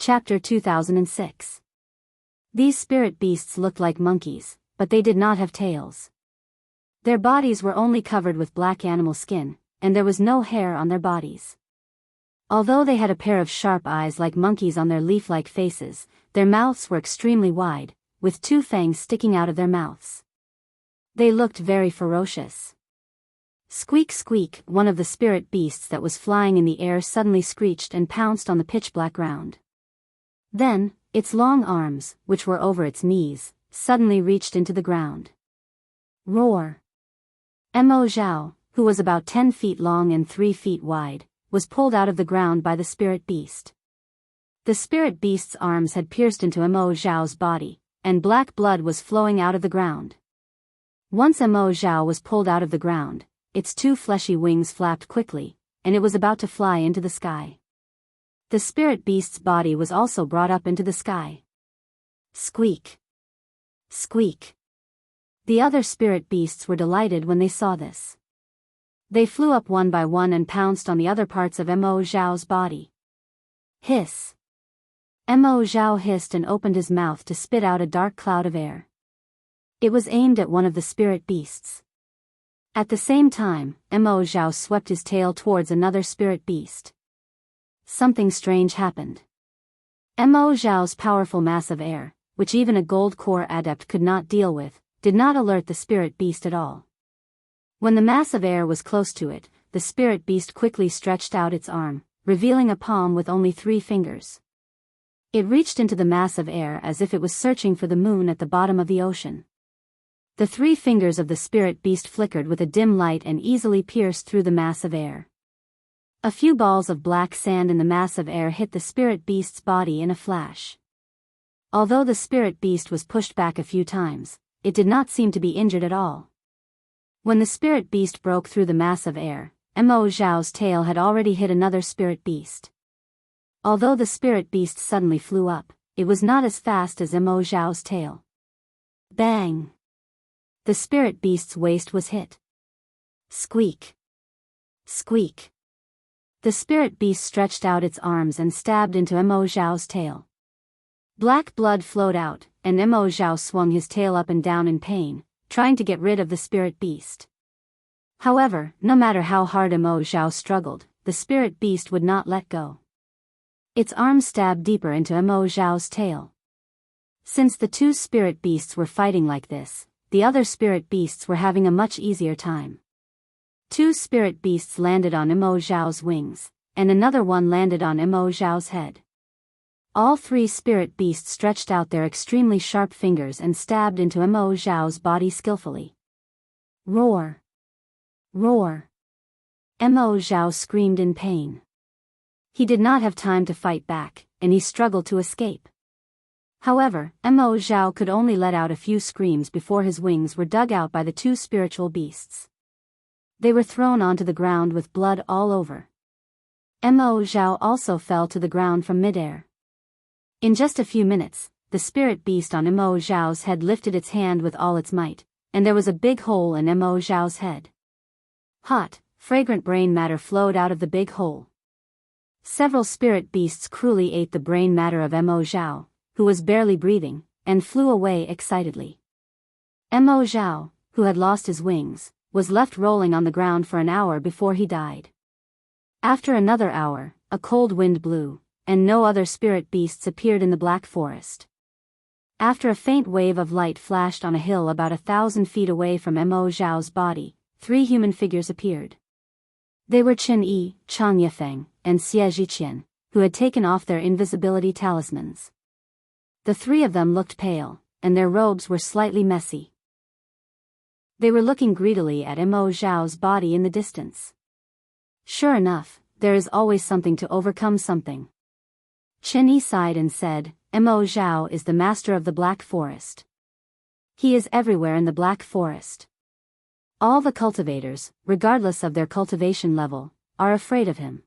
Chapter 2006. These spirit beasts looked like monkeys, but they did not have tails. Their bodies were only covered with black animal skin, and there was no hair on their bodies. Although they had a pair of sharp eyes like monkeys on their leaf-like faces, their mouths were extremely wide, with 2 fangs sticking out of their mouths. They looked very ferocious. Squeak squeak, one of the spirit beasts that was flying in the air suddenly screeched and pounced on the pitch-black ground. Then, its long arms, which were over its knees, suddenly reached into the ground. Roar! Mo Zhao, who was about 10 feet long and 3 feet wide, was pulled out of the ground by the spirit beast. The spirit beast's arms had pierced into Mo Zhao's body, and black blood was flowing out of the ground. Once Mo Zhao was pulled out of the ground, its 2 fleshy wings flapped quickly, and it was about to fly into the sky. The spirit beast's body was also brought up into the sky. Squeak! Squeak! The other spirit beasts were delighted when they saw this. They flew up one by one and pounced on the other parts of Mo Zhao's body. Hiss! Mo Zhao hissed and opened his mouth to spit out a dark cloud of air. It was aimed at one of the spirit beasts. At the same time, Mo Zhao swept his tail towards another spirit beast. Something strange happened. Mo Zhao's powerful mass of air, which even a gold core adept could not deal with, did not alert the spirit beast at all. When the mass of air was close to it, the spirit beast quickly stretched out its arm, revealing a palm with only 3 fingers. It reached into the mass of air as if it was searching for the moon at the bottom of the ocean. The 3 fingers of the spirit beast flickered with a dim light and easily pierced through the mass of air. A few balls of black sand in the mass of air hit the spirit beast's body in a flash. Although the spirit beast was pushed back a few times, it did not seem to be injured at all. When the spirit beast broke through the mass of air, Mo Zhao's tail had already hit another spirit beast. Although the spirit beast suddenly flew up, it was not as fast as Mo Zhao's tail. Bang! The spirit beast's waist was hit. Squeak! Squeak! The spirit beast stretched out its arms and stabbed into Mo Zhao's tail. Black blood flowed out, and Mo Zhao swung his tail up and down in pain, trying to get rid of the spirit beast. However, no matter how hard Mo Zhao struggled, the spirit beast would not let go. Its arms stabbed deeper into Mo Zhao's tail. Since the 2 spirit beasts were fighting like this, the other spirit beasts were having a much easier time. 2 spirit beasts landed on Mo Zhao's wings, and another one landed on Mo Zhao's head. All 3 spirit beasts stretched out their extremely sharp fingers and stabbed into Mo Zhao's body skillfully. Roar! Roar! Mo Zhao screamed in pain. He did not have time to fight back, and he struggled to escape. However, Mo Zhao could only let out a few screams before his wings were dug out by the 2 spiritual beasts. They were thrown onto the ground with blood all over. Mo Zhao also fell to the ground from midair. In just a few minutes, the spirit beast on Mo Zhao's head lifted its hand with all its might, and there was a big hole in Mo Zhao's head. Hot, fragrant brain matter flowed out of the big hole. Several spirit beasts cruelly ate the brain matter of Mo Zhao, who was barely breathing, and flew away excitedly. Mo Zhao, who had lost his wings, was left rolling on the ground for an hour before he died. After another hour, a cold wind blew, and no other spirit beasts appeared in the black forest. After a faint wave of light flashed on a hill about 1,000 feet away from Mo Zhao's body, 3 human figures appeared. They were Chen Yi, Chang Yifeng, and Xie Zhiqian, who had taken off their invisibility talismans. The 3 of them looked pale, and their robes were slightly messy. They were looking greedily at Mo Zhao's body in the distance. Sure enough, there is always something to overcome something. Chen Yi sighed and said, Mo Zhao is the master of the Black Forest. He is everywhere in the Black Forest. All the cultivators, regardless of their cultivation level, are afraid of him.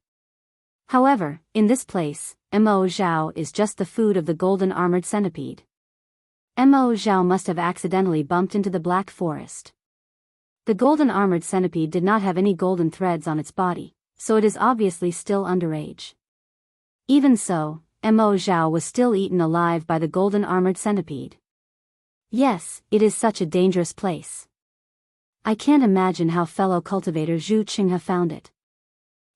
However, in this place, Mo Zhao is just the food of the golden armored centipede. Mo Zhao must have accidentally bumped into the Black Forest. The golden armored centipede did not have any golden threads on its body, so it is obviously still underage. Even so, Mo Zhao was still eaten alive by the golden-armored centipede. Yes, it is such a dangerous place. I can't imagine how fellow cultivator Zhu Qinghe found it.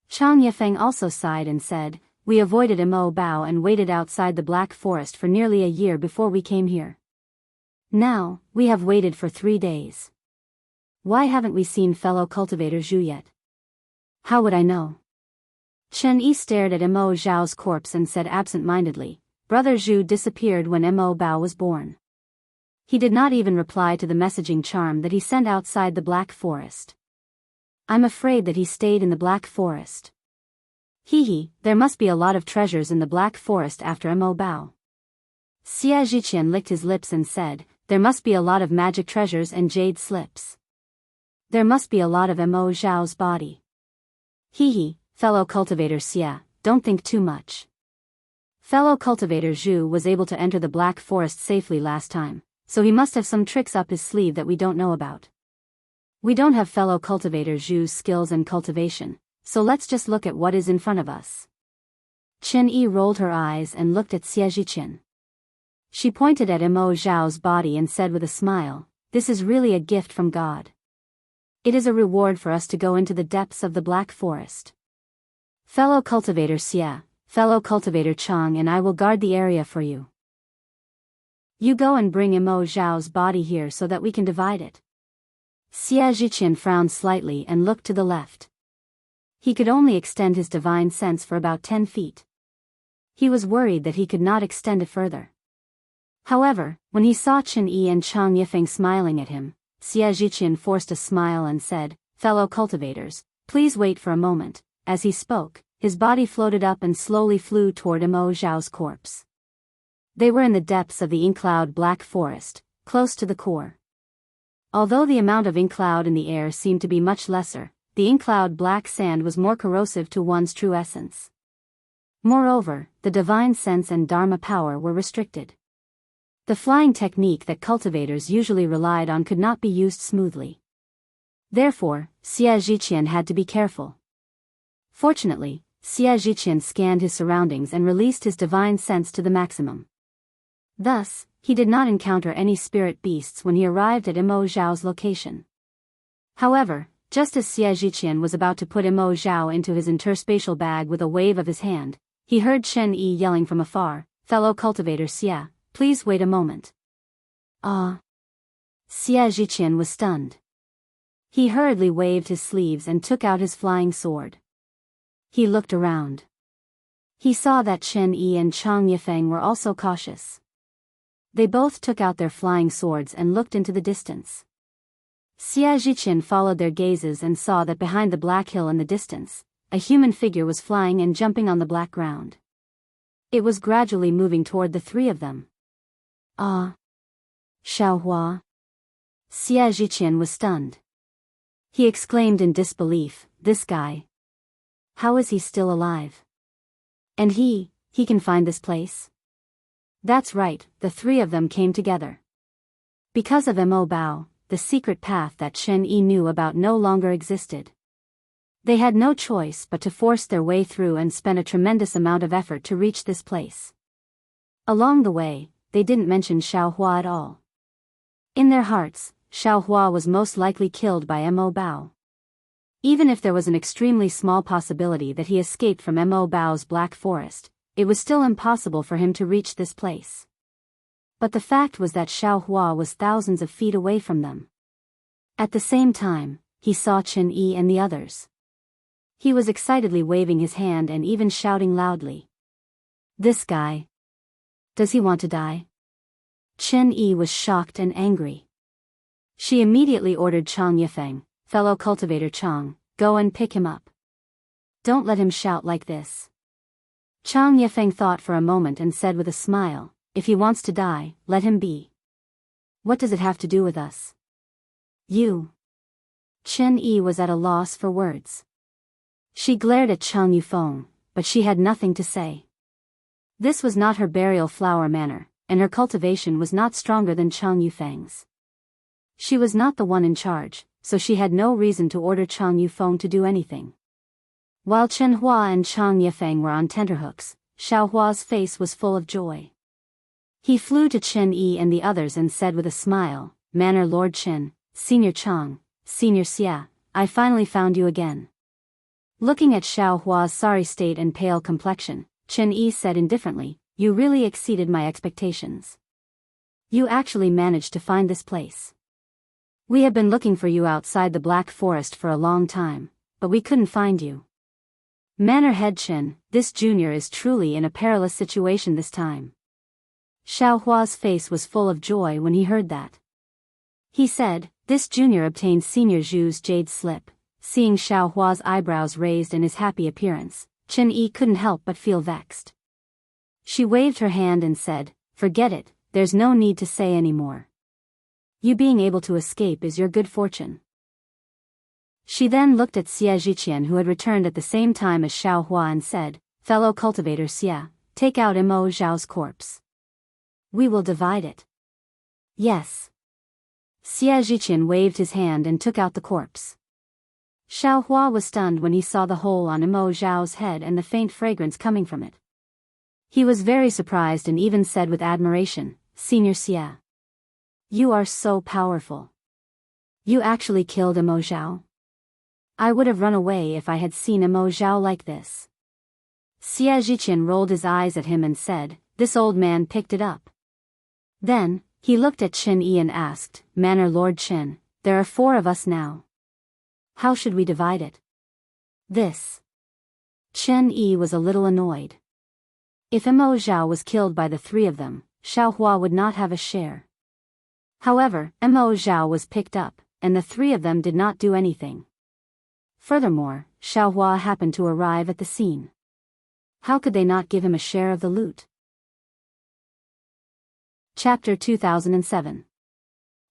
Chang Yifeng also sighed and said, we avoided Mo Bao and waited outside the Black Forest for nearly a year before we came here. Now, we have waited for 3 days. Why haven't we seen fellow cultivator Zhu yet? How would I know? Chen Yi stared at Mo Zhao's corpse and said absent-mindedly, Brother Zhu disappeared when Mo Bao was born. He did not even reply to the messaging charm that he sent outside the Black Forest. I'm afraid that he stayed in the Black Forest. Hee, there must be a lot of treasures in the Black Forest after Mo Bao. Xia Zhiqian licked his lips and said, there must be a lot of magic treasures and jade slips. There must be a lot of Mo Zhao's body. Hee, fellow cultivator Xia, don't think too much. Fellow cultivator Zhu was able to enter the Black Forest safely last time, so he must have some tricks up his sleeve that we don't know about. We don't have fellow cultivator Zhu's skills and cultivation, so let's just look at what is in front of us. Chen Yi rolled her eyes and looked at Xia Zhiqian. She pointed at Mo Zhao's body and said with a smile, this is really a gift from God. It is a reward for us to go into the depths of the Black Forest. Fellow cultivator Xia, fellow cultivator Chang and I will guard the area for you. You go and bring Mo Zhao's body here so that we can divide it. Xia Zhiqian frowned slightly and looked to the left. He could only extend his divine sense for about 10 feet. He was worried that he could not extend it further. However, when he saw Chen Yi and Chang Yifeng smiling at him, Xia Zhiqian forced a smile and said, fellow cultivators, please wait for a moment. As he spoke, his body floated up and slowly flew toward Mo Zhao's corpse. They were in the depths of the ink-cloud Black Forest, close to the core. Although the amount of ink cloud in the air seemed to be much lesser, the ink cloud black sand was more corrosive to one's true essence. Moreover, the divine sense and dharma power were restricted. The flying technique that cultivators usually relied on could not be used smoothly. Therefore, Xia Zhiqian had to be careful. Fortunately, Xia Zhiqian scanned his surroundings and released his divine sense to the maximum. Thus, he did not encounter any spirit beasts when he arrived at Mo Zhao's location. However, just as Xia Zhiqian was about to put Mo Zhao into his interspatial bag with a wave of his hand, he heard Chen Yi yelling from afar, fellow cultivator Xia, please wait a moment. Ah! Xia Zhiqian was stunned. He hurriedly waved his sleeves and took out his flying sword. He looked around. He saw that Chen Yi and Chang Yifeng were also cautious. They both took out their flying swords and looked into the distance. Xia Zhiqian followed their gazes and saw that behind the black hill in the distance, a human figure was flying and jumping on the black ground. It was gradually moving toward the three of them. Ah! Xiaohua! Xia Zhiqian was stunned. He exclaimed in disbelief, this guy. How is he still alive? And he can find this place? That's right, the three of them came together. Because of Mo Bao, the secret path that Chen Yi knew about no longer existed. They had no choice but to force their way through and spend a tremendous amount of effort to reach this place. Along the way, they didn't mention Xiaohua at all. In their hearts, Xiaohua was most likely killed by Mo Bao. Even if there was an extremely small possibility that he escaped from Mo Bao's Black Forest, it was still impossible for him to reach this place. But the fact was that Xiaohua was thousands of feet away from them. At the same time, he saw Chen Yi and the others. He was excitedly waving his hand and even shouting loudly. This guy. Does he want to die? Chen Yi was shocked and angry. She immediately ordered Chang Yifeng, fellow cultivator Chang, go and pick him up. Don't let him shout like this. Chang Yifeng thought for a moment and said with a smile, if he wants to die, let him be. What does it have to do with us? You. Chen Yi was at a loss for words. She glared at Chang Yufeng, but she had nothing to say. This was not her burial flower manner, and her cultivation was not stronger than Chang Yufeng's. She was not the one in charge, so she had no reason to order Chang Yufeng to do anything. While Chen Hua and Chang Yifeng were on tenterhooks, Xiaohua's face was full of joy. He flew to Chen Yi and the others and said with a smile, "Manor Lord Chen, Senior Chang, Senior Xia, I finally found you again." Looking at Xiaohua's sorry state and pale complexion, Chen Yi said indifferently, "You really exceeded my expectations. You actually managed to find this place. We have been looking for you outside the Black Forest for a long time, but we couldn't find you. Manor Head Chen, this junior is truly in a perilous situation this time." Xiaohua's face was full of joy when he heard that. He said, "This junior obtained Senior Zhu's jade slip." Seeing Xiaohua's eyebrows raised and his happy appearance, Chen Yi couldn't help but feel vexed. She waved her hand and said, "Forget it, there's no need to say any more. You being able to escape is your good fortune." She then looked at Xia Zhiqian, who had returned at the same time as Xiaohua, and said, "Fellow cultivator Xia, take out Mo Zhao's corpse. We will divide it." "Yes." Xia Zhiqian waved his hand and took out the corpse. Xiaohua was stunned when he saw the hole on Mo Zhao's head and the faint fragrance coming from it. He was very surprised and even said with admiration, "Senior Xia, you are so powerful. You actually killed Mo Zhao? I would have run away if I had seen Mo Zhao like this." Xia Zhiqian rolled his eyes at him and said, "This old man picked it up." Then, he looked at Chen Yi and asked, "Manor Lord Chen, there are 4 of us now. How should we divide it?" This. Chen Yi was a little annoyed. If Mo Zhao was killed by the 3 of them, Xiaohua would not have a share. However, Mo Zhao was picked up, and the 3 of them did not do anything. Furthermore, Xiaohua happened to arrive at the scene. How could they not give him a share of the loot? Chapter 2007.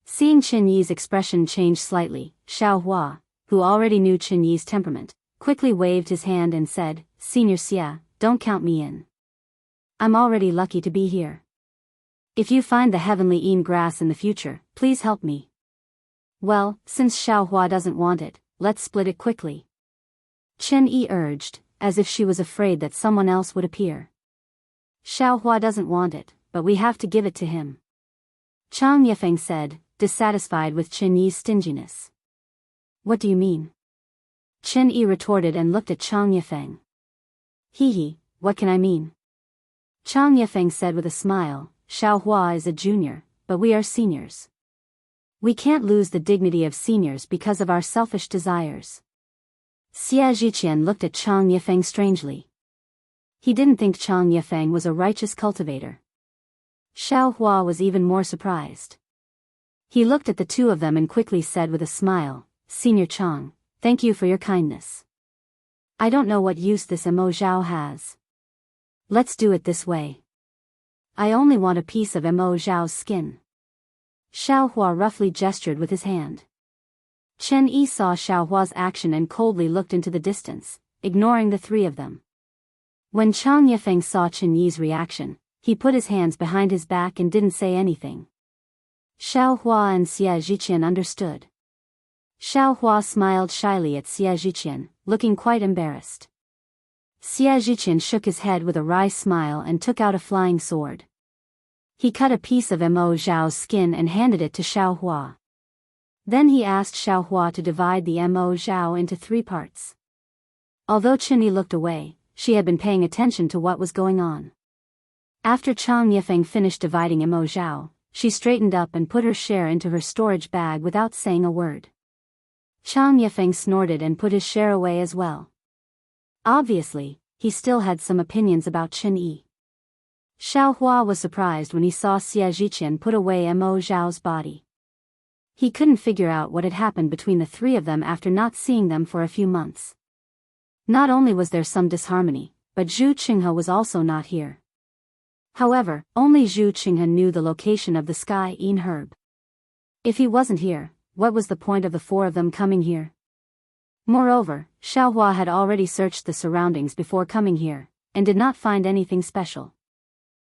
Seeing Chen Yi's expression change slightly, Xiaohua, who already knew Chen Yi's temperament, quickly waved his hand and said, "Senior Xia, don't count me in. I'm already lucky to be here. If you find the heavenly Een grass in the future, please help me." "Well, since Xiaohua doesn't want it, let's split it quickly," Chen Yi urged, as if she was afraid that someone else would appear. "Xiaohua doesn't want it, but we have to give it to him," Chang Yifeng said, dissatisfied with Chen Yi's stinginess. "What do you mean?" Chen Yi retorted and looked at Chang Yifeng. Hee, what can I mean?" Chang Yifeng said with a smile, "Xiaohua is a junior, but we are seniors. We can't lose the dignity of seniors because of our selfish desires." Xia Zhiqian looked at Chang Yifeng strangely. He didn't think Chang Yifeng was a righteous cultivator. Xiaohua was even more surprised. He looked at the 2 of them and quickly said with a smile, "Senior Chang, thank you for your kindness. I don't know what use this Mo Zhao has. Let's do it this way. I only want a piece of Mo Zhao's skin." Xiaohua roughly gestured with his hand. Chen Yi saw Xiaohua's action and coldly looked into the distance, ignoring the 3 of them. When Chang Yifeng saw Chen Yi's reaction, he put his hands behind his back and didn't say anything. Xiaohua and Xia Zhiqian understood. Xiaohua smiled shyly at Xia Zhiqian, looking quite embarrassed. Xia Zhiqian shook his head with a wry smile and took out a flying sword. He cut a piece of Mo Zhao's skin and handed it to Xiaohua. Then he asked Xiaohua to divide the Mo Zhao into 3 parts. Although Chen Yi looked away, she had been paying attention to what was going on. After Chang Yifeng finished dividing Mo Zhao, she straightened up and put her share into her storage bag without saying a word. Chang Yifeng snorted and put his share away as well. Obviously, he still had some opinions about Chen Yi. Xiaohua was surprised when he saw Xia Zhiqian put away Mo Zhao's body. He couldn't figure out what had happened between the 3 of them after not seeing them for a few months. Not only was there some disharmony, but Zhu Qinghe was also not here. However, only Zhu Qinghe knew the location of the Sky Een herb. If he wasn't here, what was the point of the 4 of them coming here? Moreover, Xiaohua had already searched the surroundings before coming here, and did not find anything special.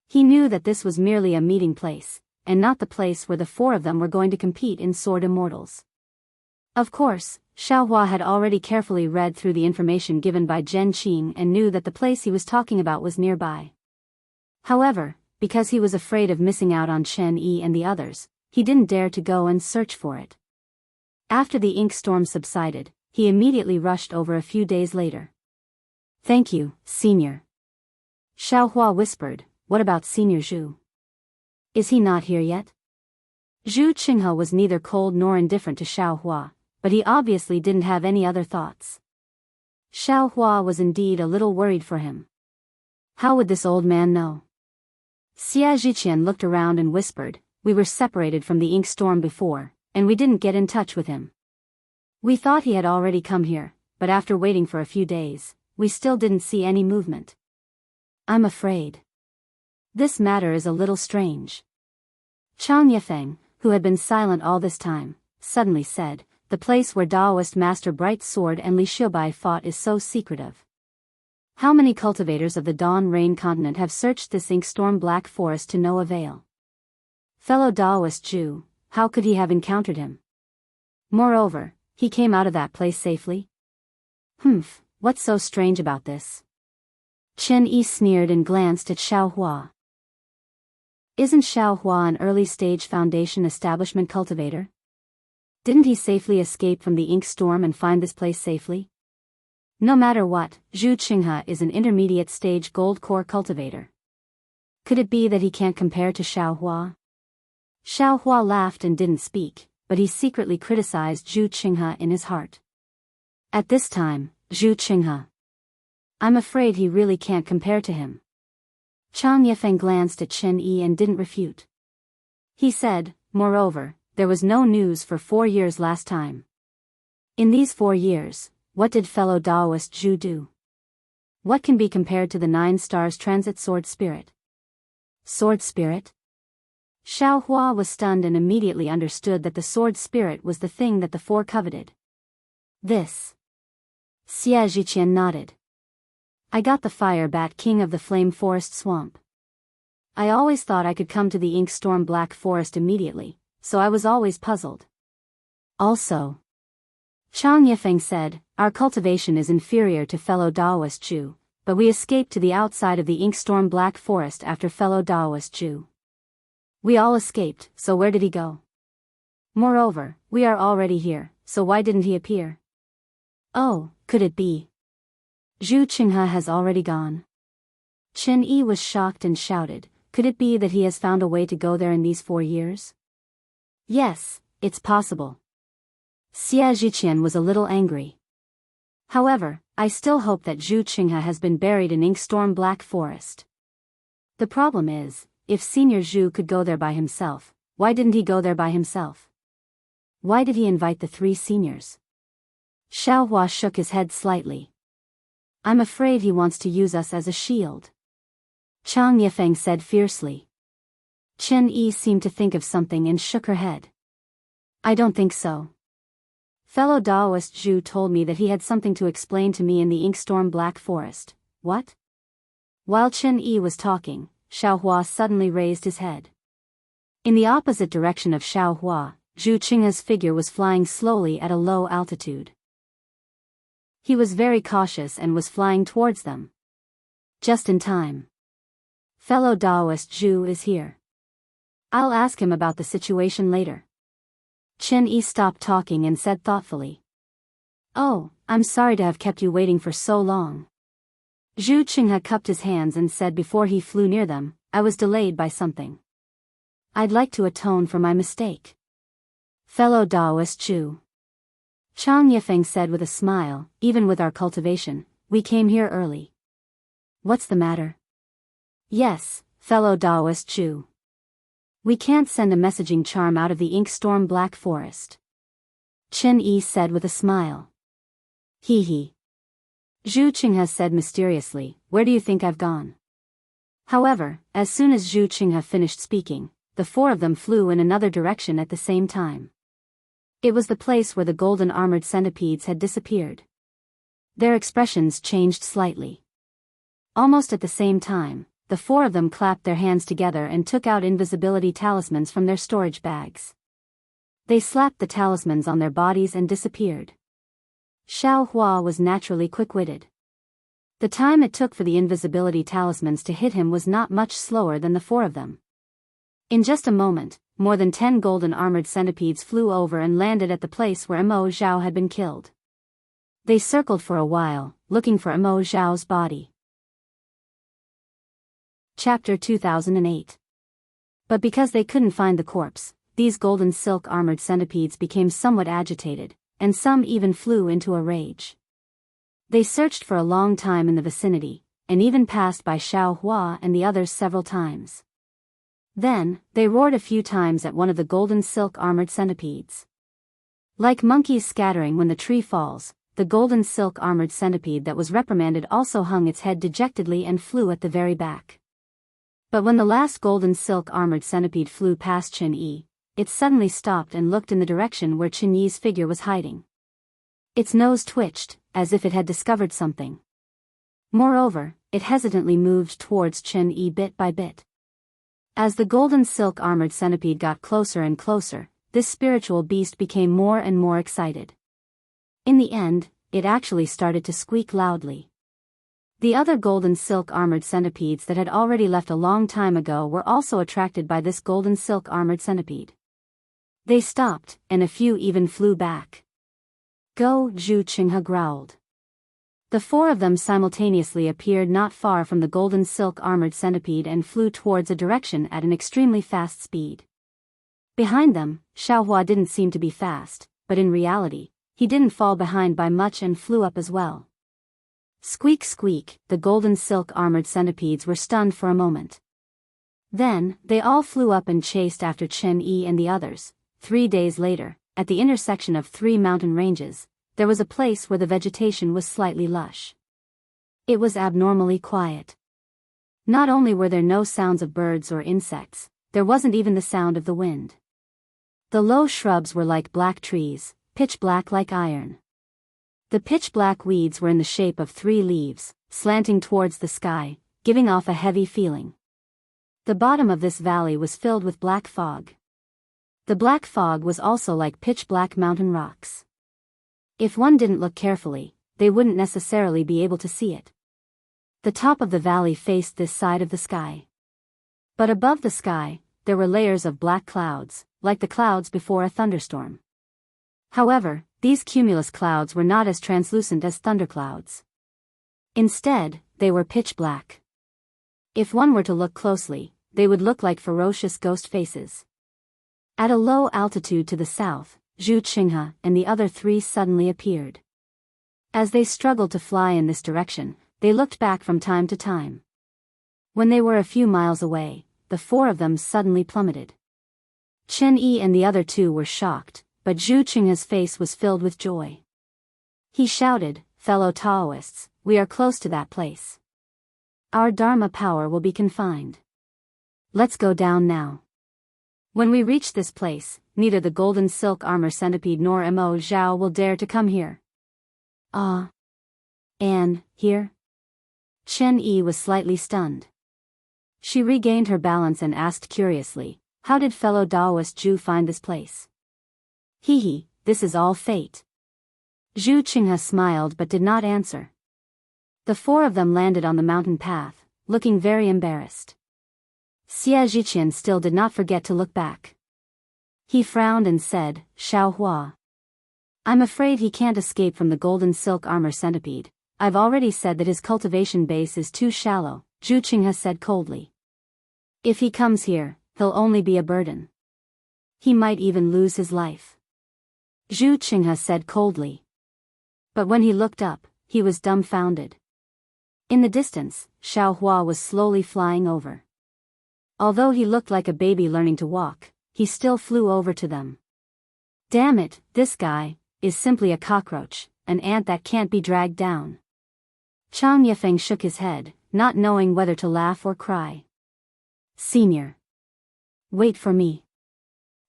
He knew that this was merely a meeting place, and not the place where the 4 of them were going to compete in Sword Immortals. Of course, Xiaohua had already carefully read through the information given by Zhen Qing and knew that the place he was talking about was nearby. However, because he was afraid of missing out on Chen Yi and the others, he didn't dare to go and search for it. After the ink storm subsided, he immediately rushed over a few days later. "Thank you, Senior." Xiaohua whispered, "What about Senior Zhu? Is he not here yet?" Zhu Qinghe was neither cold nor indifferent to Xiaohua, but he obviously didn't have any other thoughts. Xiaohua was indeed a little worried for him. How would this old man know? Xia Zhiqian looked around and whispered, "We were separated from the ink storm before, and we didn't get in touch with him. We thought he had already come here, but after waiting for a few days, we still didn't see any movement. I'm afraid this matter is a little strange." Chang Yifeng, who had been silent all this time, suddenly said, "The place where Daoist Master Bright Sword and Li Xiubai fought is so secretive. How many cultivators of the Dawn Rain continent have searched this ink-storm black forest to no avail? Fellow Daoist Zhu, how could he have encountered him? Moreover, he came out of that place safely? Humph, what's so strange about this?" Chen Yi sneered and glanced at Xiaohua. "Isn't Xiaohua an early-stage Foundation establishment cultivator? Didn't he safely escape from the ink storm and find this place safely? No matter what, Zhu Qinghe is an intermediate-stage gold core cultivator. Could it be that he can't compare to Xiaohua?" Xiaohua laughed and didn't speak, but he secretly criticized Zhu Qinghe in his heart. At this time, Zhu Qinghe. I'm afraid he really can't compare to him. Chang Yifeng glanced at Chen Yi and didn't refute. He said, "Moreover, there was no news for 4 years last time. In these 4 years, what did fellow Daoist Zhu do? What can be compared to the 9 stars transit sword spirit?" Sword spirit? Xiaohua was stunned and immediately understood that the sword spirit was the thing that the 4 coveted. This. Xia Zhiqian nodded. "I got the fire bat king of the flame forest swamp. I always thought I could come to the ink storm black forest immediately, so I was always puzzled. Also," Chang Yifeng said, "our cultivation is inferior to fellow Daoist Zhu, but we escaped to the outside of the ink storm black forest after fellow Daoist Zhu. We all escaped, so where did he go? Moreover, we are already here, so why didn't he appear? Oh, could it be Zhu Qinghe has already gone?" Chen Yi was shocked and shouted, "Could it be that he has found a way to go there in these 4 years? Yes, it's possible." Xia Zhiqian was a little angry. "However, I still hope that Zhu Qinghe has been buried in ink storm black forest. The problem is, if Senior Zhu could go there by himself, why didn't he go there by himself? Why did he invite the 3 seniors?" Xiaohua shook his head slightly. "I'm afraid he wants to use us as a shield," Chang Yifeng said fiercely. Chen Yi seemed to think of something and shook her head. "I don't think so. Fellow Daoist Zhu told me that he had something to explain to me in the Inkstorm Black Forest." "What?" While Chen Yi was talking, Xiaohua suddenly raised his head. In the opposite direction of Xiaohua, Zhu Qinghe's figure was flying slowly at a low altitude. He was very cautious and was flying towards them. Just in time. "Fellow Daoist Zhu is here. I'll ask him about the situation later." Chen Yi stopped talking and said thoughtfully. "Oh, I'm sorry to have kept you waiting for so long." Zhu Qinghe cupped his hands and said before he flew near them, "I was delayed by something. I'd like to atone for my mistake." "Fellow Daoist Zhu," Chang Yifeng said with a smile, "even with our cultivation, we came here early. What's the matter?" "Yes, fellow Daoist Zhu. We can't send a messaging charm out of the Inkstorm Black Forest," Chen Yi said with a smile. "Hee hee." Zhu Qinghe said mysteriously, "Where do you think I've gone?" However, as soon as Zhu Qinghe finished speaking, the 4 of them flew in another direction at the same time. It was the place where the golden armored centipedes had disappeared. Their expressions changed slightly. Almost at the same time, the 4 of them clapped their hands together and took out invisibility talismans from their storage bags. They slapped the talismans on their bodies and disappeared. Xiao Hua was naturally quick-witted. The time it took for the invisibility talismans to hit him was not much slower than the four of them. In just a moment, more than 10 golden armored centipedes flew over and landed at the place where Imo Zhao had been killed. They circled for a while, looking for Imo Zhao's body. Chapter 2008. But because they couldn't find the corpse, these golden silk armored centipedes became somewhat agitated, and some even flew into a rage. They searched for a long time in the vicinity, and even passed by Xiao Hua and the others several times. Then, they roared a few times at one of the golden silk armored centipedes. Like monkeys scattering when the tree falls, the golden silk armored centipede that was reprimanded also hung its head dejectedly and flew at the very back. But when the last golden silk armored centipede flew past Chen Yi, it suddenly stopped and looked in the direction where Chen Yi's figure was hiding. Its nose twitched, as if it had discovered something. Moreover, it hesitantly moved towards Chen Yi bit by bit. As the golden silk armored centipede got closer and closer, this spiritual beast became more and more excited. In the end, it actually started to squeak loudly. The other golden silk armored centipedes that had already left a long time ago were also attracted by this golden silk armored centipede. They stopped, and a few even flew back. Go, Zhu Qinghe growled. The four of them simultaneously appeared not far from the golden silk armored centipede and flew towards a direction at an extremely fast speed. Behind them, Xiao Hua didn't seem to be fast, but in reality, he didn't fall behind by much and flew up as well. Squeak squeak, the golden silk armored centipedes were stunned for a moment. Then, they all flew up and chased after Chen Yi and the others. 3 days later, at the intersection of 3 mountain ranges, there was a place where the vegetation was slightly lush. It was abnormally quiet. Not only were there no sounds of birds or insects, there wasn't even the sound of the wind. The low shrubs were like black trees, pitch black like iron. The pitch-black weeds were in the shape of 3 leaves, slanting towards the sky, giving off a heavy feeling. The bottom of this valley was filled with black fog. The black fog was also like pitch-black mountain rocks. If one didn't look carefully, they wouldn't necessarily be able to see it. The top of the valley faced this side of the sky. But above the sky, there were layers of black clouds, like the clouds before a thunderstorm. However, these cumulus clouds were not as translucent as thunderclouds. Instead, they were pitch black. If one were to look closely, they would look like ferocious ghost faces. At a low altitude to the south, Zhu Qinghe and the other 3 suddenly appeared. As they struggled to fly in this direction, they looked back from time to time. When they were a few miles away, the 4 of them suddenly plummeted. Chen Yi and the other 2 were shocked, but Zhu Qinghe's face was filled with joy. He shouted, "Fellow Daoists, we are close to that place. Our Dharma power will be confined. Let's go down now. When we reach this place, neither the golden silk armor centipede nor Imo Zhao will dare to come here." "Ah. And, here?" Chen Yi was slightly stunned. She regained her balance and asked curiously, "How did fellow Daoist Zhu find this place?" "Hee, this is all fate." Zhu Qinghe smiled but did not answer. The 4 of them landed on the mountain path, looking very embarrassed. Xie Zhiqian still did not forget to look back. He frowned and said, "Xiao Hua. I'm afraid he can't escape from the golden silk armor centipede. I've already said that his cultivation base is too shallow," Zhu Qinghe said coldly. "If he comes here, he'll only be a burden. He might even lose his life." Zhu Qinghe said coldly. But when he looked up, he was dumbfounded. In the distance, Xiao Hua was slowly flying over. Although he looked like a baby learning to walk, he still flew over to them. "Damn it, this guy is simply a cockroach, an ant that can't be dragged down." Chang Yifeng shook his head, not knowing whether to laugh or cry. "Senior. Wait for me."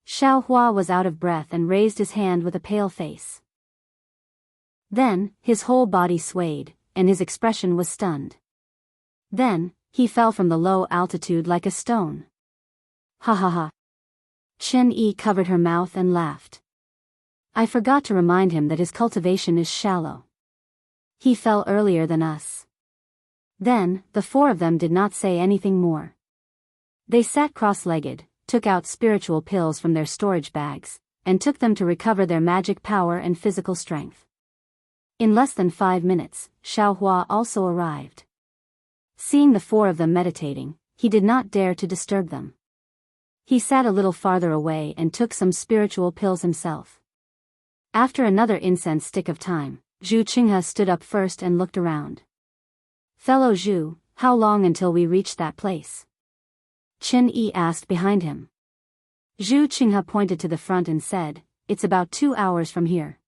Xiao Hua was out of breath and raised his hand with a pale face. Then, his whole body swayed, and his expression was stunned. Then, he fell from the low altitude like a stone. "Ha ha ha." Chen Yi covered her mouth and laughed. I forgot to remind him that his cultivation is shallow. He fell earlier than us. Then, the four of them did not say anything more. They sat cross-legged, took out spiritual pills from their storage bags, and took them to recover their magic power and physical strength. In less than 5 minutes, Xiaohua also arrived. Seeing the four of them meditating, he did not dare to disturb them. He sat a little farther away and took some spiritual pills himself. After another incense stick of time, Zhu Qinghe stood up first and looked around. "Fellow Zhu, how long until we reach that place?" Chen Yi asked behind him. Zhu Qinghe pointed to the front and said, "It's about 2 hours from here.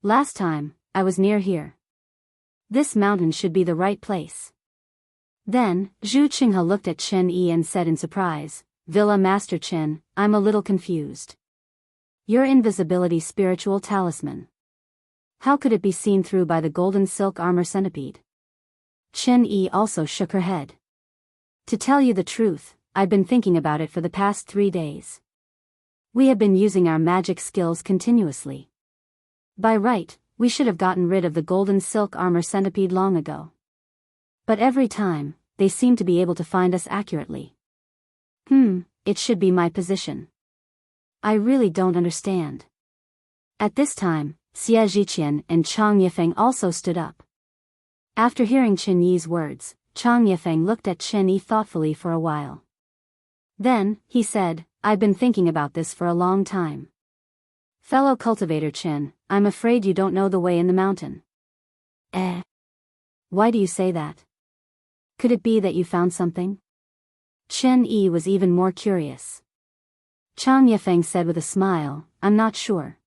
Last time, I was near here. This mountain should be the right place." Then, Zhu Qinghe looked at Chen Yi and said in surprise, "Villa Master Chen, I'm a little confused. Your invisibility spiritual talisman. How could it be seen through by the golden silk armor centipede?" Chen Yi also shook her head. "To tell you the truth, I've been thinking about it for the past 3 days. We have been using our magic skills continuously. By right, we should have gotten rid of the golden silk armor centipede long ago. But every time, they seem to be able to find us accurately. It should be my position. I really don't understand." At this time, Xie Zhiqian and Chang Yifeng also stood up. After hearing Chen Yi's words, Chang Yifeng looked at Chen Yi thoughtfully for a while. Then, he said, "I've been thinking about this for a long time. Fellow cultivator Chen, I'm afraid you don't know the way in the mountain." Why do you say that? Could it be that you found something?" Chen Yi was even more curious. Chang Yifeng said with a smile, "I'm not sure.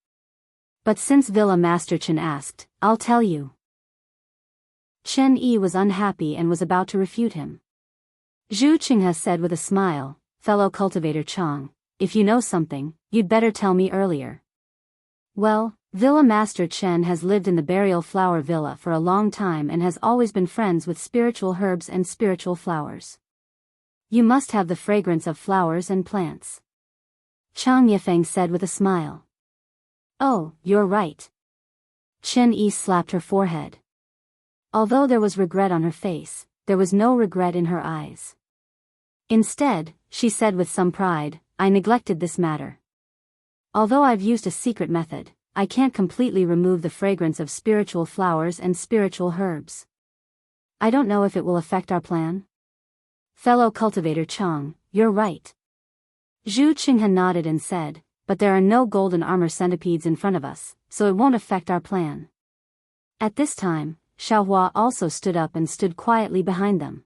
But since Villa Master Chen asked, I'll tell you." Chen Yi was unhappy and was about to refute him. Zhu Qinghe said with a smile, "Fellow cultivator Chang, if you know something, you'd better tell me earlier." "Well, Villa Master Chen has lived in the burial flower villa for a long time and has always been friends with spiritual herbs and spiritual flowers. You must have the fragrance of flowers and plants." Chang Yifeng said with a smile. "Oh, you're right." Chen Yi slapped her forehead. Although there was regret on her face, there was no regret in her eyes. Instead, she said with some pride, "I neglected this matter. Although I've used a secret method, I can't completely remove the fragrance of spiritual flowers and spiritual herbs. I don't know if it will affect our plan." "Fellow cultivator Chang, you're right." Zhu Qinghe nodded and said, "But there are no golden armor centipedes in front of us, so it won't affect our plan." At this time, Xiaohua also stood up and stood quietly behind them.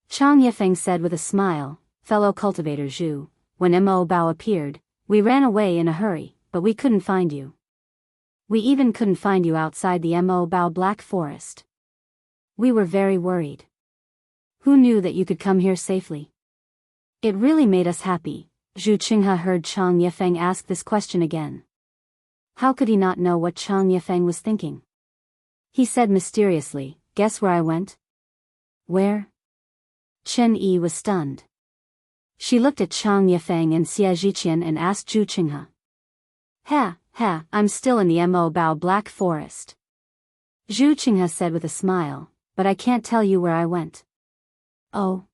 Chang Yifeng said with a smile, "Fellow cultivator Zhu, when Mo Bao appeared, we ran away in a hurry, but we couldn't find you. We even couldn't find you outside the Mo Bao Black Forest. We were very worried. Who knew that you could come here safely? It really made us happy." Zhu Qinghe heard Chang Yifeng ask this question again. How could he not know what Chang Yifeng was thinking? He said mysteriously, "Guess where I went?" "Where?" Chen Yi was stunned. She looked at Chang Yifeng and Xie Zhiqian and asked Zhu Qinghe. I'm still in the Mo Bao Black Forest." Zhu Qinghe said with a smile, "But I can't tell you where I went." "Oh."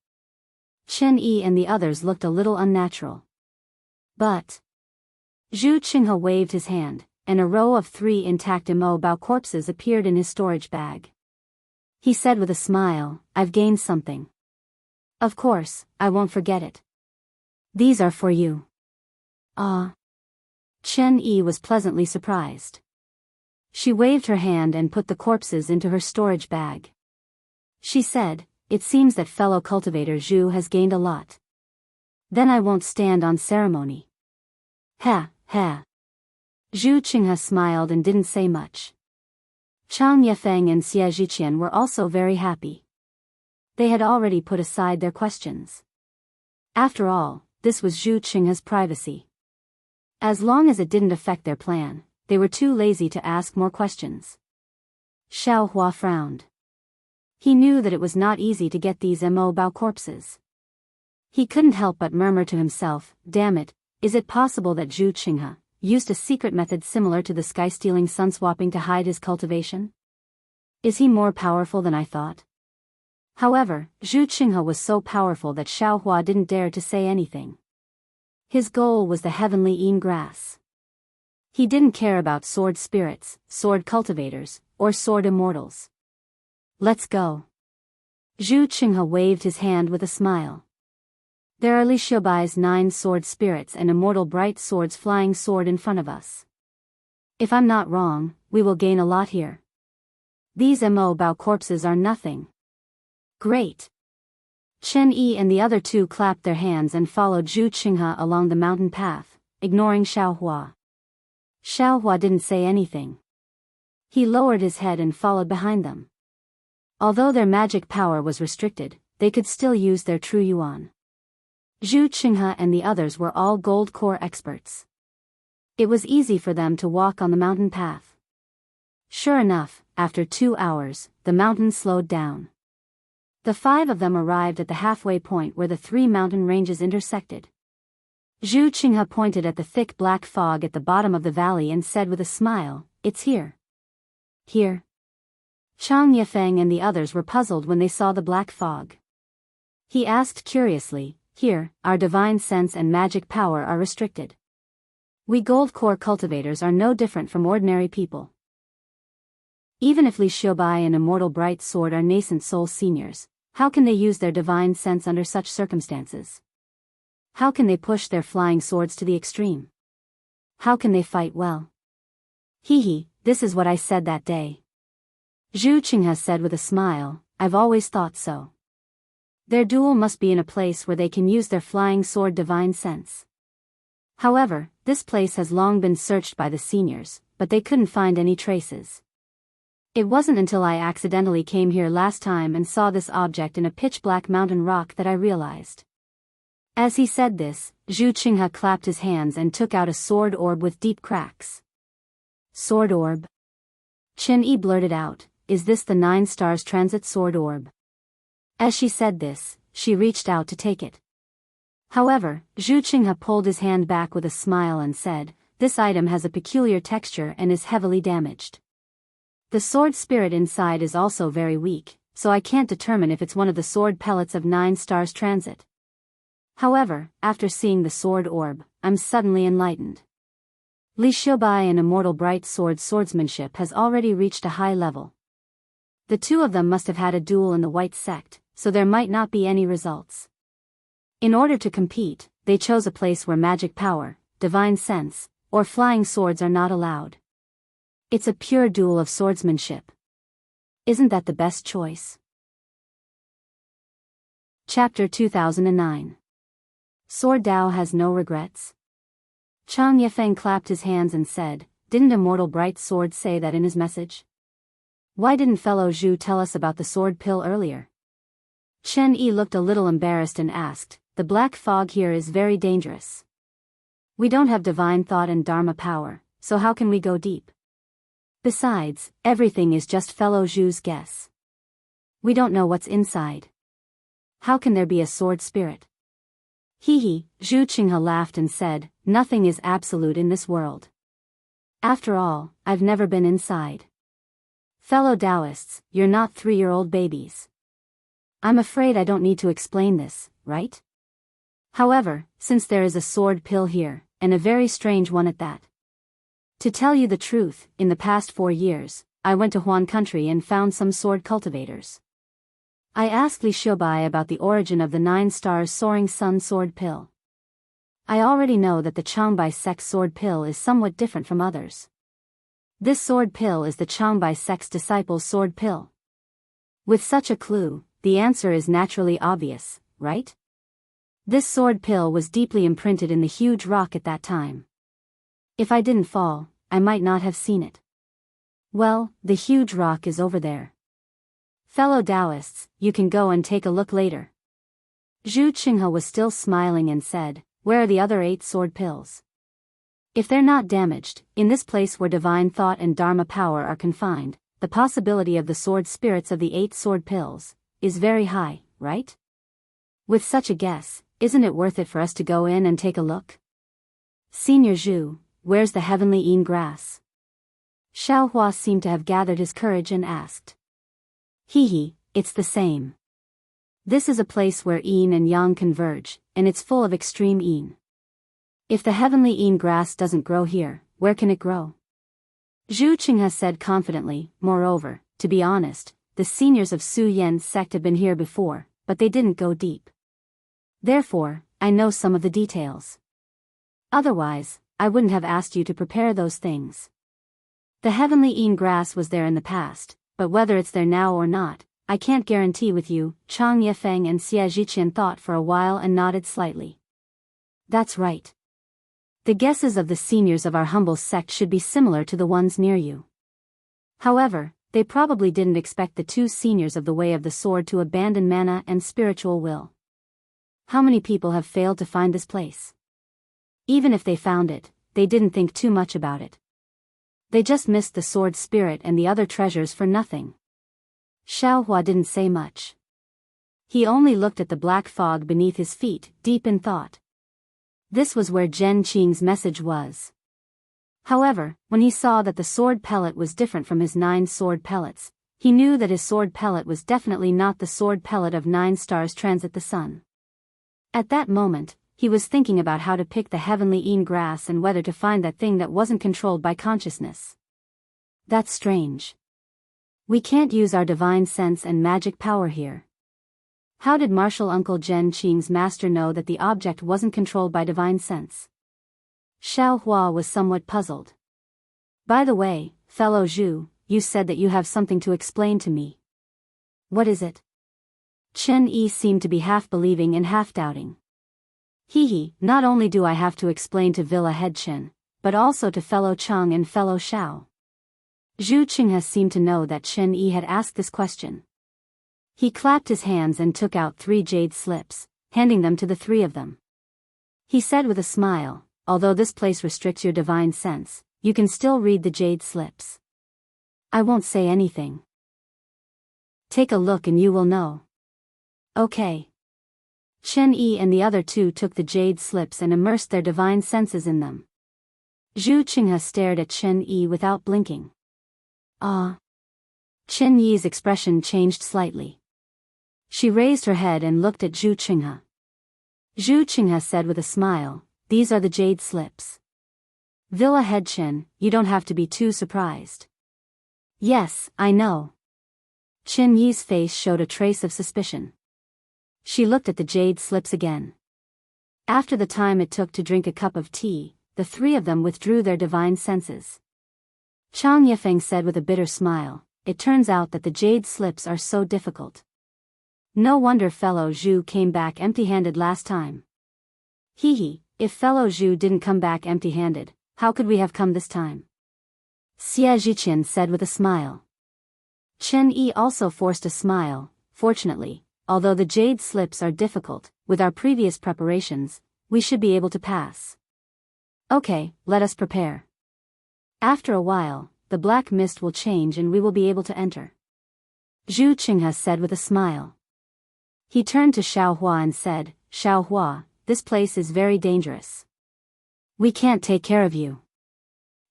Chen Yi and the others looked a little unnatural. "But..." Zhu Qinghe waved his hand, and a row of 3 intact Mo Bao corpses appeared in his storage bag. He said with a smile, "I've gained something. Of course, I won't forget it. These are for you." "Ah." Chen Yi was pleasantly surprised. She waved her hand and put the corpses into her storage bag. She said, "It seems that fellow cultivator Zhu has gained a lot. Then I won't stand on ceremony." Ha. Zhu Qinghe smiled and didn't say much. Chang Yifeng and Xie Zhiqian were also very happy. They had already put aside their questions. After all, this was Zhu Qinghe's privacy. As long as it didn't affect their plan, they were too lazy to ask more questions. Xiaohua frowned. He knew that it was not easy to get these Mo Bao corpses. He couldn't help but murmur to himself, "Damn it, is it possible that Zhu Qinghe, used a secret method similar to the sky-stealing sun-swapping to hide his cultivation? Is he more powerful than I thought? However, Zhu Qinghe was so powerful that Xiaohua didn't dare to say anything. His goal was the heavenly Yin grass. He didn't care about sword spirits, sword cultivators, or sword immortals. Let's go. Zhu Qinghe waved his hand with a smile. There are Li Xiubai's 9 sword spirits and immortal bright swords flying sword in front of us. If I'm not wrong, we will gain a lot here. These Mo Bao corpses are nothing. Great. Chen Yi and the other 2 clapped their hands and followed Zhu Qinghe along the mountain path, ignoring Xiaohua. Xiaohua didn't say anything. He lowered his head and followed behind them. Although their magic power was restricted, they could still use their true yuan. Zhu Qinghe and the others were all gold core experts. It was easy for them to walk on the mountain path. Sure enough, after 2 hours, the mountain slowed down. The 5 of them arrived at the halfway point where the 3 mountain ranges intersected. Zhu Qinghe pointed at the thick black fog at the bottom of the valley and said with a smile, "It's here." Here? Chang Yifeng and the others were puzzled when they saw the black fog. He asked curiously, "Here, our divine sense and magic power are restricted. We gold core cultivators are no different from ordinary people. Even if Li Xiubai and Immortal Bright Sword are nascent soul seniors, how can they use their divine sense under such circumstances? How can they push their flying swords to the extreme? How can they fight well? This is what I said that day." Zhu Qinghe said with a smile, "I've always thought so. Their duel must be in a place where they can use their flying sword divine sense. However, this place has long been searched by the seniors, but they couldn't find any traces. It wasn't until I accidentally came here last time and saw this object in a pitch-black mountain rock that I realized." As he said this, Zhu Qinghe clapped his hands and took out a sword orb with deep cracks. "Sword orb?" Chen Yi blurted out, "Is this the 9 stars transit sword orb?" As she said this, she reached out to take it. However, Zhu Qinghe pulled his hand back with a smile and said, "This item has a peculiar texture and is heavily damaged. The sword spirit inside is also very weak, so I can't determine if it's one of the sword pellets of 9 stars transit. However, after seeing the sword orb, I'm suddenly enlightened. Li Xiubai and Immortal Bright Sword swordsmanship has already reached a high level. The 2 of them must have had a duel in the White Sect, so there might not be any results. In order to compete, they chose a place where magic power, divine sense, or flying swords are not allowed. It's a pure duel of swordsmanship. Isn't that the best choice?" Chapter 2009. Sword Dao has no regrets? Chang Yifeng clapped his hands and said, "Didn't Immortal Bright Sword say that in his message? Why didn't fellow Zhu tell us about the sword pill earlier?" Chen Yi looked a little embarrassed and asked, "The black fog here is very dangerous. We don't have divine thought and dharma power, so how can we go deep? Besides, everything is just fellow Zhu's guess. We don't know what's inside. How can there be a sword spirit?" Zhu Qinghe laughed and said, "Nothing is absolute in this world. After all, I've never been inside. Fellow Daoists, you're not 3-year-old babies. I'm afraid I don't need to explain this, right? However, since there is a sword pill here, and a very strange one at that. To tell you the truth, in the past 4 years, I went to Huan country and found some sword cultivators. I asked Li Xiubai about the origin of the 9 stars soaring sun sword pill. I already know that the Changbai sect's sword pill is somewhat different from others. This sword pill is the Changbai sect's disciples' sword pill. With such a clue, the answer is naturally obvious, right? This sword pill was deeply imprinted in the huge rock at that time. If I didn't fall, I might not have seen it. Well, the huge rock is over there. Fellow Daoists, you can go and take a look later." Zhu Qinghe was still smiling and said, "Where are the other 8 sword pills? If they're not damaged, in this place where divine thought and dharma power are confined, the possibility of the sword spirits of the 8 sword pills is very high, right? With such a guess, isn't it worth it for us to go in and take a look?" "Senior Zhu, where's the heavenly Yin grass? Xiaohua seemed to have gathered his courage and asked. Hehe, it's the same. This is a place where Yin and Yang converge, and it's full of extreme Yin. If the heavenly Yin grass doesn't grow here, where can it grow? Zhu Qinghe said confidently. Moreover, to be honest, the seniors of Su Yan's sect have been here before, but they didn't go deep. Therefore, I know some of the details. Otherwise, I wouldn't have asked you to prepare those things. The heavenly Yin grass was there in the past, but whether it's there now or not, I can't guarantee with you. Chang Yifeng and Xie Zhiqian thought for a while and nodded slightly. That's right. The guesses of the seniors of our humble sect should be similar to the ones near you. However, they probably didn't expect the two seniors of the Way of the Sword to abandon mana and spiritual will. How many people have failed to find this place? Even if they found it, they didn't think too much about it. They just missed the sword spirit and the other treasures for nothing. Xiaohua didn't say much. He only looked at the black fog beneath his feet, deep in thought. This was where Zhen Qing's message was. However, when he saw that the sword pellet was different from his 9 sword pellets, he knew that his sword pellet was definitely not the sword pellet of 9 stars transit the sun. At that moment, he was thinking about how to pick the heavenly Yin grass and whether to find that thing that wasn't controlled by consciousness. That's strange. We can't use our divine sense and magic power here. How did Martial Uncle Zhen Qing's master know that the object wasn't controlled by divine sense? Xiaohua was somewhat puzzled. By the way, fellow Zhu, you said that you have something to explain to me. What is it? Chen Yi seemed to be half believing and half doubting. Hehe, not only do I have to explain to Villa Head Chen, but also to fellow Chang and fellow Xiao. Zhu Qinghe seemed to know that Chen Yi had asked this question. He clapped his hands and took out 3 jade slips, handing them to the 3 of them. He said with a smile, although this place restricts your divine sense, you can still read the jade slips. I won't say anything. Take a look and you will know. Okay. Chen Yi and the other 2 took the jade slips and immersed their divine senses in them. Zhu Qinghe stared at Chen Yi without blinking. Ah. Chen Yi's expression changed slightly. She raised her head and looked at Zhu Qinghe. Zhu Qinghe said with a smile, these are the jade slips. Villa Head Chen, you don't have to be too surprised. Yes, I know. Chen Yi's face showed a trace of suspicion. She looked at the jade slips again. After the time it took to drink a cup of tea, the 3 of them withdrew their divine senses. Chang Yifeng said with a bitter smile, it turns out that the jade slips are so difficult. No wonder fellow Zhu came back empty-handed last time. Hehe, if fellow Zhu didn't come back empty-handed, how could we have come this time? Xie Zhiqian said with a smile. Chen Yi also forced a smile. Fortunately, although the jade slips are difficult, with our previous preparations, we should be able to pass. Okay, let us prepare. After a while, the black mist will change and we will be able to enter. Zhu Qinghe said with a smile. He turned to Xiaohua and said, Xiaohua, this place is very dangerous. We can't take care of you.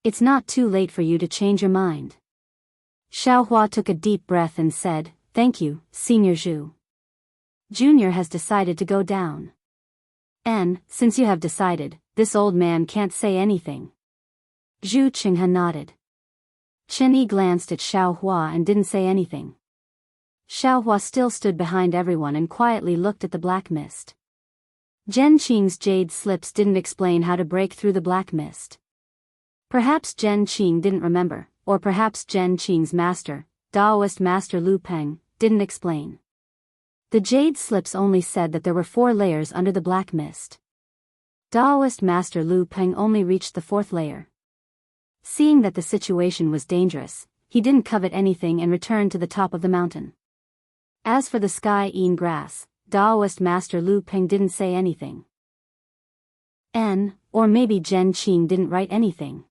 It's not too late for you to change your mind. Xiaohua took a deep breath and said, thank you, Senior Zhu. Junior has decided to go down. And, since you have decided, this old man can't say anything. Zhu Qinghe nodded. Chen Yi glanced at Xiaohua and didn't say anything. Xiaohua still stood behind everyone and quietly looked at the black mist. Zhen Qing's jade slips didn't explain how to break through the black mist. Perhaps Zhen Qing didn't remember, or perhaps Zhen Qing's master, Daoist Master Lu Peng, didn't explain. The jade slips only said that there were 4 layers under the black mist. Daoist Master Lu Peng only reached the 4th layer. Seeing that the situation was dangerous, he didn't covet anything and returned to the top of the mountain. As for the sky Yin grass, Daoist Master Lu Peng didn't say anything. Or maybe Zhen Qing didn't write anything.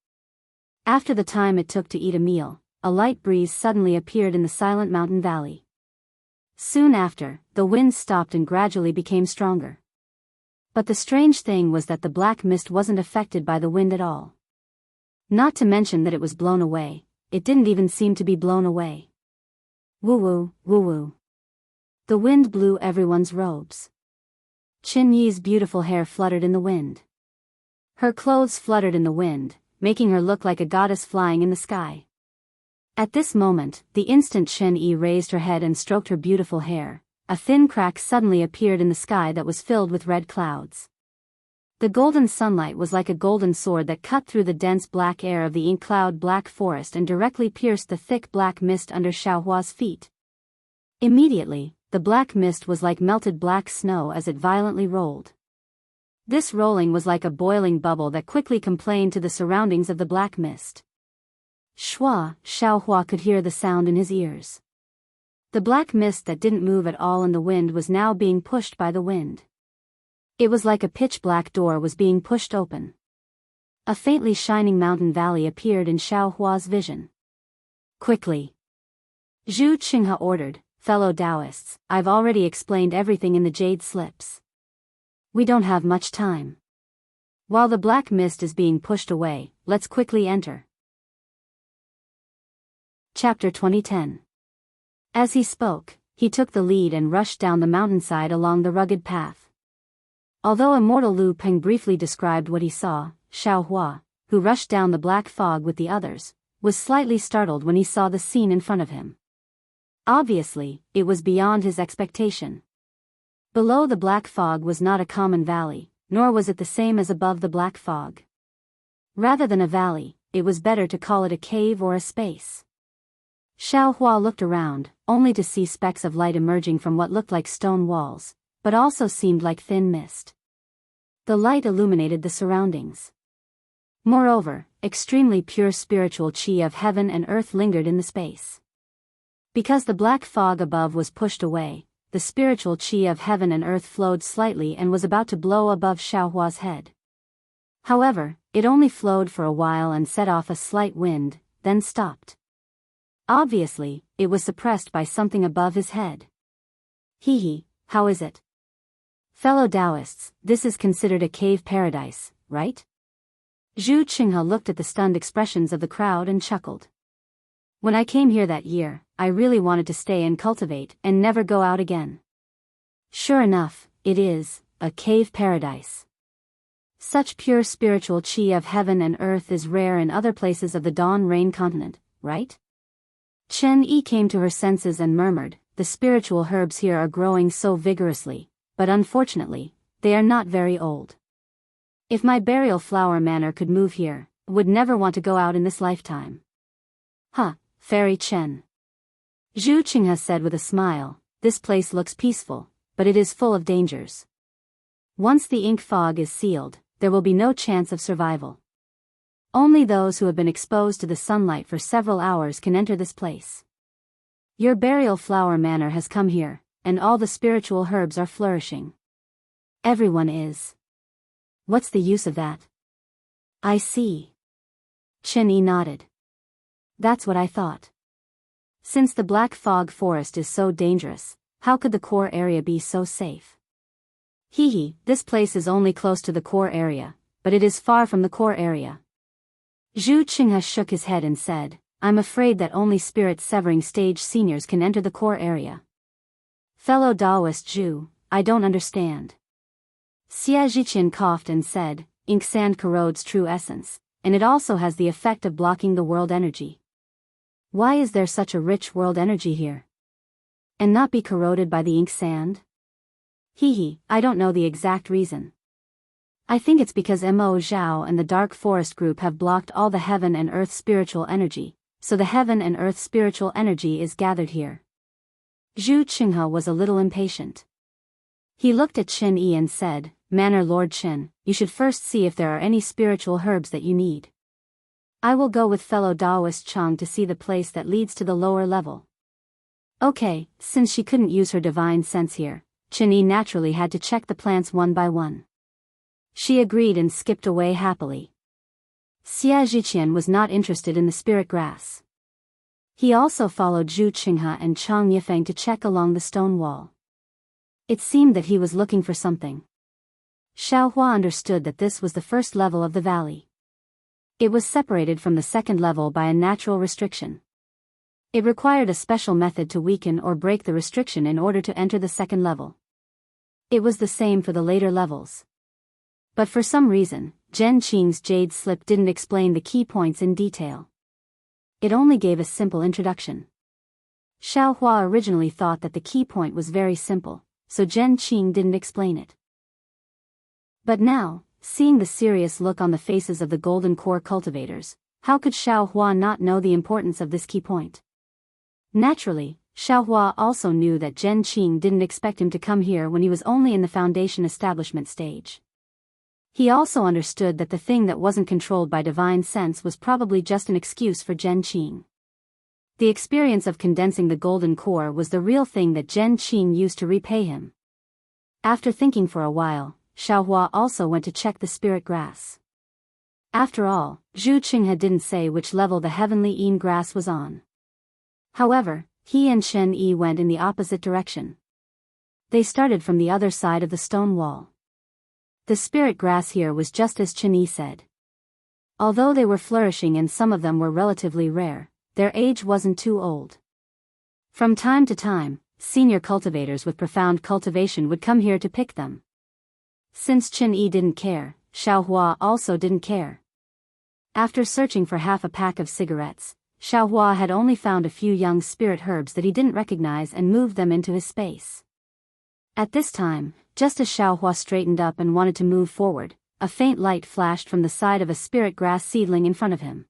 After the time it took to eat a meal, a light breeze suddenly appeared in the silent mountain valley. Soon after, the wind stopped and gradually became stronger. But the strange thing was that the black mist wasn't affected by the wind at all. Not to mention that it was blown away, it didn't even seem to be blown away. Woo-woo, woo-woo. The wind blew everyone's robes. Qin Yi's beautiful hair fluttered in the wind. Her clothes fluttered in the wind, making her look like a goddess flying in the sky. At this moment, the instant Qin Yi raised her head and stroked her beautiful hair, a thin crack suddenly appeared in the sky that was filled with red clouds. The golden sunlight was like a golden sword that cut through the dense black air of the ink cloud black forest and directly pierced the thick black mist under Xiaohua's feet. Immediately, the black mist was like melted black snow as it violently rolled. This rolling was like a boiling bubble that quickly complained to the surroundings of the black mist. Xiaohua could hear the sound in his ears. The black mist that didn't move at all in the wind was now being pushed by the wind. It was like a pitch-black door was being pushed open. A faintly shining mountain valley appeared in Xiaohua's vision. Quickly! Zhu Qinghe ordered, "Fellow Daoists, I've already explained everything in the jade slips. We don't have much time. While the black mist is being pushed away, let's quickly enter." Chapter 2010. As he spoke, he took the lead and rushed down the mountainside along the rugged path. Although immortal Lu Peng briefly described what he saw, Xiaohua, who rushed down the black fog with the others, was slightly startled when he saw the scene in front of him. Obviously, it was beyond his expectation. Below the black fog was not a common valley, nor was it the same as above the black fog. Rather than a valley, it was better to call it a cave or a space. Xiaohua looked around, only to see specks of light emerging from what looked like stone walls, but also seemed like thin mist. The light illuminated the surroundings. Moreover, extremely pure spiritual qi of heaven and earth lingered in the space. Because the black fog above was pushed away, the spiritual qi of heaven and earth flowed slightly and was about to blow above Xiaohua's head. However, it only flowed for a while and set off a slight wind, then stopped. Obviously, it was suppressed by something above his head. Hee, how is it? Fellow Daoists, this is considered a cave paradise, right? Zhu Qinghe looked at the stunned expressions of the crowd and chuckled. When I came here that year, I really wanted to stay and cultivate and never go out again. Sure enough, it is a cave paradise. Such pure spiritual qi of heaven and earth is rare in other places of the Dawn Rain continent, right? Chen Yi came to her senses and murmured, "The spiritual herbs here are growing so vigorously, but unfortunately, they are not very old. If my burial flower manor could move here, I would never want to go out in this lifetime." "Huh, Fairy Chen." Zhu Qinghe said with a smile, "This place looks peaceful, but it is full of dangers. Once the ink fog is sealed, there will be no chance of survival. Only those who have been exposed to the sunlight for several hours can enter this place. Your burial flower manor has come here, and all the spiritual herbs are flourishing. Everyone is. What's the use of that?" "I see." Qin Yi nodded. "That's what I thought. Since the black fog forest is so dangerous, how could the core area be so safe?" This place is only close to the core area, but it is far from the core area." Zhu Qinghe shook his head and said, "I'm afraid that only spirit-severing stage seniors can enter the core area." "Fellow Daoist Zhu, I don't understand." Xia Zhiqian coughed and said, "Ink sand corrodes true essence, and it also has the effect of blocking the world energy. Why is there such a rich world energy here? And not be corroded by the ink sand?" I don't know the exact reason. I think it's because Mo Zhao and the Dark Forest Group have blocked all the heaven and earth spiritual energy, so the heaven and earth spiritual energy is gathered here." Zhu Qinghe was a little impatient. He looked at Qin Yi and said, "Manor Lord Qin, you should first see if there are any spiritual herbs that you need. I will go with fellow Daoist Chang to see the place that leads to the lower level." Okay, since she couldn't use her divine sense here, Qin Yi naturally had to check the plants one by one. She agreed and skipped away happily. Xia Zhiqian was not interested in the spirit grass. He also followed Zhu Qinghe and Chang Yifeng to check along the stone wall. It seemed that he was looking for something. Xiaohua understood that this was the first level of the valley. It was separated from the second level by a natural restriction. It required a special method to weaken or break the restriction in order to enter the second level. It was the same for the later levels. But for some reason, Zhen Qing's jade slip didn't explain the key points in detail. It only gave a simple introduction. Xiao Hua originally thought that the key point was very simple, so Zhen Qing didn't explain it. But now, seeing the serious look on the faces of the golden core cultivators, how could Xiao Hua not know the importance of this key point? Naturally, Xiao Hua also knew that Zhen Qing didn't expect him to come here when he was only in the foundation establishment stage. He also understood that the thing that wasn't controlled by divine sense was probably just an excuse for Zhen Qing. The experience of condensing the golden core was the real thing that Zhen Qing used to repay him. After thinking for a while, Xiao Hua also went to check the spirit grass. After all, Zhu Qinghe didn't say which level the heavenly Yin grass was on. However, he and Chen Yi went in the opposite direction. They started from the other side of the stone wall. The spirit grass here was just as Chen Yi said. Although they were flourishing and some of them were relatively rare, their age wasn't too old. From time to time, senior cultivators with profound cultivation would come here to pick them. Since Chen Yi didn't care, Xiao Hua also didn't care. After searching for half a pack of cigarettes, Xiao Hua had only found a few young spirit herbs that he didn't recognize and moved them into his space. At this time, just as Xiao Hua straightened up and wanted to move forward, a faint light flashed from the side of a spirit grass seedling in front of him.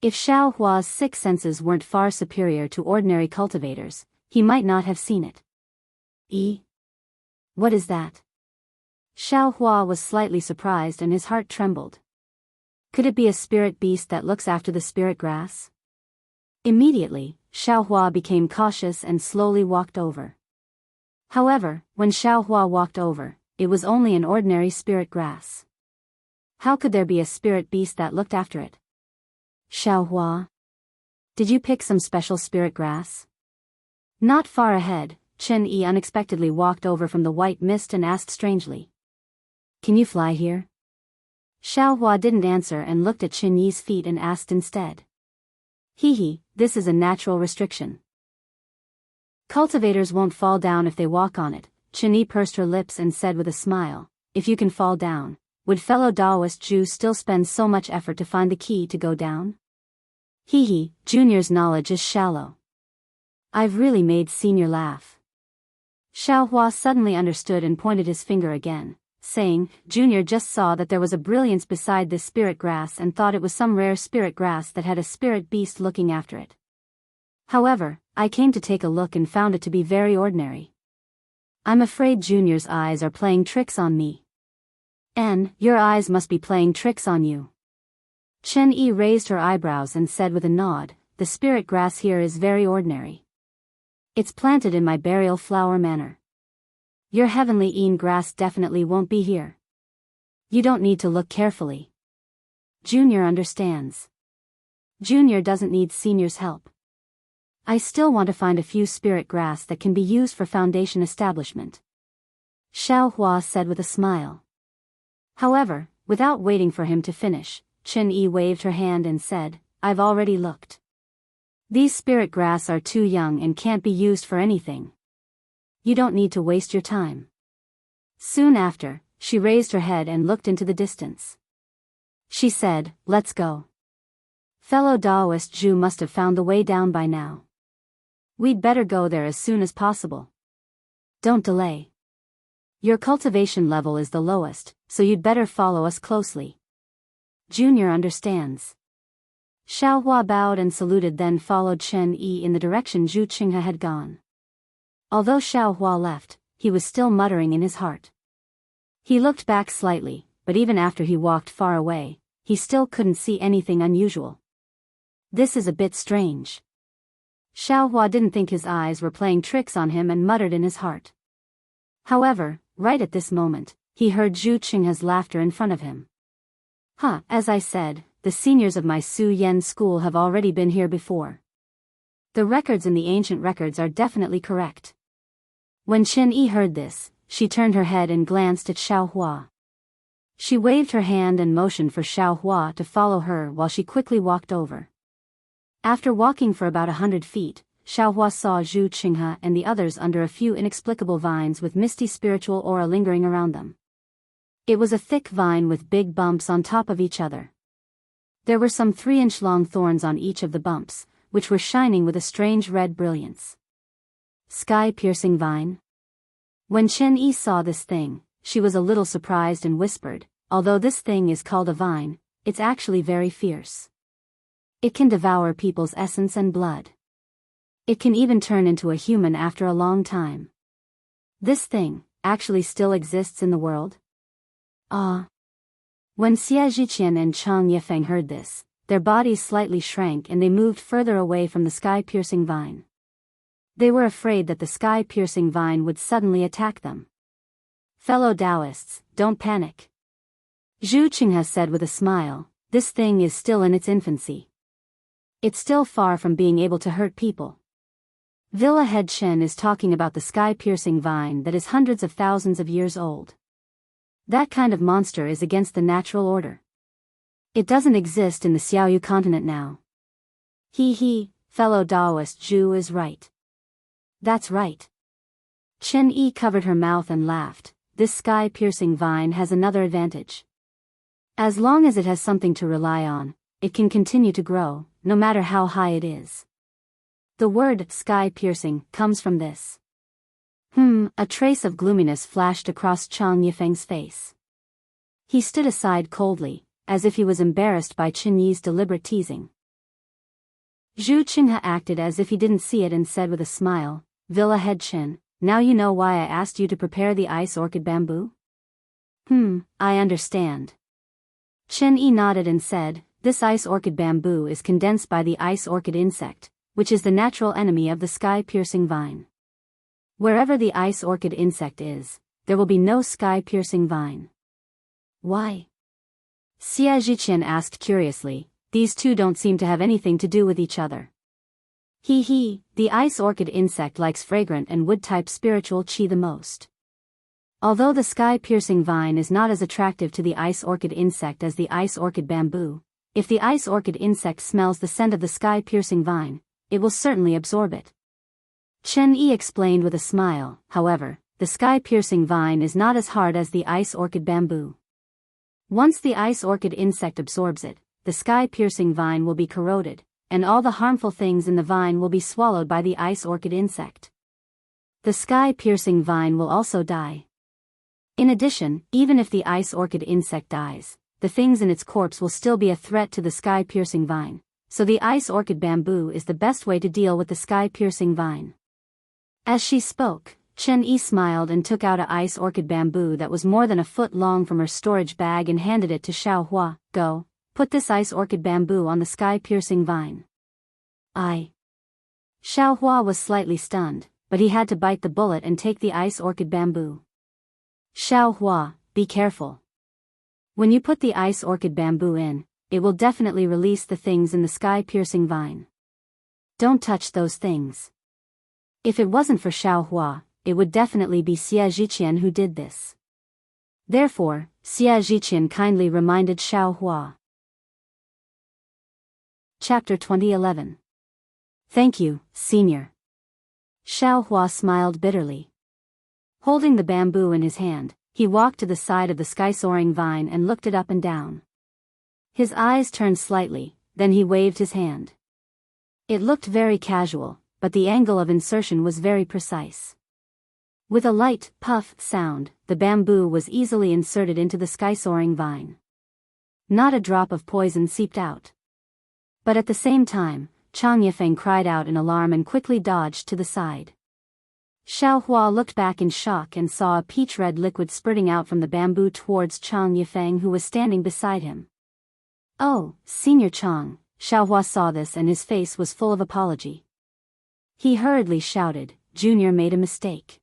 If Xiao Hua's sixth senses weren't far superior to ordinary cultivators, he might not have seen it. What is that? Xiao Hua was slightly surprised and his heart trembled. Could it be a spirit beast that looks after the spirit grass? Immediately, Xiao Hua became cautious and slowly walked over. However, when Xiao Hua walked over, it was only an ordinary spirit grass. How could there be a spirit beast that looked after it? Xiao Hua, did you pick some special spirit grass? Not far ahead, Chen Yi unexpectedly walked over from the white mist and asked strangely. Can you fly here? Xiao Hua didn't answer and looked at Chen Yi's feet and asked instead. This is a natural restriction. Cultivators won't fall down if they walk on it. Chen Yi pursed her lips and said with a smile, if you can fall down, would fellow Daoist Jew still spend so much effort to find the key to go down? Junior's knowledge is shallow. I've really made Senior laugh. Xiao Hua suddenly understood and pointed his finger again, saying, Junior just saw that there was a brilliance beside this spirit grass and thought it was some rare spirit grass that had a spirit beast looking after it. However, I came to take a look and found it to be very ordinary. I'm afraid Junior's eyes are playing tricks on me. Your eyes must be playing tricks on you. Chen Yi raised her eyebrows and said with a nod, the spirit grass here is very ordinary. It's planted in my burial flower manner. Your heavenly Yin grass definitely won't be here. You don't need to look carefully. Junior understands. Junior doesn't need Senior's help. I still want to find a few spirit grass that can be used for foundation establishment. Xiao Hua said with a smile. However, without waiting for him to finish, Chen Yi waved her hand and said, I've already looked. These spirit grass are too young and can't be used for anything. You don't need to waste your time. Soon after, she raised her head and looked into the distance. She said, let's go. Fellow Daoist Jew must have found the way down by now. We'd better go there as soon as possible. Don't delay. Your cultivation level is the lowest, so you'd better follow us closely. Junior understands. Xiao Hua bowed and saluted, then followed Chen Yi in the direction Zhu Qinghe had gone. Although Xiao Hua left, he was still muttering in his heart. He looked back slightly, but even after he walked far away, he still couldn't see anything unusual. This is a bit strange. Xiao Hua didn't think his eyes were playing tricks on him and muttered in his heart. However, right at this moment, he heard Zhu Qinghe's laughter in front of him. As I said, the seniors of my Su Yen school have already been here before. The records in the ancient records are definitely correct. When Chen Yi heard this, she turned her head and glanced at Xiao Hua. She waved her hand and motioned for Xiaohua to follow her while she quickly walked over. After walking for about 100 feet, Xiaohua saw Zhu Qinghe and the others under a few inexplicable vines with misty spiritual aura lingering around them. It was a thick vine with big bumps on top of each other. There were some 3-inch long thorns on each of the bumps, which were shining with a strange red brilliance. Sky-piercing vine? When Chen Yi saw this thing, she was a little surprised and whispered, "Although this thing is called a vine, it's actually very fierce. It can devour people's essence and blood. It can even turn into a human after a long time. This thing actually still exists in the world?" Ah. When Xia Zhiqian and Chang Yifeng heard this, their bodies slightly shrank and they moved further away from the sky-piercing vine. They were afraid that the sky-piercing vine would suddenly attack them. "Fellow Daoists, don't panic," Zhu Qinghe said with a smile. "This thing is still in its infancy. It's still far from being able to hurt people. Villa Head Chen is talking about the sky-piercing vine that is hundreds of thousands of years old. That kind of monster is against the natural order. It doesn't exist in the Xiaoyu continent now." He, fellow Daoist Zhu is right. That's right. Chen Yi covered her mouth and laughed. This sky-piercing vine has another advantage. As long as it has something to rely on, it can continue to grow, no matter how high it is. The word sky-piercing comes from this. A trace of gloominess flashed across Chang Yifeng's face. He stood aside coldly, as if he was embarrassed by Chen Yi's deliberate teasing. Zhu Qinghe acted as if he didn't see it and said with a smile, "Villa Head Chen, now you know why I asked you to prepare the ice orchid bamboo?" I understand." Chen Yi nodded and said, "This ice orchid bamboo is condensed by the ice orchid insect, which is the natural enemy of the sky-piercing vine. Wherever the ice orchid insect is, there will be no sky-piercing vine." "Why?" Xia Zhiqian asked curiously. "These two don't seem to have anything to do with each other." The ice orchid insect likes fragrant and wood-type spiritual qi the most. Although the sky-piercing vine is not as attractive to the ice orchid insect as the ice orchid bamboo, if the ice orchid insect smells the scent of the sky-piercing vine, it will certainly absorb it. Chen Yi explained with a smile. However, the sky-piercing vine is not as hard as the ice orchid bamboo. Once the ice orchid insect absorbs it, the sky-piercing vine will be corroded, and all the harmful things in the vine will be swallowed by the ice orchid insect. The sky-piercing vine will also die. In addition, even if the ice orchid insect dies, the things in its corpse will still be a threat to the sky-piercing vine, so the ice orchid bamboo is the best way to deal with the sky-piercing vine. As she spoke, Chen Yi smiled and took out a ice orchid bamboo that was more than a foot long from her storage bag and handed it to Xiaohua. "Go, put this ice orchid bamboo on the sky-piercing vine." Xiaohua was slightly stunned, but he had to bite the bullet and take the ice orchid bamboo. "Xiaohua, be careful. When you put the ice orchid bamboo in, it will definitely release the things in the sky-piercing vine. Don't touch those things." If it wasn't for Xiaohua, it would definitely be Xia Zhiqian who did this. Therefore, Xia Zhiqian kindly reminded Xiaohua. Chapter 2011. "Thank you, Senior." Xiaohua smiled bitterly. Holding the bamboo in his hand, he walked to the side of the sky-soaring vine and looked it up and down. His eyes turned slightly, then he waved his hand. It looked very casual, but the angle of insertion was very precise. With a light puff sound, the bamboo was easily inserted into the sky-soaring vine. Not a drop of poison seeped out. But at the same time, Chang Yifeng cried out in alarm and quickly dodged to the side. Xiaohua looked back in shock and saw a peach-red liquid spurting out from the bamboo towards Chang Yifeng, who was standing beside him. "Oh, Senior Chang." Xiaohua saw this and his face was full of apology. He hurriedly shouted, "Junior made a mistake.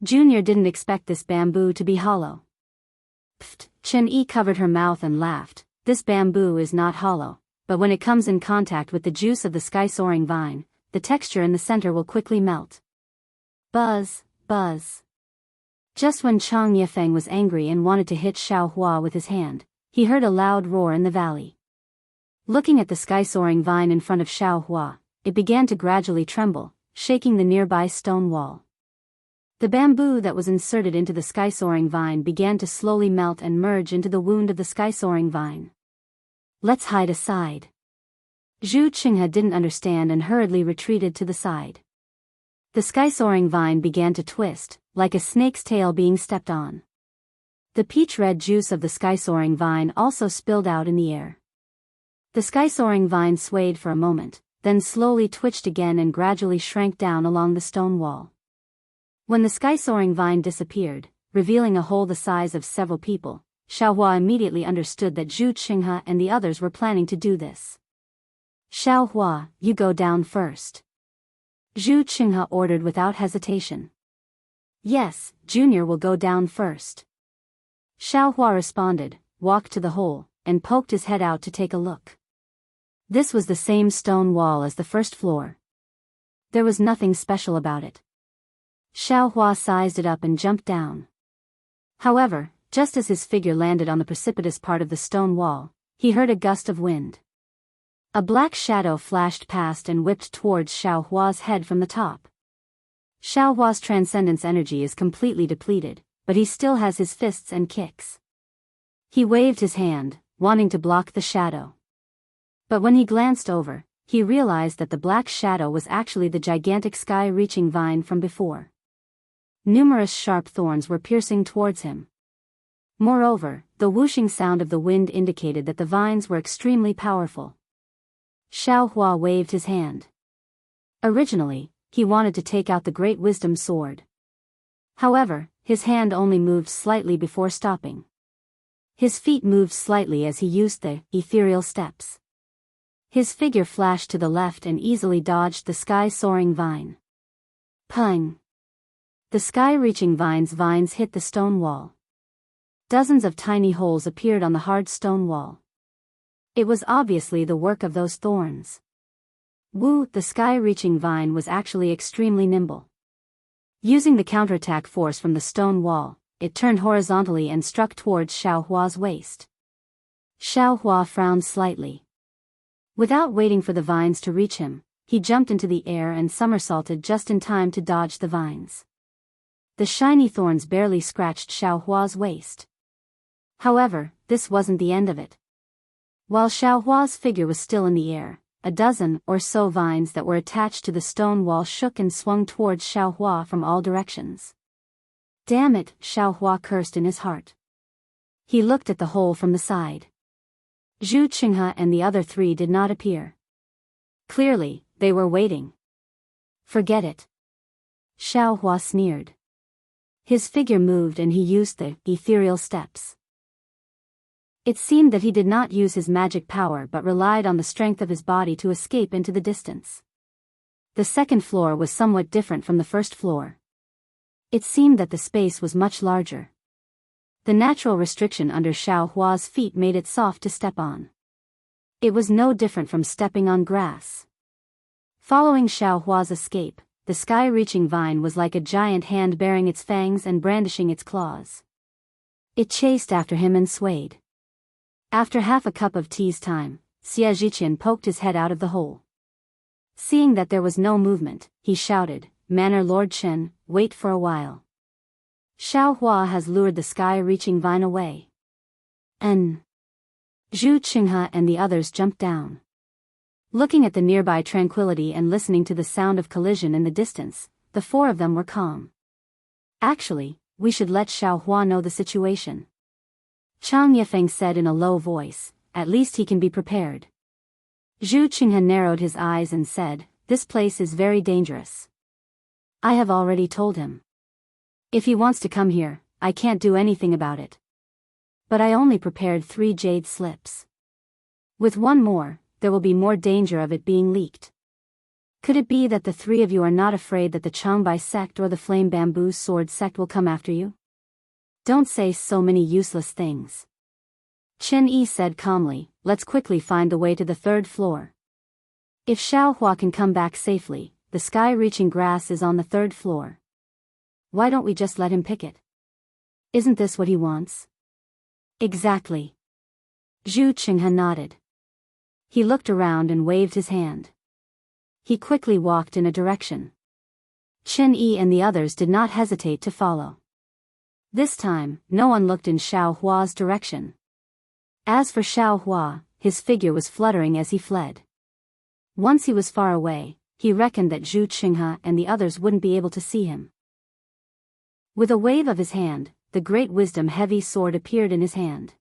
Junior didn't expect this bamboo to be hollow." "Pfft," Chen Yi covered her mouth and laughed. "This bamboo is not hollow, but when it comes in contact with the juice of the sky-soaring vine, the texture in the center will quickly melt." Buzz, buzz. Just when Chang Yifeng was angry and wanted to hit Xiao Hua with his hand, he heard a loud roar in the valley. Looking at the sky-soaring vine in front of Xiao Hua, it began to gradually tremble, shaking the nearby stone wall. The bamboo that was inserted into the sky-soaring vine began to slowly melt and merge into the wound of the sky-soaring vine. "Let's hide aside." Zhu Qinghe didn't understand and hurriedly retreated to the side. The sky-soaring vine began to twist, like a snake's tail being stepped on. The peach-red juice of the sky-soaring vine also spilled out in the air. The sky-soaring vine swayed for a moment, then slowly twitched again and gradually shrank down along the stone wall. When the sky-soaring vine disappeared, revealing a hole the size of several people, Xiao Hua immediately understood that Zhu Qinghe and the others were planning to do this. "Xiao Hua, you go down first," Zhu Qinghe ordered without hesitation. "Yes, Junior will go down first." Xiao Hua responded, walked to the hole, and poked his head out to take a look. This was the same stone wall as the first floor. There was nothing special about it. Xiao Hua sized it up and jumped down. However, just as his figure landed on the precipitous part of the stone wall, he heard a gust of wind. A black shadow flashed past and whipped towards Xiao Hua's head from the top. Xiao Hua's transcendence energy is completely depleted, but he still has his fists and kicks. He waved his hand, wanting to block the shadow. But when he glanced over, he realized that the black shadow was actually the gigantic sky-reaching vine from before. Numerous sharp thorns were piercing towards him. Moreover, the whooshing sound of the wind indicated that the vines were extremely powerful. Xiao Hua waved his hand. Originally, he wanted to take out the Great Wisdom Sword. However, his hand only moved slightly before stopping. His feet moved slightly as he used the ethereal steps. His figure flashed to the left and easily dodged the sky-soaring vine. Pung! The sky-reaching vines hit the stone wall. Dozens of tiny holes appeared on the hard stone wall. It was obviously the work of those thorns. The sky-reaching vine was actually extremely nimble. Using the counterattack force from the stone wall, it turned horizontally and struck towards Xiao Hua's waist. Xiao Hua frowned slightly. Without waiting for the vines to reach him, he jumped into the air and somersaulted just in time to dodge the vines. The shiny thorns barely scratched Xiao Hua's waist. However, this wasn't the end of it. While Xiao Hua's figure was still in the air, a dozen or so vines that were attached to the stone wall shook and swung towards Xiao Hua from all directions. "Damn it," Xiao Hua cursed in his heart. He looked at the hole from the side. Zhu Qinghe and the other three did not appear. Clearly, they were waiting. "Forget it," Xiao Hua sneered. His figure moved and he used the ethereal steps. It seemed that he did not use his magic power but relied on the strength of his body to escape into the distance. The second floor was somewhat different from the first floor. It seemed that the space was much larger. The natural restriction under Xiao Hua's feet made it soft to step on. It was no different from stepping on grass. Following Xiao Hua's escape, the sky-reaching vine was like a giant hand baring its fangs and brandishing its claws. It chased after him and swayed. After half a cup of tea's time, Xie Zhiqian poked his head out of the hole. Seeing that there was no movement, he shouted, "Manor Lord Chen, wait for a while. Xiao Hua has lured the sky-reaching vine away." Zhu Qinghe and the others jumped down. Looking at the nearby tranquility and listening to the sound of collision in the distance, the four of them were calm. "Actually, we should let Xiao Hua know the situation," Chang Yifeng said in a low voice, "at least he can be prepared." Zhu Qinghe narrowed his eyes and said, "This place is very dangerous. I have already told him. If he wants to come here, I can't do anything about it. But I only prepared 3 jade slips. With one more, there will be more danger of it being leaked. Could it be that the 3 of you are not afraid that the Changbai sect or the Flame Bamboo Sword sect will come after you? Don't say so many useless things." Chen Yi said calmly, "Let's quickly find the way to the 3rd floor. If Xiao Hua can come back safely, the sky-reaching grass is on the 3rd floor. Why don't we just let him pick it? Isn't this what he wants? Exactly. Zhu Qinghe nodded. He looked around and waved his hand. He quickly walked in a direction. Chen Yi and the others did not hesitate to follow. This time, no one looked in Xiao Hua's direction. As for Xiao Hua, his figure was fluttering as he fled. Once he was far away, he reckoned that Zhu Qinghe and the others wouldn't be able to see him. With a wave of his hand, the great wisdom heavy sword appeared in his hand.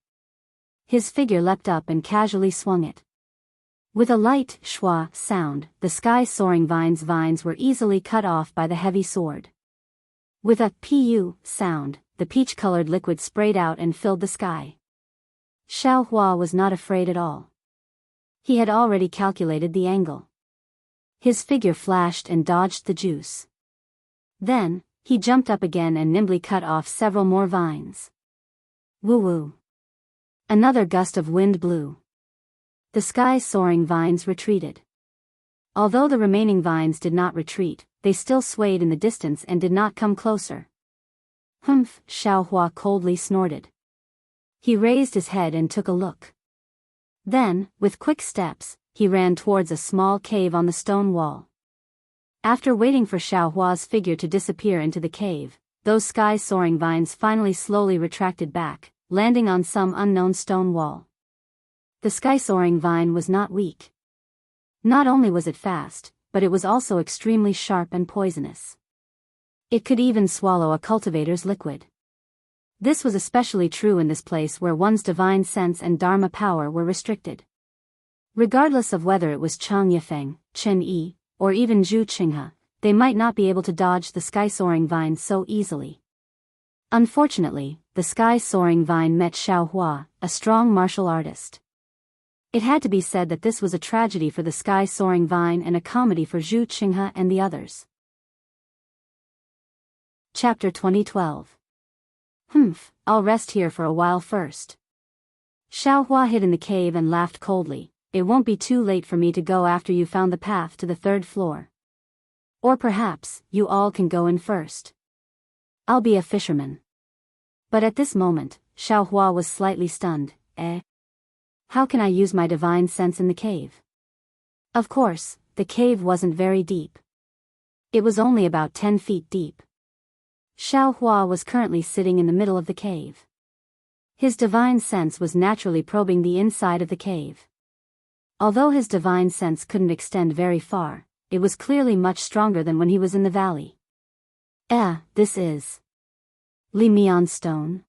His figure leapt up and casually swung it. With a light shwa sound, the sky-soaring vines were easily cut off by the heavy sword. With a pu sound, the peach-colored liquid sprayed out and filled the sky. Xiao Hua was not afraid at all. He had already calculated the angle. His figure flashed and dodged the juice. Then, he jumped up again and nimbly cut off several more vines. Woo-woo. Another gust of wind blew. The sky-soaring vines retreated. Although the remaining vines did not retreat, they still swayed in the distance and did not come closer. Humph, Xiao Hua coldly snorted. He raised his head and took a look. Then, with quick steps, he ran towards a small cave on the stone wall. After waiting for Xiao Hua's figure to disappear into the cave, those sky-soaring vines finally slowly retracted back, landing on some unknown stone wall. The sky-soaring vine was not weak. Not only was it fast, but it was also extremely sharp and poisonous. It could even swallow a cultivator's liquid. This was especially true in this place where one's divine sense and dharma power were restricted. Regardless of whether it was Chang Yifeng, Chen Yi, or even Zhu Qinghe, they might not be able to dodge the sky-soaring vine so easily. Unfortunately, the sky-soaring vine met Xiao Hua, a strong martial artist. It had to be said that this was a tragedy for the sky-soaring vine and a comedy for Zhu Qinghe and the others. Chapter 2012. I'll rest here for a while first. Xiao Hua hid in the cave and laughed coldly. It won't be too late for me to go after you found the path to the third floor. Or perhaps, you all can go in first. I'll be a fisherman. But at this moment, Xiao Hua was slightly stunned. How can I use my divine sense in the cave? Of course, the cave wasn't very deep. It was only about 10 feet deep. Xiao Hua was currently sitting in the middle of the cave. His divine sense was naturally probing the inside of the cave. Although his divine sense couldn't extend very far, it was clearly much stronger than when he was in the valley. This is Li Mian stone.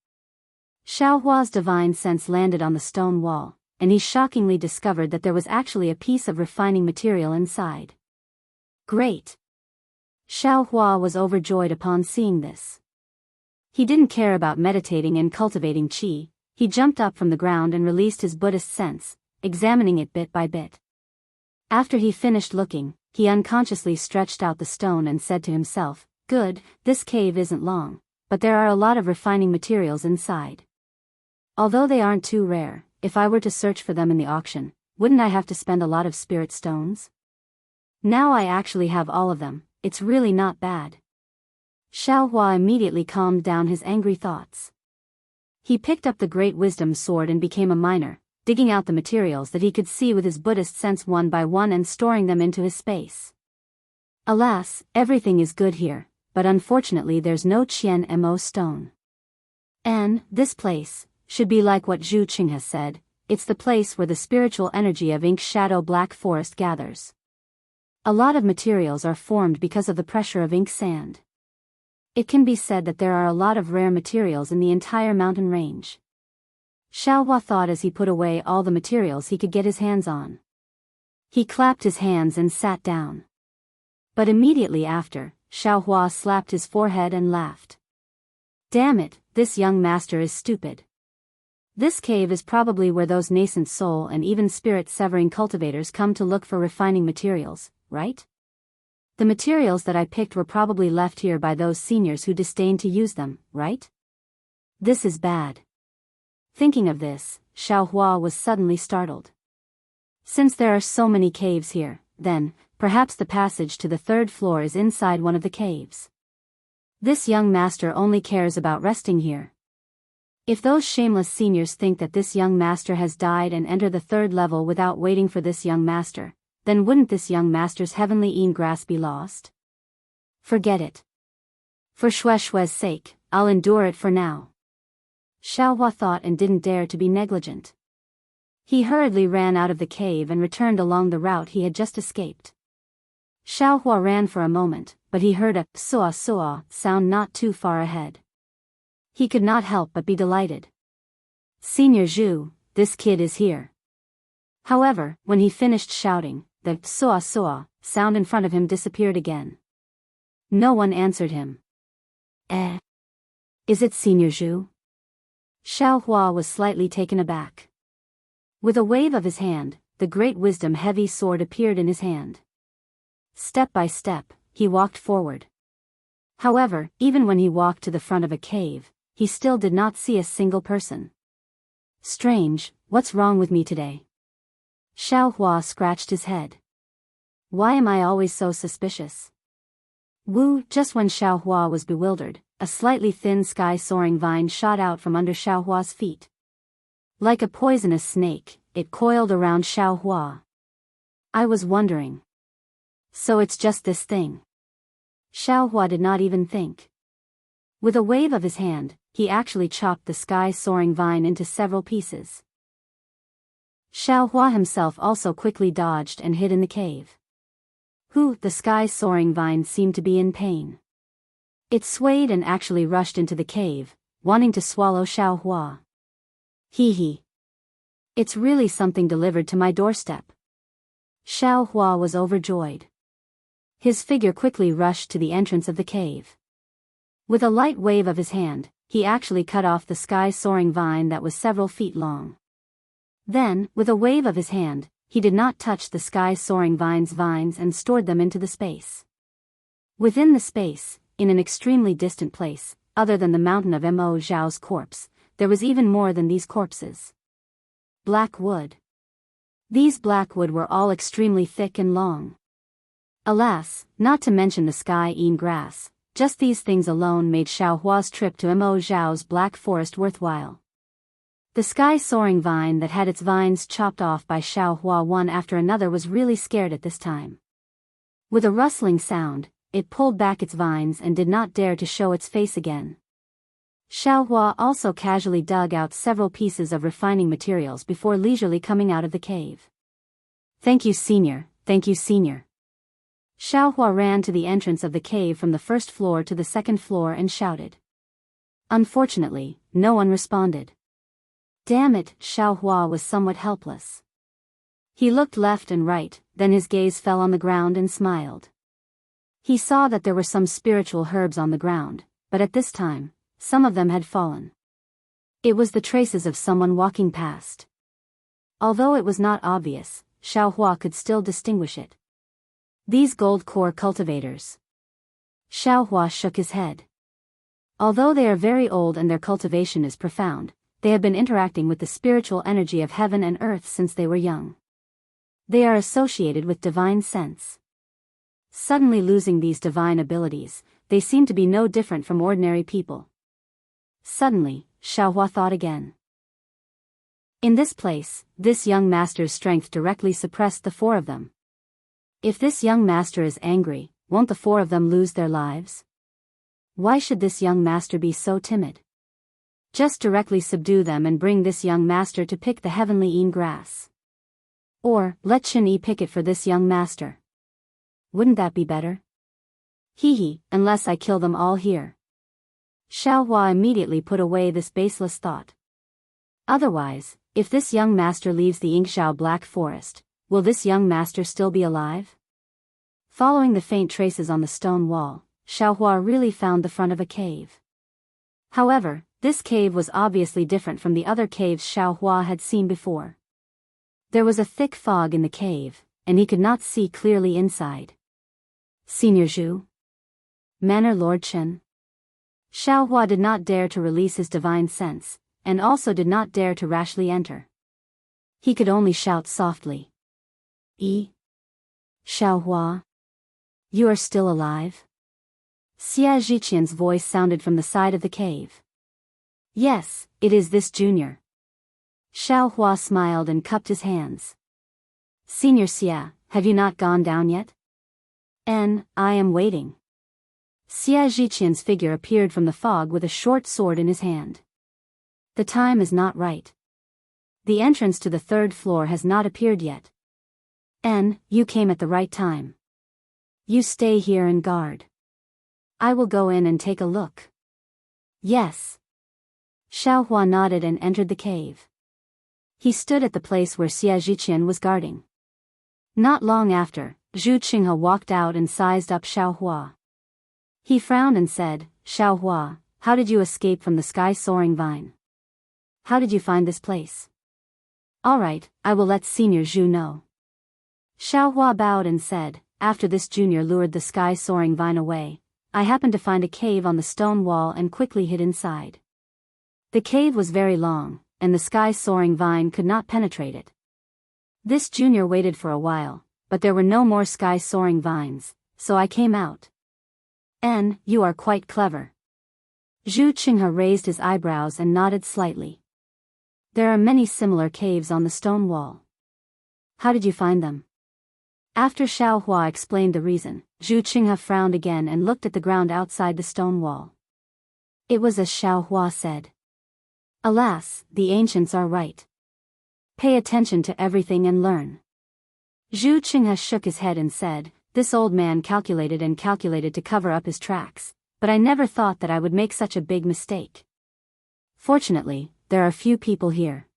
Xiao Hua's divine sense landed on the stone wall, and he shockingly discovered that there was actually a piece of refining material inside. Great! Xiao Hua was overjoyed upon seeing this. He didn't care about meditating and cultivating qi. He jumped up from the ground and released his Buddhist sense, examining it bit by bit. After he finished looking, he unconsciously stretched out the stone and said to himself, "Good, this cave isn't long, but there are a lot of refining materials inside. Although they aren't too rare, if I were to search for them in the auction, wouldn't I have to spend a lot of spirit stones? Now I actually have all of them, it's really not bad." Xiao Hua immediately calmed down his angry thoughts. He picked up the great wisdom sword and became a miner, digging out the materials that he could see with his Buddhist sense one by one and storing them into his space. Alas, everything is good here, but unfortunately there's no Qian Mo stone. And this place should be like what Zhu Qinghe said, it's the place where the spiritual energy of Ink Shadow Black Forest gathers. A lot of materials are formed because of the pressure of ink sand. It can be said that there are a lot of rare materials in the entire mountain range. Xiao Hua thought as he put away all the materials he could get his hands on. He clapped his hands and sat down. But immediately after, Xiao Hua slapped his forehead and laughed. Damn it, this young master is stupid. This cave is probably where those nascent soul and even spirit-severing cultivators come to look for refining materials, right? The materials that I picked were probably left here by those seniors who disdained to use them, right? This is bad. Thinking of this, Xiao Hua was suddenly startled. Since there are so many caves here, then, perhaps the passage to the third floor is inside one of the caves. This young master only cares about resting here, If those shameless seniors think that this young master has died and enter the third level without waiting for this young master, then wouldn't this young master's heavenly grass be lost? Forget it. For Shue's sake, I'll endure it for now. Xiaohua thought and didn't dare to be negligent. He hurriedly ran out of the cave and returned along the route he had just escaped. Xiaohua ran for a moment, but he heard a "soa soa" sound not too far ahead. He could not help but be delighted. Senior Zhu, this kid is here. However, when he finished shouting, the "soa soa" sound in front of him disappeared again. No one answered him. Is it Senior Zhu? Xiaohua was slightly taken aback. With a wave of his hand, the great wisdom heavy sword appeared in his hand. Step by step, he walked forward. However, even when he walked to the front of a cave, he still did not see a single person. Strange, what's wrong with me today? Xiaohua scratched his head. Why am I always so suspicious? Just when Xiaohua was bewildered, a slightly thin sky-soaring vine shot out from under Xiaohua's feet. Like a poisonous snake, it coiled around Xiaohua. I was wondering. So it's just this thing. Xiaohua did not even think. With a wave of his hand, he actually chopped the sky-soaring vine into several pieces. Xiaohua himself also quickly dodged and hid in the cave. The sky-soaring vine seemed to be in pain. It swayed and actually rushed into the cave, wanting to swallow Xiaohua. Hee. It's really something delivered to my doorstep. Xiaohua was overjoyed. His figure quickly rushed to the entrance of the cave. With a light wave of his hand, he actually cut off the sky-soaring vine that was several feet long. Then, with a wave of his hand, he did not touch the sky-soaring vines and stored them into the space. Within the space, in an extremely distant place, other than the mountain of Mo Zhao's corpse, there was even more than these corpses. Black wood. These black wood were all extremely thick and long. Alas, not to mention the sky-en grass, just these things alone made Xiaohua's trip to Mo Zhao's black forest worthwhile. The sky-soaring vine that had its vines chopped off by Xiaohua one after another was really scared at this time. With a rustling sound, it pulled back its vines and did not dare to show its face again. Xiaohua also casually dug out several pieces of refining materials before leisurely coming out of the cave. Thank you, Senior, thank you, Senior. Xiaohua ran to the entrance of the cave from the first floor to the second floor and shouted. Unfortunately, no one responded. Damn it, Xiaohua was somewhat helpless. He looked left and right, then his gaze fell on the ground and smiled. He saw that there were some spiritual herbs on the ground, but at this time, some of them had fallen. It was the traces of someone walking past. Although it was not obvious, Xiaohua could still distinguish it. These gold core cultivators. Xiaohua shook his head. Although they are very old and their cultivation is profound, they have been interacting with the spiritual energy of heaven and earth since they were young. They are associated with divine sense. Suddenly losing these divine abilities, they seem to be no different from ordinary people. Suddenly, Xiaohua thought again. In this place, this young master's strength directly suppressed the four of them. If this young master is angry, won't the four of them lose their lives? Why should this young master be so timid? Just directly subdue them and bring this young master to pick the heavenly grass. Or, let Chen-Yi pick it for this young master. Wouldn't that be better? Unless I kill them all here. Xiaohua immediately put away this baseless thought. Otherwise, if this young master leaves the Yingxiao Black Forest, will this young master still be alive? Following the faint traces on the stone wall, Xiaohua really found the front of a cave. However, this cave was obviously different from the other caves Xiaohua had seen before. There was a thick fog in the cave, and he could not see clearly inside. Senior Zhu? Manor Lord Chen? Xiaohua did not dare to release his divine sense, and also did not dare to rashly enter. He could only shout softly. Xiaohua? You are still alive? Xia Zhiqian's voice sounded from the side of the cave. Yes, it is this junior. Xiaohua smiled and cupped his hands. Senior Xia, have you not gone down yet? I am waiting. Xia Zhiqian's figure appeared from the fog with a short sword in his hand. The time is not right. The entrance to the 3rd floor has not appeared yet. You came at the right time. You stay here and guard. I will go in and take a look. Yes. Xiaohua nodded and entered the cave. He stood at the place where Xia Zhiqian was guarding. Not long after, Zhu Qinghe walked out and sized up Xiaohua. He frowned and said, Xiaohua, how did you escape from the sky-soaring vine? How did you find this place? All right, I will let Senior Zhu know. Xiaohua bowed and said, after this junior lured the sky-soaring vine away, I happened to find a cave on the stone wall and quickly hid inside. The cave was very long, and the sky-soaring vine could not penetrate it. This junior waited for a while, but there were no more sky-soaring vines, so I came out. You are quite clever. Zhu Qinghe raised his eyebrows and nodded slightly. There are many similar caves on the stone wall. How did you find them? After Xiaohua explained the reason, Zhu Qinghe frowned again and looked at the ground outside the stone wall. It was as Xiaohua said. Alas, the ancients are right. Pay attention to everything and learn. Zhu Qinghe shook his head and said, this old man calculated and calculated to cover up his tracks, but I never thought that I would make such a big mistake. Fortunately, there are few people here.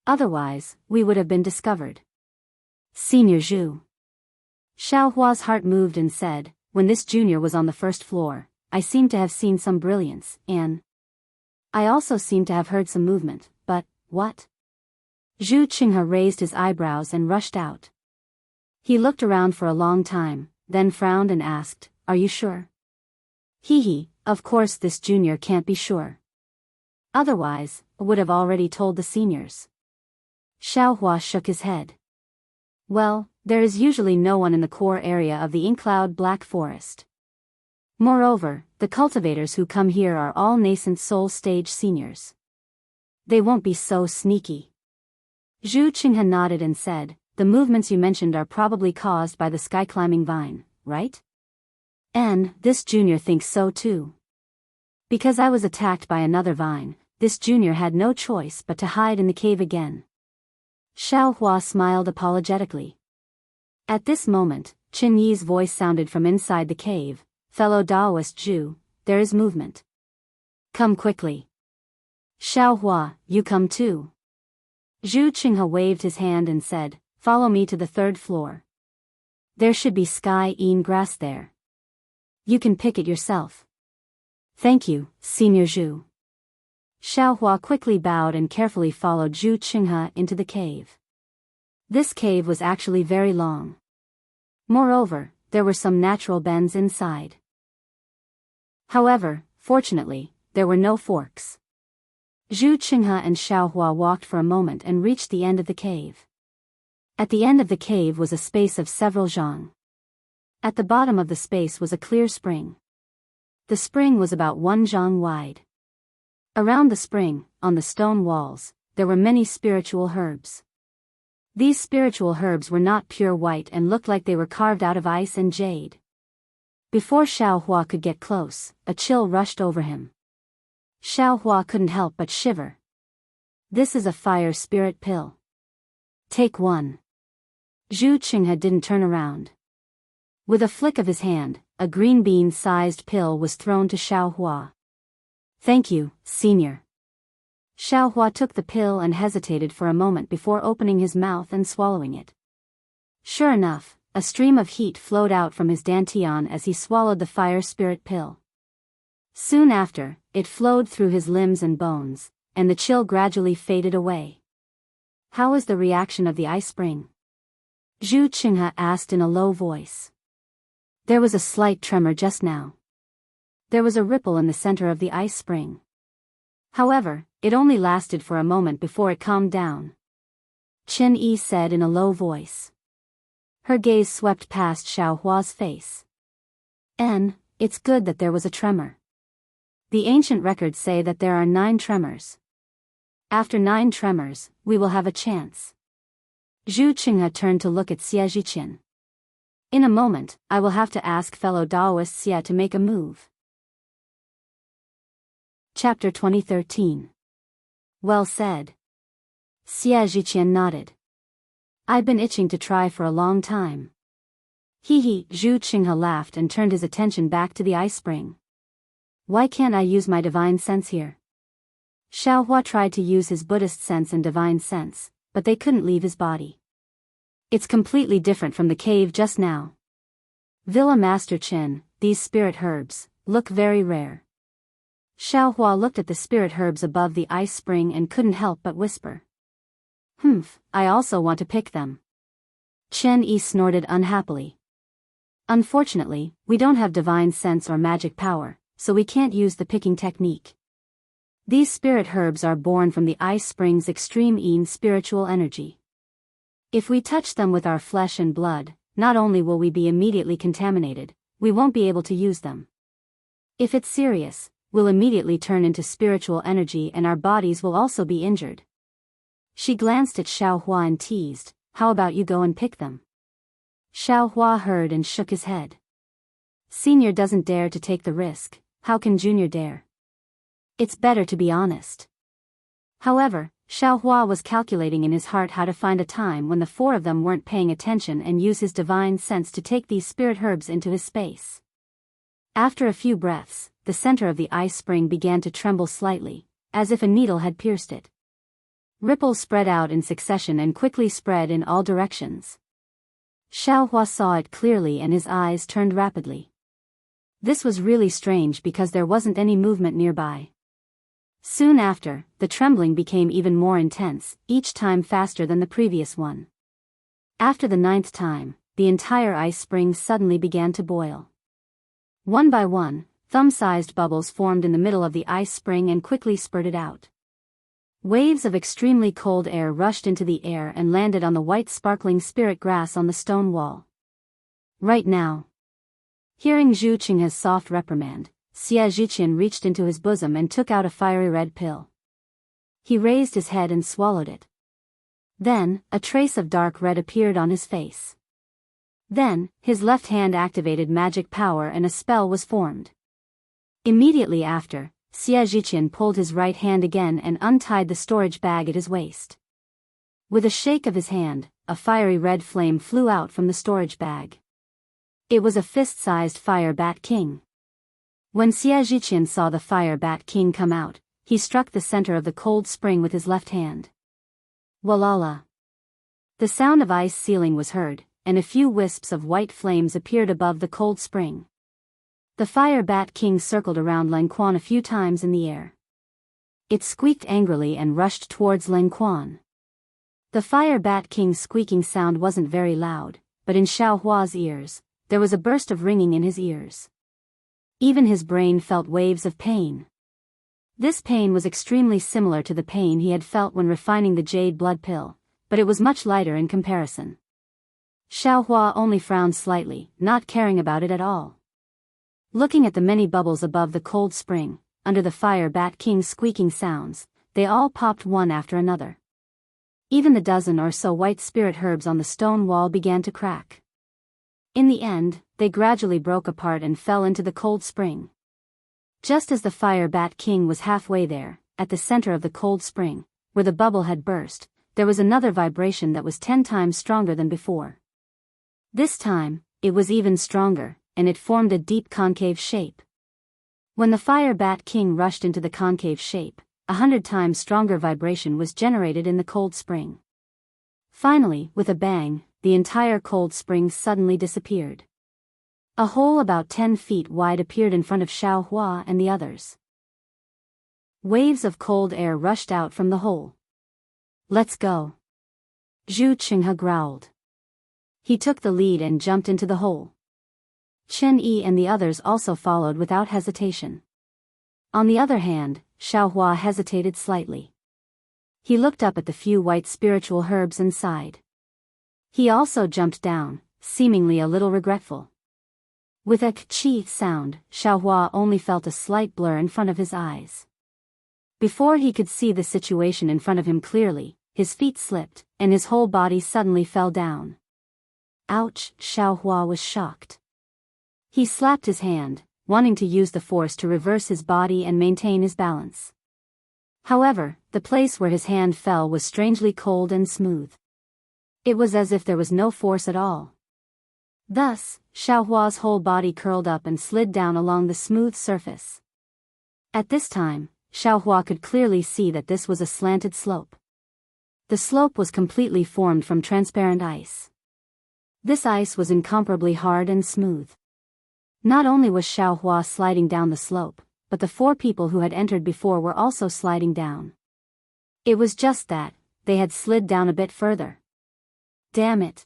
Otherwise, we would have been discovered. Senior Zhu. Xiaohua's heart moved and said, when this junior was on the 1st floor, I seemed to have seen some brilliance, and I also seemed to have heard some movement, but, what? Zhu Qinghe raised his eyebrows and rushed out. He looked around for a long time, then frowned and asked, are you sure? Hee, of course this junior can't be sure. Otherwise, I would have already told the seniors. Xiaohua shook his head. Well, there is usually no one in the core area of the Inkcloud Black Forest. Moreover, the cultivators who come here are all nascent soul stage seniors. They won't be so sneaky. Zhu Qinghe nodded and said, the movements you mentioned are probably caused by the sky-climbing vine, right? This junior thinks so too. Because I was attacked by another vine, this junior had no choice but to hide in the cave again. Xiaohua smiled apologetically. At this moment, Qin Yi's voice sounded from inside the cave, fellow Daoist Zhu, there is movement. Come quickly. Xiaohua, you come too. Zhu Qinghe waved his hand and said, follow me to the 3rd floor. There should be sky-en grass there. You can pick it yourself. Thank you, Senior Zhu. Xiaohua quickly bowed and carefully followed Zhu Qinghe into the cave. This cave was actually very long. Moreover, there were some natural bends inside. However, fortunately, there were no forks. Zhu Qinghe and Xiaohua walked for a moment and reached the end of the cave. At the end of the cave was a space of several zhang. At the bottom of the space was a clear spring. The spring was about 1 zhang wide. Around the spring, on the stone walls, there were many spiritual herbs. These spiritual herbs were not pure white and looked like they were carved out of ice and jade. Before Xiaohua could get close, a chill rushed over him. Xiaohua couldn't help but shiver. This is a fire spirit pill. Take one. Zhu Qinghe didn't turn around. With a flick of his hand, a green bean-sized pill was thrown to Xiaohua. Thank you, Senior. Xiaohua took the pill and hesitated for a moment before opening his mouth and swallowing it. Sure enough, a stream of heat flowed out from his dantian as he swallowed the fire spirit pill. Soon after, it flowed through his limbs and bones, and the chill gradually faded away. How is the reaction of the ice spring? Zhu Qinghe asked in a low voice. There was a slight tremor just now. There was a ripple in the center of the ice spring. However, it only lasted for a moment before it calmed down. Qin Yi said in a low voice. Her gaze swept past Xiaohua's face. It's good that there was a tremor. The ancient records say that there are 9 tremors, After 9 tremors, we will have a chance. Zhu Qinghe turned to look at Xie Zhiqian. In a moment, I will have to ask fellow Daoist Xie to make a move. Chapter 2013. Well said. Xie Zhiqian nodded. I've been itching to try for a long time. Hee, Zhu Qinghe laughed and turned his attention back to the ice spring. Why can't I use my divine sense here? Xiaohua tried to use his Buddhist sense and divine sense, but they couldn't leave his body. It's completely different from the cave just now. Villa Master Chen, these spirit herbs look very rare. Xiaohua looked at the spirit herbs above the ice spring and couldn't help but whisper. I also want to pick them. Chen Yi snorted unhappily. Unfortunately, we don't have divine sense or magic power, so we can't use the picking technique. These spirit herbs are born from the ice spring's extreme yin spiritual energy. If we touch them with our flesh and blood, not only will we be immediately contaminated, we won't be able to use them. If it's serious, we'll immediately turn into spiritual energy and our bodies will also be injured. She glanced at Xiaohua and teased, how about you go and pick them? Xiaohua heard and shook his head. Senior doesn't dare to take the risk, how can Junior dare? It's better to be honest. However, Xiaohua was calculating in his heart how to find a time when the 4 of them weren't paying attention and use his divine sense to take these spirit herbs into his space. After a few breaths, the center of the ice spring began to tremble slightly, as if a needle had pierced it. Ripples spread out in succession and quickly spread in all directions. Xiaohua saw it clearly and his eyes turned rapidly. This was really strange because there wasn't any movement nearby. Soon after, the trembling became even more intense, each time faster than the previous one. After the 9th time, the entire ice spring suddenly began to boil. One by one, thumb-sized bubbles formed in the middle of the ice spring and quickly spurted out. Waves of extremely cold air rushed into the air and landed on the white sparkling spirit grass on the stone wall. Right now. Hearing Zhu Qinghe's soft reprimand, Xie Zhiqian reached into his bosom and took out a fiery red pill. He raised his head and swallowed it. Then, a trace of dark red appeared on his face. Then, his left hand activated magic power and a spell was formed. Immediately after, Xie Zhiqian pulled his right hand again and untied the storage bag at his waist. With a shake of his hand, a fiery red flame flew out from the storage bag. It was a fist-sized fire bat king. When Xie Zhiqian saw the fire bat king come out, he struck the center of the cold spring with his left hand. Walala. The sound of ice sealing was heard, and a few wisps of white flames appeared above the cold spring. The fire bat king circled around Len Quan a few times in the air. It squeaked angrily and rushed towards Len Quan. The fire bat king's squeaking sound wasn't very loud, but in Xiaohua's ears, there was a burst of ringing in his ears. Even his brain felt waves of pain. This pain was extremely similar to the pain he had felt when refining the jade blood pill, but it was much lighter in comparison. Xiaohua only frowned slightly, not caring about it at all. Looking at the many bubbles above the cold spring, under the fire bat king's squeaking sounds, they all popped one after another. Even the dozen or so white spirit herbs on the stone wall began to crack. In the end, they gradually broke apart and fell into the cold spring. Just as the fire bat king was halfway there, at the center of the cold spring, where the bubble had burst, there was another vibration that was 10 times stronger than before. This time, it was even stronger, and it formed a deep concave shape. When the fire bat king rushed into the concave shape, 100 times stronger vibration was generated in the cold spring. Finally, with a bang, the entire cold spring suddenly disappeared. A hole about 10 feet wide appeared in front of Xiaohua and the others. Waves of cold air rushed out from the hole. Let's go. Zhu Qinghe growled. He took the lead and jumped into the hole. Chen Yi and the others also followed without hesitation. On the other hand, Xiaohua hesitated slightly. He looked up at the few white spiritual herbs and sighed. He also jumped down, seemingly a little regretful. With a k'chi sound, Xiaohua only felt a slight blur in front of his eyes. Before he could see the situation in front of him clearly, his feet slipped, and his whole body suddenly fell down. Ouch! Xiaohua was shocked. He slapped his hand, wanting to use the force to reverse his body and maintain his balance. However, the place where his hand fell was strangely cold and smooth. It was as if there was no force at all. Thus, Xiaohua's whole body curled up and slid down along the smooth surface. At this time, Xiaohua could clearly see that this was a slanted slope. The slope was completely formed from transparent ice. This ice was incomparably hard and smooth. Not only was Xiaohua sliding down the slope, but the 4 people who had entered before were also sliding down. It was just that, they had slid down a bit further. Damn it!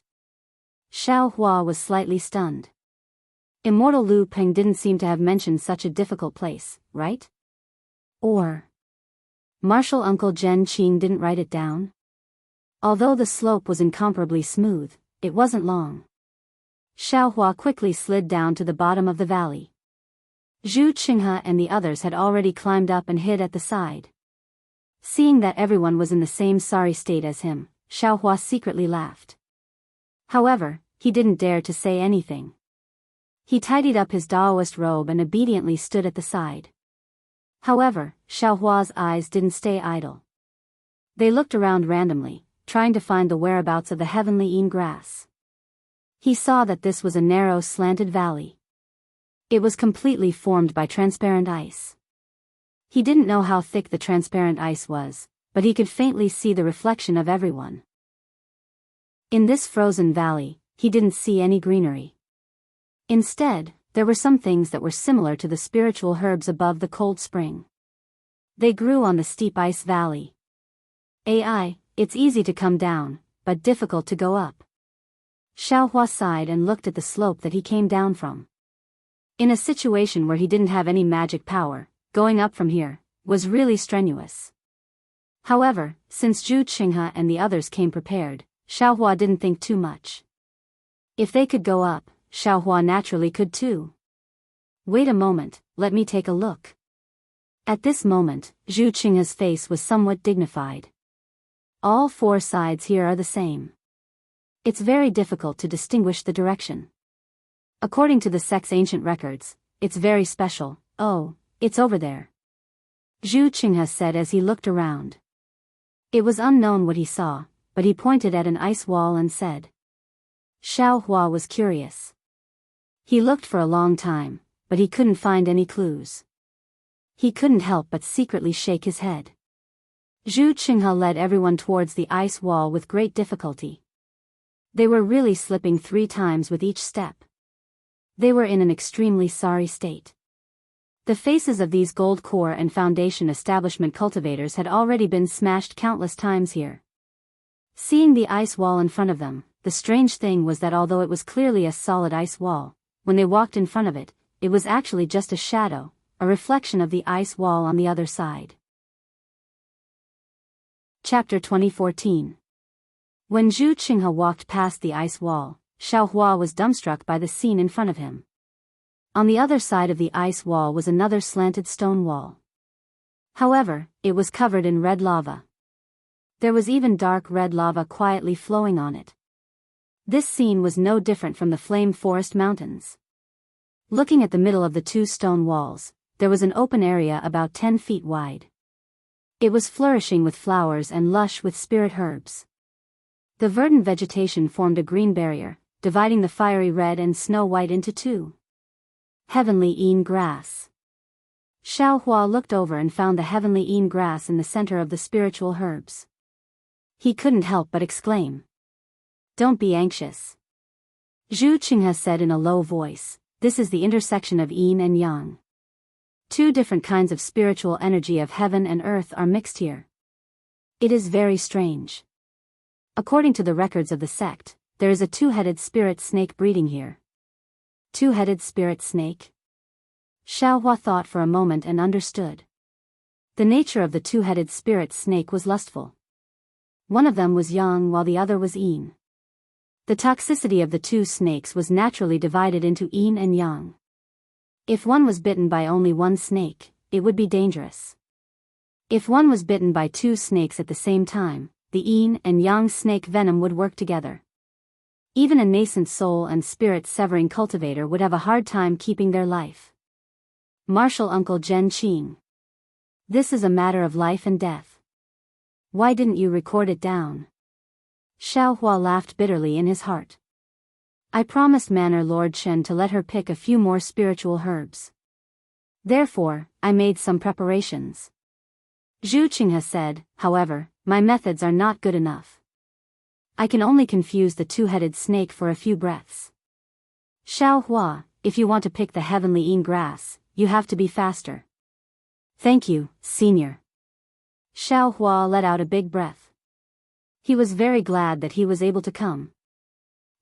Xiaohua was slightly stunned. Immortal Lu Peng didn't seem to have mentioned such a difficult place, right? Or Martial Uncle Zhen Qing didn't write it down? Although the slope was incomparably smooth, it wasn't long. Xiaohua quickly slid down to the bottom of the valley. Zhu Qinghe and the others had already climbed up and hid at the side. Seeing that everyone was in the same sorry state as him, Xiaohua secretly laughed. However, he didn't dare to say anything. He tidied up his Daoist robe and obediently stood at the side. However, Xiaohua's eyes didn't stay idle. They looked around randomly, trying to find the whereabouts of the heavenly Yin grass. He saw that this was a narrow slanted valley. It was completely formed by transparent ice. He didn't know how thick the transparent ice was, but he could faintly see the reflection of everyone. In this frozen valley, he didn't see any greenery. Instead, there were some things that were similar to the spiritual herbs above the cold spring. They grew on the steep ice valley. It's easy to come down, but difficult to go up. Xiaohua sighed and looked at the slope that he came down from. In a situation where he didn't have any magic power, going up from here was really strenuous. However, since Zhu Qinghe and the others came prepared, Xiaohua didn't think too much. If they could go up, Xiaohua naturally could too. Wait a moment, let me take a look. At this moment, Zhu Qinghe's face was somewhat dignified. All 4 sides here are the same. It's very difficult to distinguish the direction. According to the sect's ancient records, it's very special. Oh, it's over there. Zhu Qinghe said as he looked around. It was unknown what he saw, but he pointed at an ice wall and said. Xiaohua was curious. He looked for a long time, but he couldn't find any clues. He couldn't help but secretly shake his head. Zhu Qinghe led everyone towards the ice wall with great difficulty. They were really slipping 3 times with each step. They were in an extremely sorry state. The faces of these gold core and foundation establishment cultivators had already been smashed countless times here. Seeing the ice wall in front of them, the strange thing was that although it was clearly a solid ice wall, when they walked in front of it, it was actually just a shadow, a reflection of the ice wall on the other side. Chapter 2014. When Zhu Qinghe walked past the ice wall, Xiaohua was dumbstruck by the scene in front of him. On the other side of the ice wall was another slanted stone wall. However, it was covered in red lava. There was even dark red lava quietly flowing on it. This scene was no different from the Flame Forest Mountains. Looking at the middle of the 2 stone walls, there was an open area about 10 feet wide. It was flourishing with flowers and lush with spirit herbs. The verdant vegetation formed a green barrier, dividing the fiery red and snow white into 2. Heavenly Yin grass. Xiaohua looked over and found the heavenly Yin grass in the center of the spiritual herbs. He couldn't help but exclaim. Don't be anxious. Zhu Qinghe said in a low voice, this is the intersection of Yin and Yang. 2 different kinds of spiritual energy of heaven and earth are mixed here. It is very strange. According to the records of the sect, there is a 2-headed spirit snake breeding here. 2-headed spirit snake? Xiaohua thought for a moment and understood. The nature of the 2-headed spirit snake was lustful. One of them was Yang while the other was Yin. The toxicity of the 2 snakes was naturally divided into Yin and Yang. If one was bitten by only one snake, it would be dangerous. If one was bitten by two snakes at the same time, the yin and yang snake venom would work together. Even a nascent soul and spirit severing cultivator would have a hard time keeping their life. Martial Uncle Zhen Qing. This is a matter of life and death. Why didn't you record it down? Xiao Hua laughed bitterly in his heart. I promised Manor Lord Chen to let her pick a few more spiritual herbs. Therefore, I made some preparations. Zhu Qinghe said, however, my methods are not good enough. I can only confuse the two-headed snake for a few breaths. Xiao Hua, if you want to pick the heavenly yin grass, you have to be faster. Thank you, senior. Xiao Hua let out a big breath. He was very glad that he was able to come.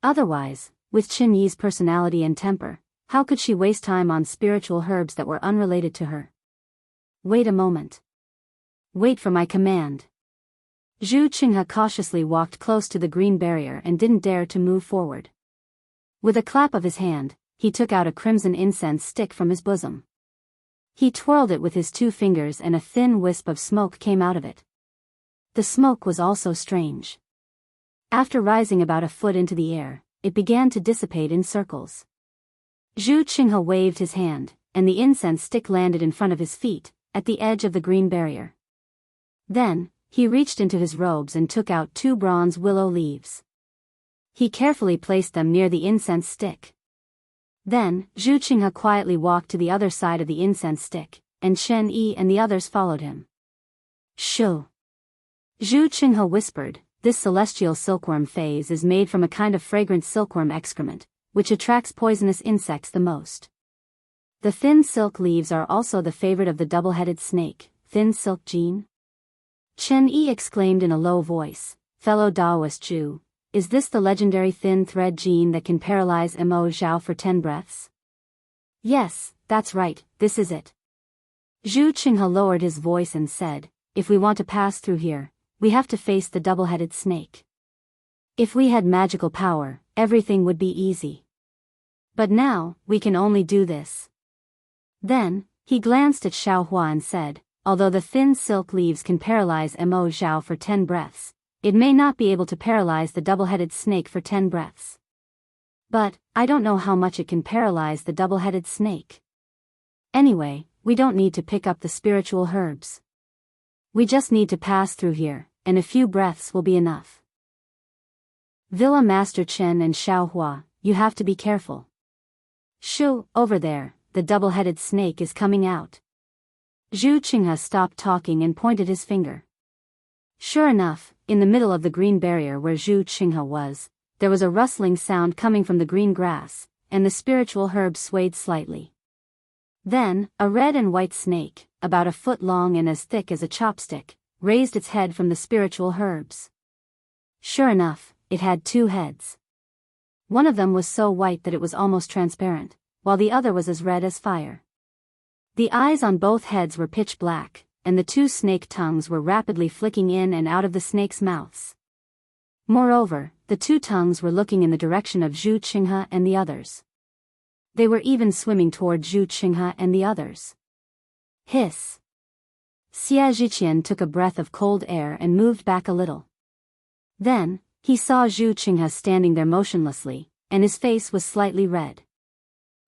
Otherwise, with Qin Yi's personality and temper, how could she waste time on spiritual herbs that were unrelated to her? Wait a moment. Wait for my command. Zhu Qinghe cautiously walked close to the green barrier and didn't dare to move forward. With a clap of his hand, he took out a crimson incense stick from his bosom. He twirled it with his 2 fingers and a thin wisp of smoke came out of it. The smoke was also strange. After rising about a foot into the air, it began to dissipate in circles. Zhu Qinghe waved his hand, and the incense stick landed in front of his feet, at the edge of the green barrier. Then, he reached into his robes and took out 2 bronze willow leaves. He carefully placed them near the incense stick. Then, Zhu Qinghe quietly walked to the other side of the incense stick, and Shen Yi and the others followed him. Shoo! Zhu Qinghe whispered, this celestial silkworm phase is made from a kind of fragrant silkworm excrement, which attracts poisonous insects the most. The thin silk leaves are also the favorite of the double-headed snake, thin silk gene. Chen Yi exclaimed in a low voice, fellow Daoist Jew, is this the legendary thin thread gene that can paralyze Mo Zhao for 10 breaths? Yes, that's right, this is it. Zhu Qinghe lowered his voice and said, if we want to pass through here, we have to face the double-headed snake. If we had magical power, everything would be easy. But now, we can only do this. Then, he glanced at Xiao Hua and said, although the thin silk leaves can paralyze Mo Zhao for 10 breaths, it may not be able to paralyze the double-headed snake for 10 breaths. But, I don't know how much it can paralyze the double-headed snake. Anyway, we don't need to pick up the spiritual herbs. We just need to pass through here, and a few breaths will be enough. Villa Master Chen and Xiao Hua, you have to be careful. Shoo, over there, the double-headed snake is coming out. Zhu Qinghe stopped talking and pointed his finger. Sure enough, in the middle of the green barrier where Zhu Qinghe was, there was a rustling sound coming from the green grass, and the spiritual herbs swayed slightly. Then, a red and white snake, about a foot long and as thick as a chopstick, raised its head from the spiritual herbs. Sure enough, it had 2 heads. One of them was so white that it was almost transparent, while the other was as red as fire. The eyes on both heads were pitch black, and the 2 snake tongues were rapidly flicking in and out of the snakes' mouths. Moreover, the 2 tongues were looking in the direction of Zhu Qinghe and the others. They were even swimming toward Zhu Qinghe and the others. Hiss! Xia Zhiqian took a breath of cold air and moved back a little. Then, he saw Zhu Qinghe standing there motionlessly, and his face was slightly red.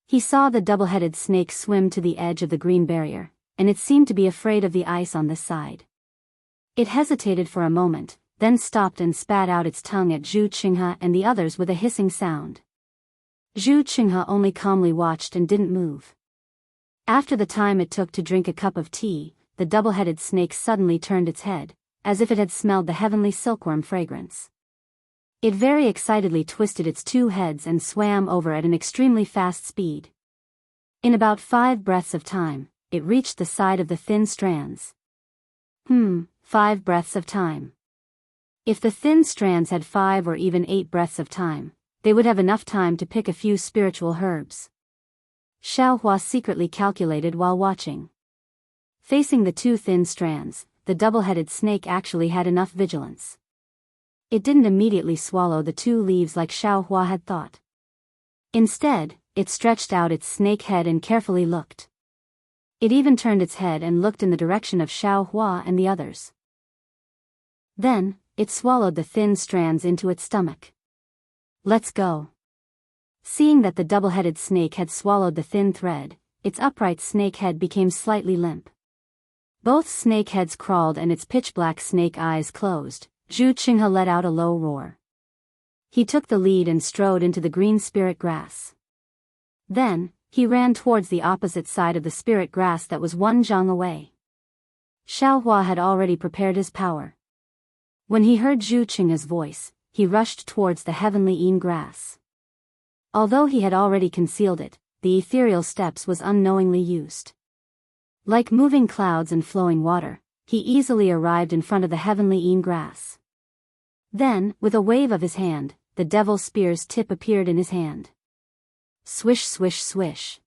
He saw the double-headed snake swim to the edge of the green barrier, and it seemed to be afraid of the ice on this side. It hesitated for a moment, then stopped and spat out its tongue at Zhu Qinghe and the others with a hissing sound. Zhu Qinghe only calmly watched and didn't move. After the time it took to drink a cup of tea, the double-headed snake suddenly turned its head, as if it had smelled the heavenly silkworm fragrance. It very excitedly twisted its 2 heads and swam over at an extremely fast speed. In about 5 breaths of time, it reached the side of the thin strands. 5 breaths of time. If the thin strands had 5 or even 8 breaths of time, they would have enough time to pick a few spiritual herbs. Xiao Hua secretly calculated while watching. Facing the 2 thin strands, the double-headed snake actually had enough vigilance. It didn't immediately swallow the 2 leaves like Xiao Hua had thought. Instead, it stretched out its snake head and carefully looked. It even turned its head and looked in the direction of Xiao Hua and the others. Then, it swallowed the thin strands into its stomach. Let's go. Seeing that the double-headed snake had swallowed the thin thread, its upright snake head became slightly limp. Both snake heads crawled and its pitch-black snake eyes closed. Zhu Qinghe let out a low roar. He took the lead and strode into the green spirit grass. Then, he ran towards the opposite side of the spirit grass that was one zhang away. Xiao Hua had already prepared his power. When he heard Zhu Qinghe's voice, he rushed towards the heavenly Yin grass. Although he had already concealed it, the ethereal steps was unknowingly used. Like moving clouds and flowing water, he easily arrived in front of the heavenly Yin grass. Then, with a wave of his hand, the devil spear's tip appeared in his hand. Swish swish swish.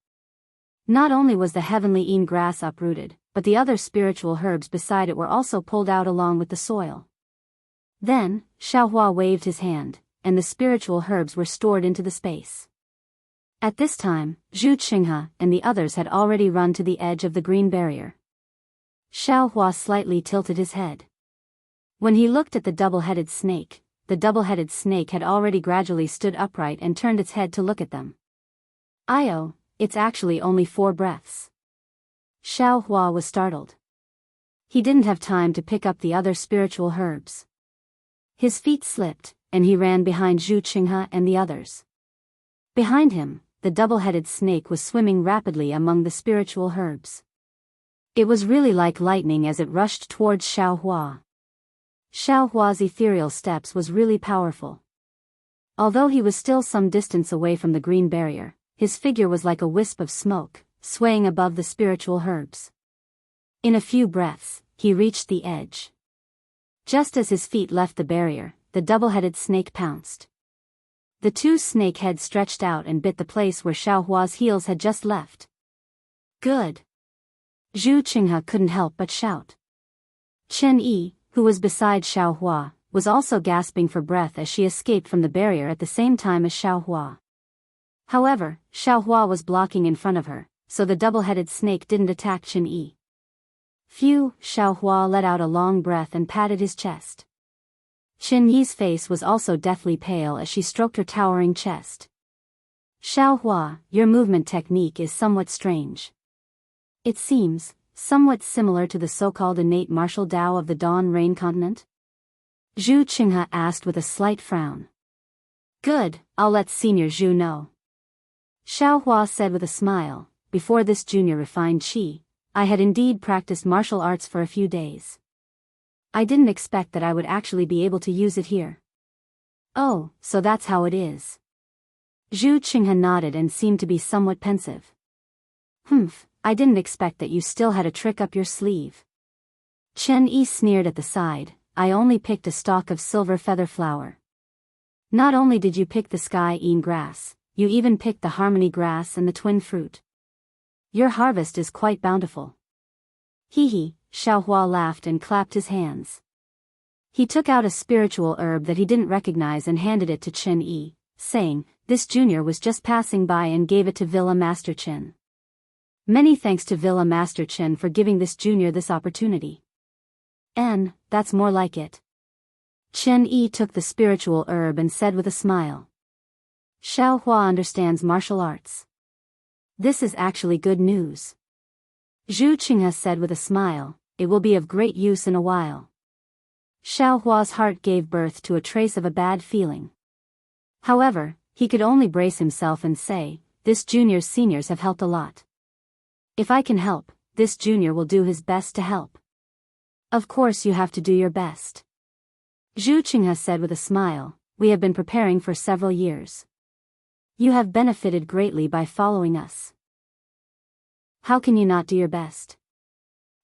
Not only was the heavenly Yin grass uprooted, but the other spiritual herbs beside it were also pulled out along with the soil. Then, Xiao Hua waved his hand, and the spiritual herbs were stored into the space. At this time, Zhu Qinghe and the others had already run to the edge of the green barrier. Xiao Hua slightly tilted his head. When he looked at the double-headed snake had already gradually stood upright and turned its head to look at them. "Io, it's actually only 4 breaths." Xiao Hua was startled. He didn't have time to pick up the other spiritual herbs. His feet slipped, and he ran behind Zhu Qinghe and the others. Behind him, the double-headed snake was swimming rapidly among the spiritual herbs. It was really like lightning as it rushed towards Xiao Hua. Xiao Hua's ethereal steps was really powerful. Although he was still some distance away from the green barrier, his figure was like a wisp of smoke, swaying above the spiritual herbs. In a few breaths, he reached the edge. Just as his feet left the barrier, the double-headed snake pounced. The 2 snake heads stretched out and bit the place where Xiao Hua's heels had just left. Good. Zhu Qinghe couldn't help but shout. Chen Yi, who was beside Xiao Hua, was also gasping for breath as she escaped from the barrier at the same time as Xiao Hua. However, Xiao Hua was blocking in front of her, so the double-headed snake didn't attack Chen Yi. Phew, Xiao Hua let out a long breath and patted his chest. Chen Yi's face was also deathly pale as she stroked her towering chest. "Xiao Hua, your movement technique is somewhat strange. It seems somewhat similar to the so-called innate martial Tao of the Dawn Rain continent?" Zhu Qinghe asked with a slight frown. "Good, I'll let Senior Zhu know." Xiao Hua said with a smile, "Before this junior refined qi, I had indeed practiced martial arts for a few days. I didn't expect that I would actually be able to use it here." "Oh, so that's how it is." Zhu Qinghe nodded and seemed to be somewhat pensive. "Humph, I didn't expect that you still had a trick up your sleeve." Chen Yi sneered at the side, "I only picked a stalk of silver feather flower. Not only did you pick the sky Yin grass, you even picked the harmony grass and the twin fruit. Your harvest is quite bountiful." "Hee hee," Xiao Hua laughed and clapped his hands. He took out a spiritual herb that he didn't recognize and handed it to Chen Yi, saying, "This junior was just passing by and gave it to Villa Master Chen. Many thanks to Villa Master Chen for giving this junior this opportunity." That's more like it." Chen Yi took the spiritual herb and said with a smile. "Xiao Hua understands martial arts. This is actually good news." Zhu Qinghe said with a smile, "It will be of great use in a while." Xiao Hua's heart gave birth to a trace of a bad feeling. However, he could only brace himself and say, "This junior's seniors have helped a lot. If I can help, this junior will do his best to help." "Of course you have to do your best." Zhu Qinghe said with a smile, "We have been preparing for several years. You have benefited greatly by following us. How can you not do your best?"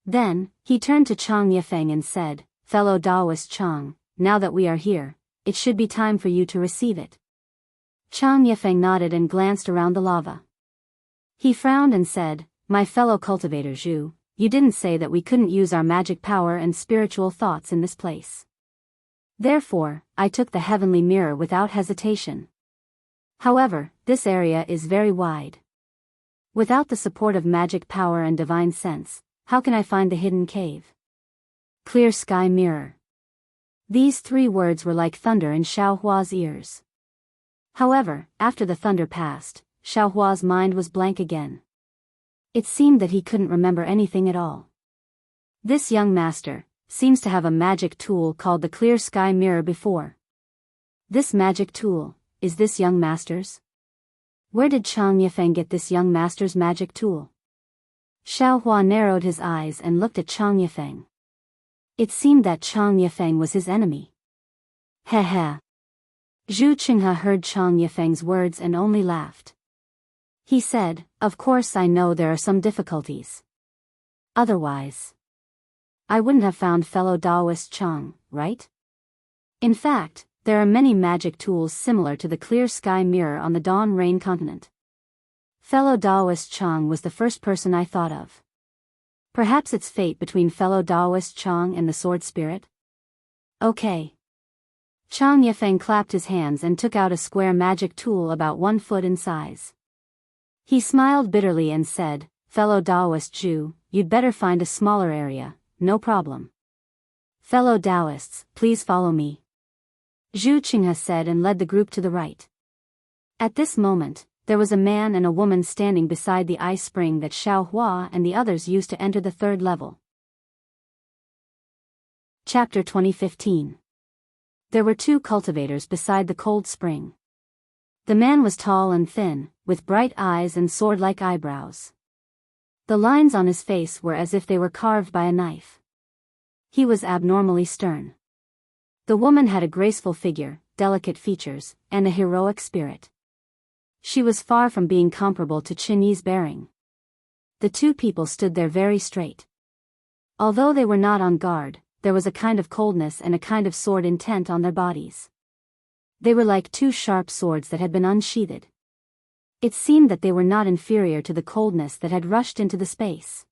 Then, he turned to Chang Yifeng and said, "Fellow Daoist Chang, now that we are here, it should be time for you to receive it." Chang Yifeng nodded and glanced around the lava. He frowned and said, "My fellow cultivator Zhu, you didn't say that we couldn't use our magic power and spiritual thoughts in this place. Therefore, I took the heavenly mirror without hesitation. However, this area is very wide. Without the support of magic power and divine sense, how can I find the hidden cave? Clear sky mirror. These 3 words were like thunder in Xiaohua's ears. However, after the thunder passed, Xiaohua's mind was blank again. It seemed that he couldn't remember anything at all. This young master seems to have a magic tool called the clear sky mirror before. This magic tool, is this young master's? Where did Chang Yifeng get this young master's magic tool? Xiaohua narrowed his eyes and looked at Chang Yifeng. It seemed that Chang Yifeng was his enemy. Heh heh. Zhu Qinghe heard Chang Yifeng's words and only laughed. He said, "Of course I know there are some difficulties. Otherwise, I wouldn't have found fellow Daoist Chang, right? In fact, there are many magic tools similar to the clear sky mirror on the Dawn Rain continent. Fellow Daoist Chang was the first person I thought of. Perhaps it's fate between fellow Daoist Chang and the sword spirit? Okay." Chang Yifeng clapped his hands and took out a square magic tool about 1 foot in size. He smiled bitterly and said, "Fellow Daoist Zhu, you'd better find a smaller area, no problem. Fellow Daoists, please follow me." Zhu Qinghe said and led the group to the right. At this moment, there was a man and a woman standing beside the ice spring that Xiaohua and the others used to enter the 3rd level. Chapter 2015. There were 2 cultivators beside the cold spring. The man was tall and thin, with bright eyes and sword-like eyebrows. The lines on his face were as if they were carved by a knife. He was abnormally stern. The woman had a graceful figure, delicate features, and a heroic spirit. She was far from being comparable to Qin Yi's bearing. The 2 people stood there very straight. Although they were not on guard, there was a kind of coldness and a kind of sword intent on their bodies. They were like 2 sharp swords that had been unsheathed. It seemed that they were not inferior to the coldness that had rushed into the space.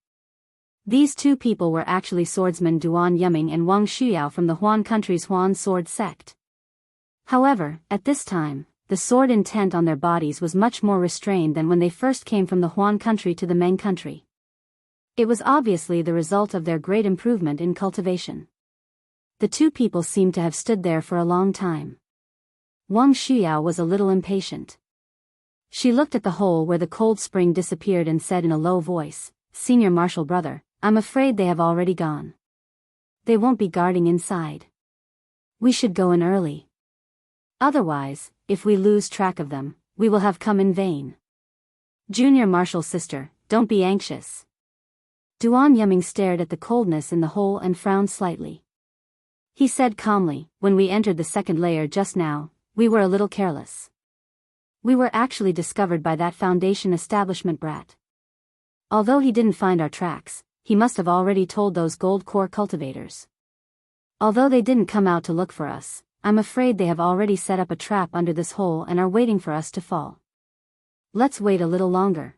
These 2 people were actually swordsmen Duan Yuming and Wang Xiao from the Huan country's Huan sword sect. However, at this time, the sword intent on their bodies was much more restrained than when they first came from the Huan country to the Meng country. It was obviously the result of their great improvement in cultivation. The 2 people seemed to have stood there for a long time. Wang Xiao was a little impatient. She looked at the hole where the cold spring disappeared and said in a low voice, "Senior Marshal Brother, I'm afraid they have already gone. They won't be guarding inside. We should go in early. Otherwise, if we lose track of them, we will have come in vain." "Junior Marshal's sister, don't be anxious." Duan Yuming stared at the coldness in the hole and frowned slightly. He said calmly, "When we entered the 2nd layer just now, we were a little careless. We were actually discovered by that Foundation establishment brat. Although he didn't find our tracks, he must have already told those gold core cultivators. Although they didn't come out to look for us, I'm afraid they have already set up a trap under this hole and are waiting for us to fall. Let's wait a little longer."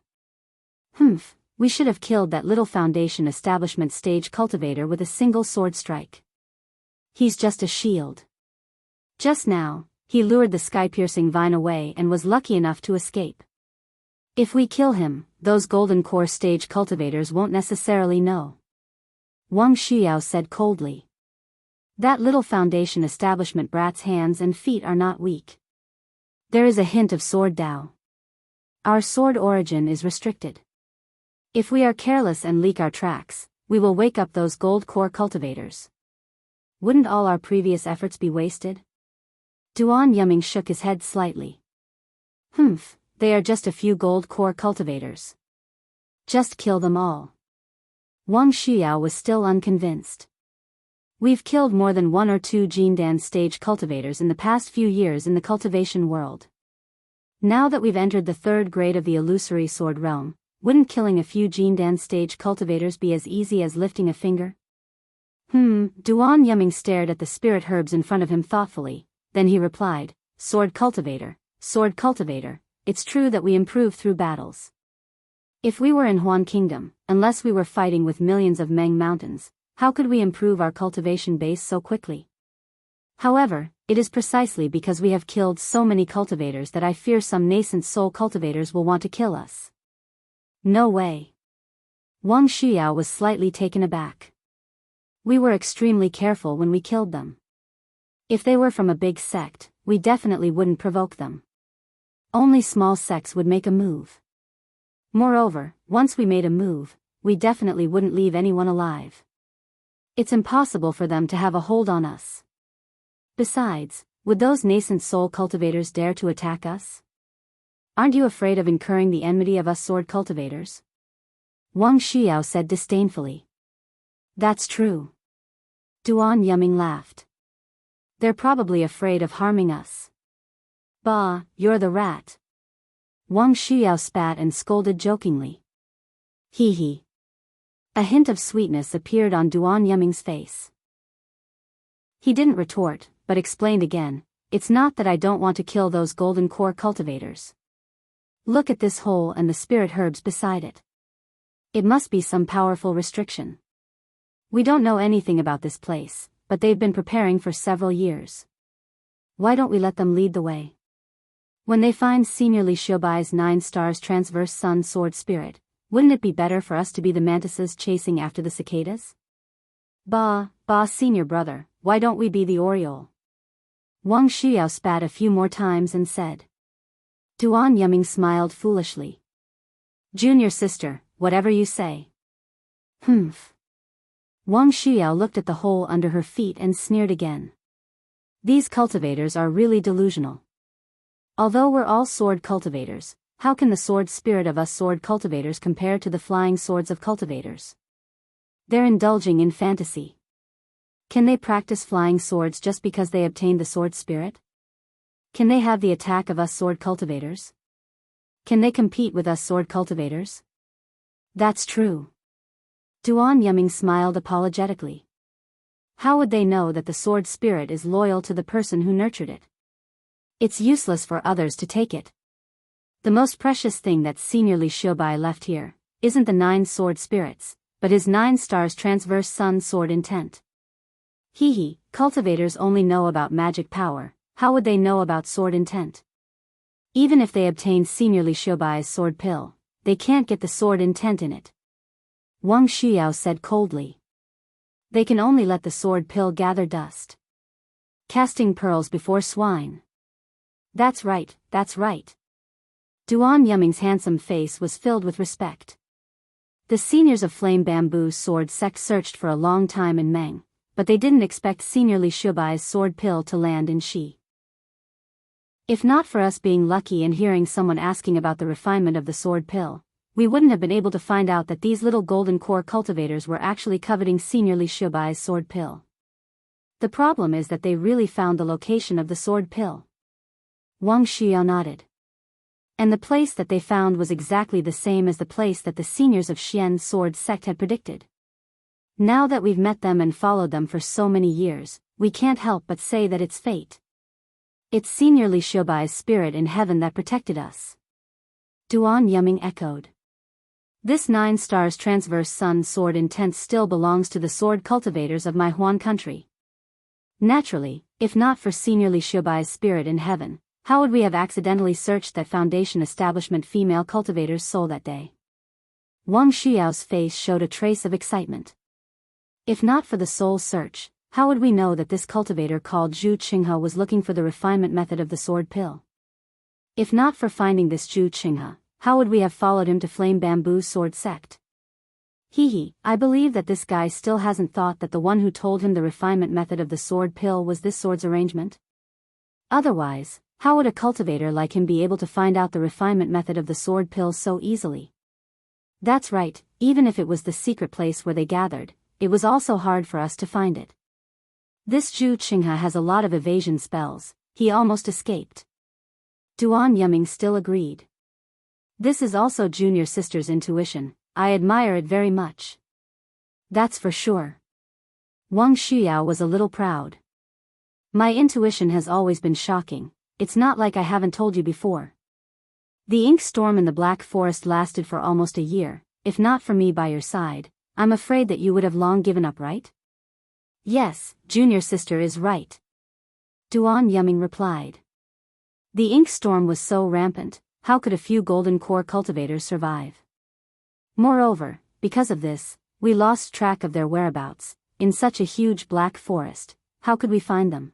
"Humph, we should have killed that little Foundation establishment stage cultivator with a single sword strike. He's just a shield. Just now, he lured the sky-piercing vine away and was lucky enough to escape. If we kill him, those golden core stage cultivators won't necessarily know." Wang Xiao said coldly. "That little Foundation establishment brat's hands and feet are not weak. There is a hint of sword Dao. Our sword origin is restricted. If we are careless and leak our tracks, we will wake up those gold core cultivators. Wouldn't all our previous efforts be wasted?" Duan Yuming shook his head slightly. "Humph, they are just a few gold core cultivators. Just kill them all." Wang Xiao was still unconvinced. "We've killed more than 1 or 2 Jindan stage cultivators in the past few years in the cultivation world. Now that we've entered the 3rd grade of the illusory sword realm, wouldn't killing a few Jindan stage cultivators be as easy as lifting a finger?" Duan Yuming stared at the spirit herbs in front of him thoughtfully, then he replied, sword cultivator, it's true that we improve through battles. If we were in Huan Kingdom, unless we were fighting with millions of Meng mountains, how could we improve our cultivation base so quickly? However, it is precisely because we have killed so many cultivators that I fear some nascent soul cultivators will want to kill us. No way. Wang Xiao was slightly taken aback. We were extremely careful when we killed them. If they were from a big sect, we definitely wouldn't provoke them. Only small sects would make a move. Moreover, once we made a move, we definitely wouldn't leave anyone alive. It's impossible for them to have a hold on us. Besides, would those nascent soul cultivators dare to attack us? Aren't you afraid of incurring the enmity of us sword cultivators? Wang Xiao said disdainfully. That's true. Duan Yuming laughed. They're probably afraid of harming us. Bah, you're the rat. Wang Xiao spat and scolded jokingly. Hee hee. A hint of sweetness appeared on Duan Yuming's face. He didn't retort, but explained again, it's not that I don't want to kill those golden core cultivators. Look at this hole and the spirit herbs beside it. It must be some powerful restriction. We don't know anything about this place, but they've been preparing for several years. Why don't we let them lead the way? When they find Senior Li Xiaobai's 9 stars transverse sun sword spirit, wouldn't it be better for us to be the mantises chasing after the cicadas? Bah, senior brother, why don't we be the Oriole? Wang Xiao spat a few more times and said. Duan Yuming smiled foolishly. Junior sister, whatever you say. Humph. Wang Xiao looked at the hole under her feet and sneered again. These cultivators are really delusional. Although we're all sword cultivators, how can the sword spirit of us sword cultivators compare to the flying swords of cultivators? They're indulging in fantasy. Can they practice flying swords just because they obtained the sword spirit? Can they have the attack of us sword cultivators? Can they compete with us sword cultivators? That's true. Duan Yuming smiled apologetically. How would they know that the sword spirit is loyal to the person who nurtured it? It's useless for others to take it. The most precious thing that Senior Li Xiaobai left here isn't the 9 sword spirits, but his 9 stars transverse sun sword intent. Hee hee, cultivators only know about magic power, how would they know about sword intent? Even if they obtain Senior Li Xiaobai's sword pill, they can't get the sword intent in it. Wang Xiao said coldly. They can only let the sword pill gather dust. Casting pearls before swine. That's right, that's right. Duan Yuming's handsome face was filled with respect. The seniors of Flame Bamboo Sword Sect searched for a long time in Meng, but they didn't expect Senior Li Xiaobai's sword pill to land in Shi. If not for us being lucky and hearing someone asking about the refinement of the sword pill, we wouldn't have been able to find out that these little golden core cultivators were actually coveting Senior Li Xiaobai's sword pill. The problem is that they really found the location of the sword pill. Wang Xiao nodded. And the place that they found was exactly the same as the place that the seniors of Xian's sword sect had predicted. Now that we've met them and followed them for so many years, we can't help but say that it's fate. It's Senior Li Xiaobai's spirit in heaven that protected us. Duan Yuming echoed. This 9 stars transverse sun sword intent still belongs to the sword cultivators of my Huan country. Naturally, if not for Senior Li Xiaobai's spirit in heaven, how would we have accidentally searched that foundation establishment female cultivator's soul that day? Wang Xiao's face showed a trace of excitement. If not for the soul search, how would we know that this cultivator called Zhu Qinghe was looking for the refinement method of the sword pill? If not for finding this Zhu Qinghe, how would we have followed him to Flame Bamboo Sword Sect? Hee hee, I believe that this guy still hasn't thought that the one who told him the refinement method of the sword pill was this sword's arrangement. Otherwise, how would a cultivator like him be able to find out the refinement method of the sword pill so easily? That's right, even if it was the secret place where they gathered, it was also hard for us to find it. This Zhu Qinghe has a lot of evasion spells, he almost escaped. Duan Yuming still agreed. This is also junior sister's intuition, I admire it very much. That's for sure. Wang Xiao was a little proud. My intuition has always been shocking, it's not like I haven't told you before. The ink storm in the Black Forest lasted for almost a year, if not for me by your side, I'm afraid that you would have long given up, right? Yes, junior sister is right. Duan Yuming replied. The ink storm was so rampant, how could a few golden core cultivators survive? Moreover, because of this, we lost track of their whereabouts. In such a huge black forest, how could we find them?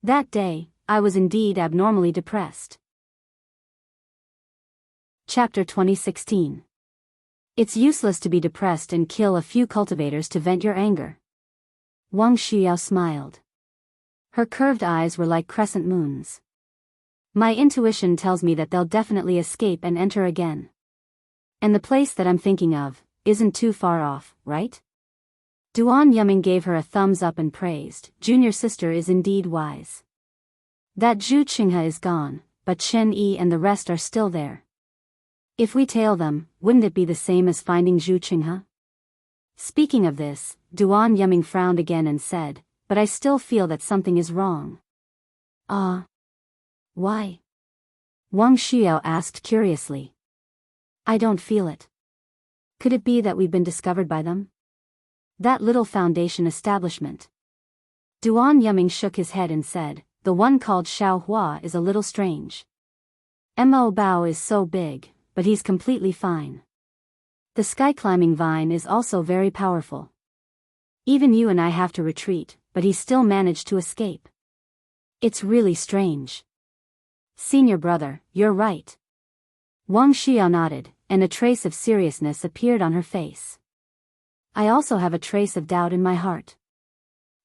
That day, I was indeed abnormally depressed. Chapter 2016. It's useless to be depressed and kill a few cultivators to vent your anger. Wuxia smiled. Her curved eyes were like crescent moons. My intuition tells me that they'll definitely escape and enter again. And the place that I'm thinking of isn't too far off, right? Duan Yuming gave her a thumbs up and praised. Junior sister is indeed wise. That Zhu Qinghe is gone, but Chen Yi and the rest are still there. If we tail them, wouldn't it be the same as finding Zhu Qinghe? Speaking of this, Duan Yuming frowned again and said, but I still feel that something is wrong. Why? Wuxia asked curiously. I don't feel it. Could it be that we've been discovered by them? That little foundation establishment. Duan Yuming shook his head and said, the one called Xiaohua is a little strange. Mo Bao is so big, but he's completely fine. The sky-climbing vine is also very powerful. Even you and I have to retreat, but he still managed to escape. It's really strange. Senior brother, you're right. Wuxia nodded, and a trace of seriousness appeared on her face. I also have a trace of doubt in my heart.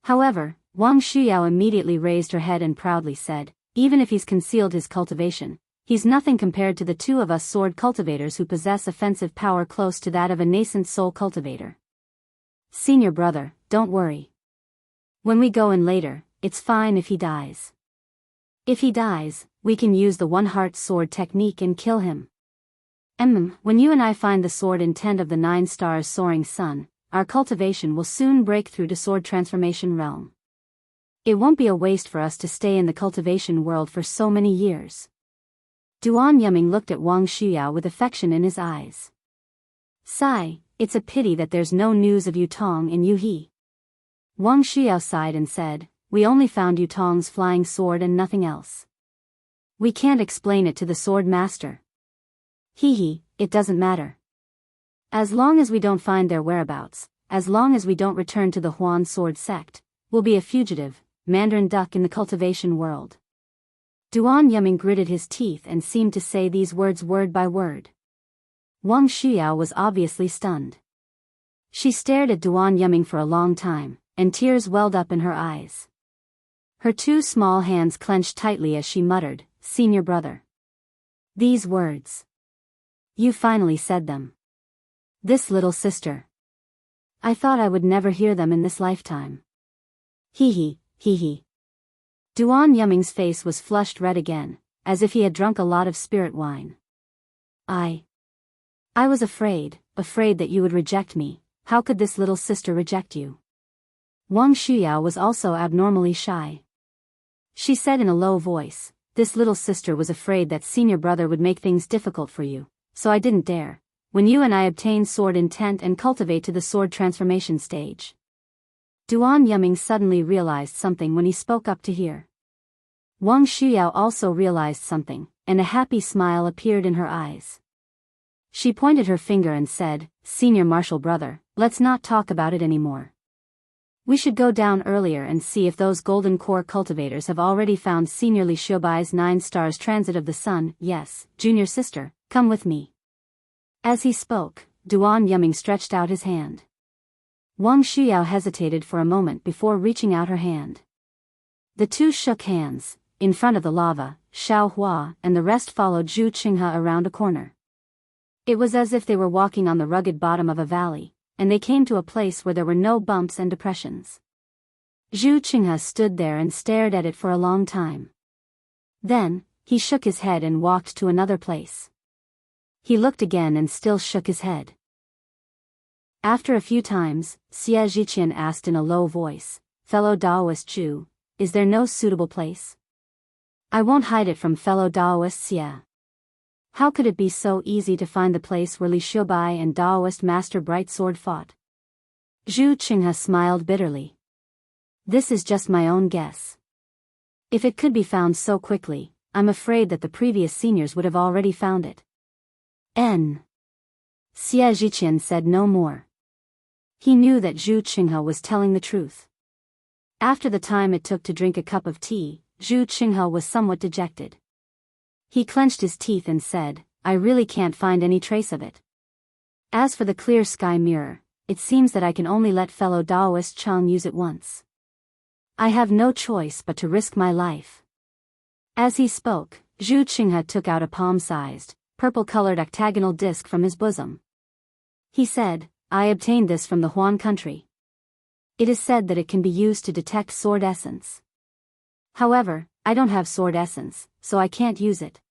However, Wuxia immediately raised her head and proudly said, even if he's concealed his cultivation, he's nothing compared to the two of us sword cultivators who possess offensive power close to that of a nascent soul cultivator. Senior brother, don't worry. When we go in later, it's fine if he dies. If he dies, we can use the one-heart sword technique and kill him. When you and I find the sword intent of the 9 stars soaring sun, our cultivation will soon break through to sword transformation realm. It won't be a waste for us to stay in the cultivation world for so many years. Duan Yuming looked at Wuxia with affection in his eyes. Sigh, it's a pity that there's no news of Yutong in Yuhe. Wuxia sighed and said, we only found Yutong's flying sword and nothing else. We can't explain it to the sword master. It doesn't matter. As long as we don't find their whereabouts, as long as we don't return to the Huan sword sect, we'll be a fugitive, Mandarin duck in the cultivation world. Duan Yuming gritted his teeth and seemed to say these words word by word. Wuxia was obviously stunned. She stared at Duan Yuming for a long time, and tears welled up in her eyes. Her 2 small hands clenched tightly as she muttered, Senior brother. These words. You finally said them. This little sister. I thought I would never hear them in this lifetime. Duan Yuming's face was flushed red again, as if he had drunk a lot of spirit wine. I was afraid that you would reject me. How could this little sister reject you? Wuxia was also abnormally shy. She said in a low voice, this little sister was afraid that senior brother would make things difficult for you, so I didn't dare, when you and I obtain sword intent and cultivate to the sword transformation stage. Duan Yuming suddenly realized something when he spoke up to hear. Wuxia also realized something, and a happy smile appeared in her eyes. She pointed her finger and said, Senior martial brother, let's not talk about it anymore. We should go down earlier and see if those golden core cultivators have already found Senior Li Xiubai's 9 stars transit of the sun. Yes, junior sister, come with me. As he spoke, Duan Yuming stretched out his hand. Wuxia hesitated for a moment before reaching out her hand. The two shook hands. In front of the lava, Xiaohua and the rest followed Zhu Qinghe around a corner. It was as if they were walking on the rugged bottom of a valley, and they came to a place where there were no bumps and depressions. Zhu Qinghe stood there and stared at it for a long time. Then, he shook his head and walked to another place. He looked again and still shook his head. After a few times, Xie Zhiqian asked in a low voice, Fellow Daoist Zhu, is there no suitable place? I won't hide it from fellow Daoist Xie. How could it be so easy to find the place where Li Xiubai and Daoist Master Brightsword fought? Zhu Qinghe smiled bitterly. This is just my own guess. If it could be found so quickly, I'm afraid that the previous seniors would have already found it. Wuxia Xianxia said no more. He knew that Zhu Qinghe was telling the truth. After the time it took to drink a cup of tea, Zhu Qinghe was somewhat dejected. He clenched his teeth and said, I really can't find any trace of it. As for the clear sky mirror, it seems that I can only let fellow Daoist Chang use it once. I have no choice but to risk my life. As he spoke, Zhu Qinghe took out a palm-sized, purple-colored octagonal disc from his bosom. He said, I obtained this from the Huan country. It is said that it can be used to detect sword essence. However, I don't have sword essence, so I can't use it.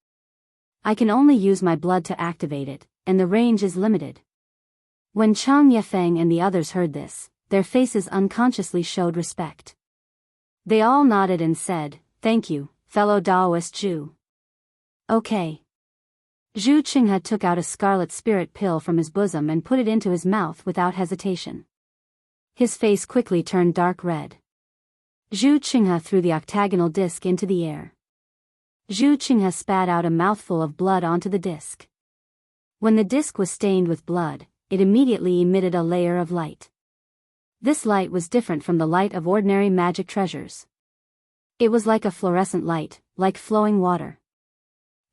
I can only use my blood to activate it, and the range is limited. When Chang Yefeng and the others heard this, their faces unconsciously showed respect. They all nodded and said, Thank you, fellow Daoist Zhu. Okay. Zhu Qinghe took out a scarlet spirit pill from his bosom and put it into his mouth without hesitation. His face quickly turned dark red. Zhu Qinghe threw the octagonal disc into the air. Zhu Qinghe spat out a mouthful of blood onto the disc. When the disc was stained with blood, it immediately emitted a layer of light. This light was different from the light of ordinary magic treasures. It was like a fluorescent light, like flowing water.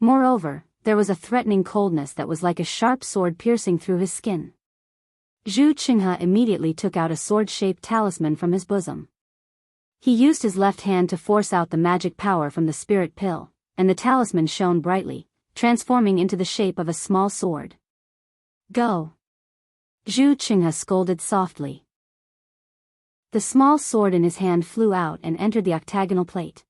Moreover, there was a threatening coldness that was like a sharp sword piercing through his skin. Zhu Qinghe immediately took out a sword-shaped talisman from his bosom. He used his left hand to force out the magic power from the spirit pill, and the talisman shone brightly, transforming into the shape of a small sword. Go! Zhu Qinghe scolded softly. The small sword in his hand flew out and entered the octagonal plate.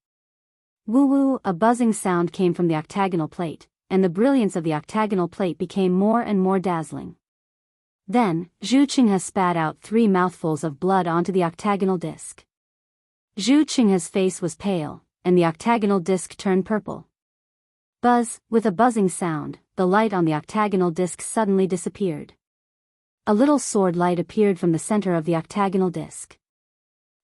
Woo-woo, a buzzing sound came from the octagonal plate, and the brilliance of the octagonal plate became more and more dazzling. Then, Zhu Qinghe spat out 3 mouthfuls of blood onto the octagonal disc. Zhu Qinghe's face was pale, and the octagonal disc turned purple. Buzz, with a buzzing sound, the light on the octagonal disc suddenly disappeared. A little sword light appeared from the center of the octagonal disc.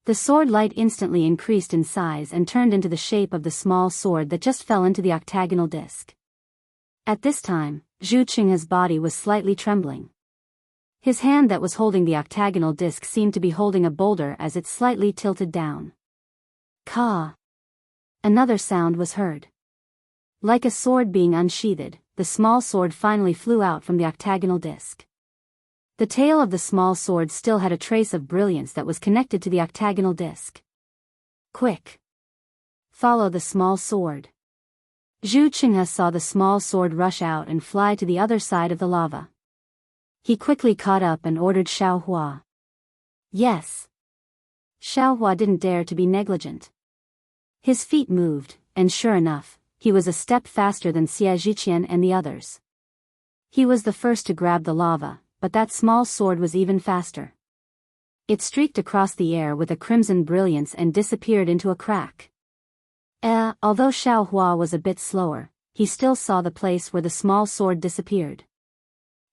The sword light instantly increased in size and turned into the shape of the small sword that just fell into the octagonal disc. At this time, Zhu Qinghe's body was slightly trembling. His hand that was holding the octagonal disc seemed to be holding a boulder as it slightly tilted down. Ka! Another sound was heard. Like a sword being unsheathed, the small sword finally flew out from the octagonal disc. The tail of the small sword still had a trace of brilliance that was connected to the octagonal disc. Quick! Follow the small sword. Zhu Qinghe saw the small sword rush out and fly to the other side of the lava. He quickly caught up and ordered Xiaohua. Yes. Xiaohua didn't dare to be negligent. His feet moved, and sure enough, he was a step faster than Wuxia Xianxia and the others. He was the first to grab the lava, but that small sword was even faster. It streaked across the air with a crimson brilliance and disappeared into a crack. Although Xiaohua was a bit slower, he still saw the place where the small sword disappeared.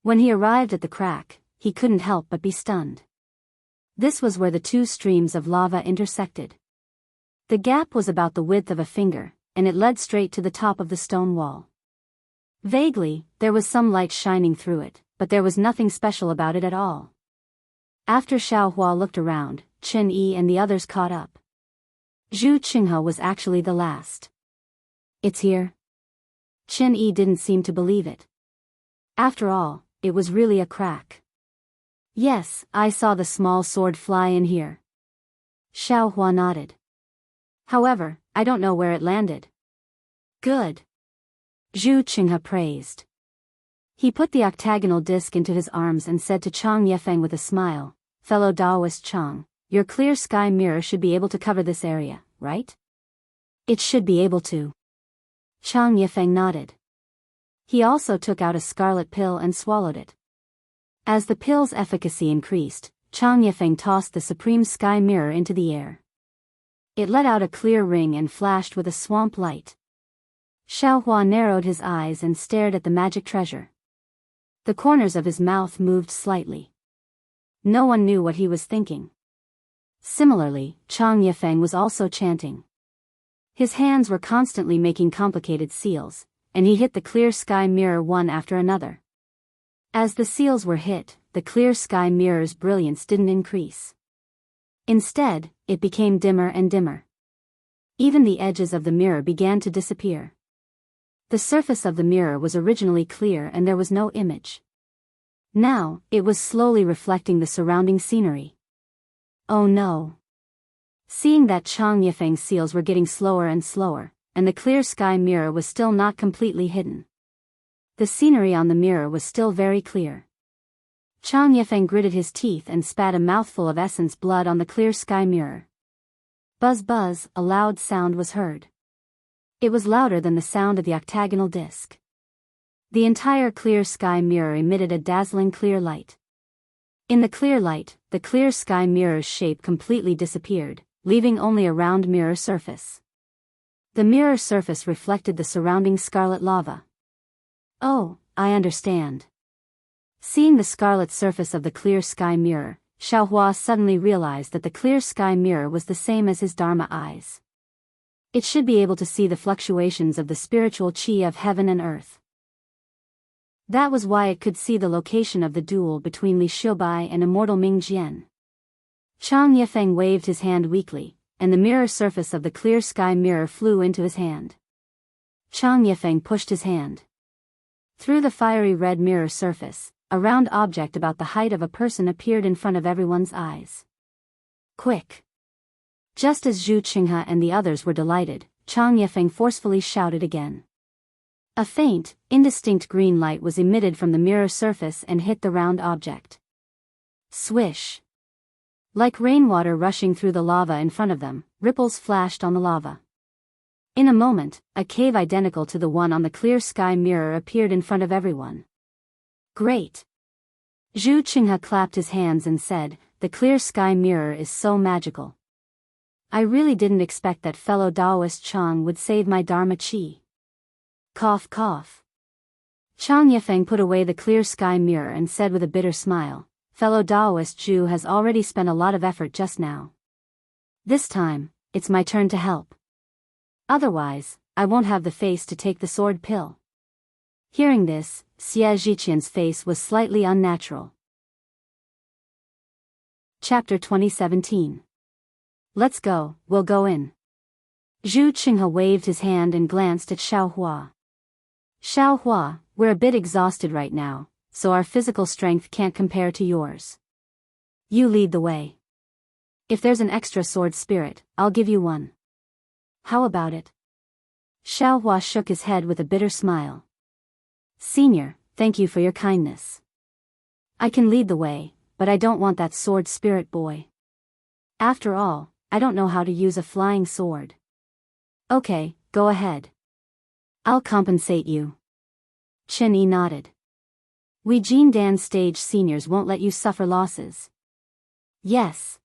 When he arrived at the crack, he couldn't help but be stunned. This was where the 2 streams of lava intersected. The gap was about the width of a finger, and it led straight to the top of the stone wall. Vaguely, there was some light shining through it, but there was nothing special about it at all. After Xiaohua looked around, Chen Yi and the others caught up. Zhu Qinghe was actually the last. It's here? Chen Yi didn't seem to believe it. After all, it was really a crack. Yes, I saw the small sword fly in here. Xiaohua nodded. However, I don't know where it landed. Good. Zhu Qinghe praised. He put the octagonal disc into his arms and said to Chang Yefeng with a smile, Fellow Daoist Chang, your clear sky mirror should be able to cover this area, right? It should be able to. Chang Yefeng nodded. He also took out a scarlet pill and swallowed it. As the pill's efficacy increased, Chang Yefeng tossed the supreme sky mirror into the air. It let out a clear ring and flashed with a swamp light. Xiaohua narrowed his eyes and stared at the magic treasure. The corners of his mouth moved slightly. No one knew what he was thinking. Similarly, Chang Yefeng was also chanting. His hands were constantly making complicated seals, and he hit the clear sky mirror one after another. As the seals were hit, the clear sky mirror's brilliance didn't increase. Instead, it became dimmer and dimmer. Even the edges of the mirror began to disappear. The surface of the mirror was originally clear and there was no image. Now, it was slowly reflecting the surrounding scenery. Oh no! Seeing that Chang Yifeng's seals were getting slower and slower, and the clear sky mirror was still not completely hidden. The scenery on the mirror was still very clear. Chang Yifeng gritted his teeth and spat a mouthful of essence blood on the clear sky mirror. Buzz buzz, a loud sound was heard. It was louder than the sound of the octagonal disc. The entire clear sky mirror emitted a dazzling clear light. In the clear light, the clear sky mirror's shape completely disappeared, leaving only a round mirror surface. The mirror surface reflected the surrounding scarlet lava. Oh, I understand. Seeing the scarlet surface of the clear sky mirror, Xiaohua suddenly realized that the clear sky mirror was the same as his Dharma eyes. It should be able to see the fluctuations of the spiritual qi of heaven and earth. That was why it could see the location of the duel between Li Xiubai and immortal Ming Jian. Chang Yifeng waved his hand weakly, and the mirror surface of the clear sky mirror flew into his hand. Chang Yifeng pushed his hand. Through the fiery red mirror surface, a round object about the height of a person appeared in front of everyone's eyes. Quick! Just as Zhu Qinghe and the others were delighted, Chang Yifeng forcefully shouted again. A faint, indistinct green light was emitted from the mirror surface and hit the round object. Swish! Like rainwater rushing through the lava in front of them, ripples flashed on the lava. In a moment, a cave identical to the one on the clear sky mirror appeared in front of everyone. Great! Zhu Qinghe clapped his hands and said, "The clear sky mirror is so magical. I really didn't expect that fellow Daoist Chang would save my Dharma Qi." Cough cough. Chang Yifeng put away the clear sky mirror and said with a bitter smile, "Fellow Daoist Zhu has already spent a lot of effort just now. This time, it's my turn to help. Otherwise, I won't have the face to take the sword pill." Hearing this, Xie Zhiqian's face was slightly unnatural. Chapter 2017. Let's go, we'll go in. Zhu Qinghe waved his hand and glanced at Xiaohua. Xiaohua, we're a bit exhausted right now, so our physical strength can't compare to yours. You lead the way. If there's an extra sword spirit, I'll give you one. How about it? Xiaohua shook his head with a bitter smile. Senior, thank you for your kindness. I can lead the way, but I don't want that sword spirit boy. After all, I don't know how to use a flying sword. Okay, go ahead. I'll compensate you. Chen Yi nodded. We Jindan stage seniors won't let you suffer losses. Yes.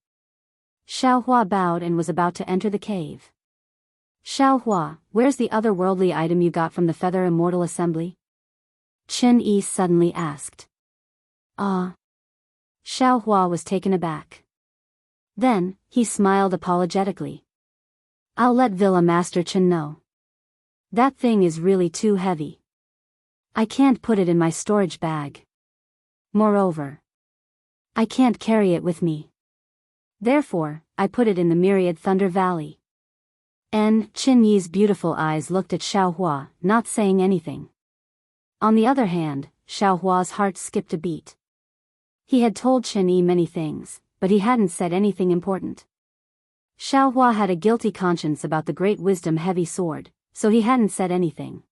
Xiaohua bowed and was about to enter the cave. Xiaohua, where's the otherworldly item you got from the Feather Immortal Assembly? Chen Yi suddenly asked. Xiaohua was taken aback. Then, he smiled apologetically. I'll let Villa Master Chen know. That thing is really too heavy. I can't put it in my storage bag. Moreover, I can't carry it with me. Therefore, I put it in the Myriad Thunder Valley. And Qin Yi's beautiful eyes looked at Xiaohua, not saying anything. On the other hand, Xiaohua's heart skipped a beat. He had told Qin Yi many things, but he hadn't said anything important. Xiaohua had a guilty conscience about the great wisdom heavy sword, so he hadn't said anything.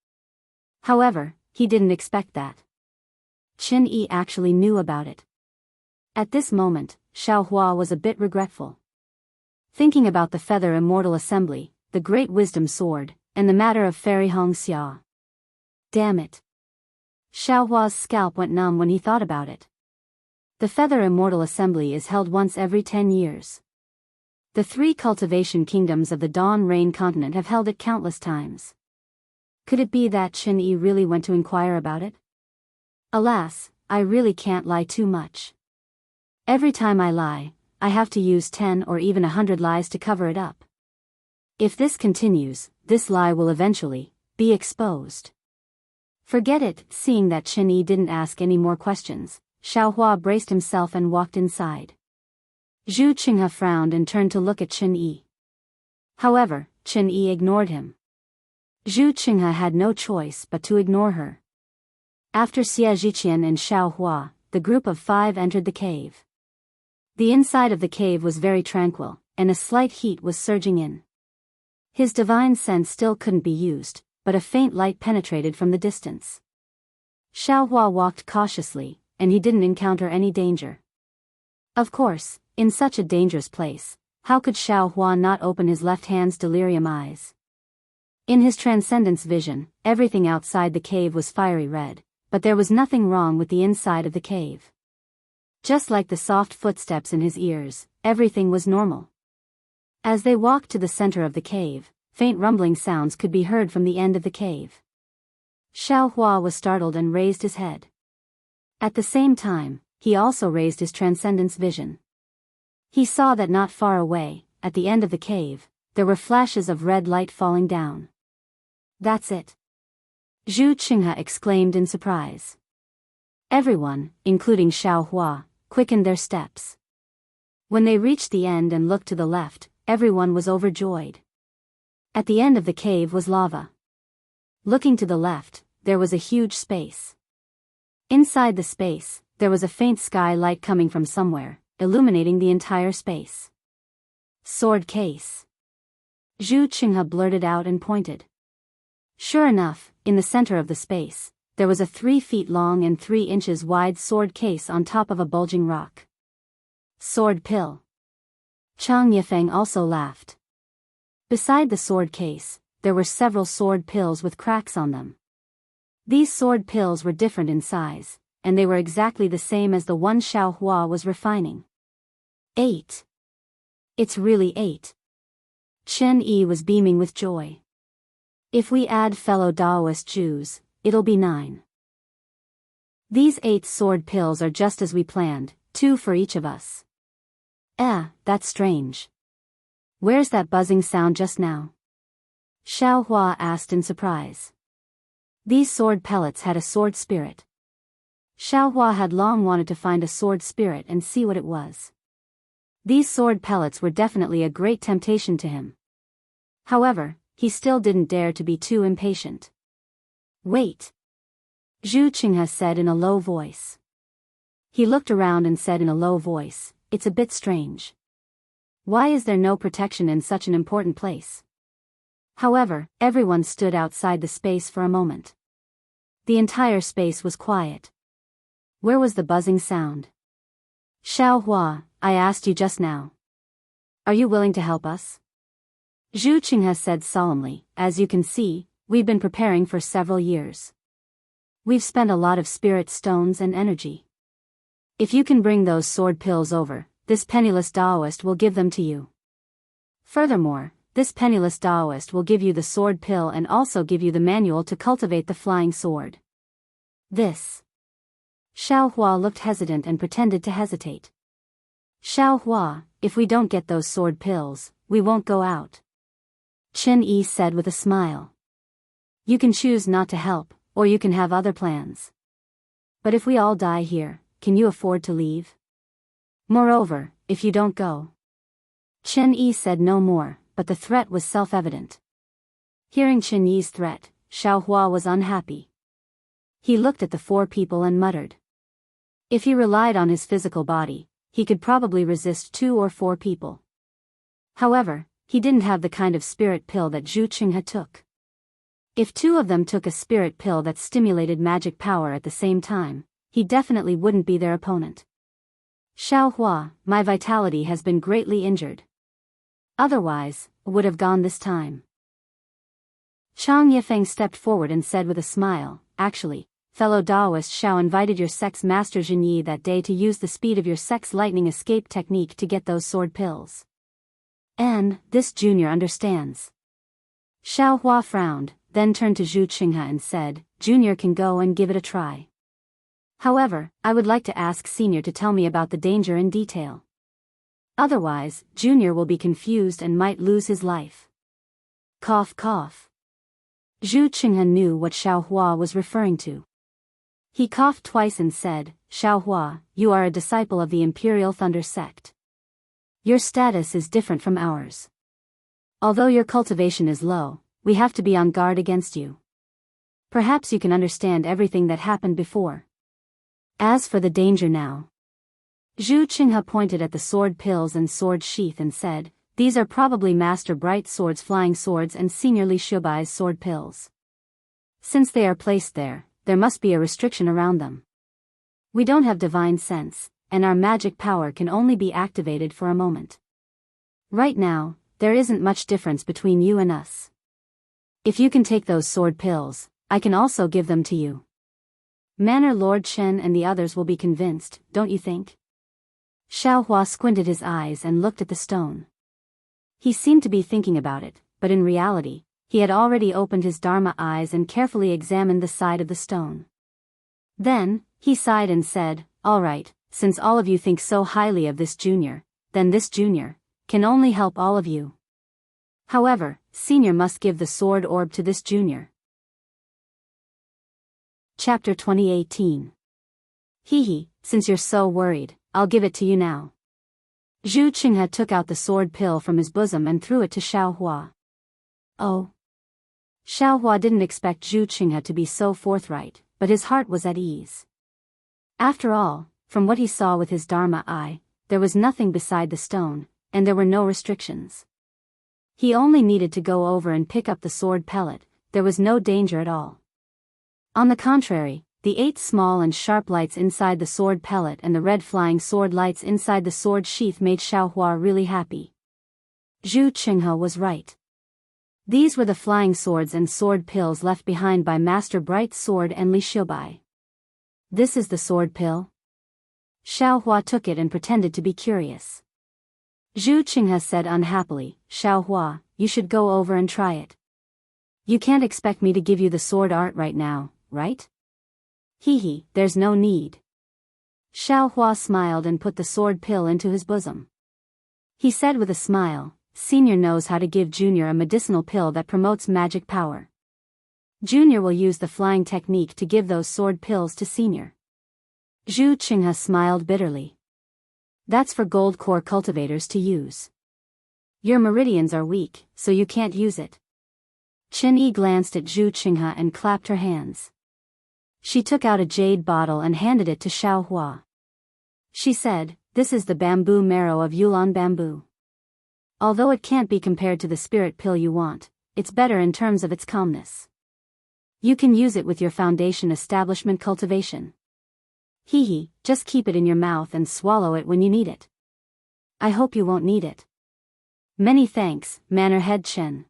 However, he didn't expect that. Qin Yi actually knew about it. At this moment, Xiaohua was a bit regretful. Thinking about the Feather Immortal Assembly, the Great Wisdom Sword, and the matter of Fairy Hong Xia. Damn it. Xiaohua's scalp went numb when he thought about it. The Feather Immortal Assembly is held once every 10 years. The 3 cultivation kingdoms of the Dawn Rain continent have held it countless times. Could it be that Qin Yi really went to inquire about it? Alas, I really can't lie too much. Every time I lie, I have to use 10 or even 100 lies to cover it up. If this continues, this lie will eventually be exposed. Forget it. Seeing that Chen Yi didn't ask any more questions, Xiaohua braced himself and walked inside. Zhu Qinghe frowned and turned to look at Chen Yi. However, Chen Yi ignored him. Zhu Qinghe had no choice but to ignore her. After Xie Zhiqian and Xiaohua, the group of 5 entered the cave. The inside of the cave was very tranquil, and a slight heat was surging in. His divine sense still couldn't be used, but a faint light penetrated from the distance. Xiaohua walked cautiously, and he didn't encounter any danger. Of course, in such a dangerous place, how could Xiaohua not open his left hand's delirium eyes? In his transcendence vision, everything outside the cave was fiery red, but there was nothing wrong with the inside of the cave. Just like the soft footsteps in his ears, everything was normal. As they walked to the center of the cave, faint rumbling sounds could be heard from the end of the cave. Xiaohua was startled and raised his head. At the same time, he also raised his transcendence vision. He saw that not far away, at the end of the cave, there were flashes of red light falling down. That's it! Zhu Qinghe exclaimed in surprise. Everyone, including Xiaohua, quickened their steps. When they reached the end and looked to the left, everyone was overjoyed. At the end of the cave was lava. Looking to the left, there was a huge space. Inside the space, there was a faint sky light coming from somewhere, illuminating the entire space. Sword case. Zhu Qinghe blurted out and pointed. Sure enough, in the center of the space, there was a 3 feet long and 3 inches wide sword case on top of a bulging rock. Sword pill. Chang Yifeng also laughed. Beside the sword case, there were several sword pills with cracks on them. These sword pills were different in size, and they were exactly the same as the one Xiaohua was refining. 8. It's really 8. Chen Yi was beaming with joy. If we add fellow Daoist Jews, it'll be 9. These 8 sword pills are just as we planned, 2 for each of us. That's strange. Where's that buzzing sound just now? Xiaohua asked in surprise. These sword pellets had a sword spirit. Xiaohua had long wanted to find a sword spirit and see what it was. These sword pellets were definitely a great temptation to him. However, he still didn't dare to be too impatient. Wait! Zhu Qinghe said in a low voice. He looked around and said in a low voice, "It's a bit strange. Why is there no protection in such an important place?" However, everyone stood outside the space for a moment. The entire space was quiet. Where was the buzzing sound? Xiaohua, I asked you just now. Are you willing to help us? Zhu Qinghe said solemnly, as you can see, we've been preparing for several years. We've spent a lot of spirit stones and energy. If you can bring those sword pills over, this penniless Daoist will give them to you. Furthermore, this penniless Daoist will give you the sword pill and also give you the manual to cultivate the flying sword. This. Xiaohua looked hesitant and pretended to hesitate. Xiaohua, if we don't get those sword pills, we won't go out. Chen Yi said with a smile. You can choose not to help, or you can have other plans. But if we all die here, can you afford to leave? Moreover, if you don't go. Chen Yi said no more, but the threat was self-evident. Hearing Chen Yi's threat, Xiaohua was unhappy. He looked at the 4 people and muttered. If he relied on his physical body, he could probably resist 2 or 4 people. However, he didn't have the kind of spirit pill that Zhu Qinghe took. If 2 of them took a spirit pill that stimulated magic power at the same time, he definitely wouldn't be their opponent. Xiaohua, my vitality has been greatly injured. Otherwise, would have gone this time. Chang Yifeng stepped forward and said with a smile, actually, fellow Daoist Xiao invited your sex master Jinyi that day to use the speed of your sex lightning escape technique to get those sword pills. And, this junior understands. Xiaohua frowned, then turned to Zhu Qinghe and said, Junior can go and give it a try. However, I would like to ask Senior to tell me about the danger in detail. Otherwise, Junior will be confused and might lose his life. Cough cough. Zhu Qinghe knew what Xiaohua was referring to. He coughed twice and said, Xiaohua, you are a disciple of the Imperial Thunder sect. Your status is different from ours. Although your cultivation is low, we have to be on guard against you. Perhaps you can understand everything that happened before. As for the danger now. Zhu Qinghe pointed at the sword pills and sword sheath and said, these are probably Master Bright Sword's flying swords and Senior Li Shubai's sword pills. Since they are placed there must be a restriction around them. We don't have divine sense, and our magic power can only be activated for a moment. Right now, there isn't much difference between you and us. If you can take those sword pills, I can also give them to you. Manor Lord Chen and the others will be convinced, don't you think? Xiaohua squinted his eyes and looked at the stone. He seemed to be thinking about it, but in reality, he had already opened his Dharma eyes and carefully examined the side of the stone. Then, he sighed and said, all right, since all of you think so highly of this junior, then this junior can only help all of you. However, Senior must give the sword orb to this junior. Chapter 2018. Hehe, since you're so worried, I'll give it to you now. Zhu Qinghe took out the sword pill from his bosom and threw it to Xiaohua. Oh. Xiaohua didn't expect Zhu Qinghe to be so forthright, but his heart was at ease. After all, from what he saw with his Dharma eye, there was nothing beside the stone, and there were no restrictions. He only needed to go over and pick up the sword pellet, there was no danger at all. On the contrary, the 8 small and sharp lights inside the sword pellet and the red flying sword lights inside the sword sheath made Xiaohua really happy. Zhu Qinghe was right. These were the flying swords and sword pills left behind by Master Bright Sword and Li Shubai. This is the sword pill? Xiaohua took it and pretended to be curious. Zhu Qinghe said unhappily, Xiaohua, you should go over and try it. You can't expect me to give you the sword art right now, right? Hehe, there's no need. Xiaohua smiled and put the sword pill into his bosom. He said with a smile, Senior knows how to give Junior a medicinal pill that promotes magic power. Junior will use the flying technique to give those sword pills to Senior. Zhu Qinghe smiled bitterly. That's for gold core cultivators to use. Your meridians are weak, so you can't use it. Chen Yi glanced at Zhu Qinghe and clapped her hands. She took out a jade bottle and handed it to Xiaohua. She said, this is the bamboo marrow of Yulon bamboo. Although it can't be compared to the spirit pill you want, it's better in terms of its calmness. You can use it with your foundation establishment cultivation. Hehe, just keep it in your mouth and swallow it when you need it. I hope you won't need it. Many thanks, Manor Head Chen.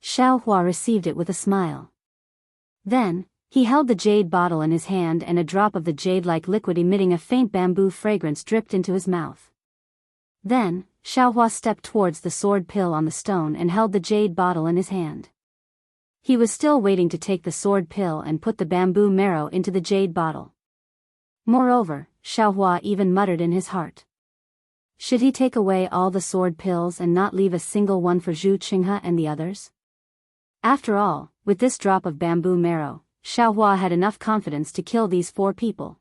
Xiaohua received it with a smile. Then, he held the jade bottle in his hand and a drop of the jade-like liquid emitting a faint bamboo fragrance dripped into his mouth. Then, Xiaohua stepped towards the sword pill on the stone and held the jade bottle in his hand. He was still waiting to take the sword pill and put the bamboo marrow into the jade bottle. Moreover, Xiaohua even muttered in his heart. Should he take away all the sword pills and not leave a single one for Zhu Qinghe and the others? After all, with this drop of bamboo marrow, Xiaohua had enough confidence to kill these 4 people.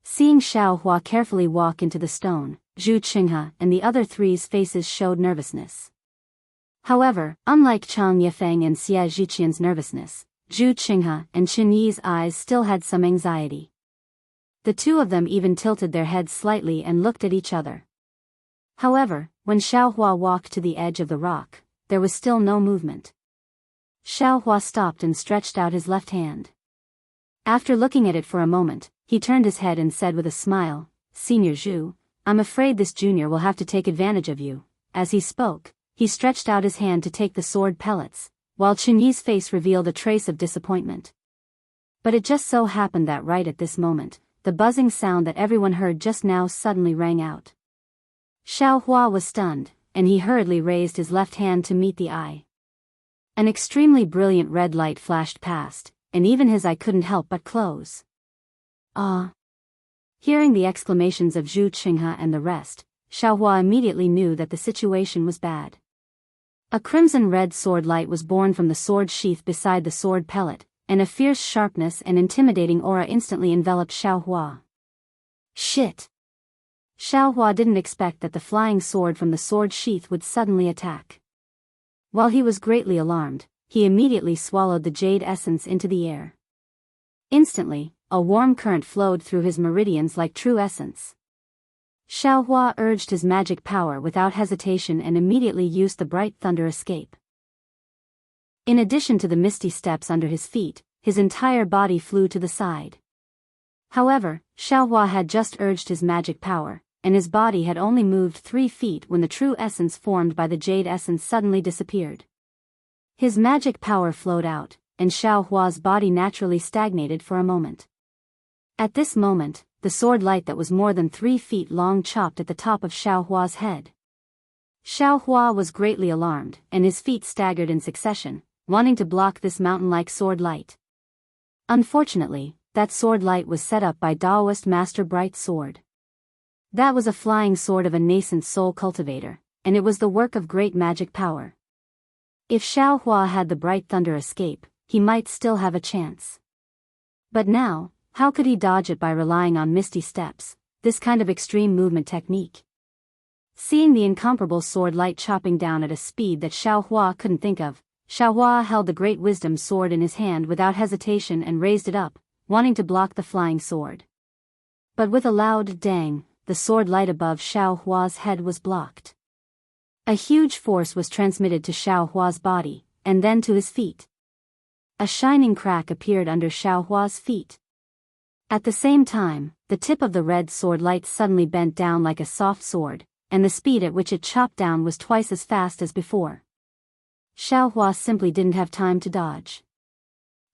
Seeing Xiaohua carefully walk into the stone, Zhu Qinghe and the other 3's faces showed nervousness. However, unlike Chang Yifeng and Xie Zhiqian's nervousness, Zhu Qinghe and Chen Yi's eyes still had some anxiety. The 2 of them even tilted their heads slightly and looked at each other. However, when Xiaohua walked to the edge of the rock, there was still no movement. Xiaohua stopped and stretched out his left hand. After looking at it for a moment, he turned his head and said with a smile, Senior Zhu, I'm afraid this junior will have to take advantage of you. As he spoke, he stretched out his hand to take the sword pellets, while Chen Yi's face revealed a trace of disappointment. But it just so happened that right at this moment, the buzzing sound that everyone heard just now suddenly rang out. Xiaohua was stunned, and he hurriedly raised his left hand to meet the eye. An extremely brilliant red light flashed past, and even his eye couldn't help but close. Ah! Hearing the exclamations of Zhu Qinghe and the rest, Xiaohua immediately knew that the situation was bad. A crimson-red sword light was born from the sword sheath beside the sword pellet, and a fierce sharpness and intimidating aura instantly enveloped Xiaohua. Shit! Xiaohua didn't expect that the flying sword from the sword sheath would suddenly attack. While he was greatly alarmed, he immediately swallowed the jade essence into the air. Instantly, a warm current flowed through his meridians like true essence. Xiaohua urged his magic power without hesitation and immediately used the bright thunder escape. In addition to the misty steps under his feet, his entire body flew to the side. However, Xiaohua had just urged his magic power, and his body had only moved 3 feet when the true essence formed by the jade essence suddenly disappeared. His magic power flowed out, and Xiaohua's body naturally stagnated for a moment. At this moment, the sword light that was more than 3 feet long chopped at the top of Xiaohua's head. Xiaohua was greatly alarmed, and his feet staggered in succession, wanting to block this mountain-like sword light. Unfortunately, that sword light was set up by Daoist Master Bright Sword. That was a flying sword of a nascent soul cultivator, and it was the work of great magic power. If Xiaohua had the bright thunder escape, he might still have a chance. But now, how could he dodge it by relying on misty steps, this kind of extreme movement technique? Seeing the incomparable sword light chopping down at a speed that Xiaohua couldn't think of, Xiaohua held the great wisdom sword in his hand without hesitation and raised it up, wanting to block the flying sword. But with a loud dang, the sword light above Xiaohua's head was blocked. A huge force was transmitted to Xiaohua's body, and then to his feet. A shining crack appeared under Xiaohua's feet. At the same time, the tip of the red sword light suddenly bent down like a soft sword, and the speed at which it chopped down was twice as fast as before. Xiaohua simply didn't have time to dodge.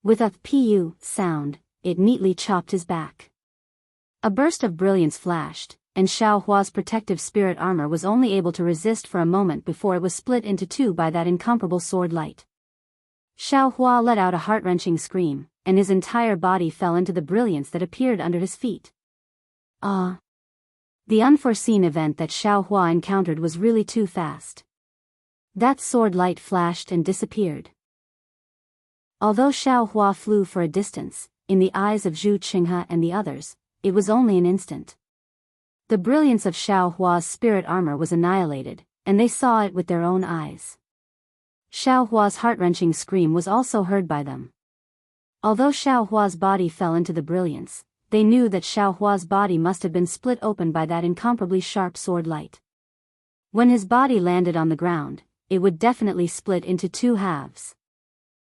With a pu sound, it neatly chopped his back. A burst of brilliance flashed, and Xiaohua's protective spirit armor was only able to resist for a moment before it was split into 2 by that incomparable sword light. Xiaohua let out a heart-wrenching scream, and his entire body fell into the brilliance that appeared under his feet. Ah! The unforeseen event that Xiaohua encountered was really too fast. That sword light flashed and disappeared. Although Xiaohua flew for a distance, in the eyes of Zhu Qinghe and the others, it was only an instant. The brilliance of Xiaohua's spirit armor was annihilated, and they saw it with their own eyes. Xiaohua's heart-wrenching scream was also heard by them. Although Xiaohua's body fell into the brilliance, they knew that Xiaohua's body must have been split open by that incomparably sharp sword light. When his body landed on the ground, it would definitely split into 2 halves.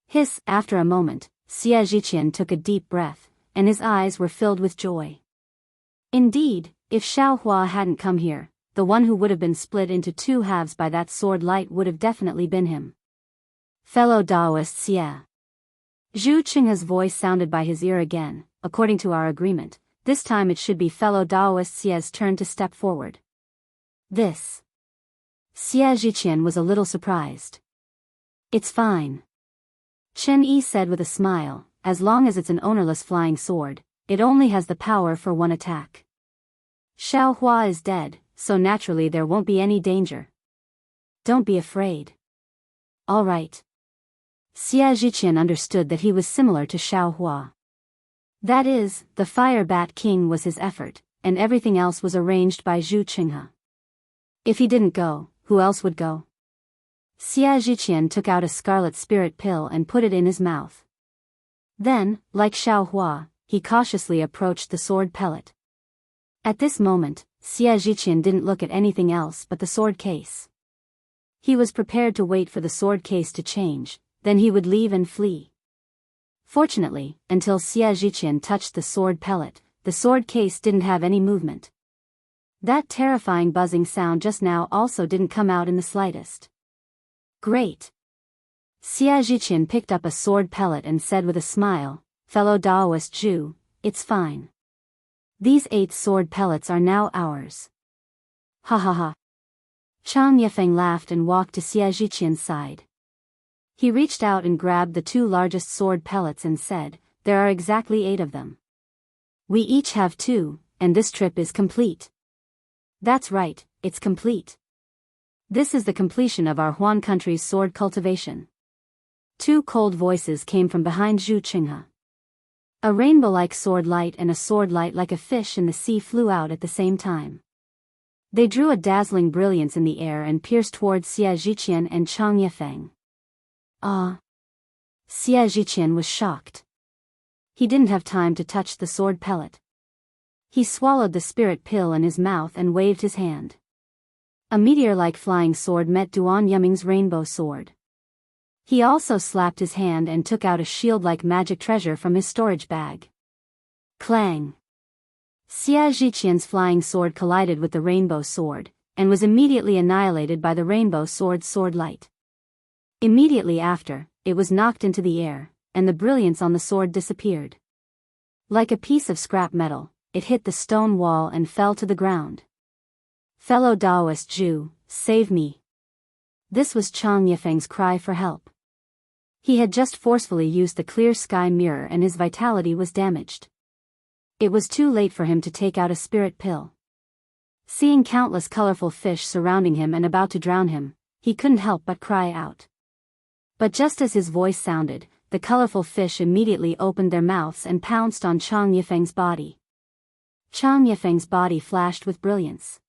Hiss! After a moment, Xie Zhiqian took a deep breath, and his eyes were filled with joy. Indeed, if Xiaohua hadn't come here, the one who would have been split into 2 halves by that sword light would have definitely been him. Fellow Daoist Xie. Zhu Qinghe's voice sounded by his ear again. According to our agreement, this time it should be fellow Daoist Xie's turn to step forward. This. Xie Zhiqian was a little surprised. It's fine. Chen Yi said with a smile, as long as it's an ownerless flying sword, it only has the power for 1 attack. Xiaohua is dead, so naturally there won't be any danger. Don't be afraid. All right. Xie Zhiqian understood that he was similar to Xiaohua. That is, the Fire Bat King was his effort, and everything else was arranged by Zhu Qinghe. If he didn't go, who else would go? Xie Zhiqian took out a scarlet spirit pill and put it in his mouth. Then, like Xiaohua, he cautiously approached the sword pellet. At this moment, Xie Zhiqian didn't look at anything else but the sword case. He was prepared to wait for the sword case to change, then he would leave and flee. Fortunately, until Xie Zhiqian touched the sword pellet, the sword case didn't have any movement. That terrifying buzzing sound just now also didn't come out in the slightest. Great! Xie Zhiqian picked up a sword pellet and said with a smile, fellow Daoist Zhu, it's fine. These 8 sword pellets are now ours. Ha ha ha. Chang Yifeng laughed and walked to Xie Zhiqian's side. He reached out and grabbed the 2 largest sword pellets and said, there are exactly 8 of them. We each have 2, and this trip is complete. That's right, it's complete. This is the completion of our Huan country's sword cultivation. Two cold voices came from behind Zhu Qinghe. A rainbow-like sword light and a sword light like a fish in the sea flew out at the same time. They drew a dazzling brilliance in the air and pierced towards Xia Zhiqian and Chang Yifeng. Ah! Xia Zhiqian was shocked. He didn't have time to touch the sword pellet. He swallowed the spirit pill in his mouth and waved his hand. A meteor-like flying sword met Duan Yuming's rainbow sword. He also slapped his hand and took out a shield-like magic treasure from his storage bag. Clang! Xia Zhiqian's flying sword collided with the rainbow sword, and was immediately annihilated by the rainbow sword's sword light. Immediately after, it was knocked into the air, and the brilliance on the sword disappeared. Like a piece of scrap metal, it hit the stone wall and fell to the ground. Fellow Daoist Zhu, save me. This was Chang Yifeng's cry for help. He had just forcefully used the clear sky mirror and his vitality was damaged. It was too late for him to take out a spirit pill. Seeing countless colorful fish surrounding him and about to drown him, he couldn't help but cry out. But just as his voice sounded, the colorful fish immediately opened their mouths and pounced on Chang Yifeng's body. Chang Yifeng's body flashed with brilliance.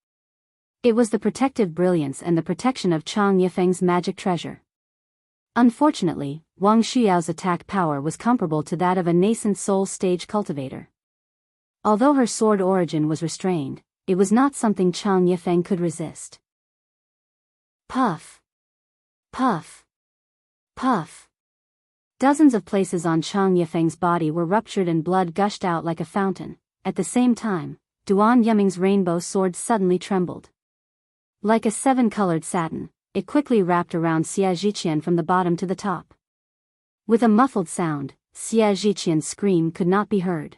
It was the protective brilliance and the protection of Chang Yifeng's magic treasure. Unfortunately, Wang Xiao's attack power was comparable to that of a nascent soul stage cultivator. Although her sword origin was restrained, it was not something Chang Yifeng could resist. Puff! Puff! Puff! Dozens of places on Chang Yifeng's body were ruptured and blood gushed out like a fountain. At the same time, Duan Yuming's rainbow sword suddenly trembled. Like a seven-colored satin, it quickly wrapped around Xia Zhiqian from the bottom to the top. With a muffled sound, Xia Zhiqian's scream could not be heard.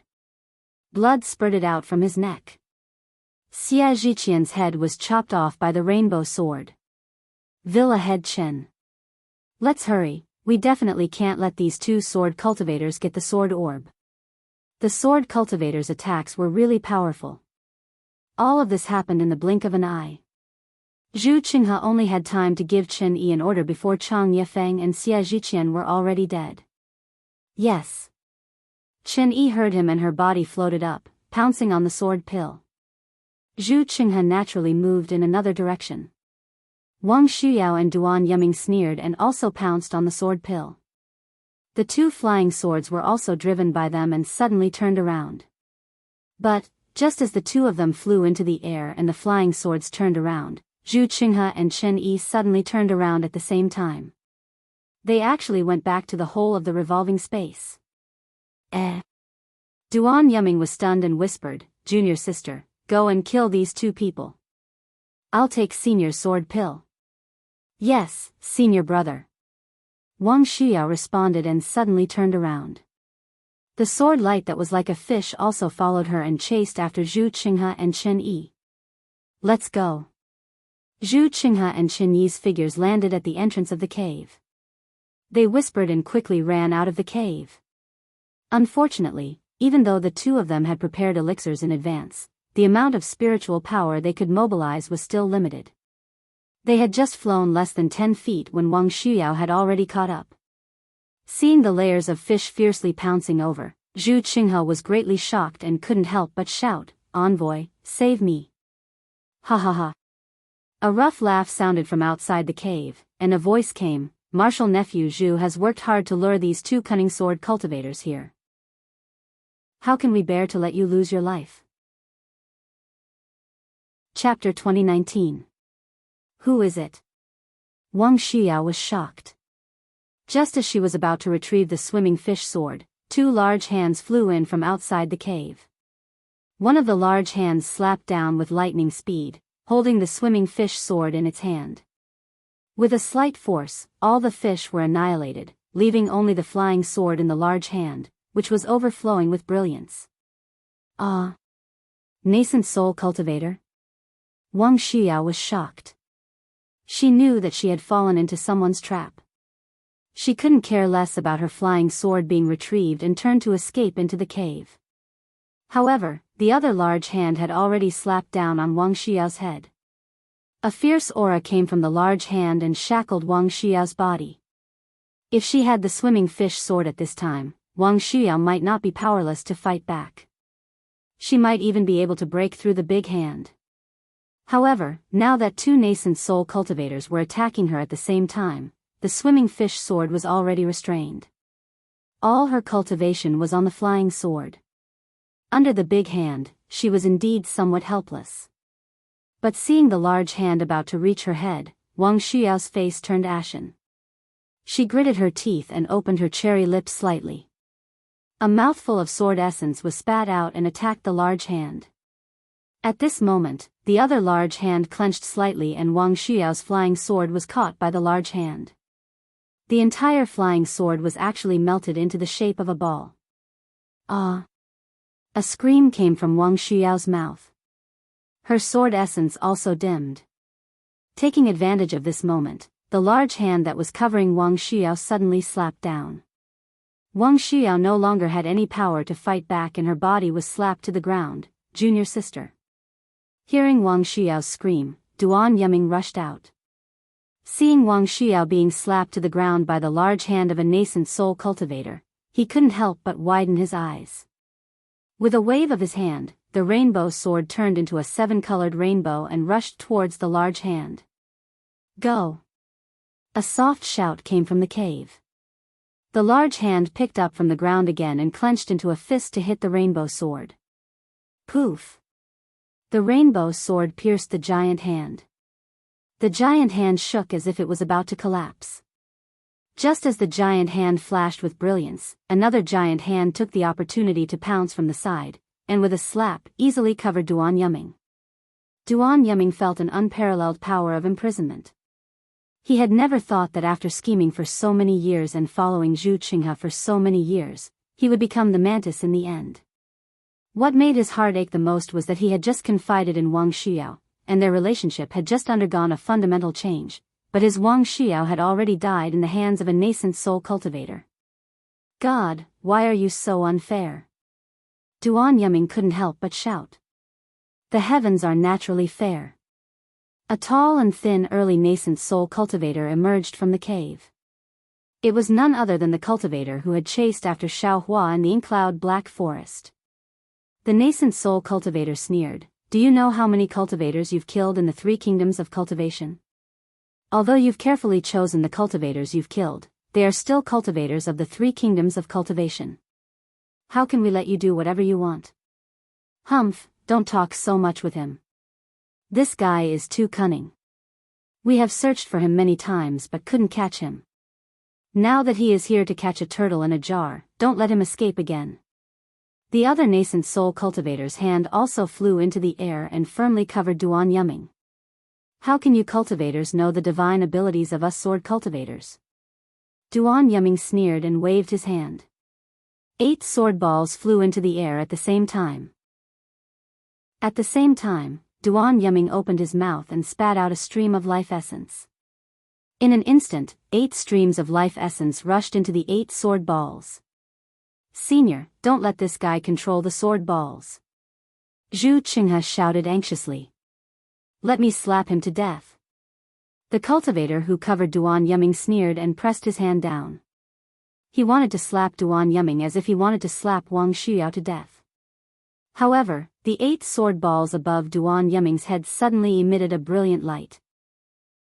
Blood spurted out from his neck. Xia Zhiqian's head was chopped off by the rainbow sword. Villa Head Chen. Let's hurry, we definitely can't let these two sword cultivators get the sword orb. The sword cultivator's attacks were really powerful. All of this happened in the blink of an eye. Zhu Qinghe only had time to give Chen Yi an order before Chang Yifeng and Xia Zhiqian were already dead. Yes. Chen Yi heard him and her body floated up, pouncing on the sword pill. Zhu Qinghe naturally moved in another direction. Wang Xiao and Duan Yuming sneered and also pounced on the sword pill. The two flying swords were also driven by them and suddenly turned around. But, just as the two of them flew into the air and the flying swords turned around, Zhu Qinghe and Chen Yi suddenly turned around at the same time. They actually went back to the whole of the revolving space. Duan Yuming was stunned and whispered, "Junior sister, go and kill these two people. I'll take Senior's sword pill." "Yes, Senior brother." Wang Xiao responded and suddenly turned around. The sword light that was like a fish also followed her and chased after Zhu Qinghe and Chen Yi. "Let's go." Zhu Qinghe and Chen Yi's figures landed at the entrance of the cave. They whispered and quickly ran out of the cave. Unfortunately, even though the two of them had prepared elixirs in advance, the amount of spiritual power they could mobilize was still limited. They had just flown less than 10 feet when Wang Xiao had already caught up. Seeing the layers of fish fiercely pouncing over, Zhu Qinghe was greatly shocked and couldn't help but shout, "Envoy, save me." Ha ha ha. A rough laugh sounded from outside the cave, and a voice came, "Martial nephew Zhu has worked hard to lure these two cunning sword cultivators here. How can we bear to let you lose your life?" Chapter 2019. Who is it? Wang Xiao was shocked. Just as she was about to retrieve the swimming fish sword, two large hands flew in from outside the cave. One of the large hands slapped down with lightning speed, holding the swimming fish sword in its hand. With a slight force, all the fish were annihilated, leaving only the flying sword in the large hand, which was overflowing with brilliance. Ah! Nascent soul cultivator? Wang Xiao was shocked. She knew that she had fallen into someone's trap. She couldn't care less about her flying sword being retrieved and turned to escape into the cave. However, the other large hand had already slapped down on Wang Xiao's head. A fierce aura came from the large hand and shackled Wuxia's body. If she had the swimming fish sword at this time, Wuxia might not be powerless to fight back. She might even be able to break through the big hand. However, now that two nascent soul cultivators were attacking her at the same time, the swimming fish sword was already restrained. All her cultivation was on the flying sword. Under the big hand, she was indeed somewhat helpless. But seeing the large hand about to reach her head, Wuxia's face turned ashen. She gritted her teeth and opened her cherry lips slightly. A mouthful of sword essence was spat out and attacked the large hand. At this moment, the other large hand clenched slightly and Wuxia's flying sword was caught by the large hand. The entire flying sword was actually melted into the shape of a ball. Ah! A scream came from Wuxia's mouth. Her sword essence also dimmed. Taking advantage of this moment, the large hand that was covering Wuxia suddenly slapped down. Wuxia no longer had any power to fight back and her body was slapped to the ground. Junior sister. Hearing Wuxia's scream, Duan Yiming rushed out. Seeing Wuxia being slapped to the ground by the large hand of a nascent soul cultivator, he couldn't help but widen his eyes. With a wave of his hand, the rainbow sword turned into a 7-colored rainbow and rushed towards the large hand. Go! A soft shout came from the cave. The large hand picked up from the ground again and clenched into a fist to hit the rainbow sword. Poof! The rainbow sword pierced the giant hand. The giant hand shook as if it was about to collapse. Just as the giant hand flashed with brilliance, another giant hand took the opportunity to pounce from the side, and with a slap easily covered Duan Yiming. Duan Yiming felt an unparalleled power of imprisonment. He had never thought that after scheming for so many years and following Zhu Qinghe for so many years, he would become the mantis in the end. What made his heart ache the most was that he had just confided in Wuxia, and their relationship had just undergone a fundamental change, but his Wuxia had already died in the hands of a nascent soul cultivator. God, why are you so unfair? Duan Yiming couldn't help but shout. The heavens are naturally fair. A tall and thin early nascent soul cultivator emerged from the cave. It was none other than the cultivator who had chased after Xiaohua in the ink-cloud black forest. The nascent soul cultivator sneered, "Do you know how many cultivators you've killed in the 3 kingdoms of cultivation? Although you've carefully chosen the cultivators you've killed, they are still cultivators of the 3 kingdoms of cultivation. How can we let you do whatever you want? Humph, don't talk so much with him. This guy is too cunning. We have searched for him many times but couldn't catch him. Now that he is here to catch a turtle in a jar, don't let him escape again." The other nascent soul cultivator's hand also flew into the air and firmly covered Duan Yiming. How can you cultivators know the divine abilities of us sword cultivators? Duan Yiming sneered and waved his hand. 8 sword balls flew into the air at the same time. At the same time, Duan Yiming opened his mouth and spat out a stream of life essence. In an instant, 8 streams of life essence rushed into the 8 sword balls. "Senior, don't let this guy control the sword balls." Zhu Qinghe shouted anxiously. "Let me slap him to death." The cultivator who covered Duan Yiming sneered and pressed his hand down. He wanted to slap Duan Yiming as if he wanted to slap Wuxia to death. However, the 8 sword balls above Duan Yiming's head suddenly emitted a brilliant light.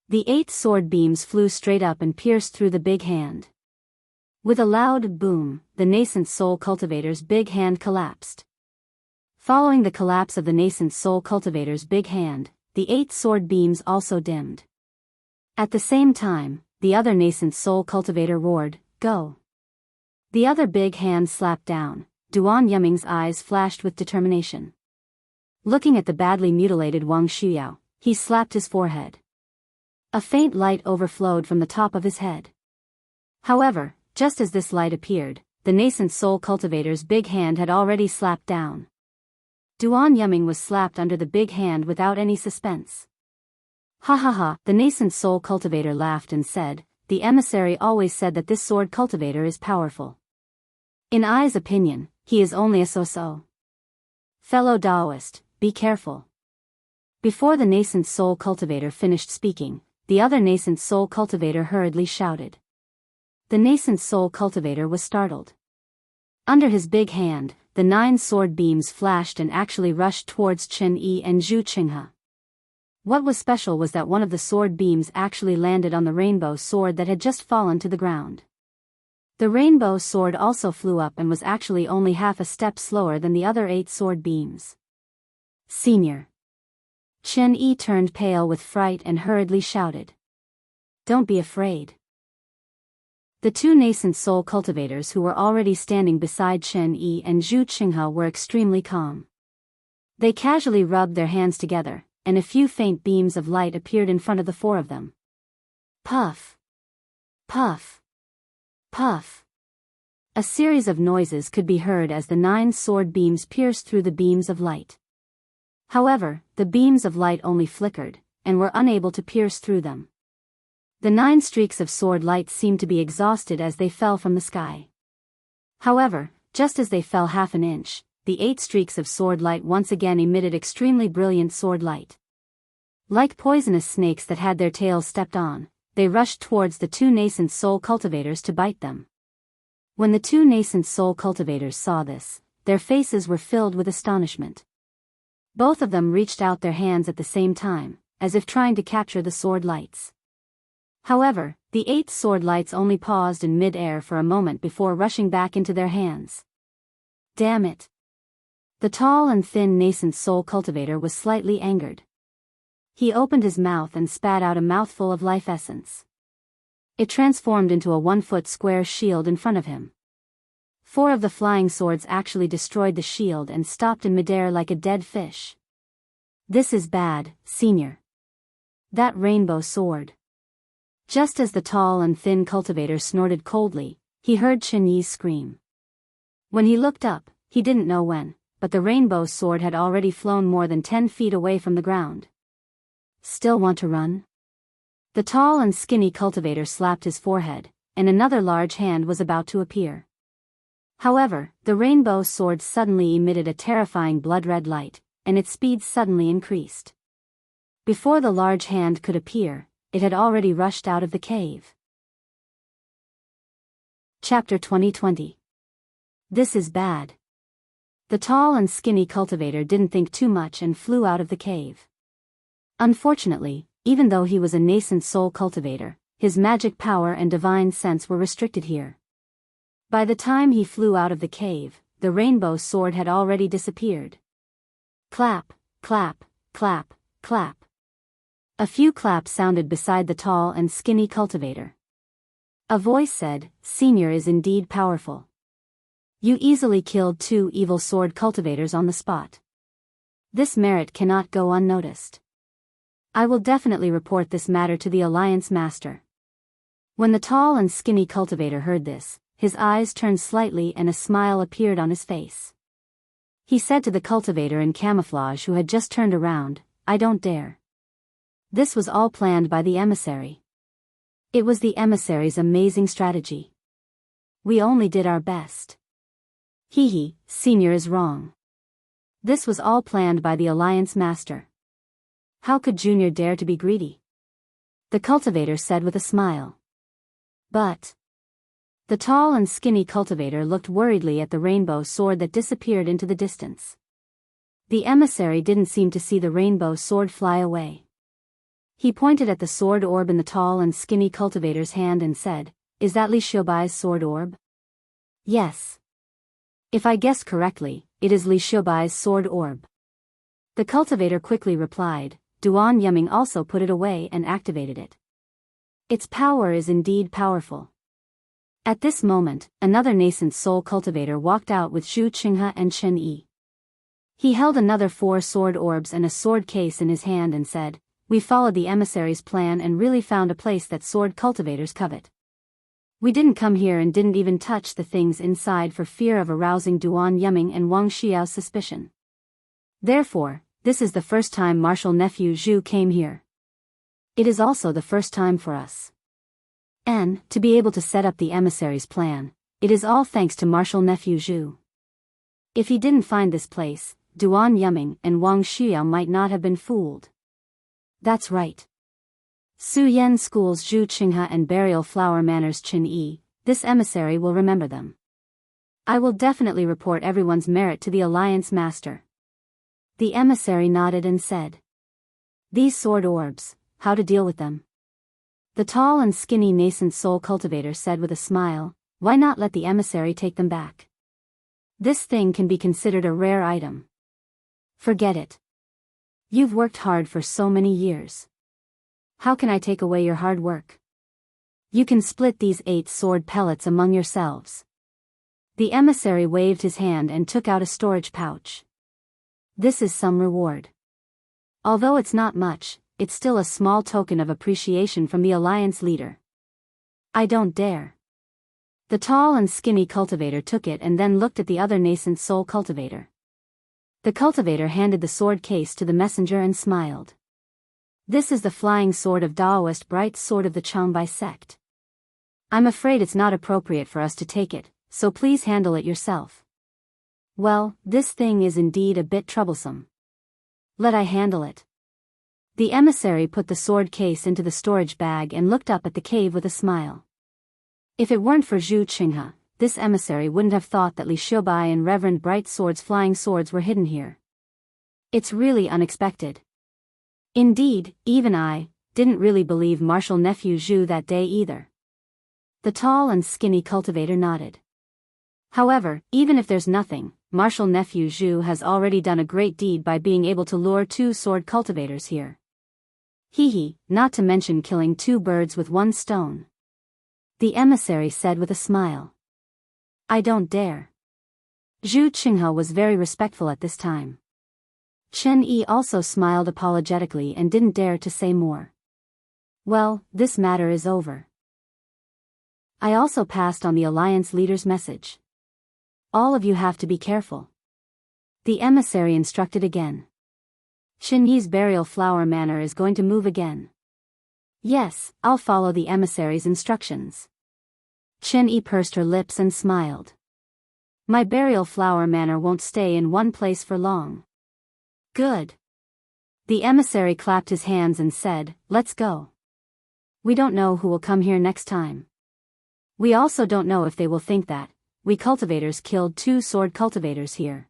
The 8 sword beams flew straight up and pierced through the big hand. With a loud boom, the nascent soul cultivator's big hand collapsed. Following the collapse of the nascent soul cultivator's big hand, the 8 sword beams also dimmed. At the same time, the other nascent soul cultivator roared, "Go!" The other big hand slapped down. Duan Yiming's eyes flashed with determination. Looking at the badly mutilated Wuxia, he slapped his forehead. A faint light overflowed from the top of his head. However, just as this light appeared, the nascent soul cultivator's big hand had already slapped down. Duan Yiming was slapped under the big hand without any suspense. "Ha ha ha," the nascent soul cultivator laughed and said, "The emissary always said that this sword cultivator is powerful. In I's opinion, he is only a so-so. Fellow Daoist, be careful. Before the nascent soul cultivator finished speaking, the other nascent soul cultivator hurriedly shouted. The nascent soul cultivator was startled. Under his big hand, the 9 sword beams flashed and actually rushed towards Chen Yi and Zhu Qinghe. What was special was that one of the sword beams actually landed on the rainbow sword that had just fallen to the ground. The rainbow sword also flew up and was actually only half a step slower than the other 8 sword beams. Senior. Chen Yi turned pale with fright and hurriedly shouted. Don't be afraid. The 2 nascent soul cultivators who were already standing beside Chen Yi and Zhu Qinghe were extremely calm. They casually rubbed their hands together, and a few faint beams of light appeared in front of the 4 of them. Puff! Puff! Puff! A series of noises could be heard as the 9 sword beams pierced through the beams of light. However, the beams of light only flickered, and were unable to pierce through them. The 9 streaks of sword light seemed to be exhausted as they fell from the sky. However, just as they fell half an inch, the 8 streaks of sword light once again emitted extremely brilliant sword light. Like poisonous snakes that had their tails stepped on, they rushed towards the 2 nascent soul cultivators to bite them. When the 2 nascent soul cultivators saw this, their faces were filled with astonishment. Both of them reached out their hands at the same time, as if trying to capture the sword lights. However, the 8 sword lights only paused in mid-air for a moment before rushing back into their hands. Damn it! The tall and thin nascent soul cultivator was slightly angered. He opened his mouth and spat out a mouthful of life essence. It transformed into a 1-foot square shield in front of him. 4 of the flying swords actually destroyed the shield and stopped in midair like a dead fish. This is bad, Senior. That rainbow sword. Just as the tall and thin cultivator snorted coldly, he heard Chen Yi's scream. When he looked up, he didn't know when, but the rainbow sword had already flown more than 10 feet away from the ground. Still want to run? The tall and skinny cultivator slapped his forehead, and another large hand was about to appear. However, the rainbow sword suddenly emitted a terrifying blood-red light, and its speed suddenly increased. Before the large hand could appear, it had already rushed out of the cave. Chapter 2020. This is bad. The tall and skinny cultivator didn't think too much and flew out of the cave. Unfortunately, even though he was a nascent soul cultivator, his magic power and divine sense were restricted here. By the time he flew out of the cave, the rainbow sword had already disappeared. Clap, clap, clap, clap. A few claps sounded beside the tall and skinny cultivator. A voice said, Senior is indeed powerful. You easily killed 2 evil sword cultivators on the spot. This merit cannot go unnoticed. I will definitely report this matter to the Alliance Master. When the tall and skinny cultivator heard this, his eyes turned slightly and a smile appeared on his face. He said to the cultivator in camouflage who had just turned around, I don't dare. This was all planned by the emissary. It was the emissary's amazing strategy. We only did our best. Hee, Senior is wrong. This was all planned by the Alliance Master. How could Junior dare to be greedy? The cultivator said with a smile. But the tall and skinny cultivator looked worriedly at the rainbow sword that disappeared into the distance. The emissary didn't seem to see the rainbow sword fly away. He pointed at the sword orb in the tall and skinny cultivator's hand and said, Is that Li Xiubai's sword orb? Yes. If I guessed correctly, it is Li Xiubai's sword orb. The cultivator quickly replied, Duan Yuming also put it away and activated it. Its power is indeed powerful. At this moment, another nascent soul cultivator walked out with Zhu Qinghe and Chen Yi. He held another 4 sword orbs and a sword case in his hand and said, We followed the emissary's plan and really found a place that sword cultivators covet. We didn't come here and didn't even touch the things inside for fear of arousing Duan Yuming and Wang Xiao's suspicion. Therefore, this is the first time Martial Nephew Zhu came here. It is also the first time for us. And, to be able to set up the emissary's plan, it is all thanks to Martial Nephew Zhu. If he didn't find this place, Duan Yuming and Wang Xiao might not have been fooled. That's right. Su Yan schools Zhu Qinghe and Burial Flower Manor's Qin Yi, this emissary will remember them. I will definitely report everyone's merit to the Alliance Master. The emissary nodded and said. These sword orbs, how to deal with them? The tall and skinny nascent soul cultivator said with a smile, why not let the emissary take them back? This thing can be considered a rare item. Forget it. You've worked hard for so many years. How can I take away your hard work? You can split these 8 sword pellets among yourselves. The emissary waved his hand and took out a storage pouch. This is some reward. Although it's not much, it's still a small token of appreciation from the Alliance leader. I don't dare. The tall and skinny cultivator took it and then looked at the other nascent soul cultivator. The cultivator handed the sword case to the messenger and smiled. This is the flying sword of Daoist, bright sword of the Changbai sect. I'm afraid it's not appropriate for us to take it, so please handle it yourself. Well, this thing is indeed a bit troublesome. Let I handle it. The emissary put the sword case into the storage bag and looked up at the cave with a smile. If it weren't for Zhu Qinghe, this emissary wouldn't have thought that Li Xiubai and Reverend Bright Sword's flying swords were hidden here. It's really unexpected. Indeed, even I didn't really believe Martial Nephew Zhu that day either. The tall and skinny cultivator nodded. However, even if there's nothing, Martial Nephew Zhu has already done a great deed by being able to lure 2 sword cultivators here. Not to mention killing 2 birds with 1 stone. The emissary said with a smile. I don't dare. Zhu Qinghe was very respectful at this time. Chen Yi also smiled apologetically and didn't dare to say more. Well, this matter is over. I also passed on the Alliance leader's message. All of you have to be careful. The emissary instructed again. Chen Yi's burial flower manor is going to move again. Yes, I'll follow the emissary's instructions. Chen Yi pursed her lips and smiled. My burial flower manor won't stay in one place for long. Good. The emissary clapped his hands and said, let's go. We don't know who will come here next time. We also don't know if they will think that we cultivators killed 2 sword cultivators here.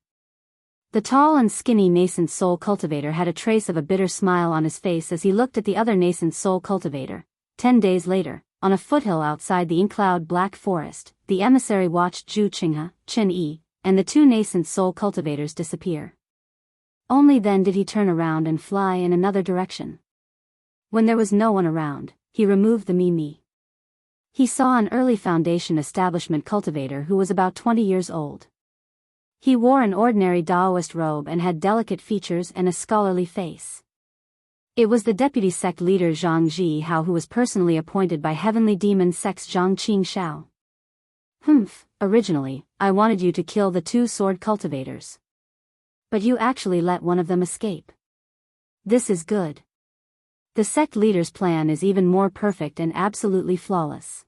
The tall and skinny nascent soul cultivator had a trace of a bitter smile on his face as he looked at the other nascent soul cultivator. 10 days later, on a foothill outside the ink-cloud black forest, the emissary watched Zhu Qinghe, Chen Yi, and the 2 nascent soul cultivators disappear. Only then did he turn around and fly in another direction. When there was no one around, he removed the Mimi. He saw an early Foundation establishment cultivator who was about 20 years old. He wore an ordinary Daoist robe and had delicate features and a scholarly face. It was the deputy sect leader Zhang Zhihao who was personally appointed by Heavenly Demon Sect's Zhang Qingxiao. Originally, I wanted you to kill the 2 sword cultivators. But you actually let one of them escape. This is good. The sect leader's plan is even more perfect and absolutely flawless.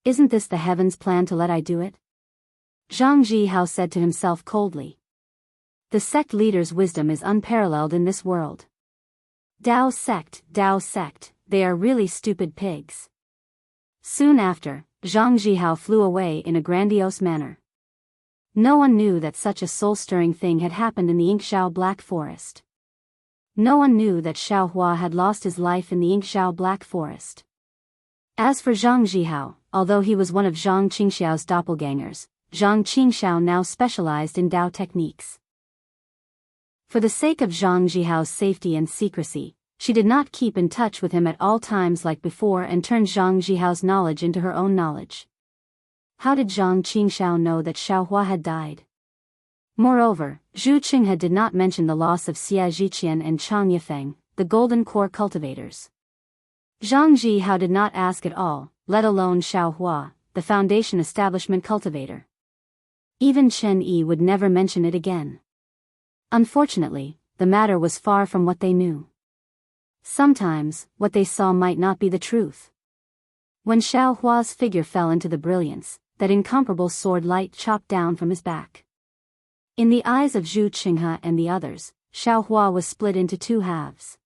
Isn't this the heavens' plan to let I do it? Zhang Zhihao said to himself coldly. The sect leader's wisdom is unparalleled in this world. Dao sect, they are really stupid pigs. Soon after, Zhang Zhihao flew away in a grandiose manner. No one knew that such a soul-stirring thing had happened in the Inkshao Black Forest. No one knew that Xiao Hua had lost his life in the Inkshao Black Forest. As for Zhang Zhihao, although he was one of Zhang Qingxiao's doppelgangers, Zhang Qingxiao now specialized in Dao techniques. For the sake of Zhang Zhihao's safety and secrecy, she did not keep in touch with him at all times like before and turned Zhang Zhihao's knowledge into her own knowledge. How did Zhang Qingxiao know that Xiao Hua had died? Moreover, Zhu Qinghe did not mention the loss of Xia Zhiqian and Chang Yifeng, the Golden Core cultivators. Zhang Zhihao did not ask at all, let alone Xiao Hua, the Foundation establishment cultivator. Even Chen Yi would never mention it again. Unfortunately, the matter was far from what they knew. Sometimes, what they saw might not be the truth. When Xiao Hua's figure fell into the brilliance, that incomparable sword light chopped down from his back. In the eyes of Wuxia Xianxia and the others, Xiaohua was split into two halves.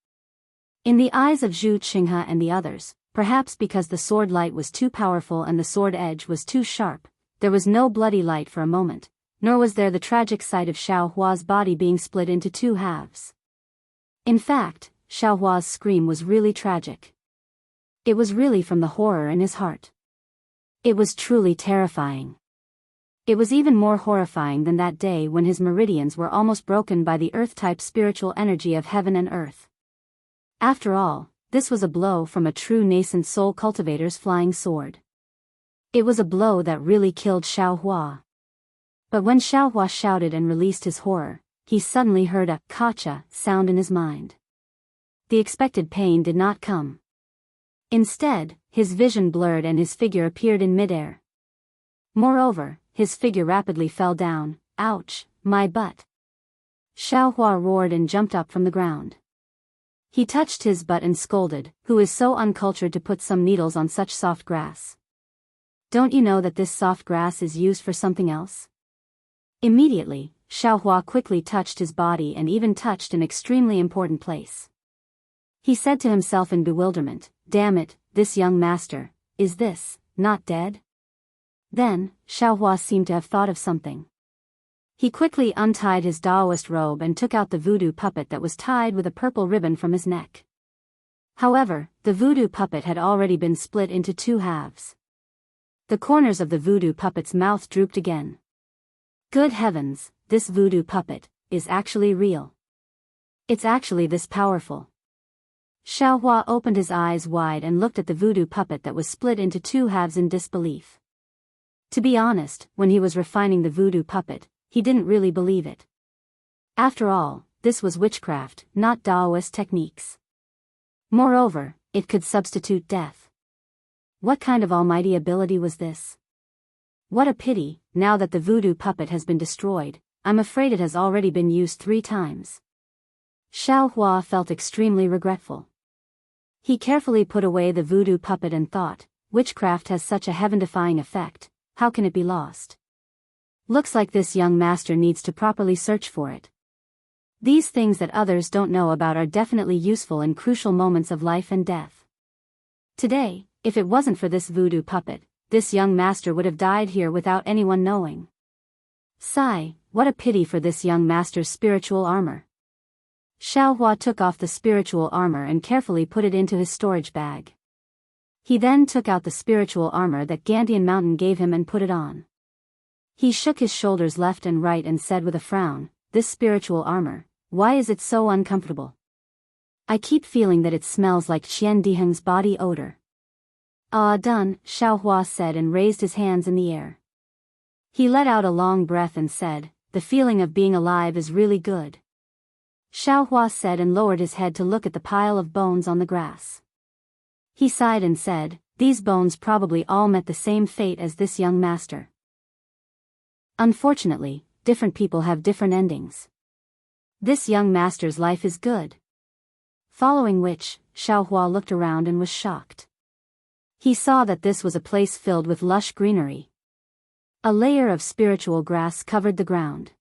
In the eyes of Wuxia Xianxia and the others, perhaps because the sword light was too powerful and the sword edge was too sharp, there was no bloody light for a moment, nor was there the tragic sight of Xiaohua's body being split into two halves. In fact, Xiaohua's scream was really tragic. It was really from the horror in his heart. It was truly terrifying. It was even more horrifying than that day when his meridians were almost broken by the earth-type spiritual energy of heaven and earth. After all, this was a blow from a true nascent soul cultivator's flying sword. It was a blow that really killed Xiaohua. But when Xiaohua shouted and released his horror, he suddenly heard a "kacha" sound in his mind. The expected pain did not come. Instead, his vision blurred and his figure appeared in midair. Moreover, his figure rapidly fell down. "Ouch, my butt!" Xiaohua roared and jumped up from the ground. He touched his butt and scolded, "Who is so uncultured to put some needles on such soft grass? Don't you know that this soft grass is used for something else?" Immediately, Xiaohua quickly touched his body and even touched an extremely important place. He said to himself in bewilderment, "Damn it, this young master, is this, not dead?" Then, Xiaohua seemed to have thought of something. He quickly untied his Daoist robe and took out the voodoo puppet that was tied with a purple ribbon from his neck. However, the voodoo puppet had already been split into two halves. The corners of the voodoo puppet's mouth drooped again. Good heavens, this voodoo puppet is actually real. It's actually this powerful. Xiaohua opened his eyes wide and looked at the voodoo puppet that was split into two halves in disbelief. To be honest, when he was refining the voodoo puppet, he didn't really believe it. After all, this was witchcraft, not Daoist techniques. Moreover, it could substitute death. What kind of almighty ability was this? What a pity, now that the voodoo puppet has been destroyed, I'm afraid it has already been used 3 times. Xiaohua felt extremely regretful. He carefully put away the voodoo puppet and thought, witchcraft has such a heaven-defying effect, how can it be lost? Looks like this young master needs to properly search for it. These things that others don't know about are definitely useful in crucial moments of life and death. Today, if it wasn't for this voodoo puppet, this young master would have died here without anyone knowing. Sigh, what a pity for this young master's spiritual armor. Xiaohua took off the spiritual armor and carefully put it into his storage bag. He then took out the spiritual armor that Gantian Mountain gave him and put it on. He shook his shoulders left and right and said with a frown, "This spiritual armor, why is it so uncomfortable? I keep feeling that it smells like Qian Diheng's body odor." "Ah, done," Xiaohua said and raised his hands in the air. He let out a long breath and said, "The feeling of being alive is really good." Xiaohua said and lowered his head to look at the pile of bones on the grass. He sighed and said, "These bones probably all met the same fate as this young master. Unfortunately, different people have different endings. This young master's life is good." Following which, Xiaohua looked around and was shocked. He saw that this was a place filled with lush greenery. A layer of spiritual grass covered the ground.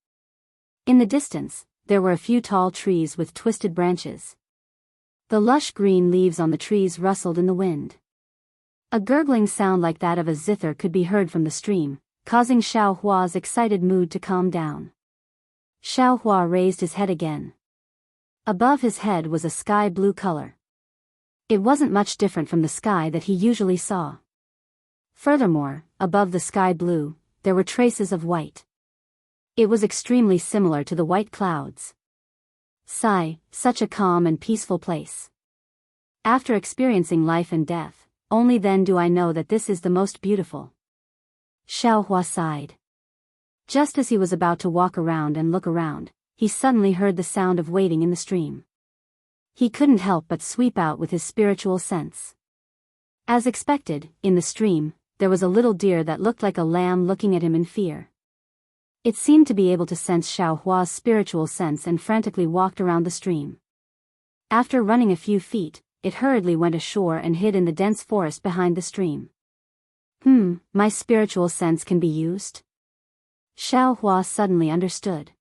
In the distance, there were a few tall trees with twisted branches. The lush green leaves on the trees rustled in the wind. A gurgling sound like that of a zither could be heard from the stream, causing Xiaohua's excited mood to calm down. Xiaohua raised his head again. Above his head was a sky blue color. It wasn't much different from the sky that he usually saw. Furthermore, above the sky blue, there were traces of white. It was extremely similar to the white clouds. Sigh, such a calm and peaceful place. After experiencing life and death, only then do I know that this is the most beautiful. Xiaohua sighed. Just as he was about to walk around and look around, he suddenly heard the sound of wading in the stream. He couldn't help but sweep out with his spiritual sense. As expected, in the stream, there was a little deer that looked like a lamb looking at him in fear. It seemed to be able to sense Xiaohua's spiritual sense and frantically walked around the stream. After running a few feet, it hurriedly went ashore and hid in the dense forest behind the stream. My spiritual sense can be used? Xiaohua suddenly understood.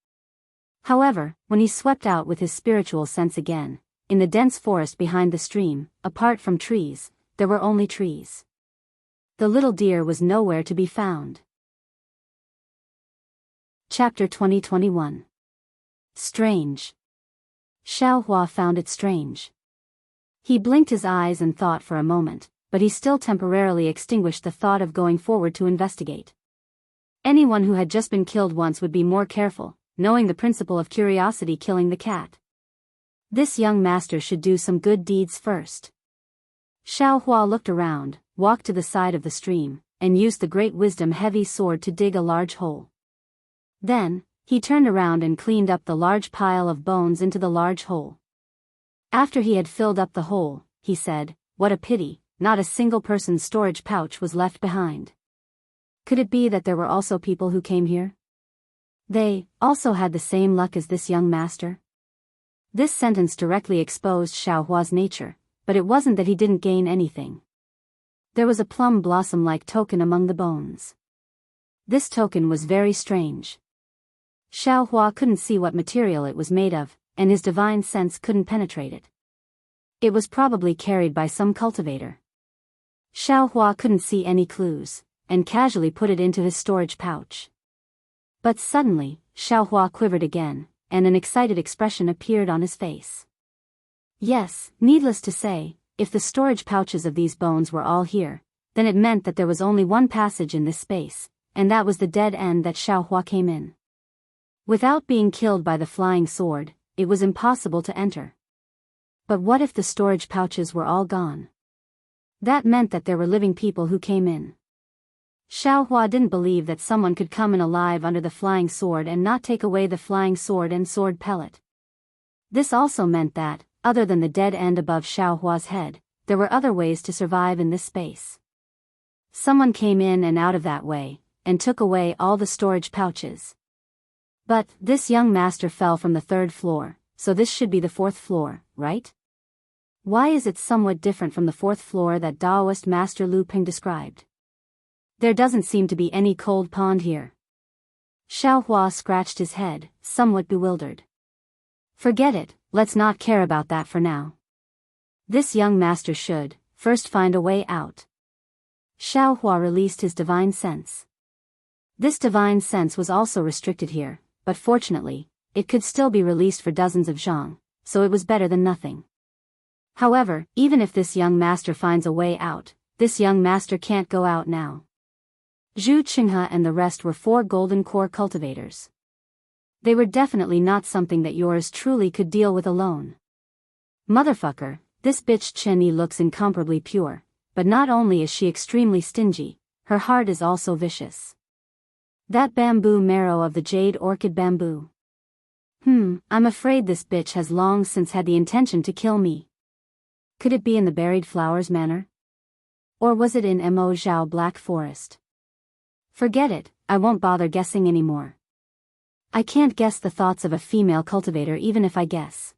However, when he swept out with his spiritual sense again, in the dense forest behind the stream, apart from trees, there were only trees. The little deer was nowhere to be found. Chapter 2021. Strange. Xiaohua found it strange. He blinked his eyes and thought for a moment, but he still temporarily extinguished the thought of going forward to investigate. Anyone who had just been killed once would be more careful, knowing the principle of curiosity killing the cat. This young master should do some good deeds first. Xiaohua looked around, walked to the side of the stream, and used the great wisdom heavy sword to dig a large hole. Then, he turned around and cleaned up the large pile of bones into the large hole. After he had filled up the hole, he said, "What a pity, not a single person's storage pouch was left behind. Could it be that there were also people who came here? They also had the same luck as this young master?" This sentence directly exposed Xiaohua's nature, but it wasn't that he didn't gain anything. There was a plum blossom-like token among the bones. This token was very strange. Xiaohua couldn't see what material it was made of, and his divine sense couldn't penetrate it. It was probably carried by some cultivator. Xiaohua couldn't see any clues, and casually put it into his storage pouch. But suddenly, Xiaohua quivered again, and an excited expression appeared on his face. Yes, needless to say, if the storage pouches of these bones were all here, then it meant that there was only one passage in this space, and that was the dead end that Xiaohua came in. Without being killed by the flying sword, it was impossible to enter. But what if the storage pouches were all gone? That meant that there were living people who came in. Xiaohua didn't believe that someone could come in alive under the flying sword and not take away the flying sword and sword pellet. This also meant that, other than the dead end above Xiaohua's head, there were other ways to survive in this space. Someone came in and out of that way, and took away all the storage pouches. But, this young master fell from the 3rd floor, so this should be the 4th floor, right? Why is it somewhat different from the 4th floor that Daoist Master Lu Ping described? There doesn't seem to be any cold pond here. Xiaohua scratched his head, somewhat bewildered. Forget it, let's not care about that for now. This young master should, first find a way out. Xiaohua released his divine sense. This divine sense was also restricted here, but fortunately, it could still be released for dozens of zhang, so it was better than nothing. However, even if this young master finds a way out, this young master can't go out now. Zhu Qinghe and the rest were 4 golden core cultivators. They were definitely not something that yours truly could deal with alone. Motherfucker, this bitch Chenyi looks incomparably pure, but not only is she extremely stingy, her heart is also vicious. That bamboo marrow of the jade orchid bamboo. I'm afraid this bitch has long since had the intention to kill me. Could it be in the Buried Flowers Manor? Or was it in Mo Zhao Black Forest? Forget it, I won't bother guessing anymore. I can't guess the thoughts of a female cultivator even if I guess.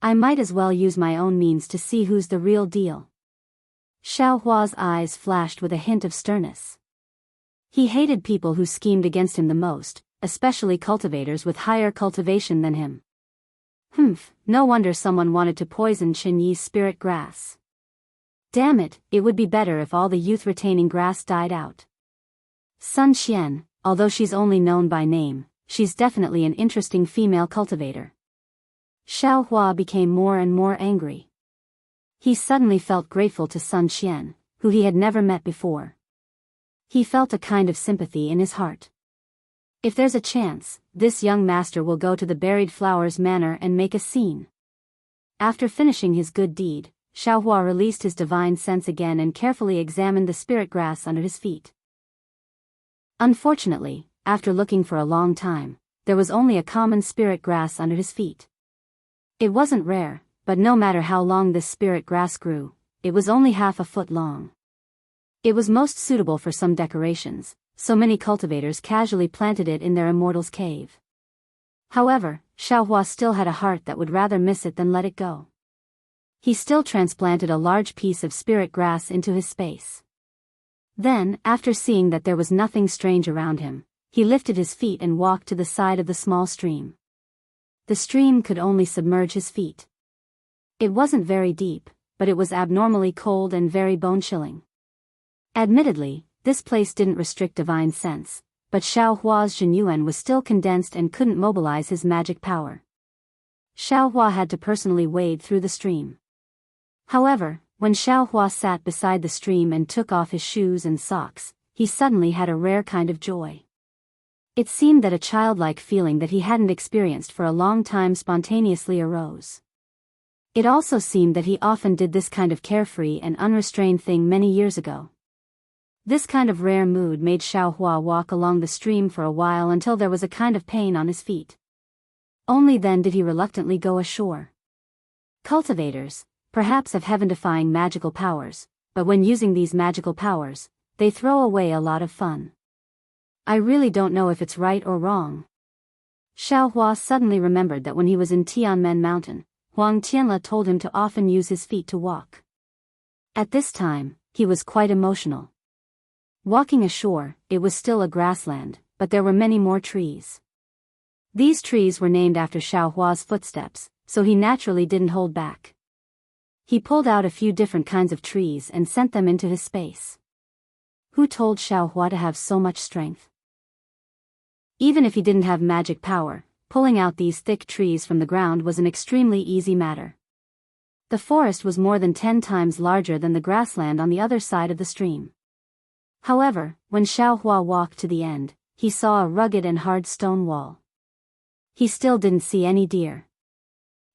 I might as well use my own means to see who's the real deal. Xiaohua's eyes flashed with a hint of sternness. He hated people who schemed against him the most, especially cultivators with higher cultivation than him. No wonder someone wanted to poison Chenyi's spirit grass. Damn it, it would be better if all the youth-retaining grass died out. Sun Xian, although she's only known by name, she's definitely an interesting female cultivator. Xiaohua became more and more angry. He suddenly felt grateful to Sun Xian, who he had never met before. He felt a kind of sympathy in his heart. If there's a chance, this young master will go to the Buried Flowers Manor and make a scene. After finishing his good deed, Xiaohua released his divine sense again and carefully examined the spirit grass under his feet. Unfortunately, after looking for a long time, there was only a common spirit grass under his feet. It wasn't rare, but no matter how long this spirit grass grew, it was only half a foot long. It was most suitable for some decorations, so many cultivators casually planted it in their immortal's cave. However, Xiaohua still had a heart that would rather miss it than let it go. He still transplanted a large piece of spirit grass into his space. Then, after seeing that there was nothing strange around him, he lifted his feet and walked to the side of the small stream. the stream could only submerge his feet. It wasn't very deep, but it was abnormally cold and very bone-chilling. Admittedly, this place didn't restrict divine sense, but Xiao Hua's Zhenyuan was still condensed and couldn't mobilize his magic power. Xiao Hua had to personally wade through the stream. However, when Xiao Hua sat beside the stream and took off his shoes and socks, he suddenly had a rare kind of joy. It seemed that a childlike feeling that he hadn't experienced for a long time spontaneously arose. It also seemed that he often did this kind of carefree and unrestrained thing many years ago. This kind of rare mood made Xiao Hua walk along the stream for a while until there was a kind of pain on his feet. Only then did he reluctantly go ashore. Cultivators, perhaps, have heaven-defying magical powers, but when using these magical powers, they throw away a lot of fun. I really don't know if it's right or wrong. Xiao Hua suddenly remembered that when he was in Tianmen Mountain, Huang Tianla told him to often use his feet to walk. At this time, he was quite emotional. Walking ashore, it was still a grassland, but there were many more trees. These trees were named after Xiao Hua's footsteps, so he naturally didn't hold back. He pulled out a few different kinds of trees and sent them into his space. Who told Xiao Hua to have so much strength? Even if he didn't have magic power, pulling out these thick trees from the ground was an extremely easy matter. The forest was more than 10 times larger than the grassland on the other side of the stream. However, when Xiao Hua walked to the end, he saw a rugged and hard stone wall. He still didn't see any deer.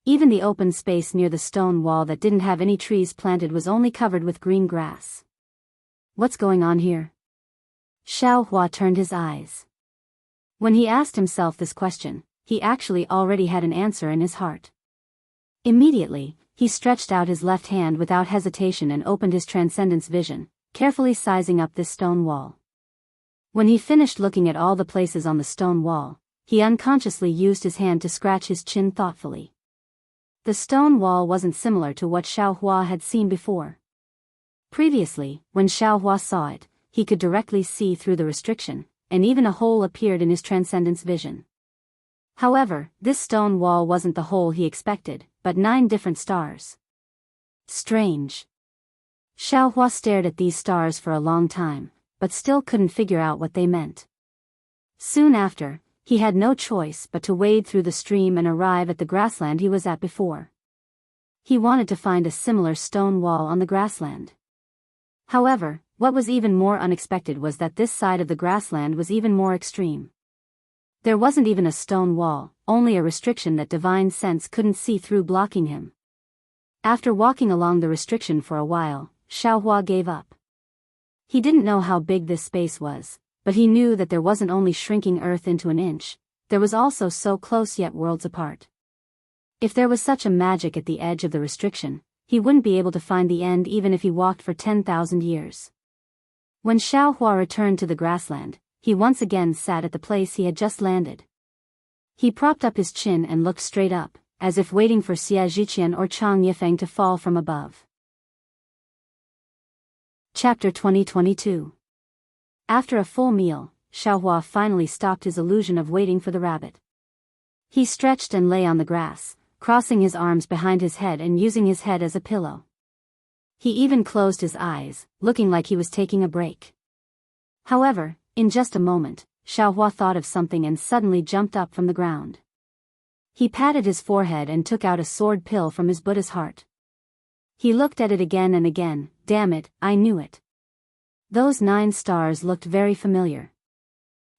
Even the open space near the stone wall that didn't have any trees planted was only covered with green grass. What's going on here? Xiao Hua turned his eyes. When he asked himself this question, he actually already had an answer in his heart. Immediately, he stretched out his left hand without hesitation and opened his transcendence vision, carefully sizing up this stone wall. When he finished looking at all the places on the stone wall, he unconsciously used his hand to scratch his chin thoughtfully. The stone wall wasn't similar to what Xiao Hua had seen before. Previously, when Xiao Hua saw it, he could directly see through the restriction, and even a hole appeared in his transcendence vision. However, this stone wall wasn't the hole he expected, but 9 different stars. Strange. Xiao Hua stared at these stars for a long time, but still couldn't figure out what they meant. Soon after, he had no choice but to wade through the stream and arrive at the grassland he was at before. He wanted to find a similar stone wall on the grassland. However, what was even more unexpected was that this side of the grassland was even more extreme. There wasn't even a stone wall, only a restriction that divine sense couldn't see through, blocking him. After walking along the restriction for a while, Xiao Hua gave up. He didn't know how big this space was, but he knew that there wasn't only shrinking Earth into an inch, there was also so close yet worlds apart. If there was such a magic at the edge of the restriction, he wouldn't be able to find the end even if he walked for 10,000 years. When Xiao Hua returned to the grassland, he once again sat at the place he had just landed. He propped up his chin and looked straight up, as if waiting for Xie Zhiqian or Chang Yifeng to fall from above. Chapter 2022. After a full meal, Xiao Hua finally stopped his illusion of waiting for the rabbit. He stretched and lay on the grass, crossing his arms behind his head and using his head as a pillow. He even closed his eyes, looking like he was taking a break. However, in just a moment, Xiao Hua thought of something and suddenly jumped up from the ground. He patted his forehead and took out a sword pill from his Buddha's heart. He looked at it again and again. Damn it, I knew it. Those 9 stars looked very familiar.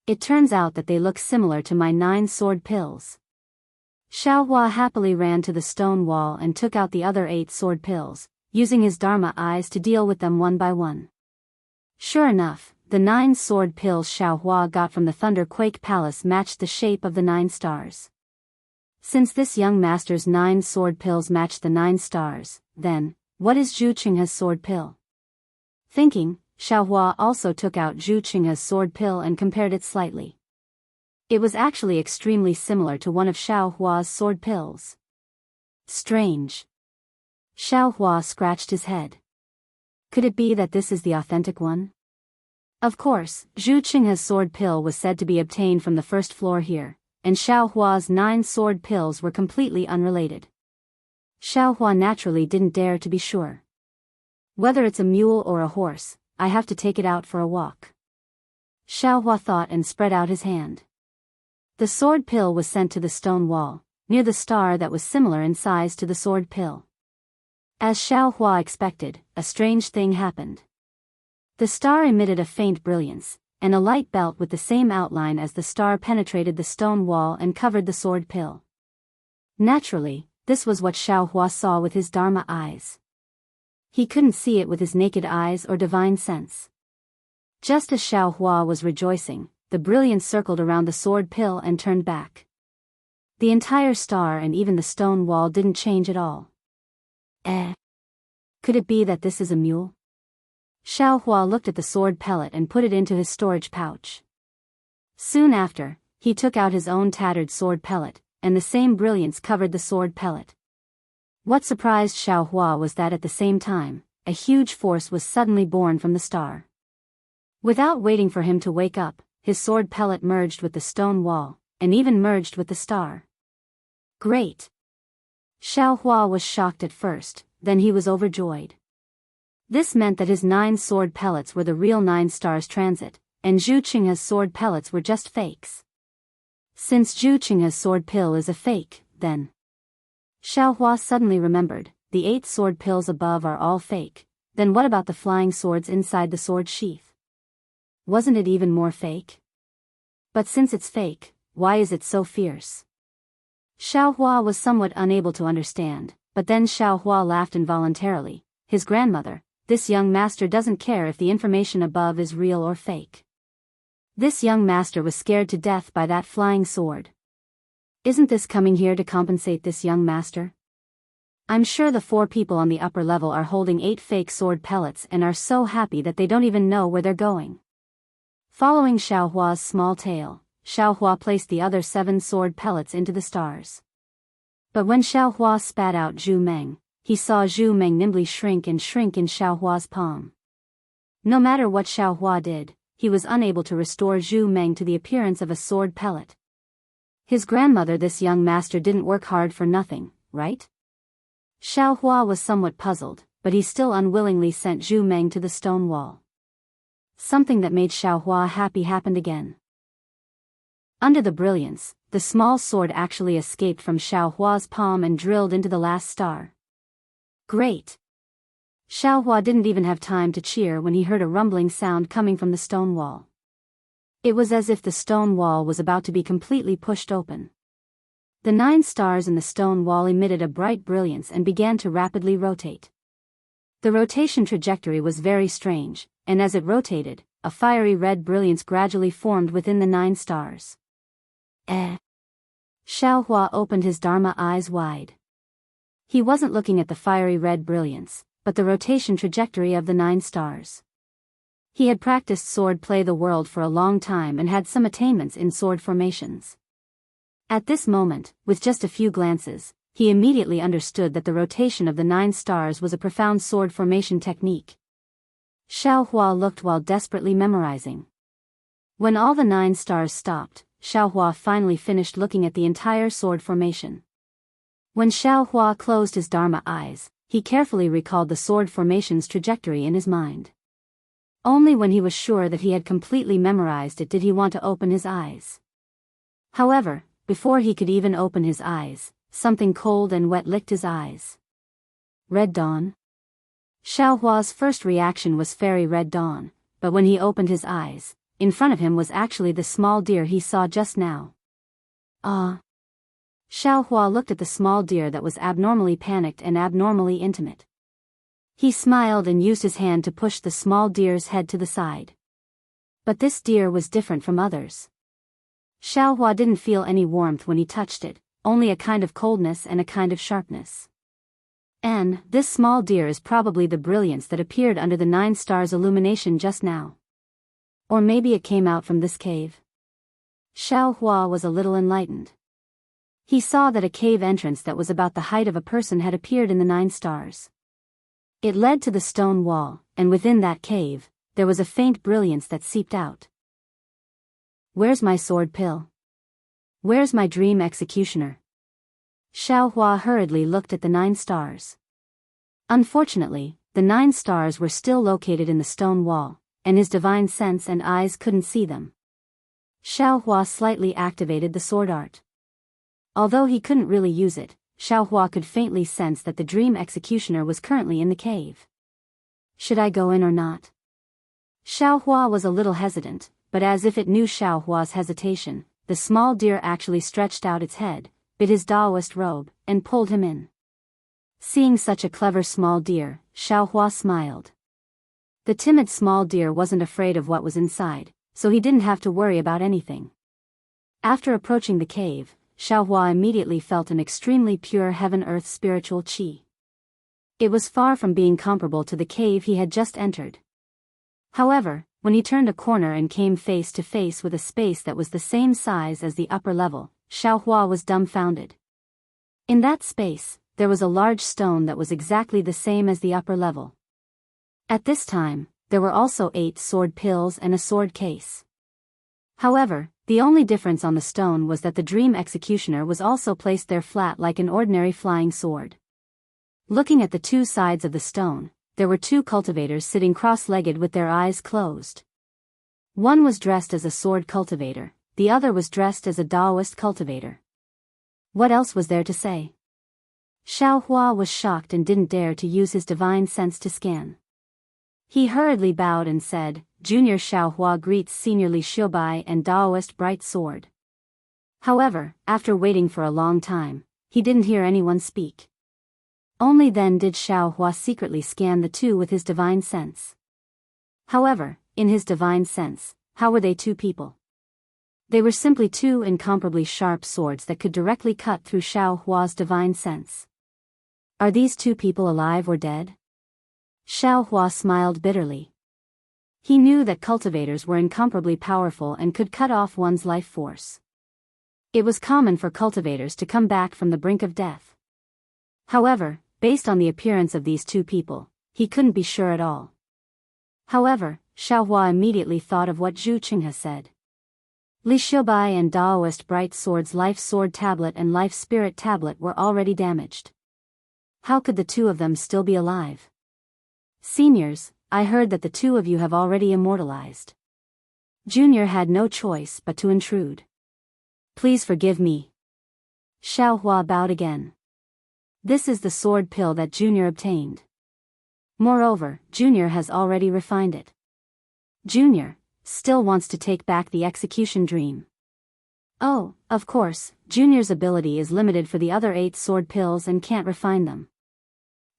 It turns out that they look similar to my 9 sword pills. Xiao Hua happily ran to the stone wall and took out the other 8 sword pills, using his Dharma eyes to deal with them one by one. Sure enough, the 9 sword pills Xiao Hua got from the Thunderquake Palace matched the shape of the 9 stars. Since this young master's 9 sword pills matched the 9 stars, then, what is Zhu Qinghe's sword pill? Thinking, Xiao Hua also took out Zhu Qinghe's sword pill and compared it slightly. It was actually extremely similar to one of Xiao Hua's sword pills. Strange. Xiao Hua scratched his head. Could it be that this is the authentic one? Of course, Zhu Qinghe's sword pill was said to be obtained from the first floor here, and Xiao Hua's 9 sword pills were completely unrelated. Xiao Hua naturally didn't dare to be sure. Whether it's a mule or a horse, I have to take it out for a walk. Xiao Hua thought and spread out his hand. The sword pill was sent to the stone wall, near the star that was similar in size to the sword pill. As Xiao Hua expected, a strange thing happened. The star emitted a faint brilliance, and a light belt with the same outline as the star penetrated the stone wall and covered the sword pill. Naturally, this was what Xiao Hua saw with his Dharma eyes. He couldn't see it with his naked eyes or divine sense. Just as Xiao Hua was rejoicing, the brilliance circled around the sword pill and turned back. The entire star and even the stone wall didn't change at all. Could it be that this is a mule? Xiao Hua looked at the sword pellet and put it into his storage pouch. Soon after, he took out his own tattered sword pellet, and the same brilliance covered the sword pellet. What surprised Xiao Hua was that at the same time, a huge force was suddenly born from the star. Without waiting for him to wake up, his sword pellet merged with the stone wall, and even merged with the star. Great! Xiao Hua was shocked at first, then he was overjoyed. This meant that his 9 sword pellets were the real 9 stars transit, and Zhu Qinghe's sword pellets were just fakes. Since Zhu Qinghe's sword pill is a fake, then... Xiao Hua suddenly remembered, the 8 sword pills above are all fake, then what about the flying swords inside the sword sheath? Wasn't it even more fake? But since it's fake, why is it so fierce? Xiao Hua was somewhat unable to understand, but then Xiao Hua laughed involuntarily. His grandmother, this young master doesn't care if the information above is real or fake. This young master was scared to death by that flying sword. Isn't this coming here to compensate this young master? I'm sure the 4 people on the upper level are holding 8 fake sword pellets and are so happy that they don't even know where they're going. Following Xiao Hua's small tail, Xiao Hua placed the other 7 sword pellets into the stars. But when Xiao Hua spat out Zhu Meng, he saw Zhu Meng nimbly shrink in Xiao Hua's palm. No matter what Xiao Hua did, he was unable to restore Zhu Meng to the appearance of a sword pellet. His grandmother, this young master didn't work hard for nothing, right? Xiao Hua was somewhat puzzled, but he still unwillingly sent Zhu Meng to the stone wall. Something that made Xiao Hua happy happened again. Under the brilliance, the small sword actually escaped from Xiao Hua's palm and drilled into the last star. Great! Xiao Hua didn't even have time to cheer when he heard a rumbling sound coming from the stone wall. It was as if the stone wall was about to be completely pushed open. The 9 stars in the stone wall emitted a bright brilliance and began to rapidly rotate. The rotation trajectory was very strange, and as it rotated, a fiery red brilliance gradually formed within the 9 stars. Xiao Hua opened his Dharma eyes wide. He wasn't looking at the fiery red brilliance, but the rotation trajectory of the 9 stars. He had practiced sword play the world for a long time and had some attainments in sword formations. At this moment, with just a few glances, he immediately understood that the rotation of the 9 stars was a profound sword formation technique. Xiao Hua looked while desperately memorizing. When all the 9 stars stopped, Xiao Hua finally finished looking at the entire sword formation. When Xiao Hua closed his Dharma eyes, he carefully recalled the sword formation's trajectory in his mind. Only when he was sure that he had completely memorized it did he want to open his eyes. However, before he could even open his eyes, something cold and wet licked his eyes. Red dawn? Xiao Hua's first reaction was fairy red dawn, but when he opened his eyes, in front of him was actually the small deer he saw just now. Ah! Xiao Hua looked at the small deer that was abnormally panicked and abnormally intimate. He smiled and used his hand to push the small deer's head to the side. But this deer was different from others. Xiao Hua didn't feel any warmth when he touched it, only a kind of coldness and a kind of sharpness. And this small deer is probably the brilliance that appeared under the 9 stars illumination just now. Or maybe it came out from this cave. Xiao Hua was a little enlightened. He saw that a cave entrance that was about the height of a person had appeared in the 9 stars. It led to the stone wall, and within that cave, there was a faint brilliance that seeped out. Where's my sword pill? Where's my dream executioner? Xiaohua hurriedly looked at the 9 stars. Unfortunately, the 9 stars were still located in the stone wall, and his divine sense and eyes couldn't see them. Xiaohua slightly activated the sword art. Although he couldn't really use it, Xiaohua could faintly sense that the dream executioner was currently in the cave. Should I go in or not? Xiaohua was a little hesitant, but as if it knew Xiaohua's hesitation, the small deer actually stretched out its head, bit his Daoist robe, and pulled him in. Seeing such a clever small deer, Xiaohua smiled. The timid small deer wasn't afraid of what was inside, so he didn't have to worry about anything. After approaching the cave, Xiaohua immediately felt an extremely pure heaven-earth spiritual qi. It was far from being comparable to the cave he had just entered. However, when he turned a corner and came face to face with a space that was the same size as the upper level, Xiaohua was dumbfounded. In that space, there was a large stone that was exactly the same as the upper level. At this time, there were also 8 sword pills and a sword case. However, the only difference on the stone was that the dream executioner was also placed there flat like an ordinary flying sword. Looking at the 2 sides of the stone, there were 2 cultivators sitting cross-legged with their eyes closed. One was dressed as a sword cultivator, the other was dressed as a Daoist cultivator. What else was there to say? Xiaohua was shocked and didn't dare to use his divine sense to scan. He hurriedly bowed and said, Junior Xiaohua greets Senior Li Xiaobai and Daoist Bright Sword. However, after waiting for a long time, he didn't hear anyone speak. Only then did Xiaohua secretly scan the 2 with his divine sense. However, in his divine sense, how were they 2 people? They were simply 2 incomparably sharp swords that could directly cut through Xiaohua's divine sense. Are these 2 people alive or dead? Xiaohua smiled bitterly. He knew that cultivators were incomparably powerful and could cut off one's life force. It was common for cultivators to come back from the brink of death. However, based on the appearance of these 2 people, he couldn't be sure at all. However, Xiaohua immediately thought of what Zhu Qinghe said. Li Xiaobai and Daoist Bright Sword's Life Sword Tablet and Life Spirit Tablet were already damaged. How could the 2 of them still be alive? Seniors, I heard that the 2 of you have already immortalized. Junior had no choice but to intrude. Please forgive me. Xiaohua bowed again. This is the sword pill that Junior obtained. Moreover, Junior has already refined it. Junior still wants to take back the execution dream. Oh, of course, Junior's ability is limited for the other 8 sword pills and can't refine them.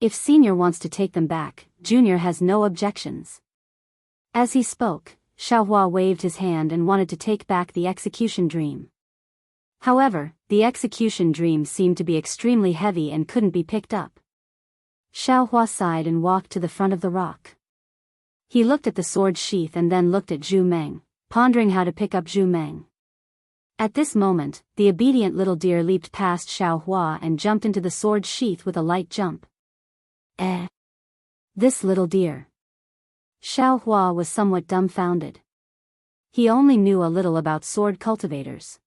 If Senior wants to take them back, Junior has no objections. As he spoke, Xiaohua waved his hand and wanted to take back the execution dream. However, the execution dream seemed to be extremely heavy and couldn't be picked up. Xiaohua sighed and walked to the front of the rock. He looked at the sword sheath and then looked at Zhu Meng, pondering how to pick up Zhu Meng. At this moment, the obedient little deer leaped past Xiaohua and jumped into the sword sheath with a light jump. This little deer. Xiaohua was somewhat dumbfounded. He only knew a little about sword cultivators.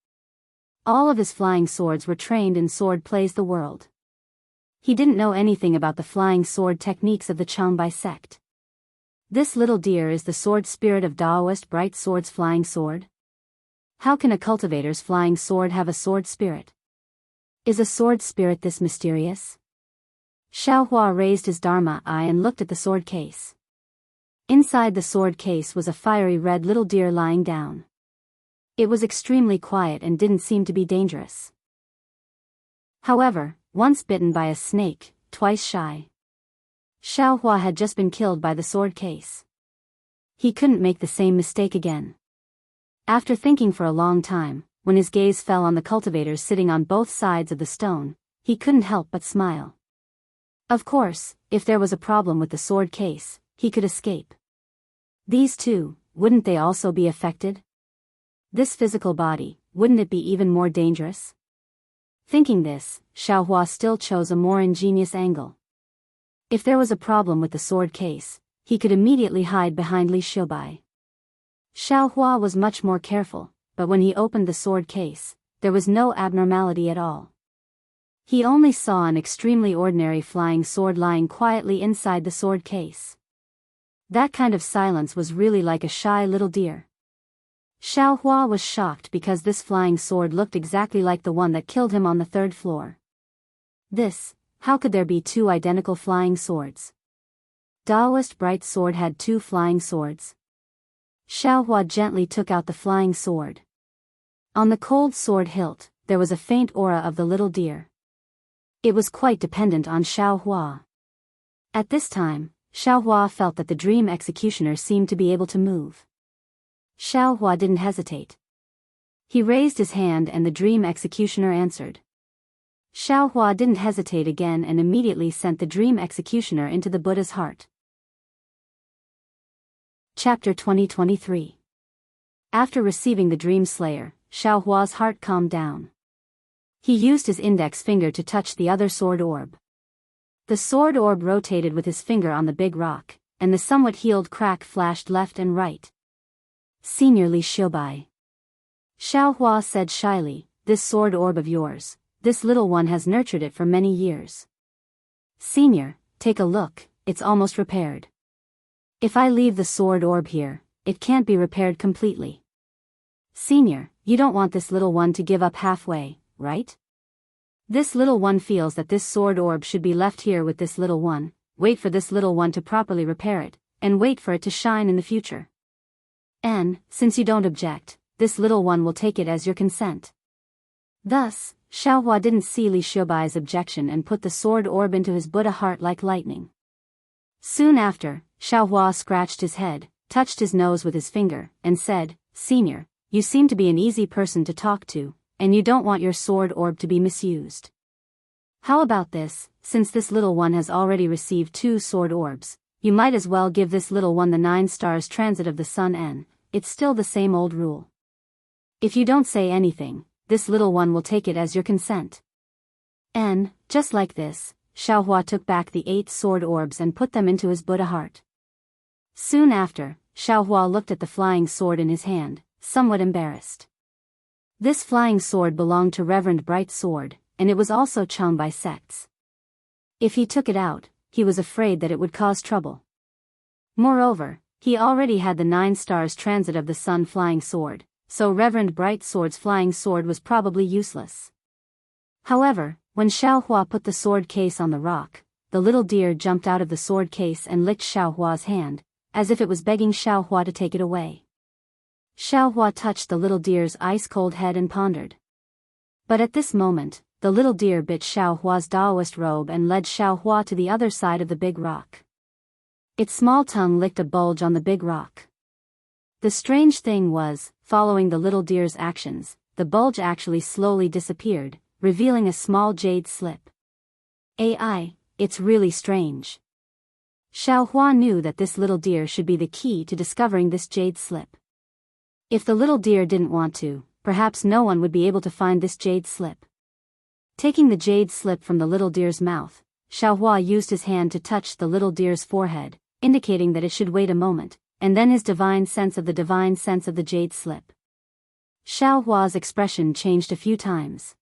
All of his flying swords were trained in sword plays the world. He didn't know anything about the flying sword techniques of the Changbai sect. This little deer is the sword spirit of Daoist Bright Sword's flying sword? How can a cultivator's flying sword have a sword spirit? Is a sword spirit this mysterious? Xiaohua raised his Dharma eye and looked at the sword case. Inside the sword case was a fiery red little deer lying down. It was extremely quiet and didn't seem to be dangerous. However, once bitten by a snake, twice shy. Xiaohua had just been killed by the sword case. He couldn't make the same mistake again. After thinking for a long time, when his gaze fell on the cultivators sitting on both sides of the stone, he couldn't help but smile. Of course, if there was a problem with the sword case, he could escape. These 2, wouldn't they also be affected? This physical body, wouldn't it be even more dangerous? Thinking this, Xiaohua still chose a more ingenious angle. If there was a problem with the sword case, he could immediately hide behind Li Xiaobai. Xiaohua was much more careful, but when he opened the sword case, there was no abnormality at all. He only saw an extremely ordinary flying sword lying quietly inside the sword case. That kind of silence was really like a shy little deer. Xiao Hua was shocked because this flying sword looked exactly like the one that killed him on the 3rd floor. How could there be 2 identical flying swords? Daoist bright sword had 2 flying swords. Xiao Hua gently took out the flying sword. On the cold sword hilt, there was a faint aura of the little deer. It was quite dependent on Xiao Hua. At this time, Xiao Hua felt that the dream executioner seemed to be able to move. Xiao Hua didn't hesitate. He raised his hand and the dream executioner answered. Xiao Hua didn't hesitate again and immediately sent the dream executioner into the Buddha's heart. Chapter 2023. After receiving the dream slayer, Xiao Hua's heart calmed down. He used his index finger to touch the other sword orb. The sword orb rotated with his finger on the big rock, and the somewhat healed crack flashed left and right. Senior Li Xiaobai. Xiao Hua said shyly, "This sword orb of yours, this little one has nurtured it for many years. Senior, take a look, it's almost repaired. If I leave the sword orb here, it can't be repaired completely. Senior, you don't want this little one to give up halfway, right? This little one feels that this sword orb should be left here with this little one, wait for this little one to properly repair it, and wait for it to shine in the future. And, since you don't object, this little one will take it as your consent." Thus, Xiao Hua didn't see Li Xiaobai's objection and put the sword orb into his Buddha heart like lightning. Soon after, Xiao Hua scratched his head, touched his nose with his finger, and said, "Senior, you seem to be an easy person to talk to, and you don't want your sword orb to be misused. How about this, since this little one has already received 2 sword orbs, you might as well give this little one the 9 stars transit of the sun and, it's still the same old rule. If you don't say anything, this little one will take it as your consent." And, just like this, Xiao Hua took back the 8 sword orbs and put them into his Buddha heart. Soon after, Xiao Hua looked at the flying sword in his hand, somewhat embarrassed. This flying sword belonged to Reverend Bright Sword, and it was also chung by sects. If he took it out, he was afraid that it would cause trouble. Moreover, he already had the 9 stars transit of the sun flying sword, so Reverend Bright Sword's flying sword was probably useless. However, when Xiao Hua put the sword case on the rock, the little deer jumped out of the sword case and licked Xiao Hua's hand, as if it was begging Xiao Hua to take it away. Xiao Hua touched the little deer's ice-cold head and pondered. But at this moment, the little deer bit Xiao Hua's Daoist robe and led Xiao Hua to the other side of the big rock. Its small tongue licked a bulge on the big rock. The strange thing was, following the little deer's actions, the bulge actually slowly disappeared, revealing a small jade slip. It's really strange. Xiao Hua knew that this little deer should be the key to discovering this jade slip. If the little deer didn't want to, perhaps no one would be able to find this jade slip. Taking the jade slip from the little deer's mouth, Xiao Hua used his hand to touch the little deer's forehead, indicating that it should wait a moment, and then his divine sense of the jade slip. Xiao Hua's expression changed a few times.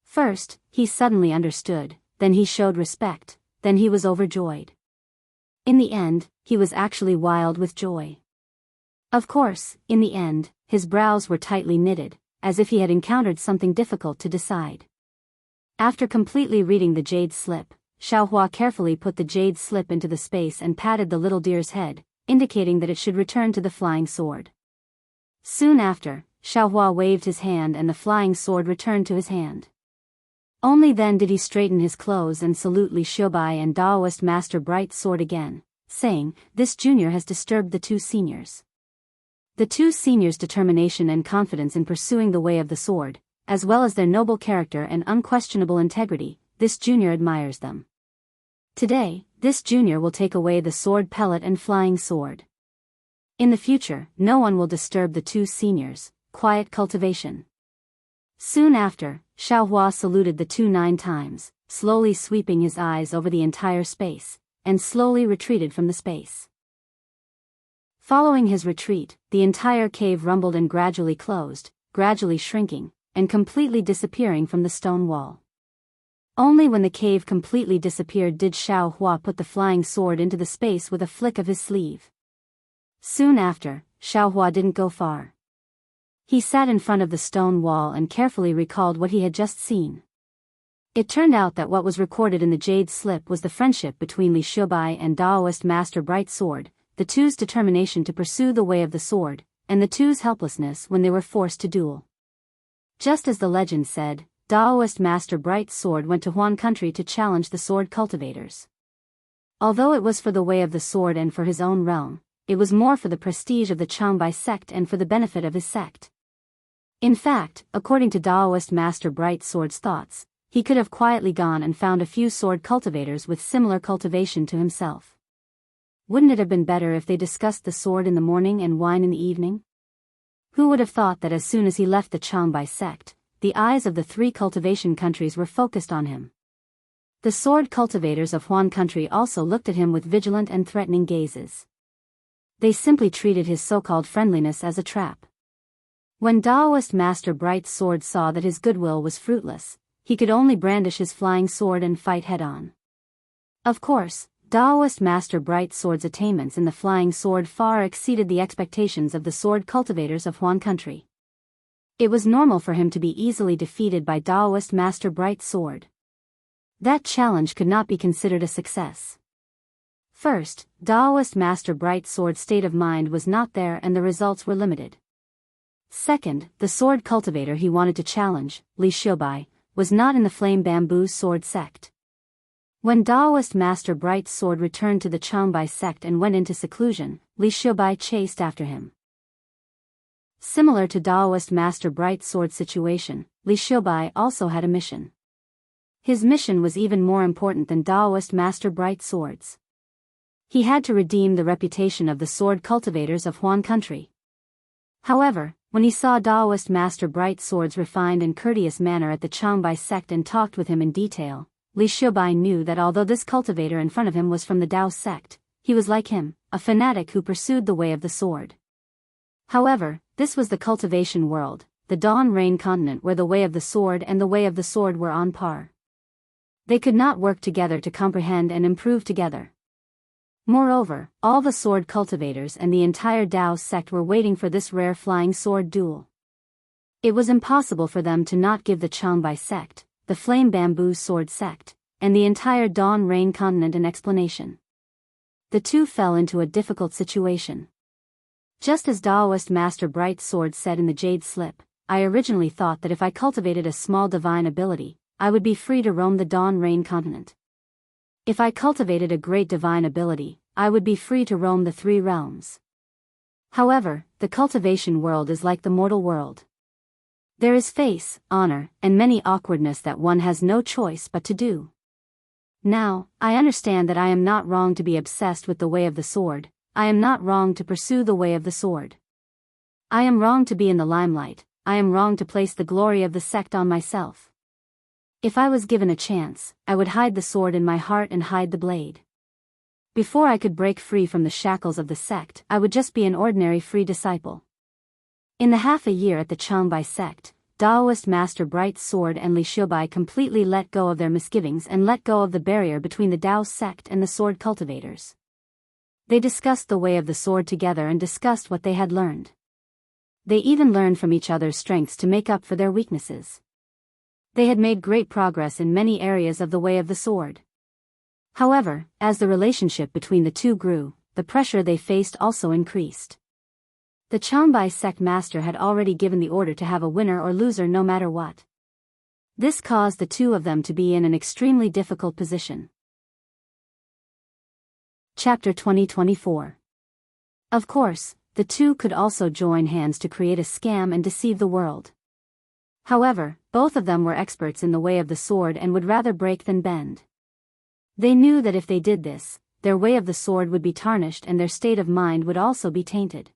First, he suddenly understood, then he showed respect, then he was overjoyed. In the end, he was actually wild with joy. Of course, in the end, his brows were tightly knitted, as if he had encountered something difficult to decide. After completely reading the jade slip, Xiao Hua carefully put the jade slip into the space and patted the little deer's head, indicating that it should return to the flying sword. Soon after, Xiao Hua waved his hand and the flying sword returned to his hand. Only then did he straighten his clothes and salute Li Xiaobai and Daoist Master Bright Sword again, saying, "This junior has disturbed the 2 seniors." The 2 seniors' determination and confidence in pursuing the way of the sword, as well as their noble character and unquestionable integrity, this junior admires them. Today, this junior will take away the sword pellet and flying sword. In the future, no one will disturb the 2 seniors. Quiet cultivation. Soon after, Xiao Hua saluted the 2 9 times, slowly sweeping his eyes over the entire space, and slowly retreated from the space. Following his retreat, the entire cave rumbled and gradually closed, gradually shrinking, and completely disappearing from the stone wall. Only when the cave completely disappeared did Xiao Hua put the flying sword into the space with a flick of his sleeve. Soon after, Xiao Hua didn't go far. He sat in front of the stone wall and carefully recalled what he had just seen. It turned out that what was recorded in the jade slip was the friendship between Li Xiubai and Daoist Master Bright Sword, the two's determination to pursue the way of the sword, and the two's helplessness when they were forced to duel. Just as the legend said, Daoist Master Bright Sword went to Huan country to challenge the sword cultivators. Although it was for the way of the sword and for his own realm, it was more for the prestige of the Qiangbai sect and for the benefit of his sect. In fact, according to Daoist Master Bright Sword's thoughts, he could have quietly gone and found a few sword cultivators with similar cultivation to himself. Wouldn't it have been better if they discussed the sword in the morning and wine in the evening? Who would have thought that as soon as he left the Qiangbai sect, the eyes of the three cultivation countries were focused on him? The sword cultivators of Huan country also looked at him with vigilant and threatening gazes. They simply treated his so-called friendliness as a trap. When Daoist Master Bright Sword saw that his goodwill was fruitless, he could only brandish his flying sword and fight head-on. Of course, Daoist Master Bright Sword's attainments in the flying sword far exceeded the expectations of the sword cultivators of Huan country. It was normal for him to be easily defeated by Daoist Master Bright Sword. That challenge could not be considered a success. First, Daoist Master Bright Sword's state of mind was not there and the results were limited. Second, the sword cultivator he wanted to challenge, Li Xiubai, was not in the Flame Bamboo Sword sect. When Daoist Master Bright Sword returned to the Qiangbai sect and went into seclusion, Li Xiubai chased after him. Similar to Daoist Master Bright Sword's situation, Li Xiubai also had a mission. His mission was even more important than Daoist Master Bright Sword's. He had to redeem the reputation of the sword cultivators of Huan country. However, when he saw Daoist Master Bright Sword's refined and courteous manner at the Qiangbai sect and talked with him in detail, Li Xiubai knew that although this cultivator in front of him was from the Dao sect, he was like him, a fanatic who pursued the way of the sword. However, this was the cultivation world, the Dawn Rain continent where the way of the sword and the way of the sword were on par. They could not work together to comprehend and improve together. Moreover, all the sword cultivators and the entire Dao sect were waiting for this rare flying sword duel. It was impossible for them to not give the Qiangbai sect, the Flame Bamboo Sword sect, and the entire Dawn Rain continent an explanation. The two fell into a difficult situation. Just as Daoist Master Bright Sword said in the Jade Slip, I originally thought that if I cultivated a small divine ability, I would be free to roam the Dawn Rain continent. If I cultivated a great divine ability, I would be free to roam the three realms. However, the cultivation world is like the mortal world. There is face, honor, and many awkwardness that one has no choice but to do. Now, I understand that I am not wrong to be obsessed with the way of the sword, I am not wrong to pursue the way of the sword. I am wrong to be in the limelight, I am wrong to place the glory of the sect on myself. If I was given a chance, I would hide the sword in my heart and hide the blade. Before I could break free from the shackles of the sect, I would just be an ordinary free disciple. In the half a year at the Qiangbai sect, Daoist Master Bright Sword and Li Xiubai completely let go of their misgivings and let go of the barrier between the Dao sect and the sword cultivators. They discussed the way of the sword together and discussed what they had learned. They even learned from each other's strengths to make up for their weaknesses. They had made great progress in many areas of the way of the sword. However, as the relationship between the two grew, the pressure they faced also increased. The Qiangbai sect master had already given the order to have a winner or loser no matter what. This caused the two of them to be in an extremely difficult position. Chapter 2024. Of course, the two could also join hands to create a scam and deceive the world. However, both of them were experts in the way of the sword and would rather break than bend. They knew that if they did this, their way of the sword would be tarnished and their state of mind would also be tainted.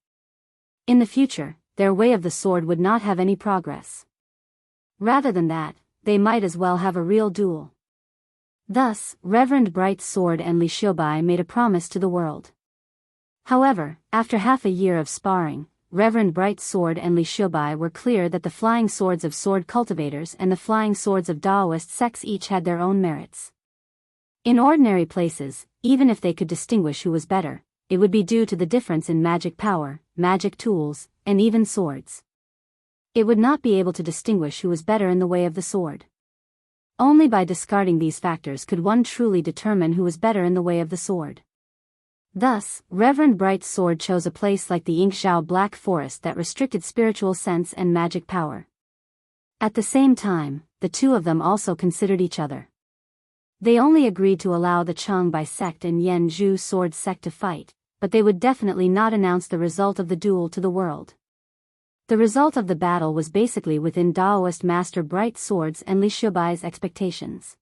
In the future, their way of the sword would not have any progress. Rather than that, they might as well have a real duel. Thus, Reverend Bright Sword and Li Xiubai made a promise to the world. However, after half a year of sparring, Reverend Bright Sword and Li Xiubai were clear that the flying swords of sword cultivators and the flying swords of Daoist sects each had their own merits. In ordinary places, even if they could distinguish who was better, it would be due to the difference in magic power, magic tools, and even swords. It would not be able to distinguish who was better in the way of the sword. Only by discarding these factors could one truly determine who was better in the way of the sword. Thus, Reverend Bright's sword chose a place like the Yingxiao Black Forest that restricted spiritual sense and magic power. At the same time, the two of them also considered each other. They only agreed to allow the Changbai sect and Yanzhu sword sect to fight, but they would definitely not announce the result of the duel to the world. The result of the battle was basically within Daoist Master Bright Swords and Li Xiubai's expectations.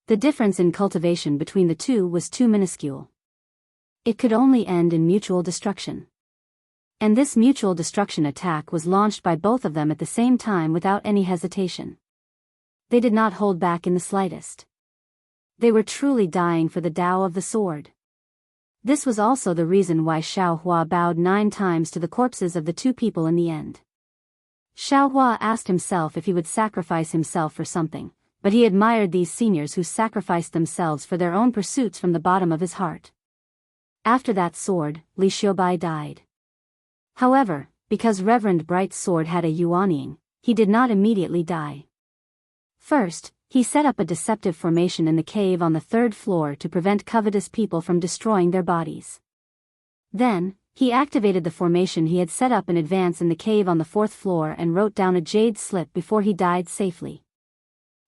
The difference in cultivation between the two was too minuscule. It could only end in mutual destruction. And this mutual destruction attack was launched by both of them at the same time without any hesitation. They did not hold back in the slightest. They were truly dying for the Tao of the sword. This was also the reason why Xiao Hua bowed 9 times to the corpses of the two people in the end. Xiao Hua asked himself if he would sacrifice himself for something, but he admired these seniors who sacrificed themselves for their own pursuits from the bottom of his heart. After that sword, Li Xiubai died. However, because Reverend Bright's sword had a yuanying, he did not immediately die. First, he set up a deceptive formation in the cave on the 3rd floor to prevent covetous people from destroying their bodies. Then, he activated the formation he had set up in advance in the cave on the 4th floor and wrote down a jade slip before he died safely.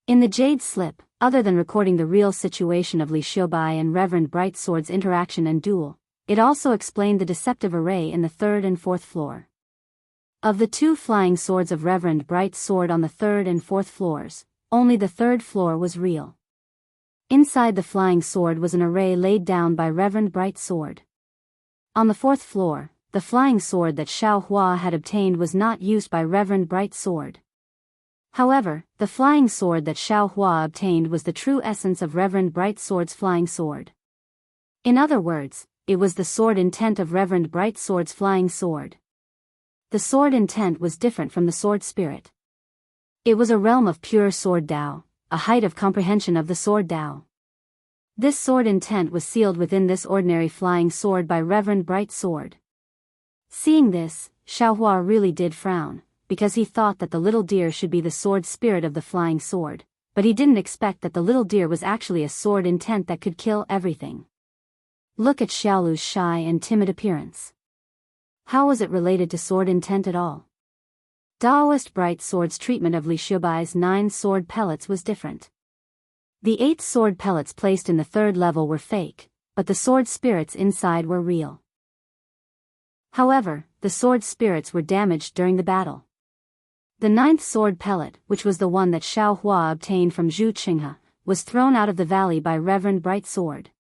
In the jade slip, other than recording the real situation of Li Xiubai and Reverend Bright Sword's interaction and duel, it also explained the deceptive array in the 3rd and 4th floor. Of the 2 flying swords of Reverend Bright's sword on the 3rd and 4th floors, only the 3rd floor was real. Inside the flying sword was an array laid down by Reverend Bright's sword. On the 4th floor, the flying sword that Xiao Hua had obtained was not used by Reverend Bright's sword. However, the flying sword that Xiao Hua obtained was the true essence of Reverend Bright's sword's flying sword. In other words, it was the sword intent of Reverend Bright's sword's flying sword. The sword intent was different from the sword spirit. It was a realm of pure sword Tao, a height of comprehension of the sword Tao. This sword intent was sealed within this ordinary flying sword by Reverend Bright's sword. Seeing this, Xiao Hua really did frown, because he thought that the little deer should be the sword spirit of the flying sword, but he didn't expect that the little deer was actually a sword intent that could kill everything. Look at Xiaolu's shy and timid appearance. How was it related to sword intent at all? Daoist Bright Sword's treatment of Li Xiubai's 9 sword pellets was different. The 8 sword pellets placed in the 3rd level were fake, but the sword spirits inside were real. However, the sword spirits were damaged during the battle. The 9th sword pellet, which was the one that Xiao Hua obtained from Zhu Qinghe, was thrown out of the valley by Reverend Bright Sword.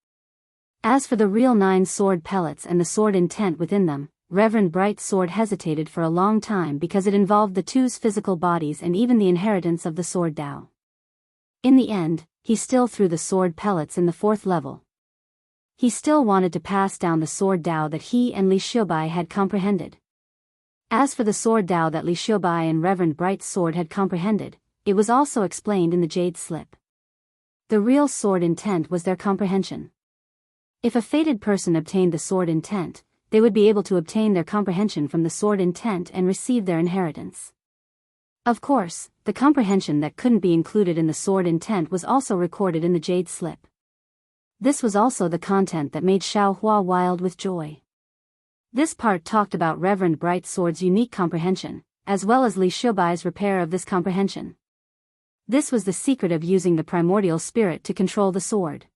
As for the real 9 sword pellets and the sword intent within them, Reverend Bright Sword hesitated for a long time because it involved the two's physical bodies and even the inheritance of the sword Tao. In the end, he still threw the sword pellets in the 4th level. He still wanted to pass down the sword Tao that he and Li Xiubai had comprehended. As for the sword Tao that Li Xiubai and Reverend Bright Sword had comprehended, it was also explained in the jade slip. The real sword intent was their comprehension. If a fated person obtained the sword intent, they would be able to obtain their comprehension from the sword intent and receive their inheritance. Of course, the comprehension that couldn't be included in the sword intent was also recorded in the jade slip. This was also the content that made Xiao Hua wild with joy. This part talked about Reverend Bright Sword's unique comprehension, as well as Li Xiubai's repair of this comprehension. This was the secret of using the primordial spirit to control the sword.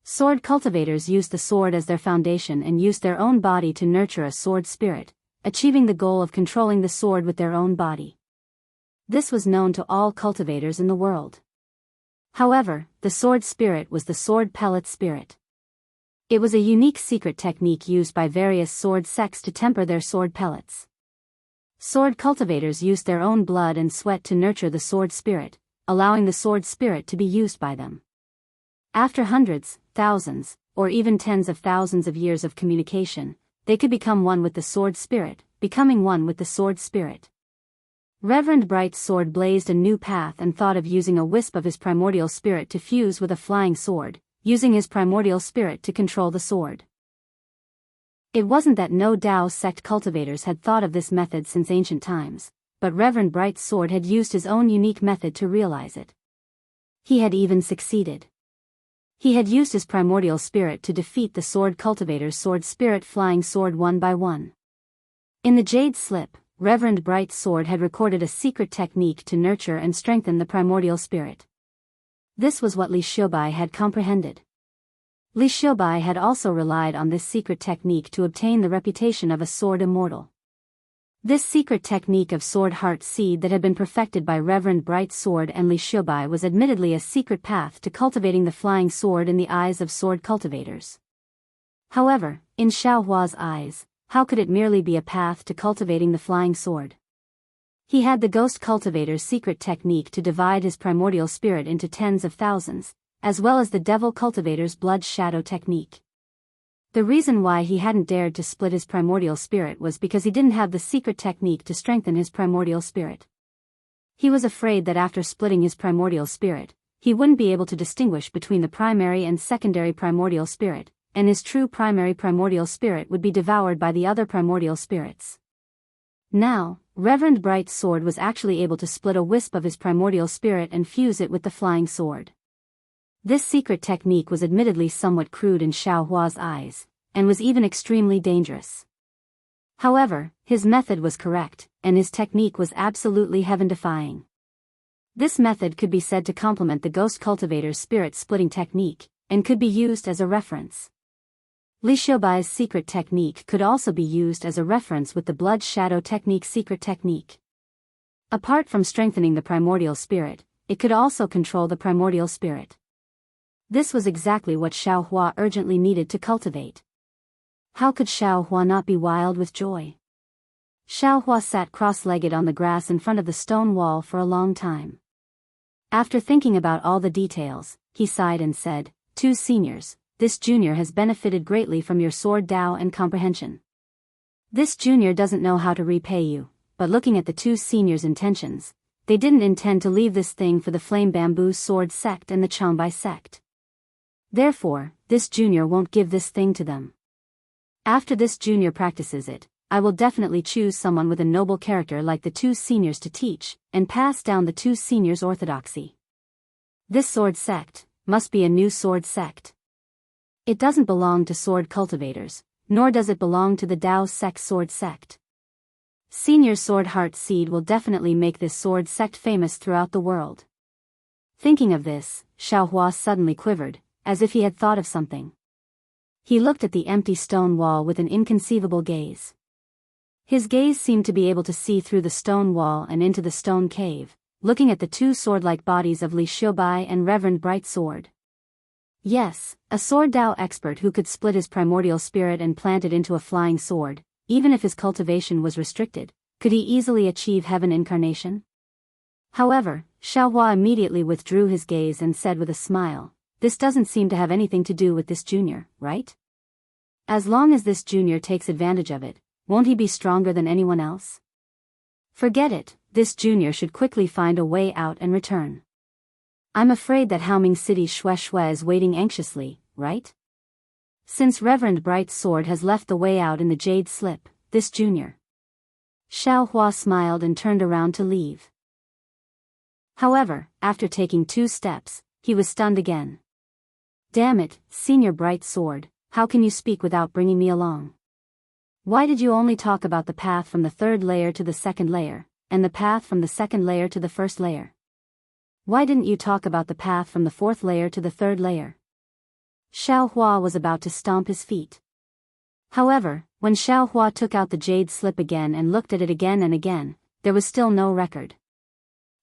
Sword cultivators used the sword as their foundation and used their own body to nurture a sword spirit, achieving the goal of controlling the sword with their own body. This was known to all cultivators in the world. However, the sword spirit was the sword pellet spirit. It was a unique secret technique used by various sword sects to temper their sword pellets. Sword cultivators used their own blood and sweat to nurture the sword spirit, allowing the sword spirit to be used by them. After hundreds, thousands, or even tens of thousands of years of communication, they could become one with the sword spirit, becoming one with the sword spirit. Reverend Bright's sword blazed a new path and thought of using a wisp of his primordial spirit to fuse with a flying sword, using his primordial spirit to control the sword. It wasn't that no Dao sect cultivators had thought of this method since ancient times, but Reverend Bright's sword had used his own unique method to realize it. He had even succeeded. He had used his primordial spirit to defeat the sword cultivator's sword spirit flying sword one by one. In the Jade Slip, Reverend Bright's sword had recorded a secret technique to nurture and strengthen the primordial spirit. This was what Li Xiaobai had comprehended. Li Xiaobai had also relied on this secret technique to obtain the reputation of a sword immortal. This secret technique of sword heart seed that had been perfected by Reverend Bright's sword and Li Xiaobai was admittedly a secret path to cultivating the flying sword in the eyes of sword cultivators. However, in Xiaohua's eyes, how could it merely be a path to cultivating the flying sword? He had the ghost cultivator's secret technique to divide his primordial spirit into tens of thousands, as well as the devil cultivator's blood shadow technique. The reason why he hadn't dared to split his primordial spirit was because he didn't have the secret technique to strengthen his primordial spirit. He was afraid that after splitting his primordial spirit, he wouldn't be able to distinguish between the primary and secondary primordial spirit, and his true primary primordial spirit would be devoured by the other primordial spirits. Now, Reverend Bright's sword was actually able to split a wisp of his primordial spirit and fuse it with the flying sword. This secret technique was admittedly somewhat crude in Xiaohua's eyes, and was even extremely dangerous. However, his method was correct, and his technique was absolutely heaven-defying. This method could be said to complement the ghost cultivator's spirit-splitting technique, and could be used as a reference. Li Xiaobai's secret technique could also be used as a reference with the blood shadow technique secret technique. Apart from strengthening the primordial spirit, it could also control the primordial spirit. This was exactly what Xiaohua urgently needed to cultivate. How could Xiaohua not be wild with joy? Xiaohua sat cross-legged on the grass in front of the stone wall for a long time. After thinking about all the details, he sighed and said, "Two seniors, this junior has benefited greatly from your sword Dao and comprehension. This junior doesn't know how to repay you, but looking at the two seniors' intentions, they didn't intend to leave this thing for the Flame Bamboo Sword sect and the Changbai sect. Therefore, this junior won't give this thing to them. After this junior practices it, I will definitely choose someone with a noble character like the two seniors to teach, and pass down the two seniors' orthodoxy. This sword sect must be a new sword sect. It doesn't belong to sword cultivators, nor does it belong to the Dao sect sword sect. Senior sword heart seed will definitely make this sword sect famous throughout the world." Thinking of this, Xiaohua suddenly quivered, as if he had thought of something. He looked at the empty stone wall with an inconceivable gaze. His gaze seemed to be able to see through the stone wall and into the stone cave, looking at the two sword-like bodies of Li Xiaobai and Reverend Bright Sword. Yes, a sword Dao expert who could split his primordial spirit and plant it into a flying sword, even if his cultivation was restricted, could he easily achieve heaven incarnation? However, Xiaohua immediately withdrew his gaze and said with a smile, "This doesn't seem to have anything to do with this junior, right? As long as this junior takes advantage of it, won't he be stronger than anyone else? Forget it, this junior should quickly find a way out and return. I'm afraid that Haoming City's Shui is waiting anxiously, right? Since Reverend Bright's sword has left the way out in the Jade Slip, this junior." Xiaohua smiled and turned around to leave. However, after taking 2 steps, he was stunned again. "Damn it, Senior Bright Sword, how can you speak without bringing me along? Why did you only talk about the path from the 3rd layer to the 2nd layer, and the path from the 2nd layer to the 1st layer? Why didn't you talk about the path from the 4th layer to the 3rd layer?" Xiaohua was about to stomp his feet. However, when Xiaohua took out the Jade Slip again and looked at it again and again, there was still no record.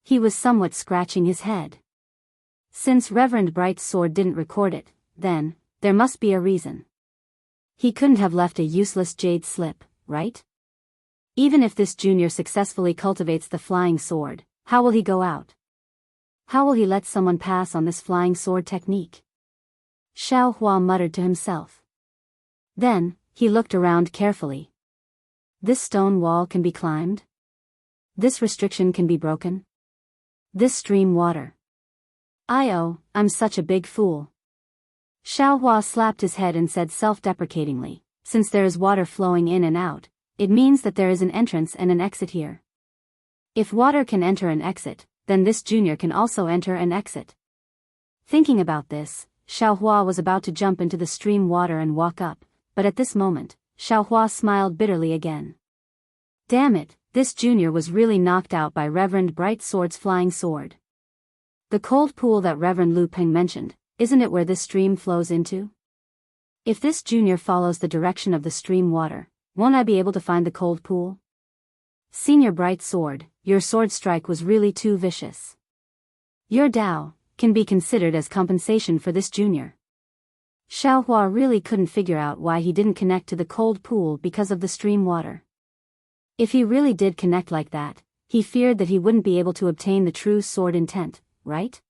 He was somewhat scratching his head. Since Reverend Bright's sword didn't record it, then, there must be a reason. He couldn't have left a useless Jade Slip, right? Even if this junior successfully cultivates the flying sword, how will he go out? How will he let someone pass on this flying sword technique? Xiaohua muttered to himself. Then, he looked around carefully. This stone wall can be climbed? This restriction can be broken? This stream water. I'm such a big fool. Xiaohua slapped his head and said self-deprecatingly, since there is water flowing in and out, it means that there is an entrance and an exit here. If water can enter and exit, then this junior can also enter and exit. Thinking about this, Xiaohua was about to jump into the stream water and walk up, but at this moment, Xiaohua smiled bitterly again. Damn it, this junior was really knocked out by Reverend Bright Sword's flying sword. The cold pool that Reverend Lu Peng mentioned, isn't it where this stream flows into? If this junior follows the direction of the stream water, won't I be able to find the cold pool? Senior Bright Sword, your sword strike was really too vicious. Your Dao can be considered as compensation for this junior. Xiaohua really couldn't figure out why he didn't connect to the cold pool because of the stream water. If he really did connect like that, he feared that he wouldn't be able to obtain the true sword intent, right?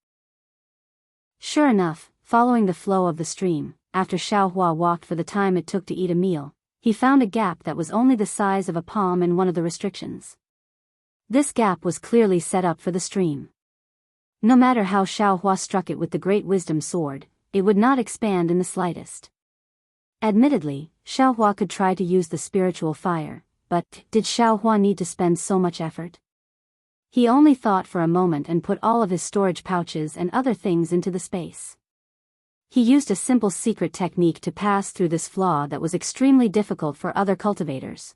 Sure enough, following the flow of the stream, after Xiaohua walked for the time it took to eat a meal, he found a gap that was only the size of a palm in one of the restrictions. This gap was clearly set up for the stream. No matter how Xiaohua struck it with the Great Wisdom Sword, it would not expand in the slightest. Admittedly, Xiaohua could try to use the spiritual fire, but did Xiaohua need to spend so much effort? He only thought for a moment and put all of his storage pouches and other things into the space. He used a simple secret technique to pass through this flaw that was extremely difficult for other cultivators.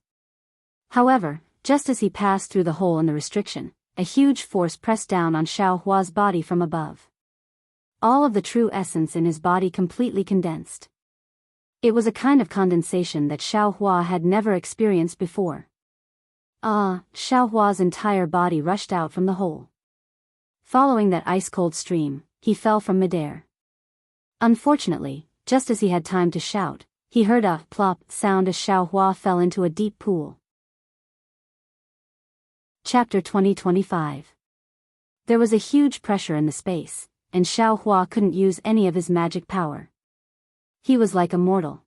However, just as he passed through the hole in the restriction, a huge force pressed down on Xiaohua's body from above. All of the true essence in his body completely condensed. It was a kind of condensation that Xiaohua had never experienced before. Xiaohua's entire body rushed out from the hole. Following that ice-cold stream, he fell from midair. Unfortunately, just as he had time to shout, he heard a plop sound as Xiaohua fell into a deep pool. Chapter 2025. There was a huge pressure in the space, and Xiaohua couldn't use any of his magic power. He was like a mortal.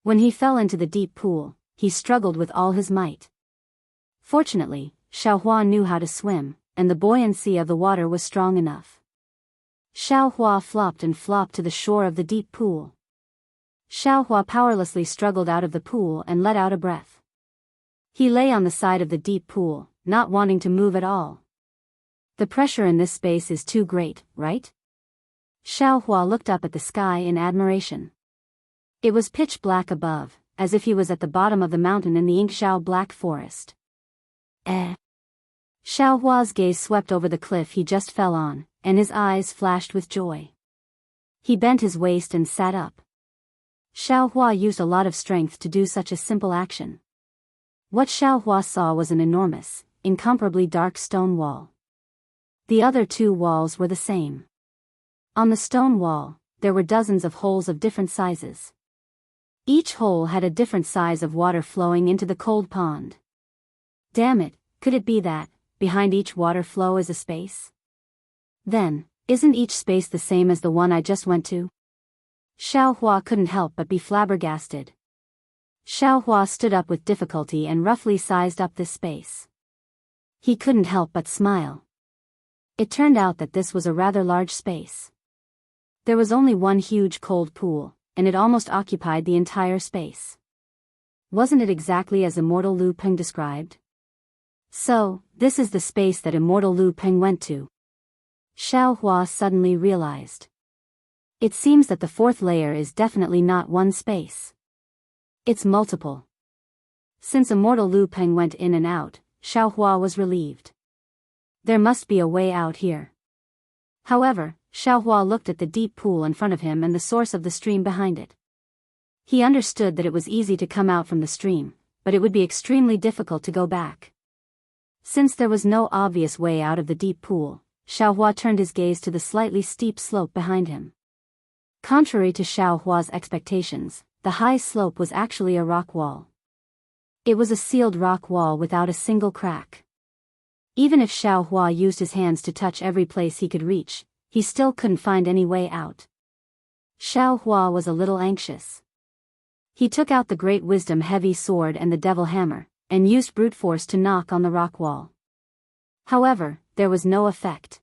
When he fell into the deep pool, he struggled with all his might. Fortunately, Xiaohua knew how to swim, and the buoyancy of the water was strong enough. Xiaohua flopped and flopped to the shore of the deep pool. Xiaohua powerlessly struggled out of the pool and let out a breath. He lay on the side of the deep pool, not wanting to move at all. The pressure in this space is too great, right? Xiaohua looked up at the sky in admiration. It was pitch black above, as if he was at the bottom of the mountain in the Yingxiao Black Forest. Xiaohua's gaze swept over the cliff he just fell on, and his eyes flashed with joy. He bent his waist and sat up. Xiaohua used a lot of strength to do such a simple action. What Xiaohua saw was an enormous, incomparably dark stone wall. The other two walls were the same. On the stone wall, there were dozens of holes of different sizes. Each hole had a different size of water flowing into the cold pond. Damn it, could it be that, behind each water flow is a space? Then, isn't each space the same as the one I just went to? Xiaohua couldn't help but be flabbergasted. Xiaohua stood up with difficulty and roughly sized up this space. He couldn't help but smile. It turned out that this was a rather large space. There was only one huge cold pool, and it almost occupied the entire space. Wasn't it exactly as Immortal Lu Peng described? So, this is the space that Immortal Lu Peng went to. Xiaohua suddenly realized. It seems that the fourth layer is definitely not one space. It's multiple. Since Immortal Lu Peng went in and out, Xiaohua was relieved. There must be a way out here. However, Xiaohua looked at the deep pool in front of him and the source of the stream behind it. He understood that it was easy to come out from the stream, but it would be extremely difficult to go back. Since there was no obvious way out of the deep pool, Xiaohua turned his gaze to the slightly steep slope behind him. Contrary to Xiaohua's expectations, the high slope was actually a rock wall. It was a sealed rock wall without a single crack. Even if Xiaohua used his hands to touch every place he could reach, he still couldn't find any way out. Xiaohua was a little anxious. He took out the Great Wisdom heavy sword and the devil hammer, and used brute force to knock on the rock wall. However, there was no effect.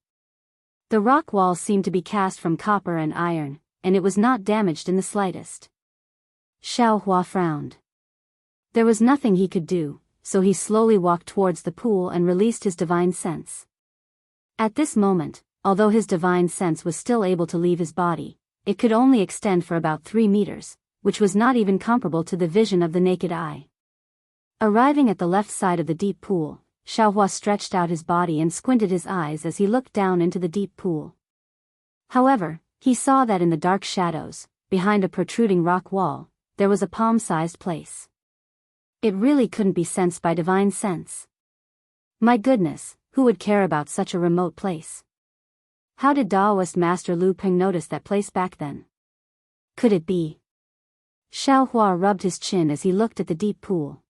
The rock wall seemed to be cast from copper and iron, and it was not damaged in the slightest. Xiaohua frowned. There was nothing he could do, so he slowly walked towards the pool and released his divine sense. At this moment, although his divine sense was still able to leave his body, it could only extend for about 3 meters, which was not even comparable to the vision of the naked eye. Arriving at the left side of the deep pool, Xiaohua stretched out his body and squinted his eyes as he looked down into the deep pool. However, he saw that in the dark shadows, behind a protruding rock wall, there was a palm-sized place. It really couldn't be sensed by divine sense. My goodness, who would care about such a remote place? How did Daoist Master Lu Peng notice that place back then? Could it be? Xiaohua rubbed his chin as he looked at the deep pool.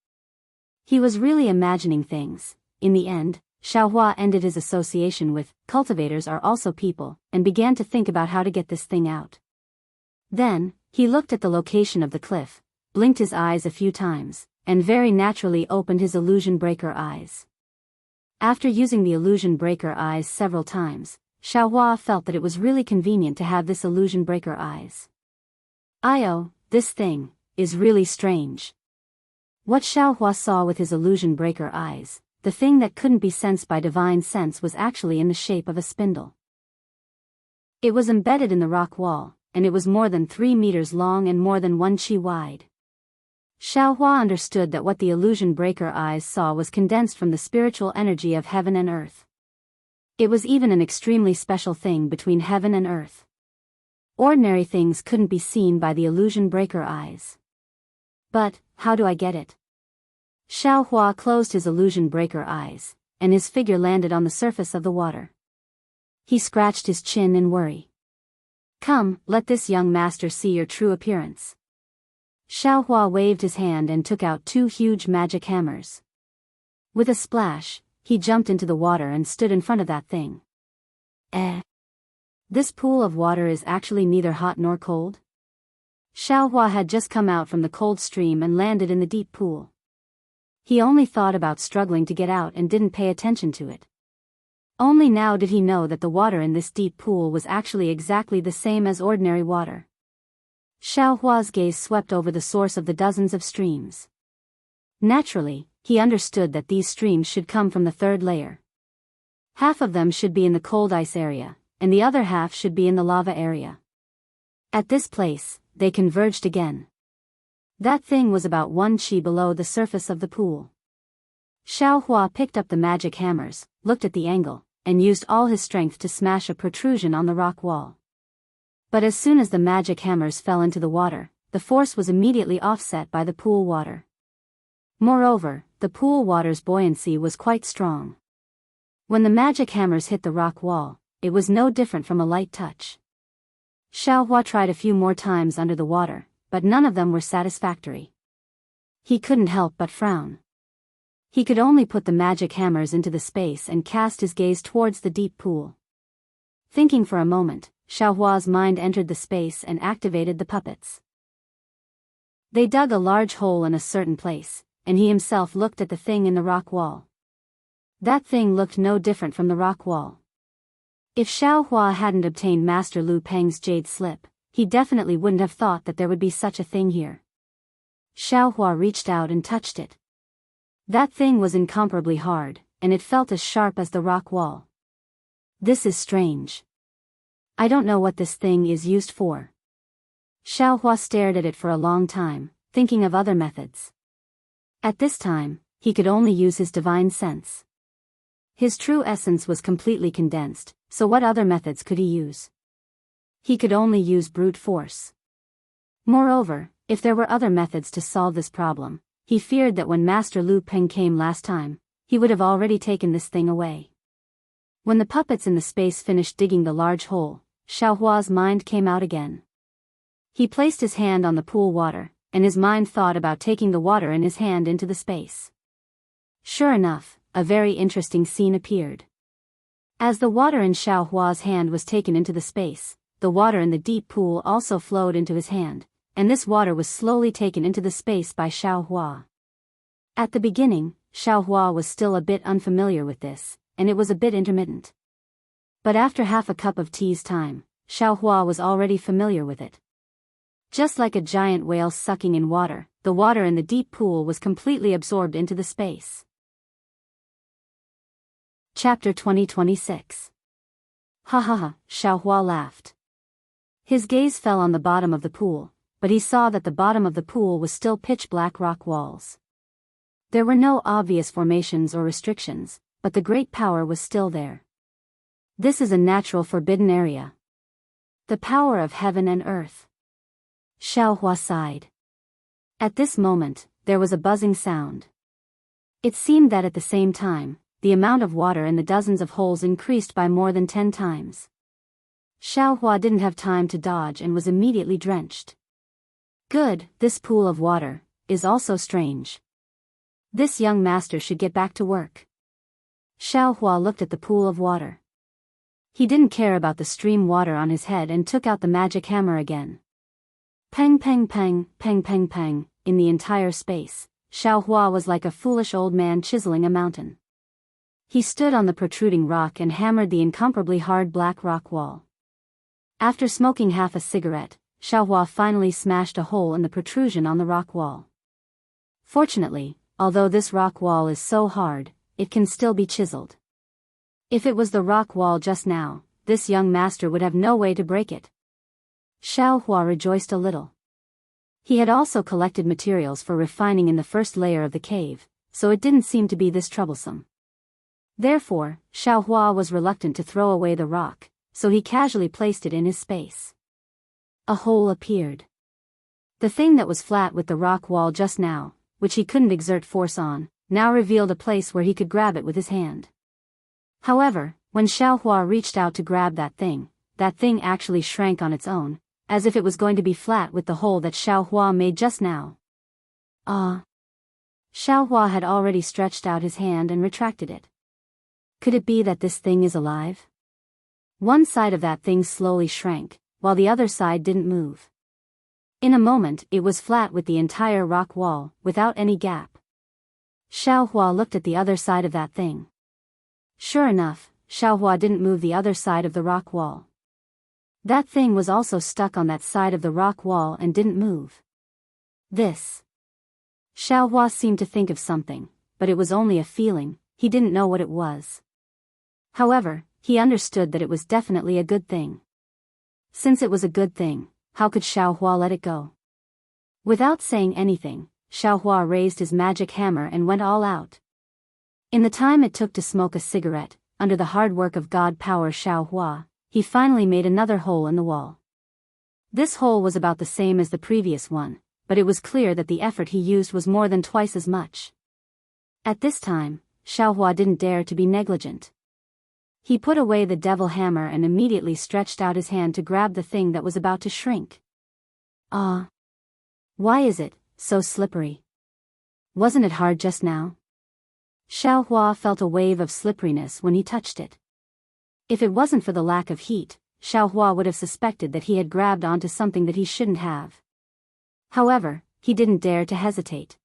He was really imagining things. In the end, Xiaohua ended his association with cultivators are also people, and began to think about how to get this thing out. Then, he looked at the location of the cliff, blinked his eyes a few times, and very naturally opened his illusion breaker eyes. After using the illusion breaker eyes several times, Xiaohua felt that it was really convenient to have this illusion breaker eyes. This thing is really strange. What Xiaohua saw with his illusion breaker eyes, the thing that couldn't be sensed by divine sense, was actually in the shape of a spindle. It was embedded in the rock wall, and it was more than 3 meters long and more than 1 chi wide. Xiaohua understood that what the illusion breaker eyes saw was condensed from the spiritual energy of heaven and earth. It was even an extremely special thing between heaven and earth. Ordinary things couldn't be seen by the illusion breaker eyes. But, how do I get it? Xiaohua closed his illusion breaker eyes, and his figure landed on the surface of the water. He scratched his chin in worry. Come, let this young master see your true appearance. Xiaohua waved his hand and took out 2 huge magic hammers. With a splash, he jumped into the water and stood in front of that thing. This pool of water is actually neither hot nor cold? Xiaohua had just come out from the cold stream and landed in the deep pool. He only thought about struggling to get out and didn't pay attention to it. Only now did he know that the water in this deep pool was actually exactly the same as ordinary water. Xiaohua's gaze swept over the source of the dozens of streams. Naturally, he understood that these streams should come from the 3rd layer. Half of them should be in the cold ice area, and the other half should be in the lava area. At this place, they converged again. That thing was about 1 chi below the surface of the pool. Xiaohua picked up the magic hammers, looked at the angle, and used all his strength to smash a protrusion on the rock wall. But as soon as the magic hammers fell into the water, the force was immediately offset by the pool water. Moreover, the pool water's buoyancy was quite strong. When the magic hammers hit the rock wall, it was no different from a light touch. Xiaohua tried a few more times under the water, but none of them were satisfactory. He couldn't help but frown. He could only put the magic hammers into the space and cast his gaze towards the deep pool. Thinking for a moment, Xiaohua's mind entered the space and activated the puppets. They dug a large hole in a certain place, and he himself looked at the thing in the rock wall. That thing looked no different from the rock wall. If Xiaohua hadn't obtained Master Lu Peng's jade slip, he definitely wouldn't have thought that there would be such a thing here. Xiaohua reached out and touched it. That thing was incomparably hard, and it felt as sharp as the rock wall. This is strange. I don't know what this thing is used for. Xiaohua stared at it for a long time, thinking of other methods. At this time, he could only use his divine sense. His true essence was completely condensed, so what other methods could he use? He could only use brute force. Moreover, if there were other methods to solve this problem, he feared that when Master Lu Peng came last time, he would have already taken this thing away. When the puppets in the space finished digging the large hole, Xiaohua's mind came out again. He placed his hand on the pool water, and his mind thought about taking the water in his hand into the space. Sure enough, a very interesting scene appeared. As the water in Xiaohua's hand was taken into the space, the water in the deep pool also flowed into his hand, and this water was slowly taken into the space by Xiaohua. At the beginning, Xiaohua was still a bit unfamiliar with this, and it was a bit intermittent. But after half a cup of tea's time, Xiaohua was already familiar with it. Just like a giant whale sucking in water, the water in the deep pool was completely absorbed into the space. Chapter 2026. Ha ha ha, Xiaohua laughed. His gaze fell on the bottom of the pool, but he saw that the bottom of the pool was still pitch-black rock walls. There were no obvious formations or restrictions, but the great power was still there. This is a natural forbidden area. The power of heaven and earth. Xiaohua sighed. At this moment, there was a buzzing sound. It seemed that at the same time, the amount of water in the dozens of holes increased by more than 10 times. Xiaohua didn't have time to dodge and was immediately drenched. Good, this pool of water is also strange. This young master should get back to work. Xiaohua looked at the pool of water. He didn't care about the stream water on his head and took out the magic hammer again. Peng peng peng, peng peng peng, in the entire space, Xiaohua was like a foolish old man chiseling a mountain. He stood on the protruding rock and hammered the incomparably hard black rock wall. After smoking half a cigarette, Xiaohua finally smashed a hole in the protrusion on the rock wall. Fortunately, although this rock wall is so hard, it can still be chiseled. If it was the rock wall just now, this young master would have no way to break it. Xiaohua rejoiced a little. He had also collected materials for refining in the first layer of the cave, so it didn't seem to be this troublesome. Therefore, Xiaohua was reluctant to throw away the rock, so he casually placed it in his space. A hole appeared. The thing that was flat with the rock wall just now, which he couldn't exert force on, now revealed a place where he could grab it with his hand. However, when Xiaohua reached out to grab that thing actually shrank on its own, as if it was going to be flat with the hole that Xiaohua made just now. Ah! Xiaohua had already stretched out his hand and retracted it. Could it be that this thing is alive? One side of that thing slowly shrank, while the other side didn't move. In a moment it was flat with the entire rock wall, without any gap. Xiaohua looked at the other side of that thing. Sure enough, Xiaohua didn't move the other side of the rock wall. That thing was also stuck on that side of the rock wall and didn't move. This. Xiaohua seemed to think of something, but it was only a feeling, he didn't know what it was. However, he understood that it was definitely a good thing. Since it was a good thing, how could Xiaohua let it go? Without saying anything, Xiaohua raised his magic hammer and went all out. In the time it took to smoke a cigarette, under the hard work of God Power Xiaohua, he finally made another hole in the wall. This hole was about the same as the previous one, but it was clear that the effort he used was more than twice as much. At this time, Xiaohua didn't dare to be negligent. He put away the devil hammer and immediately stretched out his hand to grab the thing that was about to shrink. Ah! Why is it so slippery? Wasn't it hard just now? Xiaohua felt a wave of slipperiness when he touched it. If it wasn't for the lack of heat, Xiaohua would have suspected that he had grabbed onto something that he shouldn't have. However, he didn't dare to hesitate.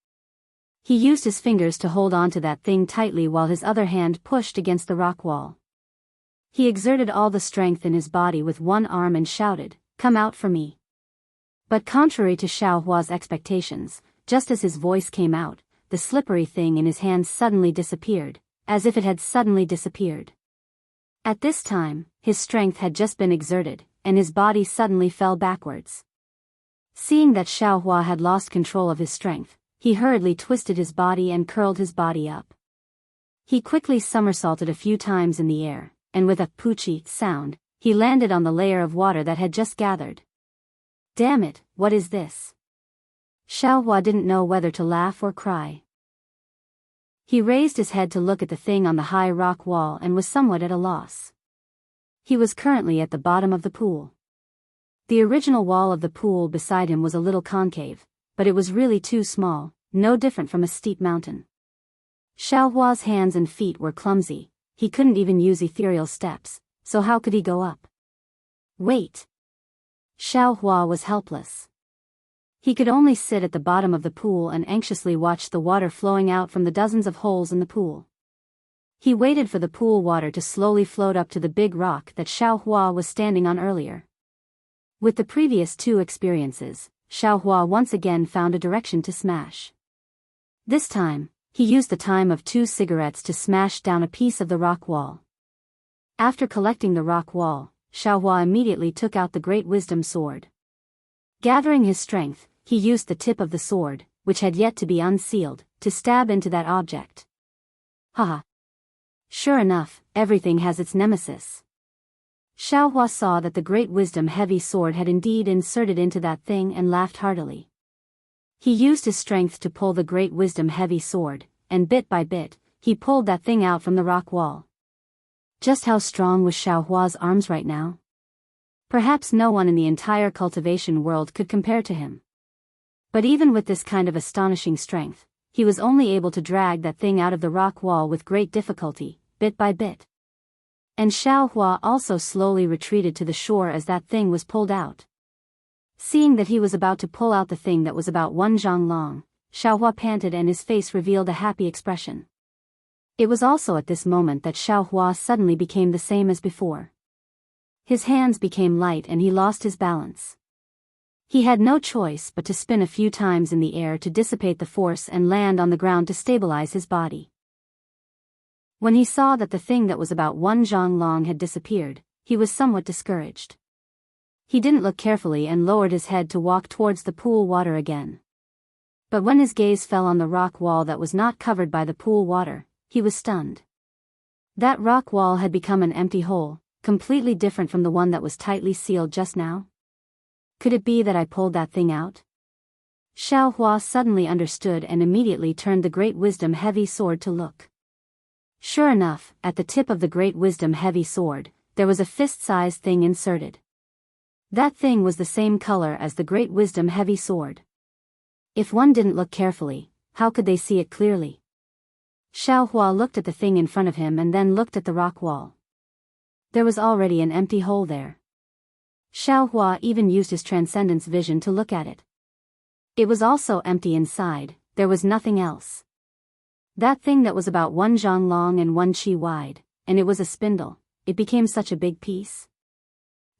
He used his fingers to hold onto that thing tightly while his other hand pushed against the rock wall. He exerted all the strength in his body with one arm and shouted, "Come out for me." But contrary to Xiaohua's expectations, just as his voice came out, the slippery thing in his hand suddenly disappeared, as if it had suddenly disappeared. At this time, his strength had just been exerted, and his body suddenly fell backwards. Seeing that Xiaohua had lost control of his strength, he hurriedly twisted his body and curled his body up. He quickly somersaulted a few times in the air, and with a poochie sound, he landed on the layer of water that had just gathered. Damn it, what is this? Xiaohua didn't know whether to laugh or cry. He raised his head to look at the thing on the high rock wall and was somewhat at a loss. He was currently at the bottom of the pool. The original wall of the pool beside him was a little concave, but it was really too small, no different from a steep mountain. Xiaohua's hands and feet were clumsy, he couldn't even use ethereal steps, so how could he go up? Wait! Xiaohua was helpless. He could only sit at the bottom of the pool and anxiously watch the water flowing out from the dozens of holes in the pool. He waited for the pool water to slowly float up to the big rock that Xiaohua was standing on earlier. With the previous two experiences, Xiaohua once again found a direction to smash. This time, he used the time of 2 cigarettes to smash down a piece of the rock wall. After collecting the rock wall, Xiaohua immediately took out the Great Wisdom Sword. Gathering his strength, he used the tip of the sword, which had yet to be unsealed, to stab into that object. Haha. Sure enough, everything has its nemesis. Xiaohua saw that the Great Wisdom Heavy Sword had indeed inserted into that thing and laughed heartily. He used his strength to pull the Great Wisdom Heavy Sword, and bit by bit, he pulled that thing out from the rock wall. Just how strong was Xiaohua's arms right now? Perhaps no one in the entire cultivation world could compare to him. But even with this kind of astonishing strength, he was only able to drag that thing out of the rock wall with great difficulty, bit by bit. And Xiaohua also slowly retreated to the shore as that thing was pulled out. Seeing that he was about to pull out the thing that was about 1 zhang long, Xiaohua panted and his face revealed a happy expression. It was also at this moment that Xiaohua suddenly became the same as before. His hands became light and he lost his balance. He had no choice but to spin a few times in the air to dissipate the force and land on the ground to stabilize his body. When he saw that the thing that was about 1 zhang long had disappeared, he was somewhat discouraged. He didn't look carefully and lowered his head to walk towards the pool water again. But when his gaze fell on the rock wall that was not covered by the pool water, he was stunned. That rock wall had become an empty hole, completely different from the one that was tightly sealed just now. Could it be that I pulled that thing out? Xiaohua suddenly understood and immediately turned the Great Wisdom Heavy Sword to look. Sure enough, at the tip of the Great Wisdom Heavy Sword, there was a fist-sized thing inserted. That thing was the same color as the Great Wisdom Heavy Sword. If one didn't look carefully, how could they see it clearly? Xiaohua looked at the thing in front of him and then looked at the rock wall. There was already an empty hole there. Xiaohua even used his transcendence vision to look at it. It was also empty inside, there was nothing else. That thing that was about 1 zhang long and 1 qi wide, and it was a spindle, it became such a big piece.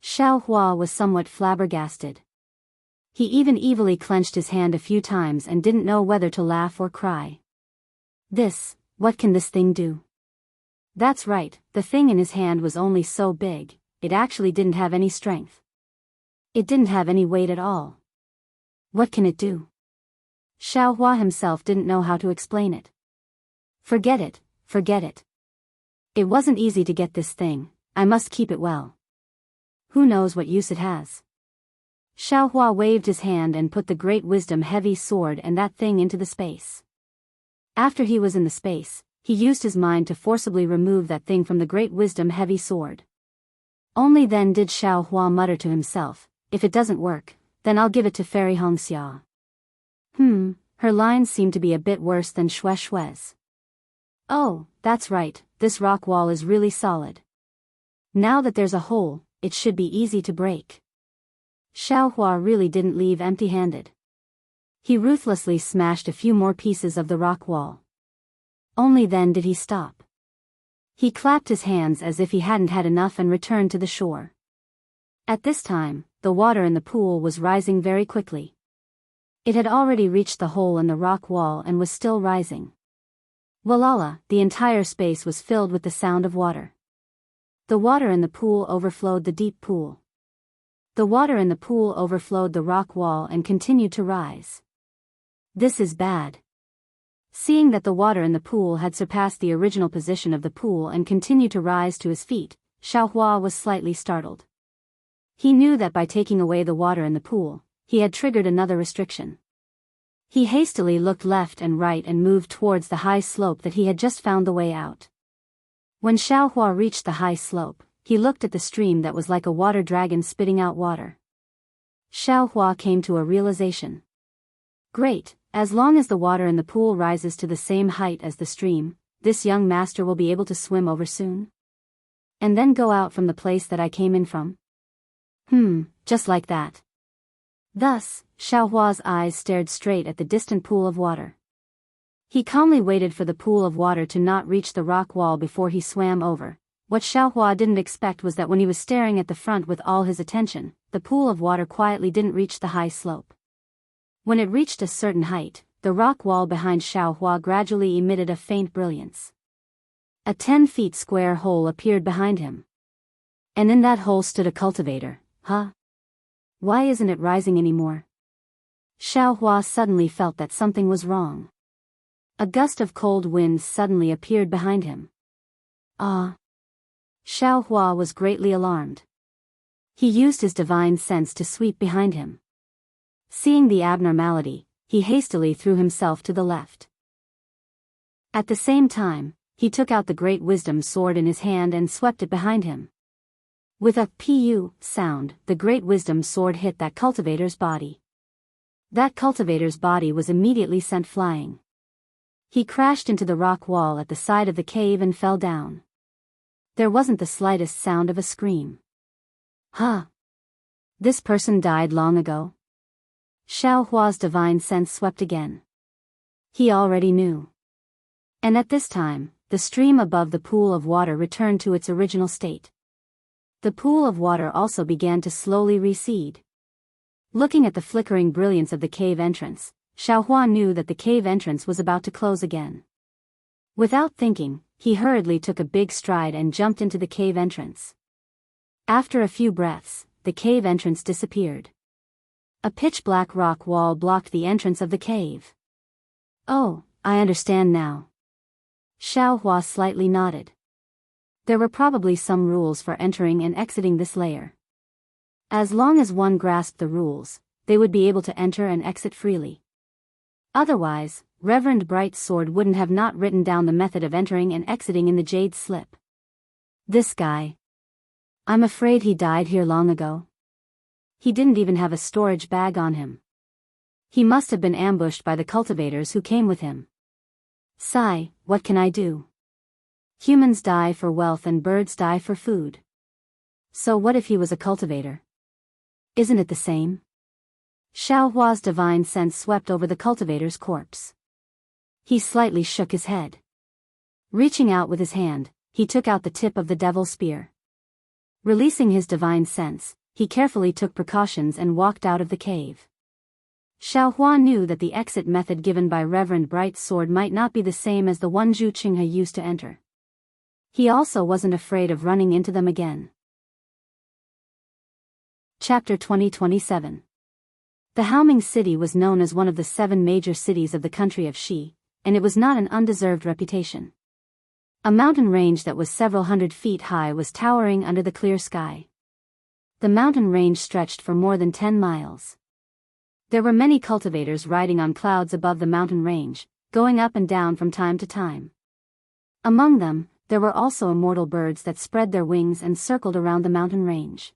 Xiaohua was somewhat flabbergasted. He even evilly clenched his hand a few times and didn't know whether to laugh or cry. What can this thing do? That's right, the thing in his hand was only so big, it actually didn't have any strength. It didn't have any weight at all. What can it do? Xiaohua himself didn't know how to explain it. Forget it, forget it. It wasn't easy to get this thing, I must keep it well. Who knows what use it has? Xiaohua waved his hand and put the Great Wisdom Heavy Sword and that thing into the space. After he was in the space, he used his mind to forcibly remove that thing from the Great Wisdom Heavy Sword. Only then did Xiaohua mutter to himself, if it doesn't work, then I'll give it to Fairy Hongxia. Her lines seem to be a bit worse than Xue Xue's. Oh, that's right, this rock wall is really solid. Now that there's a hole, it should be easy to break. Xiaohua really didn't leave empty-handed. He ruthlessly smashed a few more pieces of the rock wall. Only then did he stop. He clapped his hands as if he hadn't had enough and returned to the shore. At this time, the water in the pool was rising very quickly. It had already reached the hole in the rock wall and was still rising. Walala, the entire space was filled with the sound of water. The water in the pool overflowed the deep pool. The water in the pool overflowed the rock wall and continued to rise. This is bad. Seeing that the water in the pool had surpassed the original position of the pool and continued to rise to his feet, Xiaohua was slightly startled. He knew that by taking away the water in the pool, he had triggered another restriction. He hastily looked left and right and moved towards the high slope that he had just found the way out. When Xiaohua reached the high slope, he looked at the stream that was like a water dragon spitting out water. Xiaohua came to a realization. Great, as long as the water in the pool rises to the same height as the stream, this young master will be able to swim over soon. And then go out from the place that I came in from? Just like that. Thus, Xiaohua's eyes stared straight at the distant pool of water. He calmly waited for the pool of water to not reach the rock wall before he swam over. What Xiaohua didn't expect was that when he was staring at the front with all his attention, the pool of water quietly didn't reach the high slope. When it reached a certain height, the rock wall behind Xiaohua gradually emitted a faint brilliance. A 10-foot square hole appeared behind him. And in that hole stood a cultivator. Huh? Why isn't it rising anymore? Xiaohua suddenly felt that something was wrong. A gust of cold wind suddenly appeared behind him. Ah! Xiaohua was greatly alarmed. He used his divine sense to sweep behind him. Seeing the abnormality, he hastily threw himself to the left. At the same time, he took out the great wisdom sword in his hand and swept it behind him. With a pu sound, the great wisdom sword hit that cultivator's body. That cultivator's body was immediately sent flying. He crashed into the rock wall at the side of the cave and fell down. There wasn't the slightest sound of a scream. Huh? This person died long ago? Xiaohua's divine sense swept again. He already knew. And at this time, the stream above the pool of water returned to its original state. The pool of water also began to slowly recede. Looking at the flickering brilliance of the cave entrance, Xiaohua knew that the cave entrance was about to close again. Without thinking, he hurriedly took a big stride and jumped into the cave entrance. After a few breaths, the cave entrance disappeared. A pitch-black rock wall blocked the entrance of the cave. Oh, I understand now. Xiaohua slightly nodded. There were probably some rules for entering and exiting this layer. As long as one grasped the rules, they would be able to enter and exit freely. Otherwise, Reverend Bright's sword wouldn't have not written down the method of entering and exiting in the jade slip. This guy. I'm afraid he died here long ago. He didn't even have a storage bag on him. He must have been ambushed by the cultivators who came with him. Sigh, what can I do? Humans die for wealth and birds die for food. So what if he was a cultivator? Isn't it the same? Xiaohua's divine sense swept over the cultivator's corpse. He slightly shook his head. Reaching out with his hand, he took out the tip of the devil spear. Releasing his divine sense, he carefully took precautions and walked out of the cave. Xiaohua knew that the exit method given by Reverend Bright's sword might not be the same as the one Zhu Qinghe used to enter. He also wasn't afraid of running into them again. Chapter 2027. The Haoming city was known as one of the 7 major cities of the country of Xi, and it was not an undeserved reputation. A mountain range that was several hundred feet high was towering under the clear sky. The mountain range stretched for more than 10 miles. There were many cultivators riding on clouds above the mountain range, going up and down from time to time. Among them, there were also immortal birds that spread their wings and circled around the mountain range.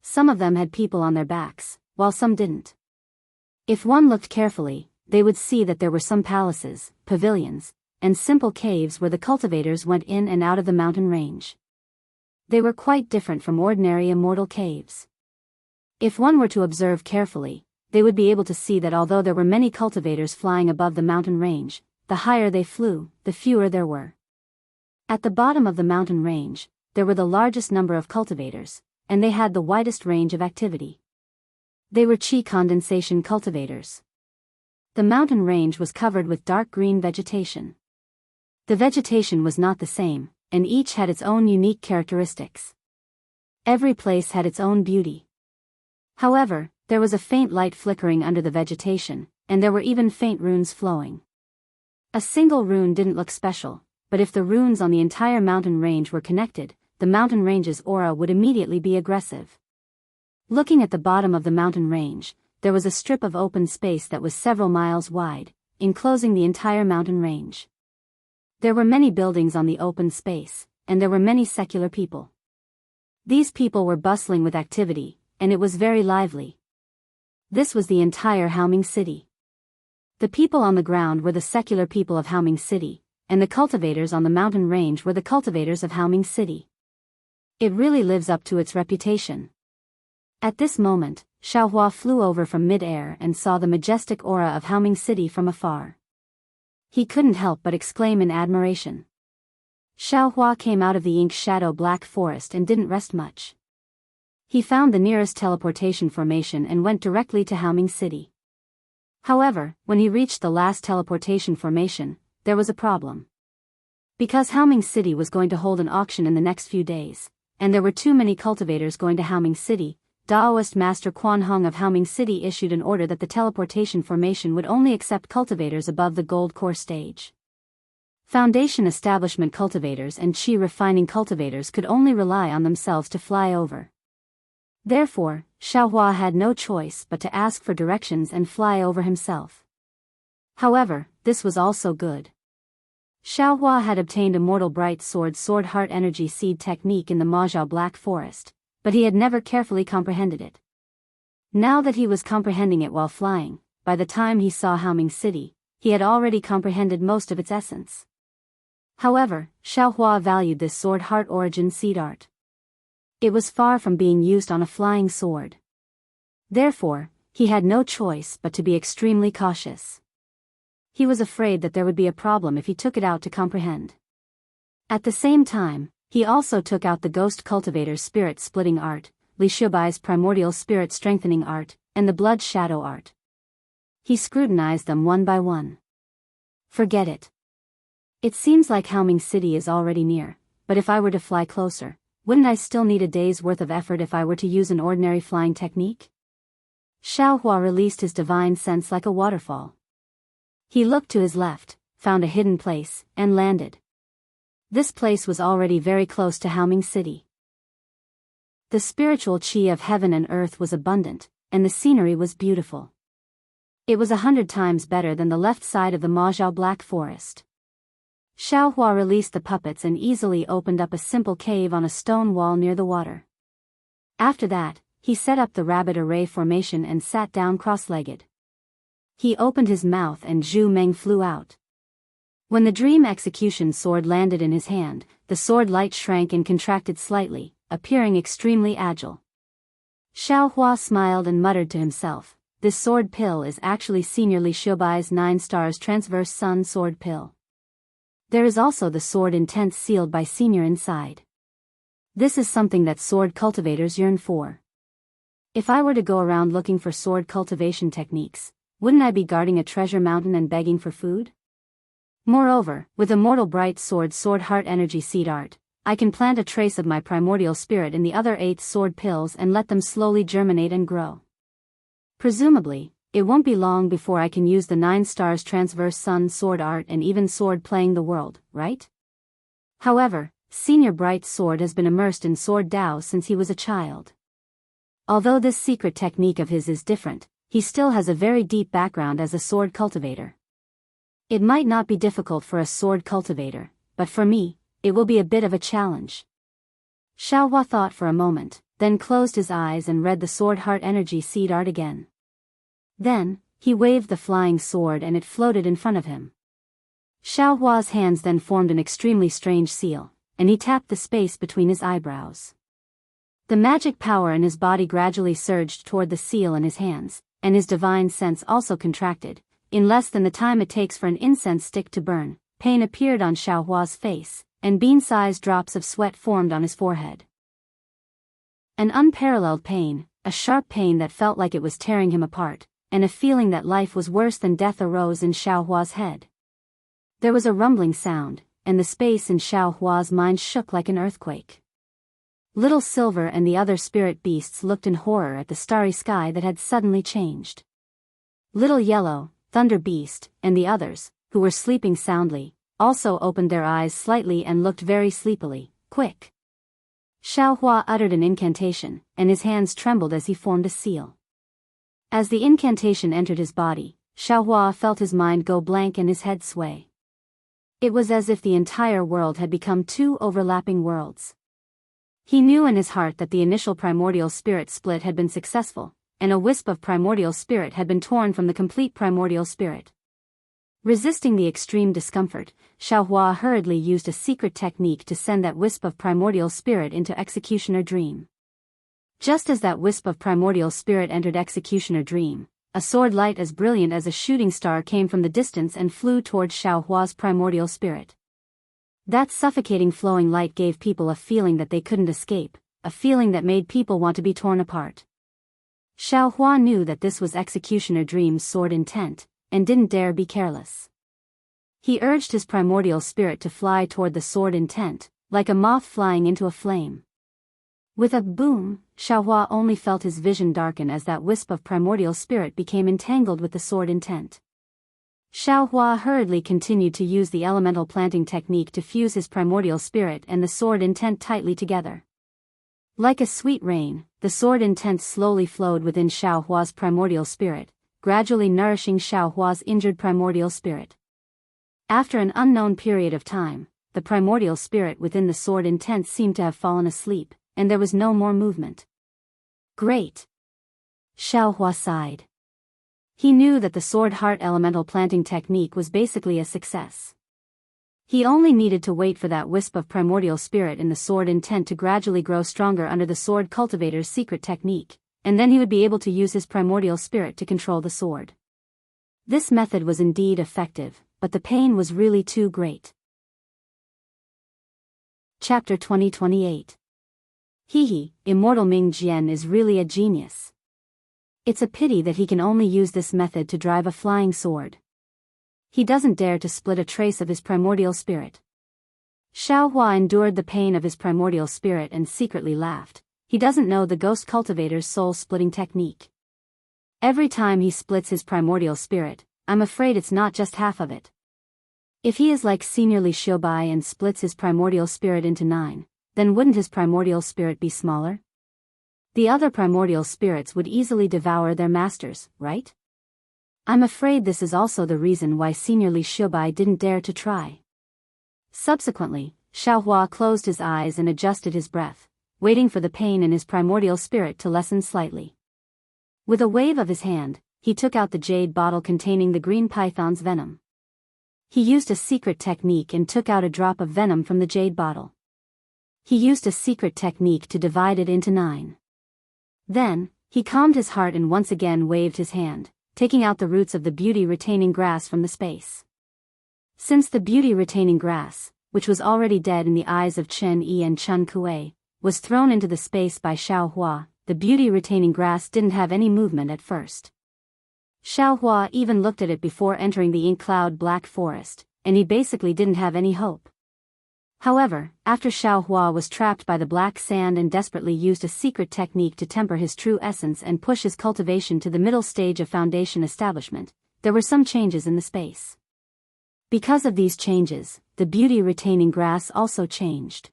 Some of them had people on their backs, while some didn't. If one looked carefully, they would see that there were some palaces, pavilions, and simple caves where the cultivators went in and out of the mountain range. They were quite different from ordinary immortal caves. If one were to observe carefully, they would be able to see that although there were many cultivators flying above the mountain range, the higher they flew, the fewer there were. At the bottom of the mountain range, there were the largest number of cultivators, and they had the widest range of activity. They were qi condensation cultivators. The mountain range was covered with dark green vegetation. The vegetation was not the same, and each had its own unique characteristics. Every place had its own beauty. However, there was a faint light flickering under the vegetation, and there were even faint runes flowing. A single rune didn't look special, but if the runes on the entire mountain range were connected, the mountain range's aura would immediately be aggressive. Looking at the bottom of the mountain range, there was a strip of open space that was several miles wide, enclosing the entire mountain range. There were many buildings on the open space, and there were many secular people. These people were bustling with activity, and it was very lively. This was the entire Haoming city. The people on the ground were the secular people of Haoming city, and the cultivators on the mountain range were the cultivators of Haoming city. It really lives up to its reputation. At this moment, Xiaohua flew over from mid-air and saw the majestic aura of Haoming City from afar. He couldn't help but exclaim in admiration. Xiaohua came out of the ink shadow black forest and didn't rest much. He found the nearest teleportation formation and went directly to Haoming City. However, when he reached the last teleportation formation, there was a problem. Because Haoming City was going to hold an auction in the next few days, and there were too many cultivators going to Haoming City, Daoist Master Quan Hong of Haoming City issued an order that the teleportation formation would only accept cultivators above the gold core stage. Foundation establishment cultivators and chi refining cultivators could only rely on themselves to fly over. Therefore, Xiaohua had no choice but to ask for directions and fly over himself. However, this was also good. Xiaohua had obtained Immortal Bright Sword Heart Energy Seed technique in the Majiao Black Forest, but he had never carefully comprehended it. Now that he was comprehending it while flying, by the time he saw Haoming City, he had already comprehended most of its essence. However, Xiaohua valued this Sword Heart Origin Seed art. It was far from being used on a flying sword. Therefore, he had no choice but to be extremely cautious. He was afraid that there would be a problem if he took it out to comprehend. At the same time, he also took out the Ghost Cultivator's Spirit Splitting Art, Li Shubai's Primordial Spirit Strengthening Art, and the Blood Shadow Art. He scrutinized them one by one. Forget it. It seems like Haoming City is already near, but if I were to fly closer, wouldn't I still need a day's worth of effort if I were to use an ordinary flying technique? Xiaohua released his divine sense like a waterfall. He looked to his left, found a hidden place, and landed. This place was already very close to Haoming City. The spiritual qi of heaven and earth was abundant, and the scenery was beautiful. It was 100 times better than the left side of the Majiao Black Forest. Xiaohua released the puppets and easily opened up a simple cave on a stone wall near the water. After that, he set up the rabbit array formation and sat down cross-legged. He opened his mouth and Zhu Meng flew out. When the dream execution sword landed in his hand, the sword light shrank and contracted slightly, appearing extremely agile. Xiaohua smiled and muttered to himself, "This sword pill is actually Senior Li Shubai's 9 stars transverse sun sword pill. There is also the sword intense sealed by Senior inside. This is something that sword cultivators yearn for. If I were to go around looking for sword cultivation techniques, wouldn't I be guarding a treasure mountain and begging for food? Moreover, with Immortal Bright Sword Heart Energy Seed Art, I can plant a trace of my primordial spirit in the other 8 sword pills and let them slowly germinate and grow. Presumably, it won't be long before I can use the 9 stars transverse sun sword art and even sword playing the world, right? However, Senior Bright Sword has been immersed in sword Dao since he was a child. Although this secret technique of his is different, he still has a very deep background as a sword cultivator. It might not be difficult for a sword cultivator, but for me, it will be a bit of a challenge." Xiaohua thought for a moment, then closed his eyes and read the Sword Heart Energy Seed art again. Then, he waved the flying sword and it floated in front of him. Xiaohua's hands then formed an extremely strange seal, and he tapped the space between his eyebrows. The magic power in his body gradually surged toward the seal in his hands, and his divine sense also contracted. In less than the time it takes for an incense stick to burn, pain appeared on Xiaohua's face, and bean-sized drops of sweat formed on his forehead. An unparalleled pain, a sharp pain that felt like it was tearing him apart, and a feeling that life was worse than death arose in Xiaohua's head. There was a rumbling sound, and the space in Xiaohua's mind shook like an earthquake. Little Silver and the other spirit beasts looked in horror at the starry sky that had suddenly changed. Little Yellow, Thunder Beast, and the others, who were sleeping soundly, also opened their eyes slightly and looked very sleepily. "Quick!" Xiaohua uttered an incantation, and his hands trembled as he formed a seal. As the incantation entered his body, Xiaohua felt his mind go blank and his head sway. It was as if the entire world had become 2 overlapping worlds. He knew in his heart that the initial primordial spirit split had been successful, and a wisp of primordial spirit had been torn from the complete primordial spirit. Resisting the extreme discomfort, Xiaohua hurriedly used a secret technique to send that wisp of primordial spirit into executioner dream. Just as that wisp of primordial spirit entered Executioner Dream, a sword light as brilliant as a shooting star came from the distance and flew towards Xiaohua's primordial spirit. That suffocating flowing light gave people a feeling that they couldn't escape, a feeling that made people want to be torn apart. Xiaohua knew that this was Executioner Dream's sword intent, and didn't dare be careless. He urged his primordial spirit to fly toward the sword intent, like a moth flying into a flame. With a boom, Xiaohua only felt his vision darken as that wisp of primordial spirit became entangled with the sword intent. Xiaohua hurriedly continued to use the elemental planting technique to fuse his primordial spirit and the sword intent tightly together. Like a sweet rain, the sword intent slowly flowed within Xiaohua's primordial spirit, gradually nourishing Xiaohua's injured primordial spirit. After an unknown period of time, the primordial spirit within the sword intent seemed to have fallen asleep, and there was no more movement. Great! Xiaohua sighed. He knew that the sword heart elemental planting technique was basically a success. He only needed to wait for that wisp of primordial spirit in the sword intent to gradually grow stronger under the sword cultivator's secret technique, and then he would be able to use his primordial spirit to control the sword. This method was indeed effective, but the pain was really too great. Chapter 2028. Hehe, Immortal Ming Jian is really a genius. It's a pity that he can only use this method to drive a flying sword. He doesn't dare to split a trace of his primordial spirit. Xiaohua endured the pain of his primordial spirit and secretly laughed. He doesn't know the ghost cultivator's soul-splitting technique. Every time he splits his primordial spirit, I'm afraid it's not just half of it. If he is like Senior Li Xiaobai and splits his primordial spirit into 9, then wouldn't his primordial spirit be smaller? The other primordial spirits would easily devour their masters, right? I'm afraid this is also the reason why Senior Li Xiaobai didn't dare to try. Subsequently, Xiaohua closed his eyes and adjusted his breath, waiting for the pain in his primordial spirit to lessen slightly. With a wave of his hand, he took out the jade bottle containing the green python's venom. He used a secret technique and took out a drop of venom from the jade bottle. He used a secret technique to divide it into 9. Then, he calmed his heart and once again waved his hand, taking out the roots of the beauty-retaining grass from the space. Since the beauty-retaining grass, which was already dead in the eyes of Chen Yi and Chun Kuei, was thrown into the space by Xiaohua, the beauty-retaining grass didn't have any movement at first. Xiaohua even looked at it before entering the ink cloud black forest, and he basically didn't have any hope. However, after Xiaohua was trapped by the black sand and desperately used a secret technique to temper his true essence and push his cultivation to the middle stage of foundation establishment, there were some changes in the space. Because of these changes, the beauty-retaining grass also changed.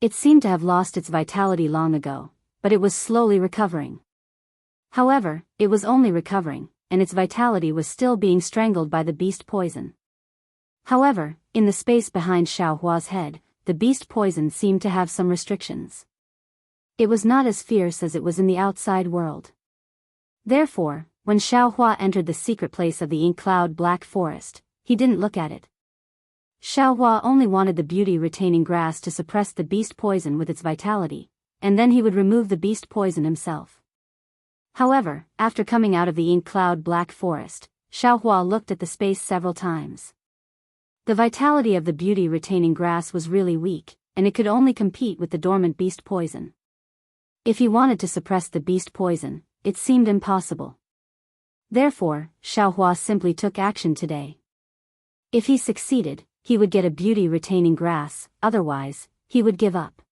It seemed to have lost its vitality long ago, but it was slowly recovering. However, it was only recovering, and its vitality was still being strangled by the beast poison. However, in the space behind Xiaohua's head, the beast poison seemed to have some restrictions. It was not as fierce as it was in the outside world. Therefore, when Xiaohua entered the secret place of the ink cloud black forest, he didn't look at it. Xiaohua only wanted the beauty-retaining grass to suppress the beast poison with its vitality, and then he would remove the beast poison himself. However, after coming out of the ink cloud black forest, Xiaohua looked at the space several times. The vitality of the beauty-retaining grass was really weak, and it could only compete with the dormant beast poison. If he wanted to suppress the beast poison, it seemed impossible. Therefore, Xiaohua simply took action today. If he succeeded, he would get a beauty-retaining grass, otherwise, he would give up.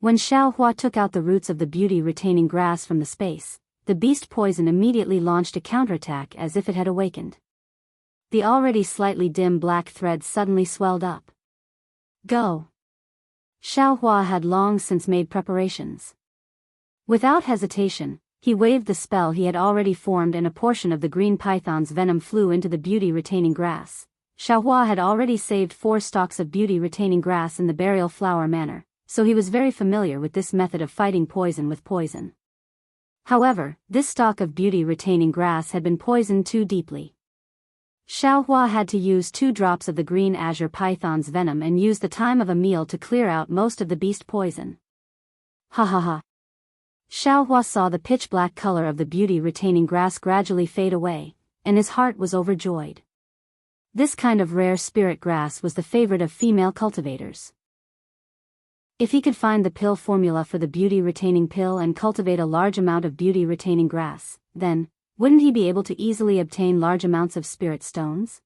When Xiaohua took out the roots of the beauty-retaining grass from the space, the beast poison immediately launched a counterattack as if it had awakened. The already slightly dim black thread suddenly swelled up. Go! Xiaohua had long since made preparations. Without hesitation, he waved the spell he had already formed and a portion of the green python's venom flew into the beauty-retaining grass. Xiaohua had already saved 4 stalks of beauty-retaining grass in the burial flower manner, so he was very familiar with this method of fighting poison with poison. However, this stalk of beauty-retaining grass had been poisoned too deeply. Xiaohua had to use 2 drops of the green azure python's venom and use the time of a meal to clear out most of the beast poison. Ha ha ha. Xiaohua saw the pitch-black color of the beauty-retaining grass gradually fade away, and his heart was overjoyed. This kind of rare spirit grass was the favorite of female cultivators. If he could find the pill formula for the beauty-retaining pill and cultivate a large amount of beauty-retaining grass, then, wouldn't he be able to easily obtain large amounts of spirit stones?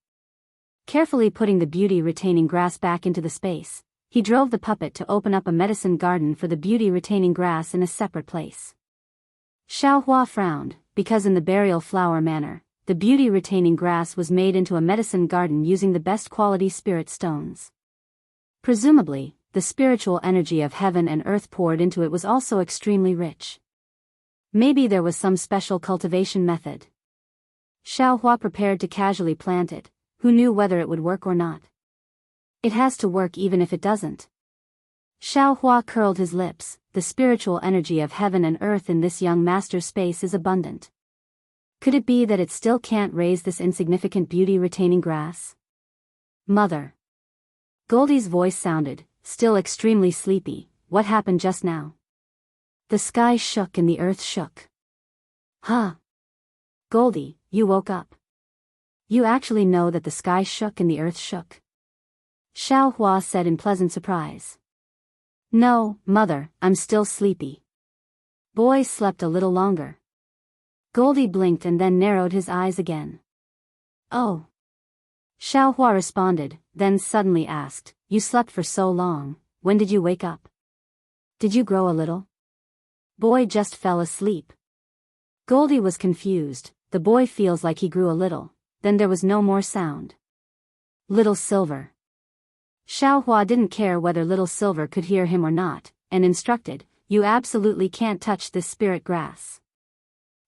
Carefully putting the beauty-retaining grass back into the space, he drove the puppet to open up a medicine garden for the beauty-retaining grass in a separate place. Xiaohua frowned, because in the burial flower manner, the beauty-retaining grass was made into a medicine garden using the best quality spirit stones. Presumably, the spiritual energy of heaven and earth poured into it was also extremely rich. Maybe there was some special cultivation method. Xiaohua prepared to casually plant it, who knew whether it would work or not. It has to work even if it doesn't. Xiaohua curled his lips. The spiritual energy of heaven and earth in this young master's space is abundant. Could it be that it still can't raise this insignificant beauty-retaining grass? Mother. Goldie's voice sounded, still extremely sleepy. What happened just now? The sky shook and the earth shook. Huh? Goldie, you woke up. You actually know that the sky shook and the earth shook? Xiaohua said in pleasant surprise. No, Mother, I'm still sleepy. Boy slept a little longer. Goldie blinked and then narrowed his eyes again. Oh. Xiaohua responded, then suddenly asked, You slept for so long, when did you wake up? Did you grow a little? Boy just fell asleep. Goldie was confused. The boy feels like he grew a little. Then there was no more sound. Little Silver. Xiaohua didn't care whether Little Silver could hear him or not, and instructed, You absolutely can't touch this spirit grass.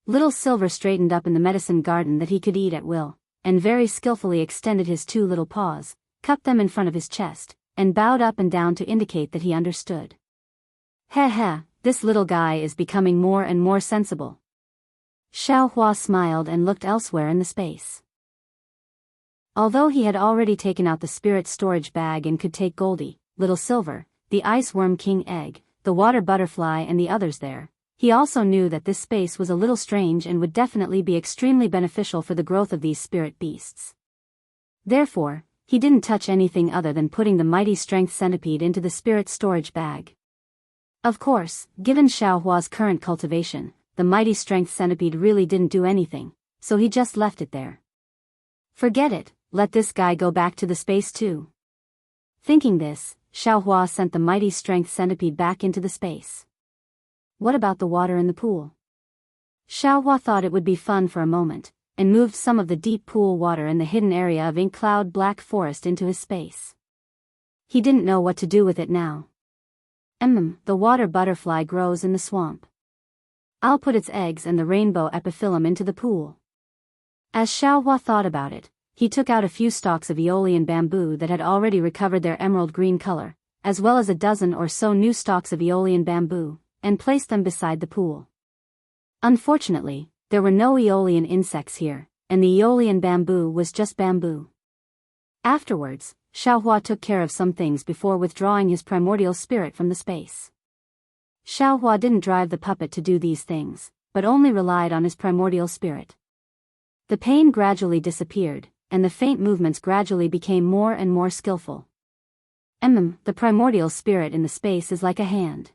Little Silver straightened up in the medicine garden that he could eat at will, and very skillfully extended his two little paws, cupped them in front of his chest, and bowed up and down to indicate that he understood. Heh heh, this little guy is becoming more and more sensible. Xiaohua smiled and looked elsewhere in the space. Although he had already taken out the spirit storage bag and could take Goldie, Little Silver, the Ice Worm King Egg, the Water Butterfly and the others there, he also knew that this space was a little strange and would definitely be extremely beneficial for the growth of these spirit beasts. Therefore, he didn't touch anything other than putting the mighty strength centipede into the spirit storage bag. Of course, given Xiaohua's current cultivation, the mighty strength centipede really didn't do anything, so he just left it there. Forget it, let this guy go back to the space too. Thinking this, Xiaohua sent the mighty strength centipede back into the space. What about the water in the pool? Xiaohua thought it would be fun for a moment, and moved some of the deep pool water in the hidden area of Ink Cloud Black Forest into his space. He didn't know what to do with it now. The water butterfly grows in the swamp. I'll put its eggs and the rainbow epiphyllum into the pool. As Xiaohua thought about it, he took out a few stalks of Aeolian bamboo that had already recovered their emerald green color, as well as a dozen or so new stalks of Aeolian bamboo, and placed them beside the pool. Unfortunately, there were no Aeolian insects here, and the Aeolian bamboo was just bamboo. Afterwards, Xiaohua took care of some things before withdrawing his primordial spirit from the space. Xiaohua didn't drive the puppet to do these things, but only relied on his primordial spirit. The pain gradually disappeared, and the faint movements gradually became more and more skillful. The primordial spirit in the space is like a hand.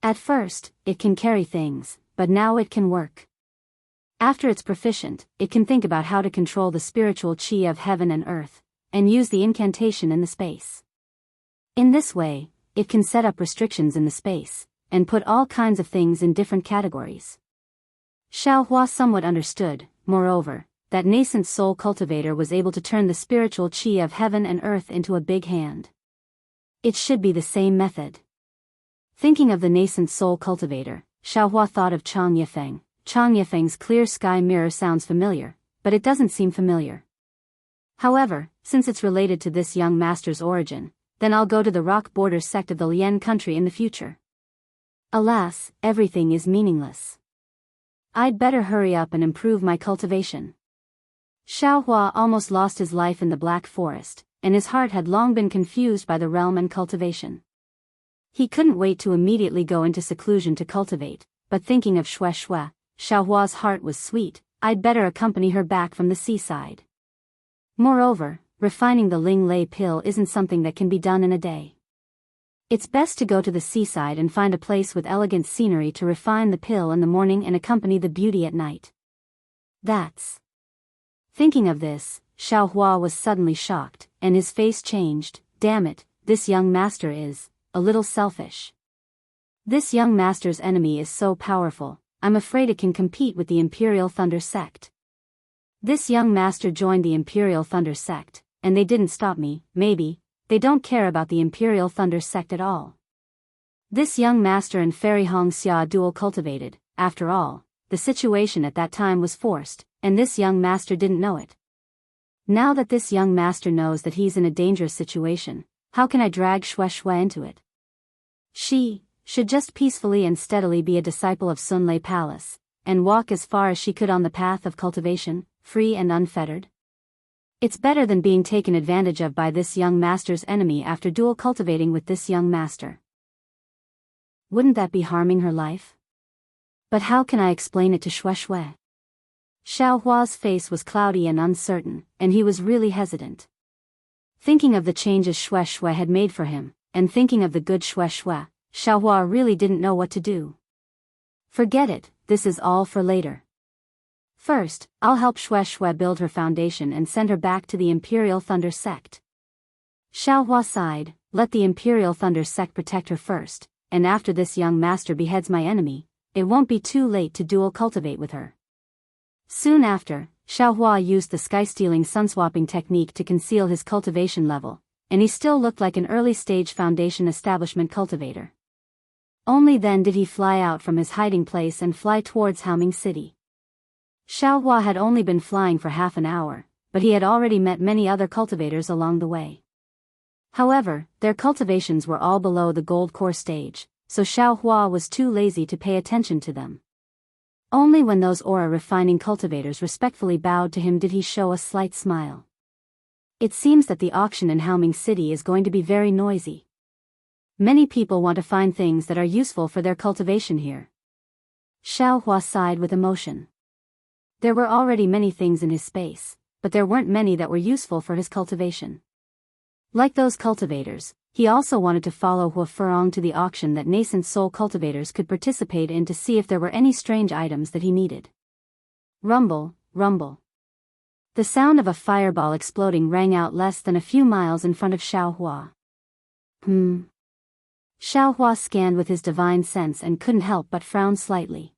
At first, it can carry things, but now it can work. After it's proficient, it can think about how to control the spiritual chi of heaven and earth, and use the incantation in the space. In this way, it can set up restrictions in the space, and put all kinds of things in different categories. Xiaohua somewhat understood, moreover, that nascent soul cultivator was able to turn the spiritual chi of heaven and earth into a big hand. It should be the same method. Thinking of the nascent soul cultivator, Xiaohua thought of Chang Yifeng. Chang Yifeng's clear sky mirror sounds familiar, but it doesn't seem familiar. However, since it's related to this young master's origin, then I'll go to the rock border sect of the Lian country in the future. Alas, everything is meaningless. I'd better hurry up and improve my cultivation. Xiaohua almost lost his life in the Black Forest, and his heart had long been confused by the realm and cultivation. He couldn't wait to immediately go into seclusion to cultivate, but thinking of Xue Xue, Xiaohua's heart was sweet. I'd better accompany her back from the seaside. Moreover, refining the Ling Lei pill isn't something that can be done in a day. It's best to go to the seaside and find a place with elegant scenery to refine the pill in the morning and accompany the beauty at night. That's. Thinking of this, Xiaohua was suddenly shocked, and his face changed. Damn it, this young master is a little selfish. This young master's enemy is so powerful, I'm afraid it can compete with the Imperial Thunder Sect. This young master joined the Imperial Thunder Sect, and they didn't stop me. Maybe they don't care about the Imperial Thunder Sect at all. This young master and Fairy Hongxia dual cultivated. After all, the situation at that time was forced, and this young master didn't know it. Now that this young master knows that he's in a dangerous situation, how can I drag Xue Xue into it? She should just peacefully and steadily be a disciple of Sunlei Palace, and walk as far as she could on the path of cultivation, free and unfettered. It's better than being taken advantage of by this young master's enemy after dual cultivating with this young master. Wouldn't that be harming her life? But how can I explain it to Xue Xue? Xiaohua's face was cloudy and uncertain, and he was really hesitant. Thinking of the changes Xue Xue had made for him, and thinking of the good Xue Xue, Xiaohua really didn't know what to do. Forget it, this is all for later. First, I'll help Xue Xue build her foundation and send her back to the Imperial Thunder Sect. Xiaohua sighed, let the Imperial Thunder Sect protect her first, and after this young master beheads my enemy, it won't be too late to dual cultivate with her. Soon after, Xiaohua used the sky-stealing sun-swapping technique to conceal his cultivation level, and he still looked like an early-stage foundation establishment cultivator. Only then did he fly out from his hiding place and fly towards Haoming City. Xiaohua had only been flying for half an hour, but he had already met many other cultivators along the way. However, their cultivations were all below the gold core stage, so Xiaohua was too lazy to pay attention to them. Only when those aura-refining cultivators respectfully bowed to him did he show a slight smile. It seems that the auction in Haoming City is going to be very noisy. Many people want to find things that are useful for their cultivation here. Xiaohua sighed with emotion. There were already many things in his space, but there weren't many that were useful for his cultivation. Like those cultivators, he also wanted to follow Hua Furong to the auction that nascent soul cultivators could participate in to see if there were any strange items that he needed. Rumble, rumble. The sound of a fireball exploding rang out less than a few miles in front of Xiaohua. Xiaohua scanned with his divine sense and couldn't help but frown slightly.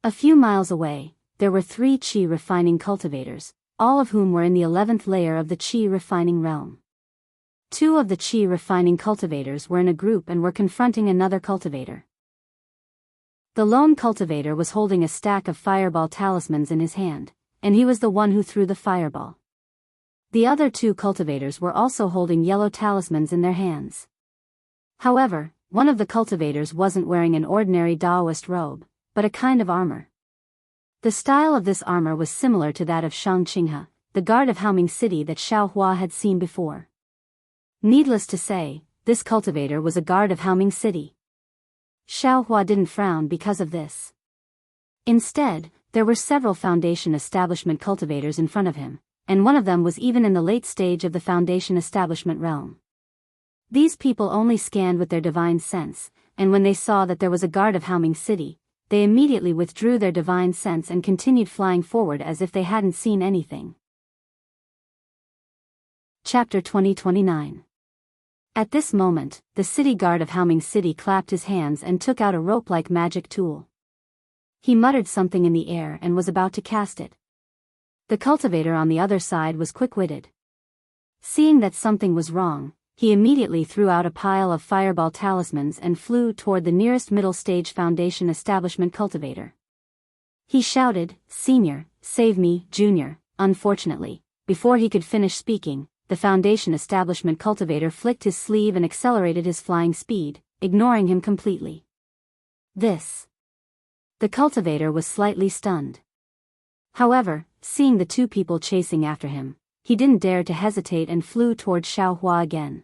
A few miles away, there were 3 qi refining cultivators, all of whom were in the 11th layer of the qi refining realm. 2 of the qi refining cultivators were in a group and were confronting another cultivator. The lone cultivator was holding a stack of fireball talismans in his hand, and he was the one who threw the fireball. The other 2 cultivators were also holding yellow talismans in their hands. However, one of the cultivators wasn't wearing an ordinary Daoist robe, but a kind of armor. The style of this armor was similar to that of Shang Qinghe, the guard of Haoming City that Xiaohua had seen before. Needless to say, this cultivator was a guard of Haoming City. Xiaohua didn't frown because of this. Instead, there were several foundation establishment cultivators in front of him, and one of them was even in the late stage of the foundation establishment realm. These people only scanned with their divine sense, and when they saw that there was a guard of Haoming City, they immediately withdrew their divine sense and continued flying forward as if they hadn't seen anything. Chapter 2029. At this moment, the city guard of Haoming City clapped his hands and took out a rope-like magic tool. He muttered something in the air and was about to cast it. The cultivator on the other side was quick-witted. Seeing that something was wrong, he immediately threw out a pile of fireball talismans and flew toward the nearest middle-stage foundation establishment cultivator. He shouted, "Senior, save me, Junior." Unfortunately, before he could finish speaking, the foundation establishment cultivator flicked his sleeve and accelerated his flying speed, ignoring him completely. The cultivator was slightly stunned. However, seeing the 2 people chasing after him, he didn't dare to hesitate and flew toward Xiaohua again.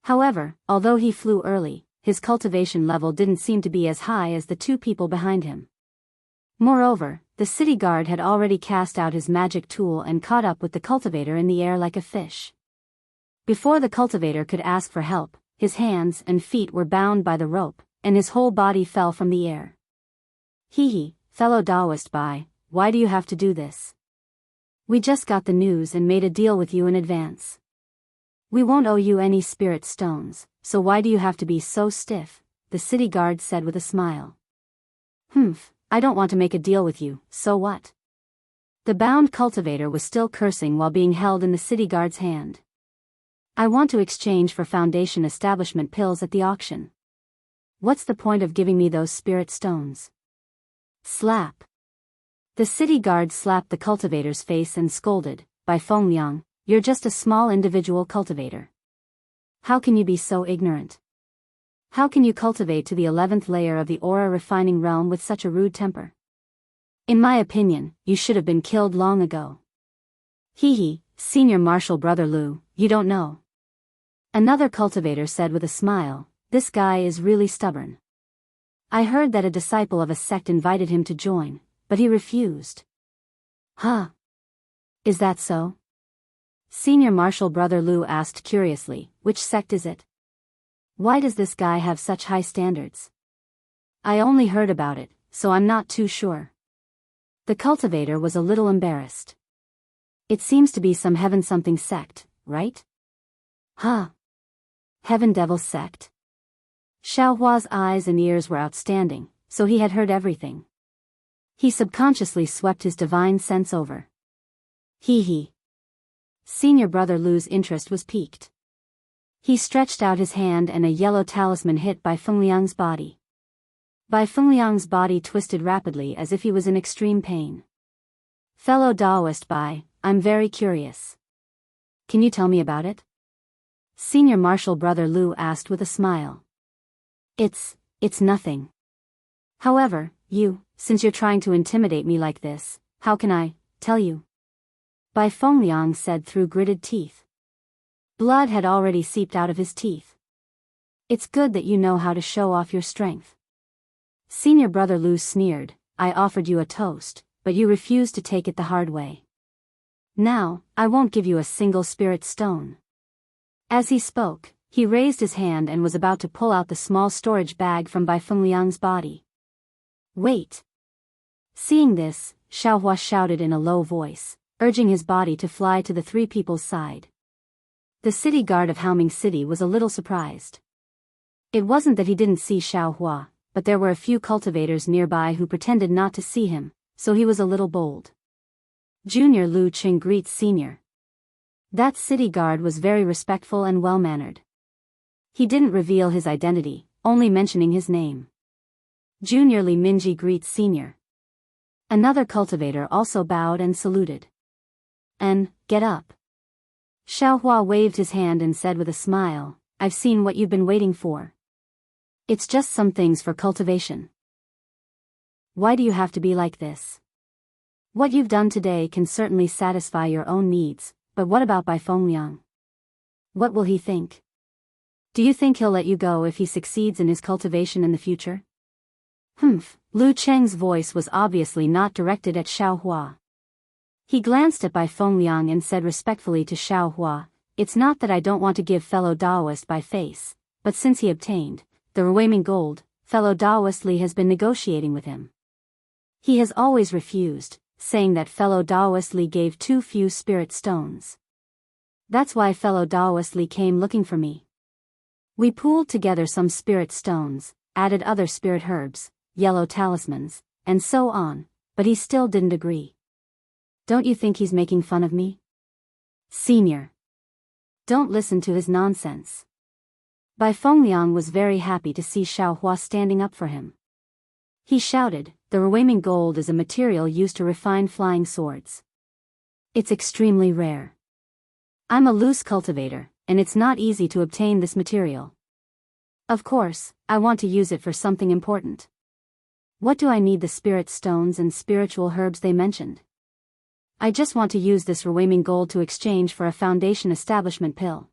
However, although he flew early, his cultivation level didn't seem to be as high as the two people behind him. Moreover, the city guard had already cast out his magic tool and caught up with the cultivator in the air like a fish. Before the cultivator could ask for help, his hands and feet were bound by the rope, and his whole body fell from the air. Hee, fellow Daoist Bai, why do you have to do this? We just got the news and made a deal with you in advance. We won't owe you any spirit stones, so why do you have to be so stiff? The city guard said with a smile. I don't want to make a deal with you, so what? The bound cultivator was still cursing while being held in the city guard's hand. I want to exchange for foundation establishment pills at the auction. What's the point of giving me those spirit stones? Slap. The city guard slapped the cultivator's face and scolded, "Bai Fengliang, you're just a small individual cultivator. How can you be so ignorant? How can you cultivate to the 11th layer of the aura refining realm with such a rude temper? In my opinion, you should have been killed long ago." Senior Marshal Brother Lu, you don't know. Another cultivator said with a smile, "This guy is really stubborn. I heard that a disciple of a sect invited him to join, but he refused." Huh? Is that so? Senior Marshal Brother Lu asked curiously, "Which sect is it? Why does this guy have such high standards? I only heard about it, so I'm not too sure." The cultivator was a little embarrassed. "It seems to be some heaven something sect, right?" Huh? Heaven Devil sect? Xiaohua's eyes and ears were outstanding, so he had heard everything. He subconsciously swept his divine sense over. Senior Brother Lu's interest was piqued. He stretched out his hand and a yellow talisman hit Bai Fengliang's body. Bai Fengliang's body twisted rapidly as if he was in extreme pain. "Fellow Daoist Bai, I'm very curious. Can you tell me about it?" Senior Marshal Brother Lu asked with a smile. It's nothing. However, since you're trying to intimidate me like this, how can I tell you?" Bai Fengliang said through gritted teeth. Blood had already seeped out of his teeth. "It's good that you know how to show off your strength." Senior Brother Lu sneered, "I offered you a toast, but you refused to take it the hard way. Now, I won't give you a single spirit stone." As he spoke, he raised his hand and was about to pull out the small storage bag from Bai Fengliang's body. "Wait." Seeing this, Xiaohua shouted in a low voice, urging his body to fly to the three people's side. The city guard of Haoming City was a little surprised. It wasn't that he didn't see Xiaohua, but there were a few cultivators nearby who pretended not to see him, so he was a little bold. Junior Lu Qing greets Senior. That city guard was very respectful and well-mannered. He didn't reveal his identity, only mentioning his name. Junior Li Minji greets Senior. Another cultivator also bowed and saluted. "And, get up." Xiaohua waved his hand and said with a smile, "I've seen what you've been waiting for. It's just some things for cultivation. Why do you have to be like this? What you've done today can certainly satisfy your own needs, but what about Bai Fengliang? What will he think? Do you think he'll let you go if he succeeds in his cultivation in the future?" Lu Cheng's voice was obviously not directed at Xiaohua. He glanced at Bai Fengliang and said respectfully to Xiaohua, "It's not that I don't want to give fellow Daoist Bai face, but since he obtained the remaining gold, fellow Daoist Li has been negotiating with him. He has always refused, saying that fellow Daoist Li gave too few spirit stones. That's why fellow Daoist Li came looking for me. We pooled together some spirit stones, added other spirit herbs, yellow talismans, and so on, but he still didn't agree. Don't you think he's making fun of me?" "Senior, don't listen to his nonsense." Bai Fengliang was very happy to see Xiaohua standing up for him. He shouted, "The remaining gold is a material used to refine flying swords. It's extremely rare. I'm a loose cultivator, and it's not easy to obtain this material. Of course, I want to use it for something important. What do I need the spirit stones and spiritual herbs they mentioned? I just want to use this remaining gold to exchange for a foundation establishment pill.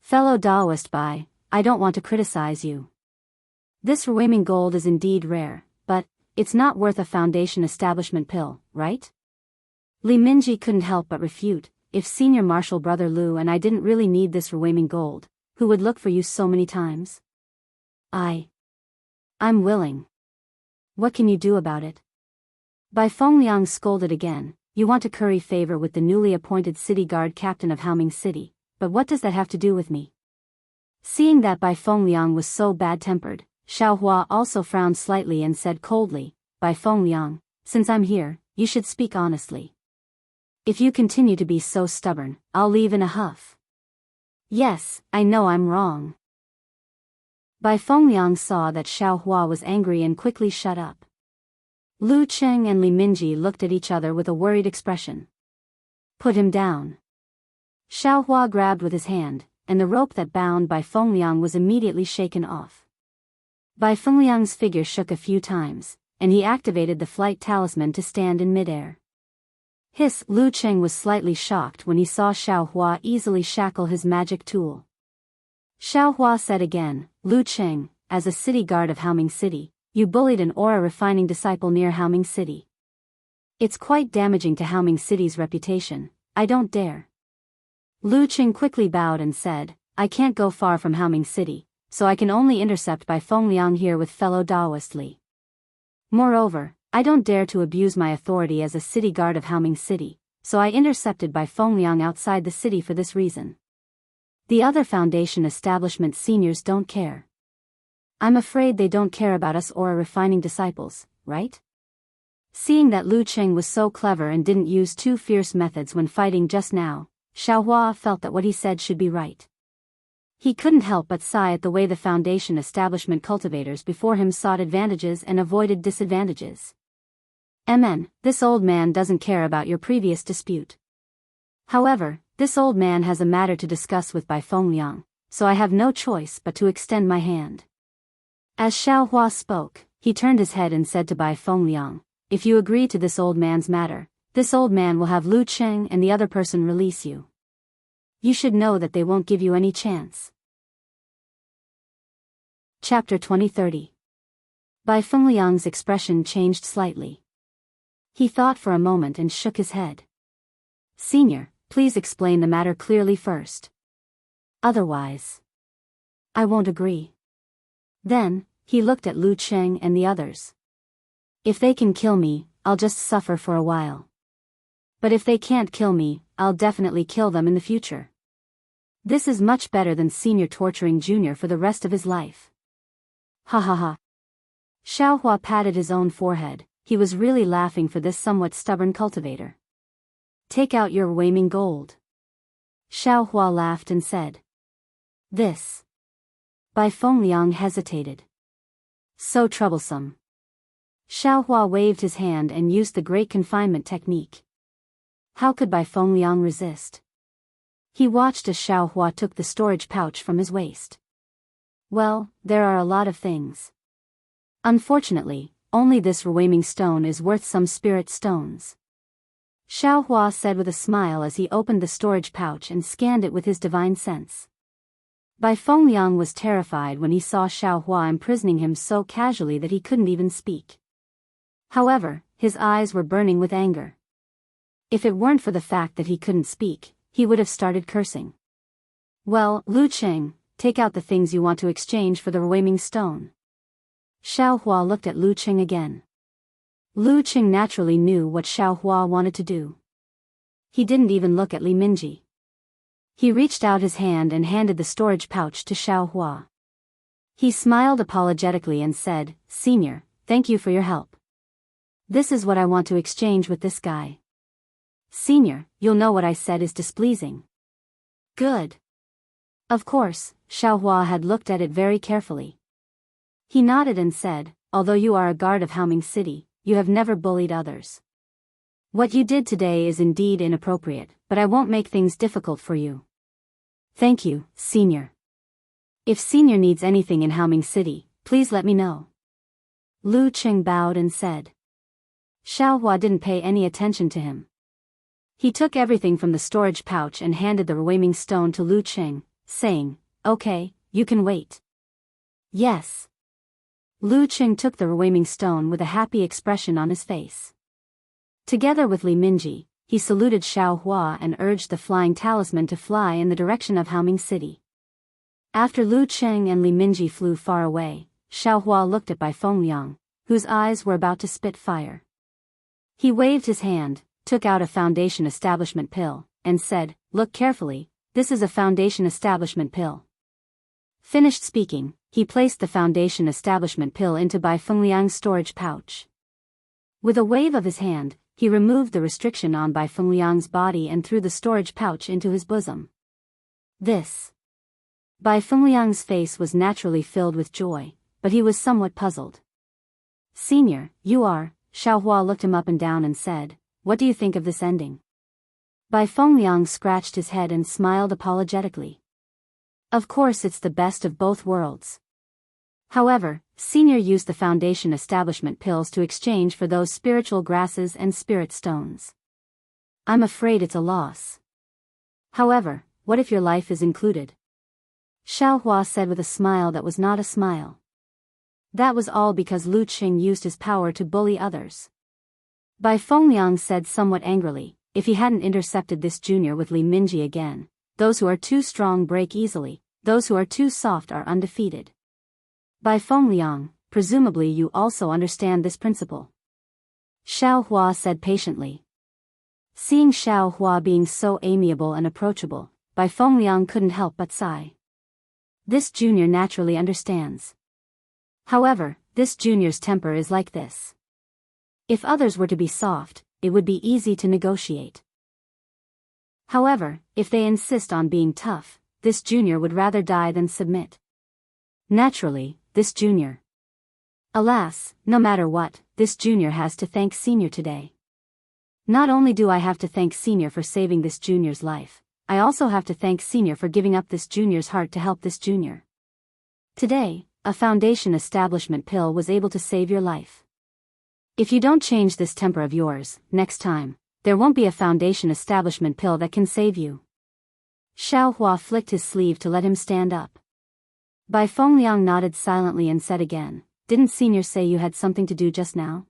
Fellow Daoist Bai, I don't want to criticize you. This Ruiming gold is indeed rare, but it's not worth a Foundation establishment pill, right? Li Minji couldn't help but refute. If Senior Marshal Brother Lu and I didn't really need this Ruiming gold, who would look for you so many times? I'm willing. What can you do about it? Bai Fengliang scolded again. You want to curry favor with the newly appointed city guard captain of Haoming City, but what does that have to do with me? Seeing that Bai Fengliang was so bad-tempered, Xiaohua also frowned slightly and said coldly, Bai Fengliang, since I'm here, you should speak honestly. If you continue to be so stubborn, I'll leave in a huff. Yes, I know I'm wrong. Bai Fengliang saw that Xiaohua was angry and quickly shut up. Lu Cheng and Li Minji looked at each other with a worried expression. Put him down. Xiaohua grabbed with his hand, and the rope that bound Bai Fengliang was immediately shaken off. Bai Fengliang's figure shook a few times, and he activated the flight talisman to stand in midair. Lu Cheng was slightly shocked when he saw Xiaohua easily shackle his magic tool. Xiaohua said again, Lu Cheng, as a city guard of Haoming City, you bullied an aura-refining disciple near Haoming City. It's quite damaging to Haoming City's reputation, I don't dare. Lu Cheng quickly bowed and said, I can't go far from Haoming City, so I can only intercept Bai Fengliang here with fellow Daoist Li. Moreover, I don't dare to abuse my authority as a city guard of Haoming City, so I intercepted Bai Fengliang outside the city for this reason. The other Foundation establishment seniors don't care. I'm afraid they don't care about us aura-refining disciples, right? Seeing that Lu Cheng was so clever and didn't use too fierce methods when fighting just now, Xiaohua felt that what he said should be right. He couldn't help but sigh at the way the Foundation establishment cultivators before him sought advantages and avoided disadvantages. This old man doesn't care about your previous dispute. However, this old man has a matter to discuss with Bai Fengliang, so I have no choice but to extend my hand. As Xiaohua spoke, he turned his head and said to Bai Fengliang, if you agree to this old man's matter, this old man will have Lu Cheng and the other person release you. You should know that they won't give you any chance. Chapter 2030. Bai Fengliang's expression changed slightly. He thought for a moment and shook his head. Senior, please explain the matter clearly first. Otherwise, I won't agree. Then, he looked at Lu Cheng and the others. If they can kill me, I'll just suffer for a while. But if they can't kill me, I'll definitely kill them in the future. This is much better than Senior torturing Junior for the rest of his life. Ha ha ha. Xiaohua patted his own forehead. He was really laughing for this somewhat stubborn cultivator. Take out your Ruiming gold. Xiaohua laughed and said. This. Bai Fengliang hesitated. So troublesome. Xiaohua waved his hand and used the great confinement technique. How could Bai Fengliang resist? He watched as Xiaohua took the storage pouch from his waist. Well, there are a lot of things. Unfortunately, only this Ruiming stone is worth some spirit stones. Xiaohua said with a smile as he opened the storage pouch and scanned it with his divine sense. Bai Fengliang was terrified when he saw Xiaohua imprisoning him so casually that he couldn't even speak. However, his eyes were burning with anger. If it weren't for the fact that he couldn't speak, he would have started cursing. Well, Lu Cheng, take out the things you want to exchange for the Ruiming stone. Xiaohua looked at Lu Cheng again. Lu Cheng naturally knew what Xiaohua wanted to do. He didn't even look at Li Minji. He reached out his hand and handed the storage pouch to Xiaohua. He smiled apologetically and said, Senior, thank you for your help. This is what I want to exchange with this guy. Senior, you'll know what I said is displeasing. Good. Of course, Xiaohua had looked at it very carefully. He nodded and said, although you are a guard of Haoming City, you have never bullied others. What you did today is indeed inappropriate, but I won't make things difficult for you. Thank you, Senior. If Senior needs anything in Haoming City, please let me know. Lu Cheng bowed and said. Xiaohua didn't pay any attention to him. He took everything from the storage pouch and handed the Ruiming stone to Lu Cheng, saying, Okay, you can wait. Yes. Lu Qing took the Ruiming stone with a happy expression on his face. Together with Li Minji, he saluted Xiao Hua and urged the flying talisman to fly in the direction of Haoming City. After Lu Qing and Li Minji flew far away, Xiao Hua looked at Bai Fengliang, whose eyes were about to spit fire. He waved his hand, took out a foundation establishment pill, and said, "Look carefully, this is a foundation establishment pill." Finished speaking, he placed the foundation establishment pill into Bai Fengliang's storage pouch. With a wave of his hand, he removed the restriction on Bai Fengliang's body and threw the storage pouch into his bosom. This. Bai Fengliang's face was naturally filled with joy, but he was somewhat puzzled. "Senior, you are," Xiao Hua looked him up and down and said, "What do you think of this ending?" Bai Fengliang scratched his head and smiled apologetically. "Of course it's the best of both worlds. However, Senior used the foundation establishment pills to exchange for those spiritual grasses and spirit stones. I'm afraid it's a loss. However, what if your life is included?" Xiao Hua said with a smile that was not a smile. That was all because Lu Qing used his power to bully others. Bai Fengliang said somewhat angrily, "If he hadn't intercepted this junior with Li Minji again, those who are too strong break easily, those who are too soft are undefeated." Bai Fengliang, presumably you also understand this principle. Xiao Hua said patiently. Seeing Xiao Hua being so amiable and approachable, Bai Fengliang couldn't help but sigh. This junior naturally understands. However, this junior's temper is like this. If others were to be soft, it would be easy to negotiate. However, if they insist on being tough, this junior would rather die than submit. Naturally, this junior. Alas, no matter what, this junior has to thank Senior today. Not only do I have to thank Senior for saving this junior's life, I also have to thank Senior for giving up this junior's heart to help this junior. Today, a foundation establishment pill was able to save your life. If you don't change this temper of yours, next time, there won't be a foundation establishment pill that can save you. Xiao Hua flicked his sleeve to let him stand up. Bai Fengliang nodded silently and said again, "Didn't Senior say you had something to do just now?"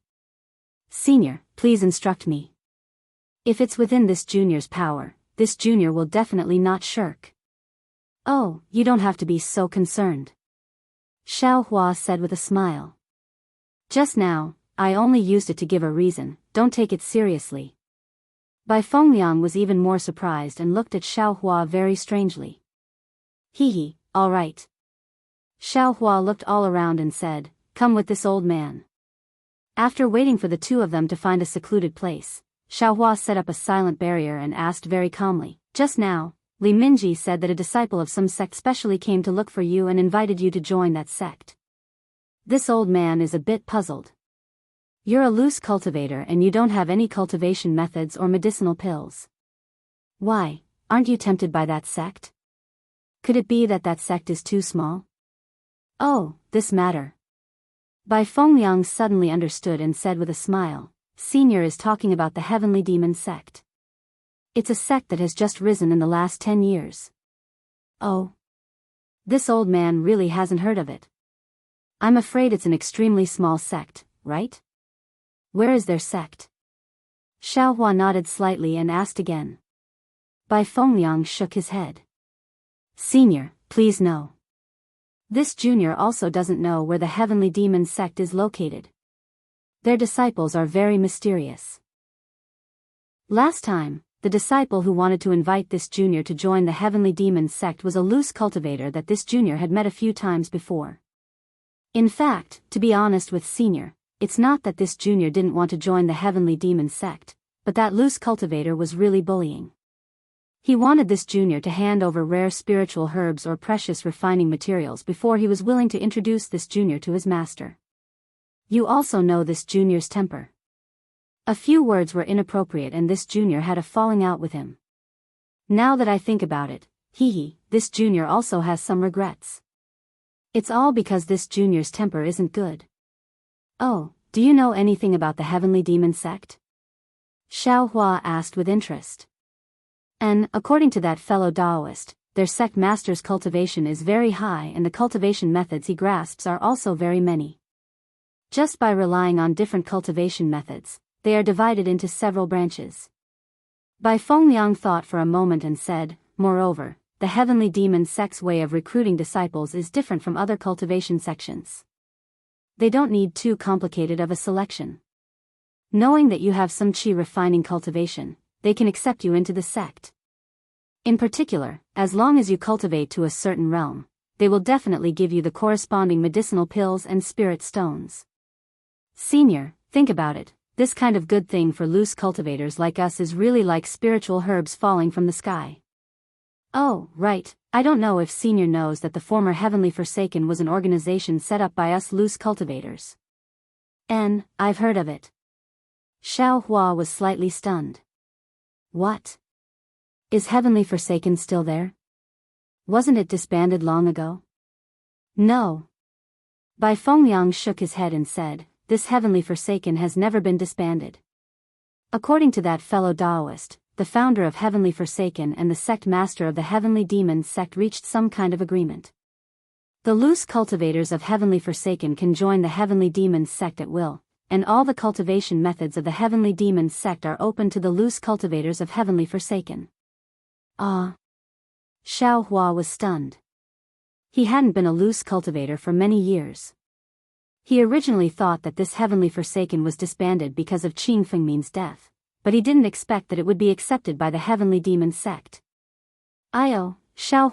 "Senior, please instruct me. If it's within this junior's power, this junior will definitely not shirk." "Oh, you don't have to be so concerned," Xiao Hua said with a smile. "Just now, I only used it to give a reason, don't take it seriously." Bai Fengliang was even more surprised and looked at Xiao Hua very strangely. "Hee, all right." Xiao Hua looked all around and said, "Come with this old man." After waiting for the two of them to find a secluded place, Xiao Hua set up a silent barrier and asked very calmly, "Just now, Li Minji said that a disciple of some sect specially came to look for you and invited you to join that sect." This old man is a bit puzzled. "You're a loose cultivator and you don't have any cultivation methods or medicinal pills. Why, aren't you tempted by that sect? Could it be that that sect is too small?" "Oh, this matter." Bai Fengliang suddenly understood and said with a smile, "Senior is talking about the Heavenly Demon sect. It's a sect that has just risen in the last 10 years. Oh. This old man really hasn't heard of it. I'm afraid it's an extremely small sect, right? Where is their sect?" Xiao Hua nodded slightly and asked again. Bai Fengliang shook his head. "Senior, please no. This junior also doesn't know where the Heavenly Demon sect is located. Their disciples are very mysterious. Last time, the disciple who wanted to invite this junior to join the Heavenly Demon sect was a loose cultivator that this junior had met a few times before. In fact, to be honest with Senior, it's not that this junior didn't want to join the Heavenly Demon sect, but that loose cultivator was really bullying. He wanted this junior to hand over rare spiritual herbs or precious refining materials before he was willing to introduce this junior to his master. You also know this junior's temper. A few words were inappropriate and this junior had a falling out with him. Now that I think about it, this junior also has some regrets. It's all because this junior's temper isn't good. Oh, do you know anything about the Heavenly Demon sect? Xiao Hua asked with interest. And, according to that fellow Daoist, their sect master's cultivation is very high and the cultivation methods he grasps are also very many. Just by relying on different cultivation methods, they are divided into several branches. Bai Fengliang thought for a moment and said, moreover, the heavenly demon sect's way of recruiting disciples is different from other cultivation sections. They don't need too complicated of a selection. Knowing that you have some qi refining cultivation, they can accept you into the sect. In particular, as long as you cultivate to a certain realm, they will definitely give you the corresponding medicinal pills and spirit stones. Senior, think about it, this kind of good thing for loose cultivators like us is really like spiritual herbs falling from the sky. Oh, right, I don't know if Senior knows that the former Heavenly Forsaken was an organization set up by us loose cultivators. I've heard of it. Xiao Hua was slightly stunned. What? Is Heavenly Forsaken still there? Wasn't it disbanded long ago? No. Bai Fengliang shook his head and said, this Heavenly Forsaken has never been disbanded. According to that fellow Daoist, the founder of Heavenly Forsaken and the sect master of the Heavenly Demon sect reached some kind of agreement. The loose cultivators of Heavenly Forsaken can join the Heavenly Demon sect at will, and all the cultivation methods of the Heavenly Demon sect are open to the loose cultivators of Heavenly Forsaken. Ah! Xiao Hua was stunned. He hadn't been a loose cultivator for many years. He originally thought that this Heavenly Forsaken was disbanded because of Qing Fengmin's death, but he didn't expect that it would be accepted by the Heavenly Demon sect. Xiao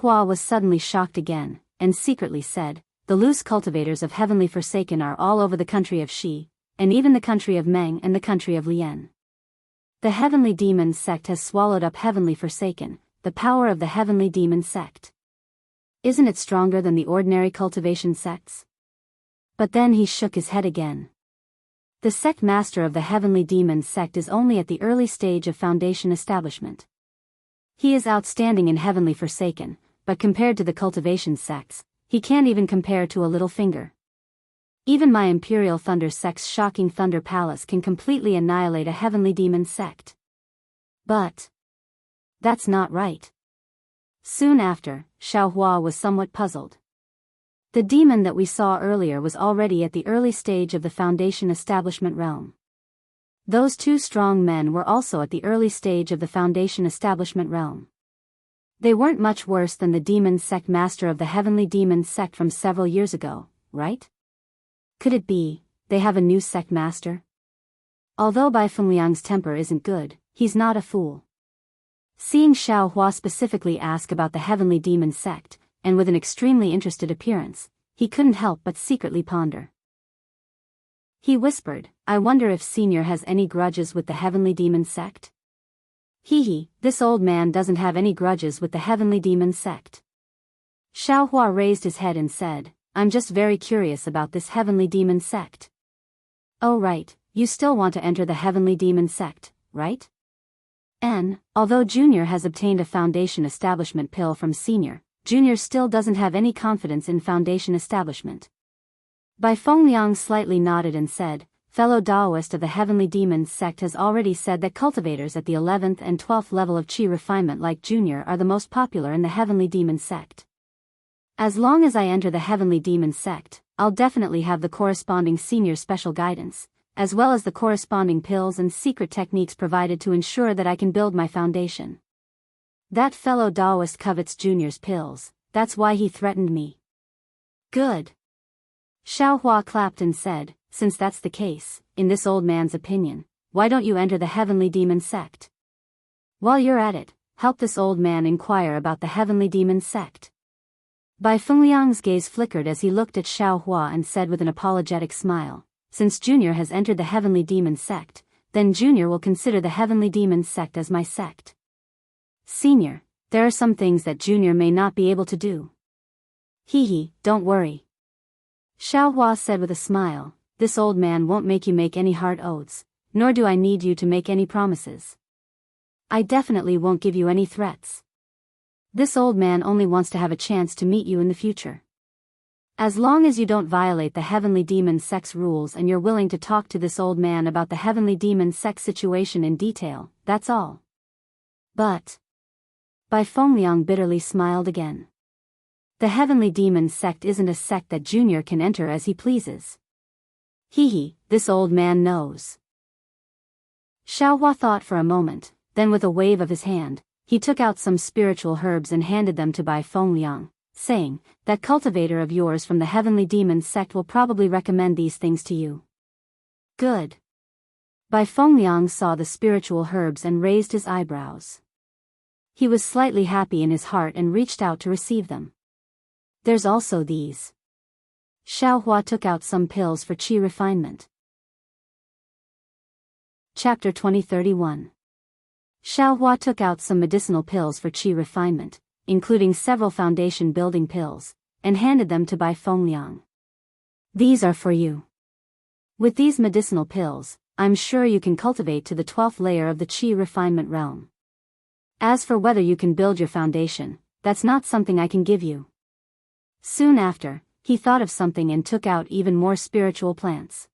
Hua was suddenly shocked again, and secretly said, the loose cultivators of Heavenly Forsaken are all over the country of Shi, and even the country of Meng and the country of Lian. The Heavenly Demon sect has swallowed up Heavenly Forsaken, the power of the Heavenly Demon sect. Isn't it stronger than the ordinary cultivation sects? But then he shook his head again. The sect master of the Heavenly Demon sect is only at the early stage of foundation establishment. He is outstanding in Heavenly Forsaken, but compared to the cultivation sects, he can't even compare to a little finger. Even my Imperial Thunder sect's shocking Thunder Palace can completely annihilate a Heavenly Demon sect. But that's not right. Soon after, Xiao Hua was somewhat puzzled. The demon that we saw earlier was already at the early stage of the foundation establishment realm. Those two strong men were also at the early stage of the foundation establishment realm. They weren't much worse than the demon sect master of the Heavenly Demon sect from several years ago, right? Could it be, they have a new sect master? Although Bai Fengliang's temper isn't good, he's not a fool. Seeing Xiao Hua specifically ask about the Heavenly Demon sect, and with an extremely interested appearance, he couldn't help but secretly ponder. He whispered, I wonder if Senior has any grudges with the Heavenly Demon sect? This old man doesn't have any grudges with the Heavenly Demon sect. Xiao Hua raised his head and said, I'm just very curious about this Heavenly Demon sect. Oh right, you still want to enter the Heavenly Demon sect, right? Although Junior has obtained a foundation establishment pill from Senior, Junior still doesn't have any confidence in foundation establishment. Bai Fengliang slightly nodded and said, fellow Daoist of the Heavenly Demon sect has already said that cultivators at the 11th and 12th level of Qi refinement like Junior are the most popular in the Heavenly Demon sect. As long as I enter the Heavenly Demon sect, I'll definitely have the corresponding Senior special guidance, as well as the corresponding pills and secret techniques provided to ensure that I can build my foundation. That fellow Daoist covets Junior's pills, that's why he threatened me. Good. Xiao Hua clapped and said, since that's the case, in this old man's opinion, why don't you enter the Heavenly Demon sect? While you're at it, help this old man inquire about the Heavenly Demon sect. Bai Fengliang's gaze flickered as he looked at Xiao Hua and said with an apologetic smile, since Junior has entered the Heavenly Demon sect, then Junior will consider the Heavenly Demon sect as my sect. Senior, there are some things that Junior may not be able to do. Don't worry. Xiao Hua said with a smile, this old man won't make you make any hard oaths, nor do I need you to make any promises. I definitely won't give you any threats. This old man only wants to have a chance to meet you in the future. As long as you don't violate the Heavenly Demon sect's rules and you're willing to talk to this old man about the Heavenly Demon sect situation in detail, that's all. But Bai Fengliang bitterly smiled again. The Heavenly Demon Sect isn't a sect that Junior can enter as he pleases. Hee, this old man knows. Xiaohua thought for a moment, then with a wave of his hand, he took out some spiritual herbs and handed them to Bai Fengliang, saying, "That cultivator of yours from the Heavenly Demon Sect will probably recommend these things to you." Good. Bai Fengliang saw the spiritual herbs and raised his eyebrows. He was slightly happy in his heart and reached out to receive them. There's also these. Xiaohua took out some pills for qi refinement. Chapter 2031. Xiaohua took out some medicinal pills for qi refinement, including several foundation building pills, and handed them to Bai Fengliang. These are for you. With these medicinal pills, I'm sure you can cultivate to the 12th layer of the qi refinement realm. As for whether you can build your foundation, that's not something I can give you. Soon after, he thought of something and took out even more spiritual plants.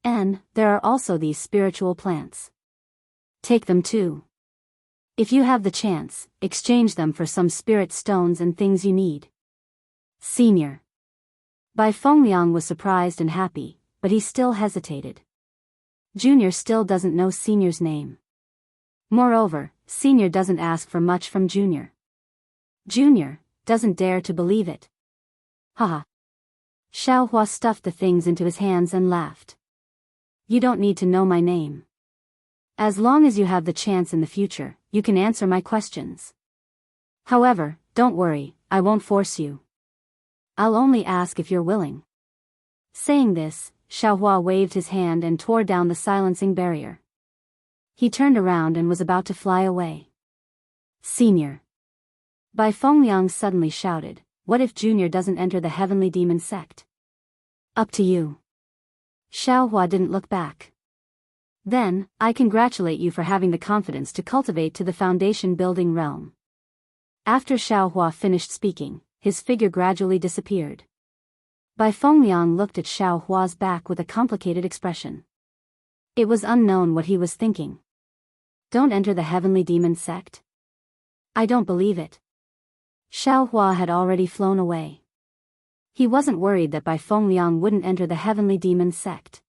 And there are also these spiritual plants. Take them too. If you have the chance, exchange them for some spirit stones and things you need. Senior. Bai Fengliang was surprised and happy, but he still hesitated. Junior still doesn't know Senior's name. Moreover, Senior doesn't ask for much from Junior. Junior doesn't dare to believe it. Haha. Xiaohua stuffed the things into his hands and laughed. You don't need to know my name. As long as you have the chance in the future, you can answer my questions. However, don't worry, I won't force you. I'll only ask if you're willing. Saying this, Xiaohua waved his hand and tore down the silencing barrier. He turned around and was about to fly away. Senior. Bai Fengliang suddenly shouted, "What if Junior doesn't enter the Heavenly Demon Sect?" Up to you. Xiaohua didn't look back. Then, I congratulate you for having the confidence to cultivate to the foundation building realm. After Xiaohua finished speaking, his figure gradually disappeared. Bai Fengliang looked at Xiaohua's back with a complicated expression. It was unknown what he was thinking. Don't enter the Heavenly Demon Sect? I don't believe it. Xiaohua had already flown away. He wasn't worried that Bai Fengliang wouldn't enter the Heavenly Demon Sect.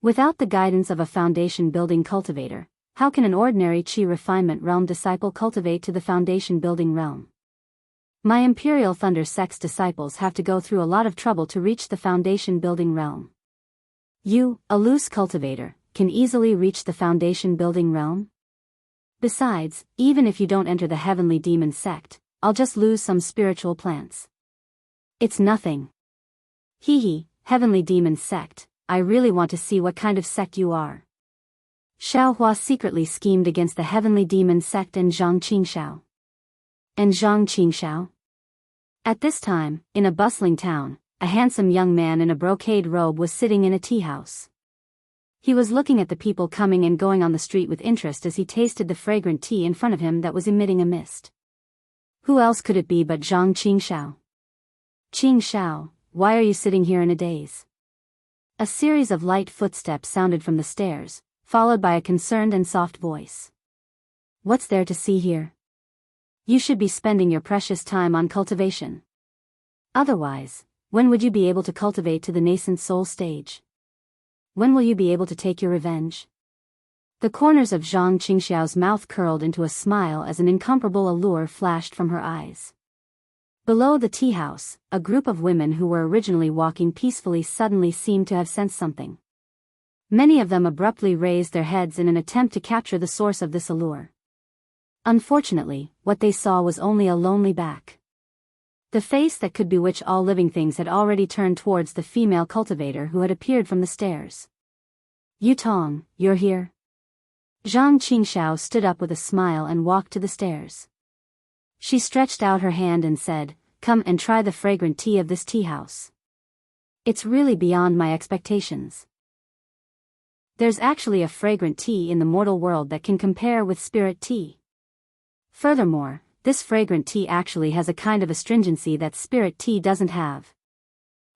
Without the guidance of a foundation building cultivator, how can an ordinary qi refinement realm disciple cultivate to the foundation building realm? My Imperial Thunder Sect's disciples have to go through a lot of trouble to reach the foundation building realm. You, a loose cultivator, can easily reach the foundation building realm? Besides, even if you don't enter the Heavenly Demon Sect, I'll just lose some spiritual plants. It's nothing. Hee, Heavenly Demon Sect, I really want to see what kind of sect you are. Xiaohua secretly schemed against the Heavenly Demon Sect and Zhang Qingxiao. And Zhang Qingxiao? At this time, in a bustling town, a handsome young man in a brocade robe was sitting in a tea house. He was looking at the people coming and going on the street with interest as he tasted the fragrant tea in front of him that was emitting a mist. Who else could it be but Zhang Qingxiao? Qingxiao, why are you sitting here in a daze? A series of light footsteps sounded from the stairs, followed by a concerned and soft voice. What's there to see here? You should be spending your precious time on cultivation. Otherwise, when would you be able to cultivate to the nascent soul stage? When will you be able to take your revenge? The corners of Zhang Qingxiao's mouth curled into a smile as an incomparable allure flashed from her eyes. Below the tea house, a group of women who were originally walking peacefully suddenly seemed to have sensed something. Many of them abruptly raised their heads in an attempt to capture the source of this allure. Unfortunately, what they saw was only a lonely back. The face that could bewitch all living things had already turned towards the female cultivator who had appeared from the stairs. Yu Tong, you're here? Zhang Qingxiao stood up with a smile and walked to the stairs. She stretched out her hand and said, "Come and try the fragrant tea of this tea house. It's really beyond my expectations. There's actually a fragrant tea in the mortal world that can compare with spirit tea. Furthermore, this fragrant tea actually has a kind of astringency that spirit tea doesn't have."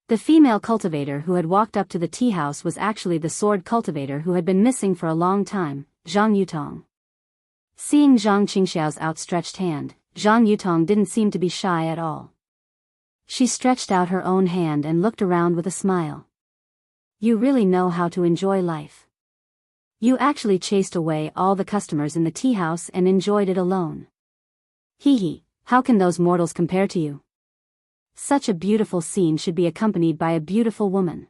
The female cultivator who had walked up to the tea house was actually the sword cultivator who had been missing for a long time, Zhang Yutong. Seeing Zhang Qingxiao's outstretched hand, Zhang Yutong didn't seem to be shy at all. She stretched out her own hand and looked around with a smile. You really know how to enjoy life. You actually chased away all the customers in the tea house and enjoyed it alone. Hee hee, how can those mortals compare to you? Such a beautiful scene should be accompanied by a beautiful woman.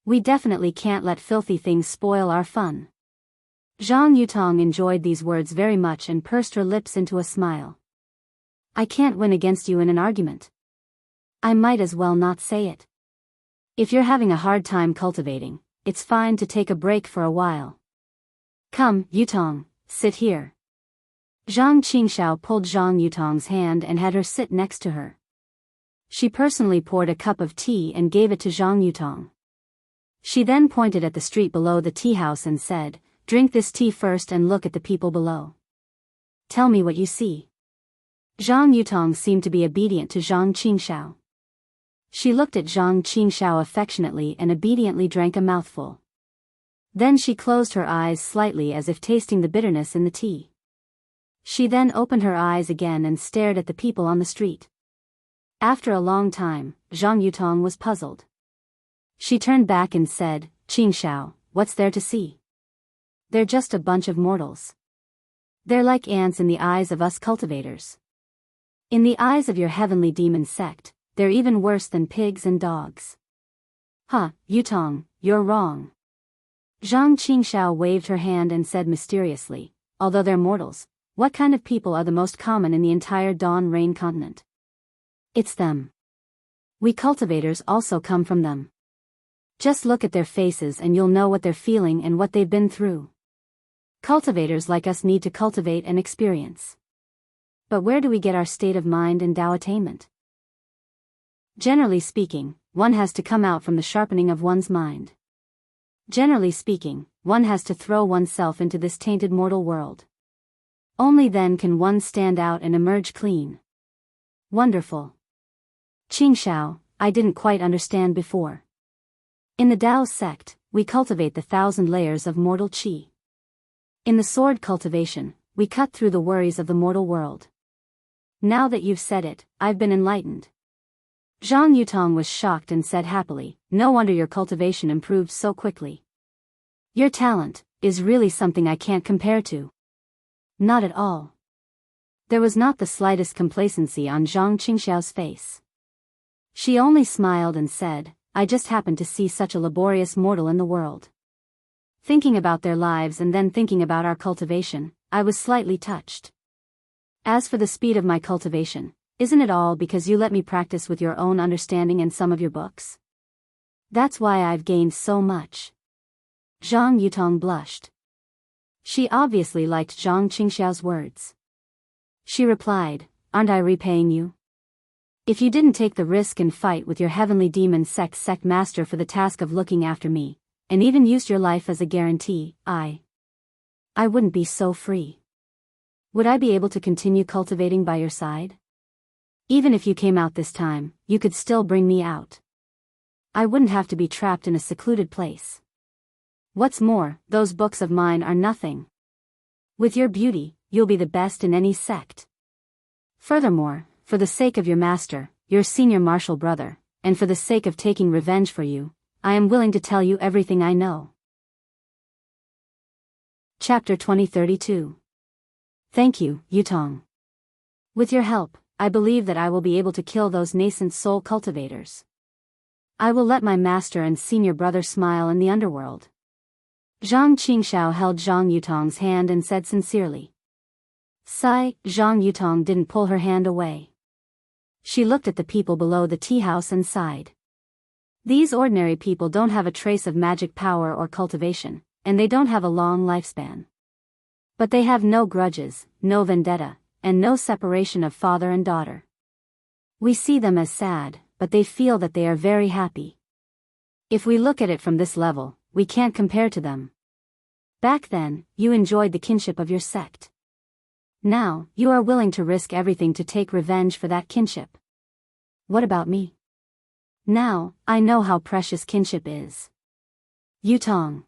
We definitely can't let filthy things spoil our fun. Zhang Yutong enjoyed these words very much and pursed her lips into a smile. I can't win against you in an argument. I might as well not say it. If you're having a hard time cultivating, it's fine to take a break for a while. Come, Yutong, sit here. Zhang Qingxiao pulled Zhang Yutong's hand and had her sit next to her. She personally poured a cup of tea and gave it to Zhang Yutong. She then pointed at the street below the tea house and said, drink this tea first and look at the people below. Tell me what you see. Zhang Yutong seemed to be obedient to Zhang Qingxiao. She looked at Zhang Qingxiao affectionately and obediently drank a mouthful. Then she closed her eyes slightly as if tasting the bitterness in the tea. She then opened her eyes again and stared at the people on the street. After a long time, Zhang Yutong was puzzled. She turned back and said, Qingxiao, what's there to see? They're just a bunch of mortals. They're like ants in the eyes of us cultivators. In the eyes of your heavenly demon sect, they're even worse than pigs and dogs. Huh, Yutong, you're wrong. Zhang Qingxiao waved her hand and said mysteriously, although they're mortals, what kind of people are the most common in the entire Dawn Rain continent? It's them. We cultivators also come from them. Just look at their faces and you'll know what they're feeling and what they've been through. Cultivators like us need to cultivate and experience. But where do we get our state of mind and Tao attainment? Generally speaking, one has to come out from the sharpening of one's mind. Generally speaking, one has to throw oneself into this tainted mortal world. Only then can one stand out and emerge clean. Wonderful. Qingxiao, I didn't quite understand before. In the Dao sect, we cultivate the 1,000 layers of mortal qi. In the sword cultivation, we cut through the worries of the mortal world. Now that you've said it, I've been enlightened. Zhang Yutong was shocked and said happily, no wonder your cultivation improved so quickly. Your talent is really something I can't compare to. Not at all. There was not the slightest complacency on Zhang Qingxiao's face. She only smiled and said, I just happened to see such a laborious mortal in the world. Thinking about their lives and then thinking about our cultivation, I was slightly touched. As for the speed of my cultivation, isn't it all because you let me practice with your own understanding and some of your books? That's why I've gained so much. Zhang Yutong blushed. She obviously liked Zhang Qingxiao's words. She replied, aren't I repaying you? If you didn't take the risk and fight with your heavenly demon sect master for the task of looking after me, and even used your life as a guarantee, I wouldn't be so free. Would I be able to continue cultivating by your side? Even if you came out this time, you could still bring me out. I wouldn't have to be trapped in a secluded place. What's more, those books of mine are nothing. With your beauty, you'll be the best in any sect. Furthermore, for the sake of your master, your senior martial brother, and for the sake of taking revenge for you, I am willing to tell you everything I know. Chapter 2032. Thank you, Yutong. With your help, I believe that I will be able to kill those nascent soul cultivators. I will let my master and senior brother smile in the underworld. Zhang Qingxiao held Zhang Yutong's hand and said sincerely. Sigh, Zhang Yutong didn't pull her hand away. She looked at the people below the tea house and sighed. These ordinary people don't have a trace of magic power or cultivation, and they don't have a long lifespan. But they have no grudges, no vendetta, and no separation of father and daughter. We see them as sad, but they feel that they are very happy. If we look at it from this level, we can't compare to them. Back then, you enjoyed the kinship of your sect. Now, you are willing to risk everything to take revenge for that kinship. What about me? Now, I know how precious kinship is. Yutong.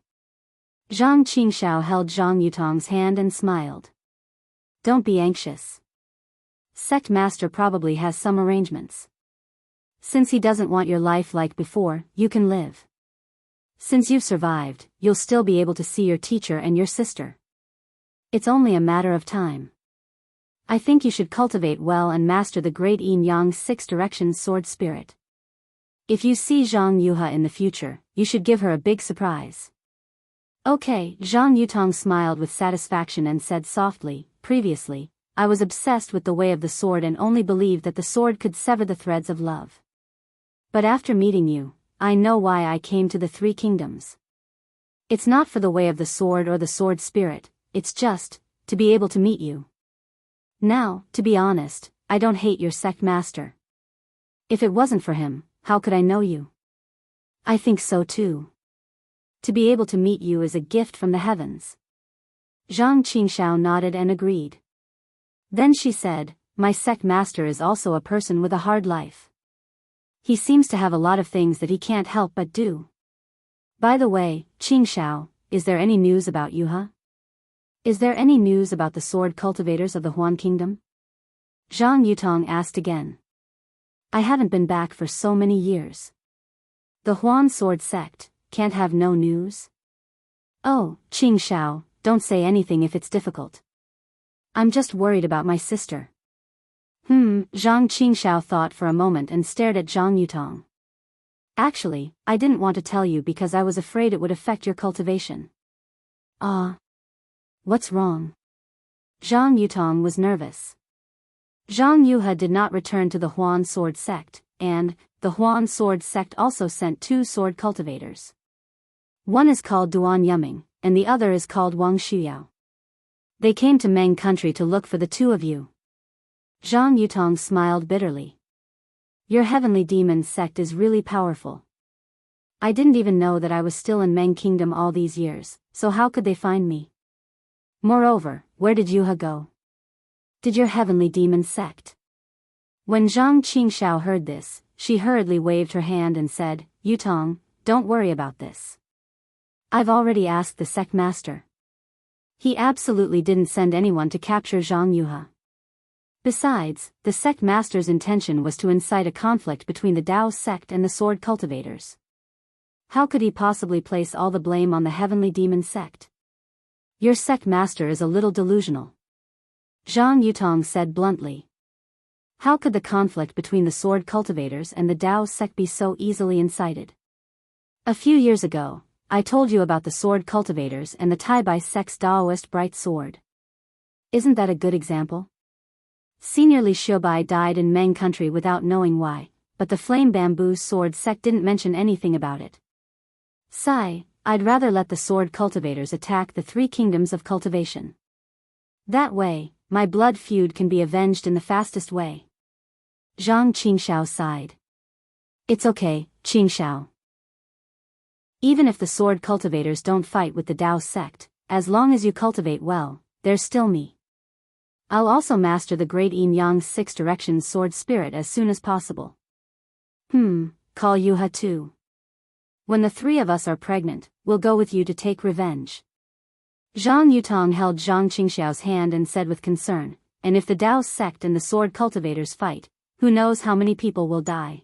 Zhang Qingxiao held Zhang Yutong's hand and smiled. don't be anxious. Sect Master probably has some arrangements. Since he doesn't want your life like before, you can live. Since you've survived, you'll still be able to see your teacher and your sister. It's only a matter of time. I think you should cultivate well and master the great Yin Yang Six Directions sword spirit. If you see Zhang Yuha in the future, you should give her a big surprise. Okay, Zhang Yutong smiled with satisfaction and said softly, previously, I was obsessed with the way of the sword and only believed that the sword could sever the threads of love. But after meeting you, I know why I came to the Three Kingdoms. It's not for the way of the sword or the sword spirit, it's just, to be able to meet you. Now, to be honest, I don't hate your sect master. If it wasn't for him, how could I know you? I think so too. To be able to meet you is a gift from the heavens. Zhang Qingxiao nodded and agreed. Then she said, my sect master is also a person with a hard life. He seems to have a lot of things that he can't help but do. By the way, Qingxiao, is there any news about Yuha? Is there any news about the sword cultivators of the Huan Kingdom? Zhang Yutong asked again. I haven't been back for so many years. The Huan sword sect can't have no news? Oh, Qingxiao, don't say anything if it's difficult. I'm just worried about my sister. Zhang Qingxiao thought for a moment and stared at Zhang Yutong. Actually, I didn't want to tell you because I was afraid it would affect your cultivation. What's wrong? Zhang Yutong was nervous. Zhang Yuha did not return to the Huan sword sect, and the Huan sword sect also sent 2 sword cultivators. One is called Duan Yuming, and the other is called Wang Shuyao. They came to Meng country to look for the 2 of you. Zhang Yutong smiled bitterly. Your heavenly demon sect is really powerful. I didn't even know that I was still in Meng Kingdom all these years, so how could they find me? Moreover, where did Yuha go? Did your heavenly demon sect? When Zhang Qingxiao heard this, she hurriedly waved her hand and said, Yutong, don't worry about this. I've already asked the sect master. He absolutely didn't send anyone to capture Zhang Yuha. Besides, the sect master's intention was to incite a conflict between the Daoist sect and the sword cultivators. How could he possibly place all the blame on the heavenly demon sect? Your sect master is a little delusional. Zhang Yutong said bluntly. How could the conflict between the sword cultivators and the Daoist sect be so easily incited? A few years ago, I told you about the sword cultivators and the Taibai sect's Daoist bright sword. Isn't that a good example? Senior Li Xiubai died in Meng country without knowing why, but the flame bamboo sword sect didn't mention anything about it. Sigh, I'd rather let the sword cultivators attack the 3 kingdoms of cultivation. That way, my blood feud can be avenged in the fastest way. Zhang Qingxiao sighed. It's okay, Qingxiao. Even if the sword cultivators don't fight with the Dao sect, as long as you cultivate well, there's still me. I'll also master the great Yin Yang Six Directions sword spirit as soon as possible. Call Yuha too. When the 3 of us are pregnant, we'll go with you to take revenge. Zhang Yutong held Zhang Qingxiao's hand and said with concern, and if the Dao sect and the sword cultivators fight, who knows how many people will die?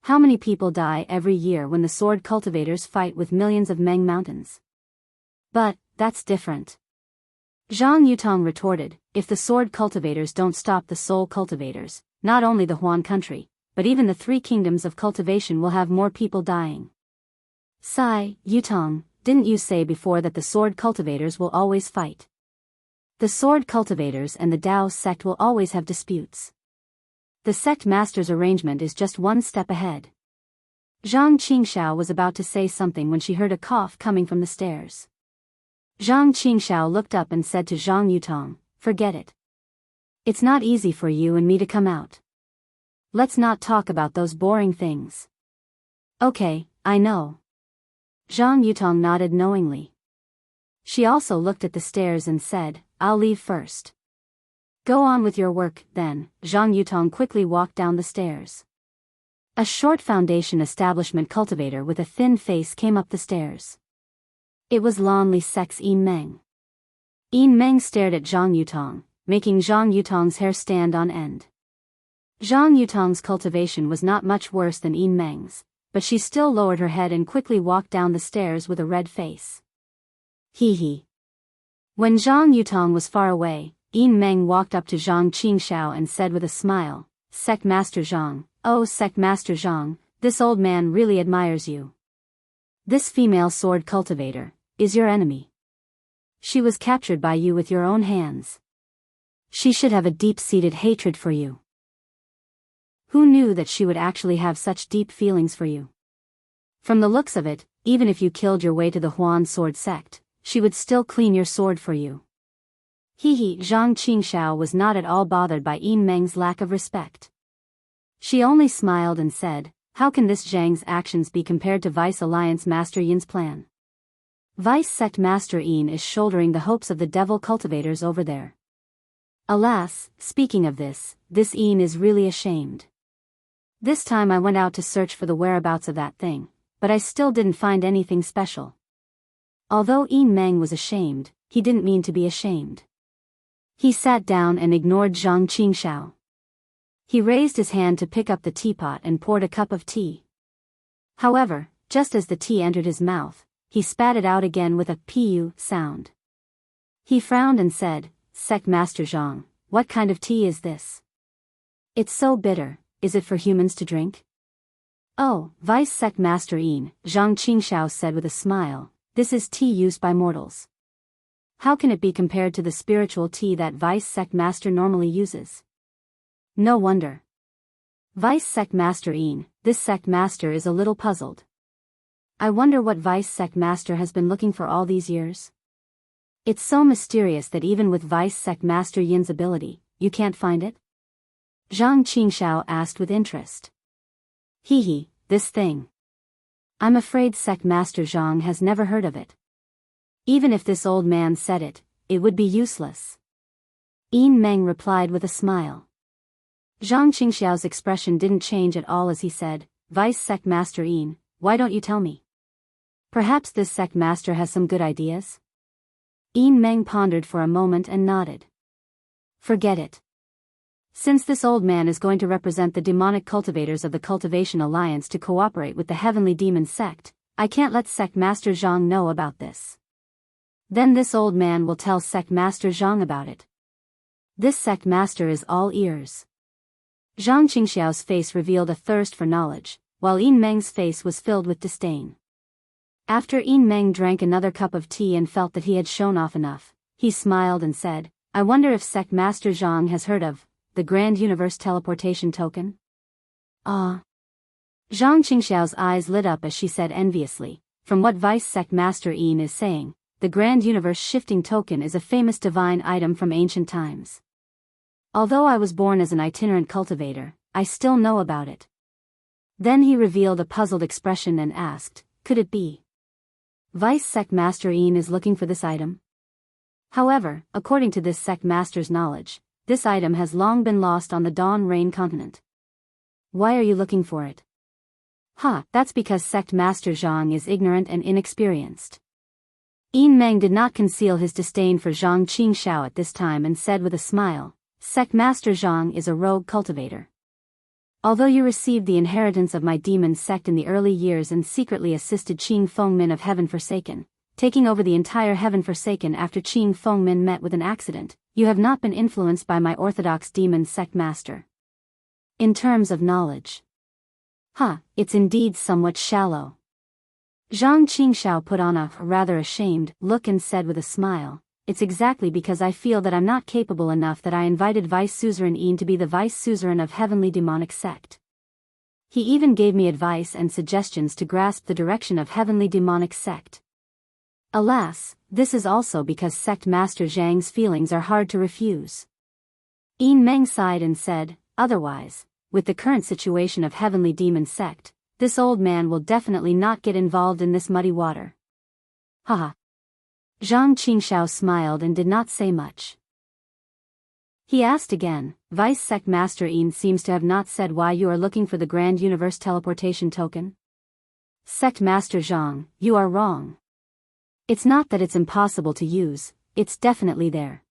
How many people die every year when the sword cultivators fight with millions of Meng mountains? But, that's different. Zhang Yutong retorted, if the sword cultivators don't stop the soul cultivators, not only the Huan country, but even the 3 kingdoms of cultivation will have more people dying. Sigh, Yutong, didn't you say before that the sword cultivators will always fight? The sword cultivators and the Dao sect will always have disputes. The sect master's arrangement is just one step ahead. Zhang Qingxiao was about to say something when she heard a cough coming from the stairs. Zhang Qingxiao looked up and said to Zhang Yutong, forget it. It's not easy for you and me to come out. Let's not talk about those boring things. Okay, I know. Zhang Yutong nodded knowingly. She also looked at the stairs and said, I'll leave first. Go on with your work, then. Zhang Yutong quickly walked down the stairs. A short foundation establishment cultivator with a thin face came up the stairs. It was Lan Li Sec's Yin Meng. Yin Meng stared at Zhang Yutong, making Zhang Yutong's hair stand on end. Zhang Yutong's cultivation was not much worse than Yin Meng's, but she still lowered her head and quickly walked down the stairs with a red face. Hee hee. When Zhang Yutong was far away, Yin Meng walked up to Zhang Qingxiao and said with a smile, "Sect Master Zhang, oh Sect Master Zhang, this old man really admires you. This female sword cultivator is your enemy. She was captured by you with your own hands. She should have a deep-seated hatred for you. Who knew that she would actually have such deep feelings for you? From the looks of it, even if you killed your way to the Huan sword sect, she would still clean your sword for you." Hee hee. Zhang Qingxiao was not at all bothered by Yin Meng's lack of respect. She only smiled and said, "How can this Zhang's actions be compared to Vice Alliance Master Yin's plan? Vice Sect Master Yin is shouldering the hopes of the devil cultivators over there. Alas, speaking of this Yin is really ashamed. This time I went out to search for the whereabouts of that thing, but I still didn't find anything special." Although Yin Meng was ashamed, he didn't mean to be ashamed. He sat down and ignored Zhang Qingxiao. He raised his hand to pick up the teapot and poured a cup of tea. However, just as the tea entered his mouth, he spat it out again with a pu sound. He frowned and said, "Sect Master Zhang, what kind of tea is this? It's so bitter, is it for humans to drink?" "Oh, Vice Sect Master Yin," Zhang Qingxiao said with a smile, "this is tea used by mortals. How can it be compared to the spiritual tea that Vice Sect Master normally uses? No wonder. Vice Sect Master Yin, this Sect Master is a little puzzled. I wonder what Vice Sect Master has been looking for all these years. It's so mysterious that even with Vice Sect Master Yin's ability, you can't find it?" Zhang Qingxiao asked with interest. "Hee hee, this thing. I'm afraid Sect Master Zhang has never heard of it. Even if this old man said it, it would be useless." Yin Meng replied with a smile. Zhang Qingxiao's expression didn't change at all as he said, "Vice Sect Master Yin, why don't you tell me? Perhaps this Sect Master has some good ideas?" Yin Meng pondered for a moment and nodded. "Forget it. Since this old man is going to represent the demonic cultivators of the Cultivation Alliance to cooperate with the Heavenly Demon Sect, I can't let Sect Master Zhang know about this. Then this old man will tell Sect Master Zhang about it. This Sect Master is all ears." Zhang Qingxiao's face revealed a thirst for knowledge, while Yin Meng's face was filled with disdain. After Yin Meng drank another cup of tea and felt that he had shown off enough, he smiled and said, "I wonder if Sect Master Zhang has heard of the Grand Universe Teleportation Token?" "Ah." Zhang Qingxiao's eyes lit up as she said enviously, "From what Vice Sect Master Yin is saying, the Grand Universe Shifting Token is a famous divine item from ancient times. Although I was born as an itinerant cultivator, I still know about it." Then he revealed a puzzled expression and asked, "Could it be Vice Sect Master Yin is looking for this item?" However, according to this Sect Master's knowledge, this item has long been lost on the Dawn Rain continent. "Why are you looking for it?" That's because Sect Master Zhang is ignorant and inexperienced." Yin Meng did not conceal his disdain for Zhang Qingxiao at this time and said with a smile, "Sect Master Zhang is a rogue cultivator. Although you received the inheritance of my demon sect in the early years and secretly assisted Qing Fengmin of Heaven Forsaken, taking over the entire Heaven Forsaken after Qing Fengmin met with an accident, you have not been influenced by my orthodox demon sect master. In terms of knowledge, it's indeed somewhat shallow." Zhang Qingxiao put on a rather ashamed look and said with a smile, "It's exactly because I feel that I'm not capable enough that I invited Vice Suzerain Yin to be the Vice Suzerain of Heavenly Demonic Sect. He even gave me advice and suggestions to grasp the direction of Heavenly Demonic Sect. Alas, this is also because Sect Master Zhang's feelings are hard to refuse." Yin Meng sighed and said, "Otherwise, with the current situation of Heavenly Demon Sect, this old man will definitely not get involved in this muddy water." Haha. Zhang Qingxiao smiled and did not say much. He asked again, "Vice Sect Master Yin seems to have not said why you are looking for the Grand Universe Teleportation Token?" "Sect Master Zhang, you are wrong. It's not that it's impossible to use, it's definitely there.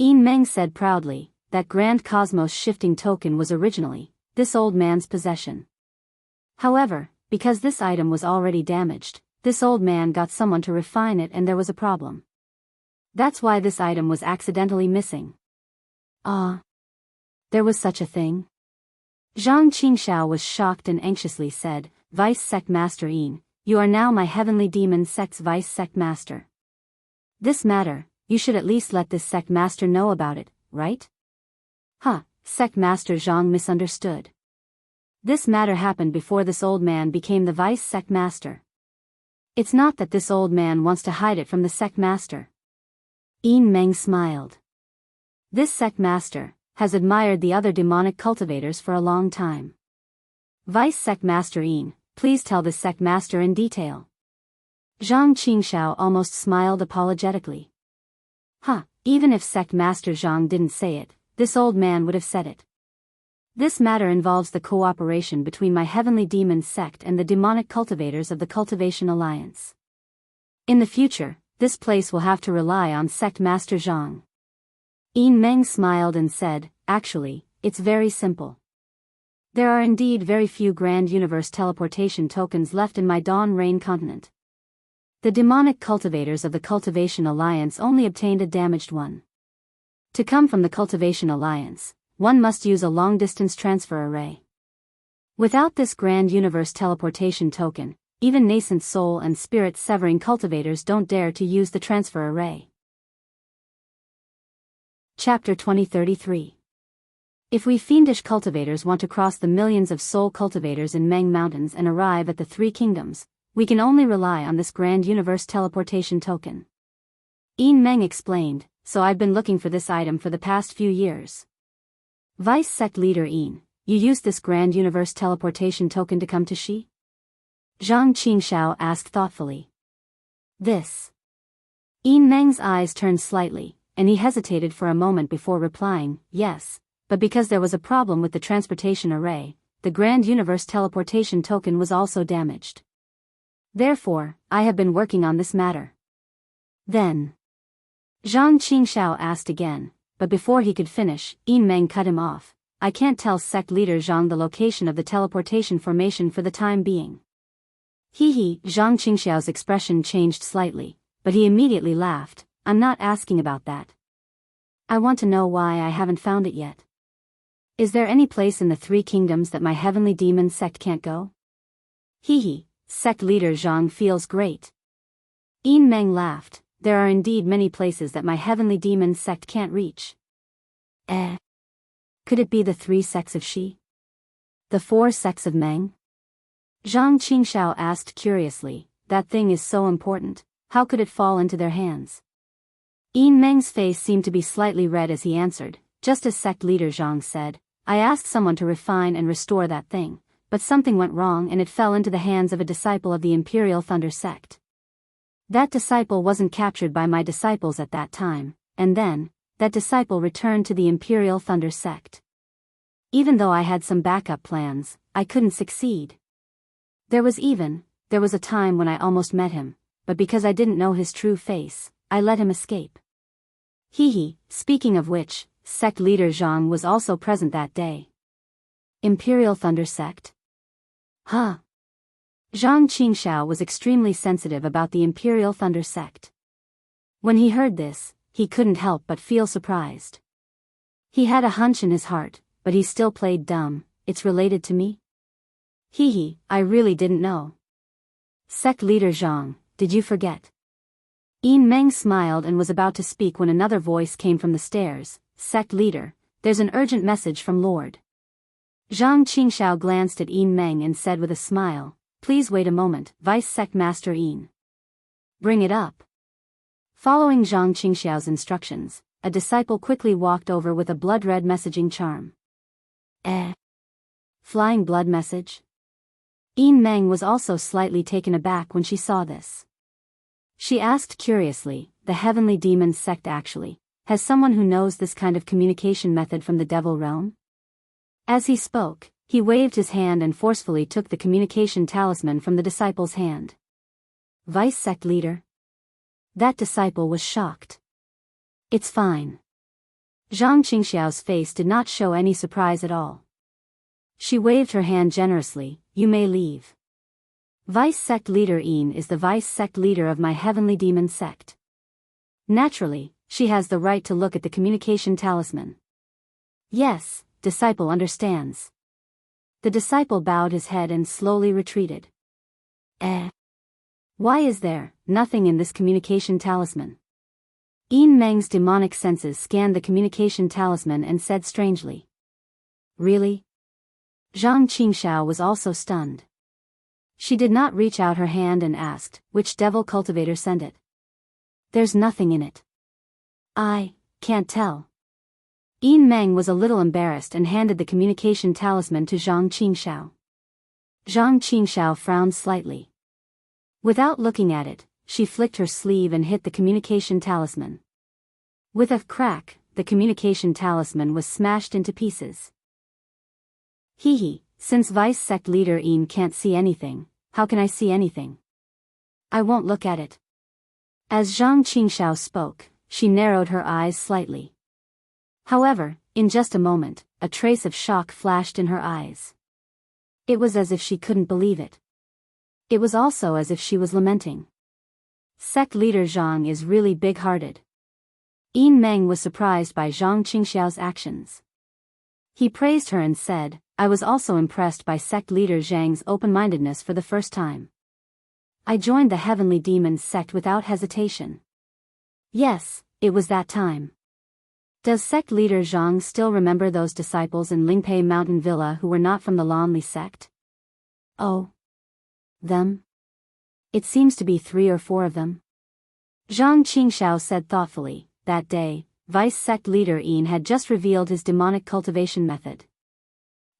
Yin Meng said proudly, that grand cosmos shifting token was originally this old man's possession. However, because this item was already damaged, this old man got someone to refine it and there was a problem. That's why this item was accidentally missing. Ah. There was such a thing? Zhang Qingxiao was shocked and anxiously said, Vice Sect Master Yin, you are now my heavenly demon sect's Vice Sect Master. This matter, you should at least let this sect master know about it, right? Huh, Sect Master Zhang misunderstood. This matter happened before this old man became the Vice Sect Master. It's not that this old man wants to hide it from the Sect Master. Yin Meng smiled. This Sect Master has admired the other demonic cultivators for a long time. Vice Sect Master Yin, please tell the Sect Master in detail. Zhang Qingxiao almost smiled apologetically. Huh, even if Sect Master Zhang didn't say it, this old man would have said it. This matter involves the cooperation between my heavenly demon sect and the demonic cultivators of the Cultivation Alliance. In the future, this place will have to rely on Sect Master Zhang. Yin Meng smiled and said, actually, it's very simple. There are indeed very few Grand Universe teleportation tokens left in my Dawn Rain continent. The demonic cultivators of the Cultivation Alliance only obtained a damaged one. To come from the Cultivation Alliance, one must use a long-distance transfer array. Without this Grand Universe teleportation token, even nascent soul and spirit severing cultivators don't dare to use the transfer array. Chapter 2033. If we fiendish cultivators want to cross the millions of soul cultivators in Meng Mountains and arrive at the Three Kingdoms, we can only rely on this Grand Universe teleportation token. Yin Meng explained, so I've been looking for this item for the past few years. Vice Sect Leader Yin, you used this Grand Universe teleportation token to come to Xi? Zhang Qingxiao asked thoughtfully. This. Yin Meng's eyes turned slightly, and he hesitated for a moment before replying, yes, but because there was a problem with the transportation array, the Grand Universe teleportation token was also damaged. Therefore, I have been working on this matter. Then. Zhang Qingxiao asked again, but before he could finish, Yin Meng cut him off. I can't tell Sect Leader Zhang the location of the teleportation formation for the time being. Zhang Qingxiao's expression changed slightly, but he immediately laughed. I'm not asking about that. I want to know why I haven't found it yet. Is there any place in the Three Kingdoms that my heavenly demon sect can't go? Sect Leader Zhang feels great. Yin Meng laughed. There are indeed many places that my heavenly demon sect can't reach. Could it be the 3 sects of Xi? The 4 sects of Meng? Zhang Qingxiao asked curiously, that thing is so important, how could it fall into their hands? Yin Meng's face seemed to be slightly red as he answered, just as Sect Leader Zhang said, I asked someone to refine and restore that thing, but something went wrong and it fell into the hands of a disciple of the Imperial Thunder sect. That disciple wasn't captured by my disciples at that time, and then, that disciple returned to the Imperial Thunder sect. Even though I had some backup plans, I couldn't succeed. There was a time when I almost met him, but because I didn't know his true face, I let him escape. Speaking of which, Sect Leader Zhang was also present that day. Imperial Thunder Sect? Huh. Zhang Qingxiao was extremely sensitive about the Imperial Thunder Sect. When he heard this, he couldn't help but feel surprised. He had a hunch in his heart, but he still played dumb. It's related to me? I really didn't know. Sect Leader Zhang, did you forget? Yin Meng smiled and was about to speak when another voice came from the stairs. Sect Leader, there's an urgent message from Lord. Zhang Qingxiao glanced at Yin Meng and said with a smile, please wait a moment, Vice Sect Master Yin. Bring it up. Following Zhang Qingxiao's instructions, a disciple quickly walked over with a blood-red messaging charm. Flying blood message? Yin Meng was also slightly taken aback when she saw this. She asked curiously, the Heavenly Demon Sect actually has someone who knows this kind of communication method from the Devil Realm? As he spoke, he waved his hand and forcefully took the communication talisman from the disciple's hand. Vice Sect Leader? That disciple was shocked. It's fine. Zhang Qingxiao's face did not show any surprise at all. She waved her hand generously. You may leave. Vice Sect Leader Yin is the Vice Sect Leader of my Heavenly Demon Sect. Naturally, she has the right to look at the communication talisman. Yes, disciple understands. The disciple bowed his head and slowly retreated. Why is there nothing in this communication talisman? Yin Meng's demonic senses scanned the communication talisman and said strangely. Really? Zhang Qingxiao was also stunned. She did not reach out her hand and asked, which devil cultivator sent it? There's nothing in it. I can't tell. Yin Meng was a little embarrassed and handed the communication talisman to Zhang Qingxiao. Zhang Qingxiao frowned slightly. Without looking at it, she flicked her sleeve and hit the communication talisman. With a crack, the communication talisman was smashed into pieces. Since Vice Sect Leader Yin can't see anything, how can I see anything? I won't look at it. As Zhang Qingxiao spoke, she narrowed her eyes slightly. However, in just a moment, a trace of shock flashed in her eyes. It was as if she couldn't believe it. It was also as if she was lamenting. Sect leader Zhang is really big-hearted. Yin Meng was surprised by Zhang Qingxiao's actions. He praised her and said, I was also impressed by sect leader Zhang's open-mindedness for the first time. I joined the Heavenly Demons sect without hesitation. Yes, it was that time. Does sect leader Zhang still remember those disciples in Lingpei Mountain Villa who were not from the Lanli sect? Oh. Them? It seems to be 3 or 4 of them. Zhang Qingxiao said thoughtfully, that day, Vice Sect Leader Yin had just revealed his demonic cultivation method.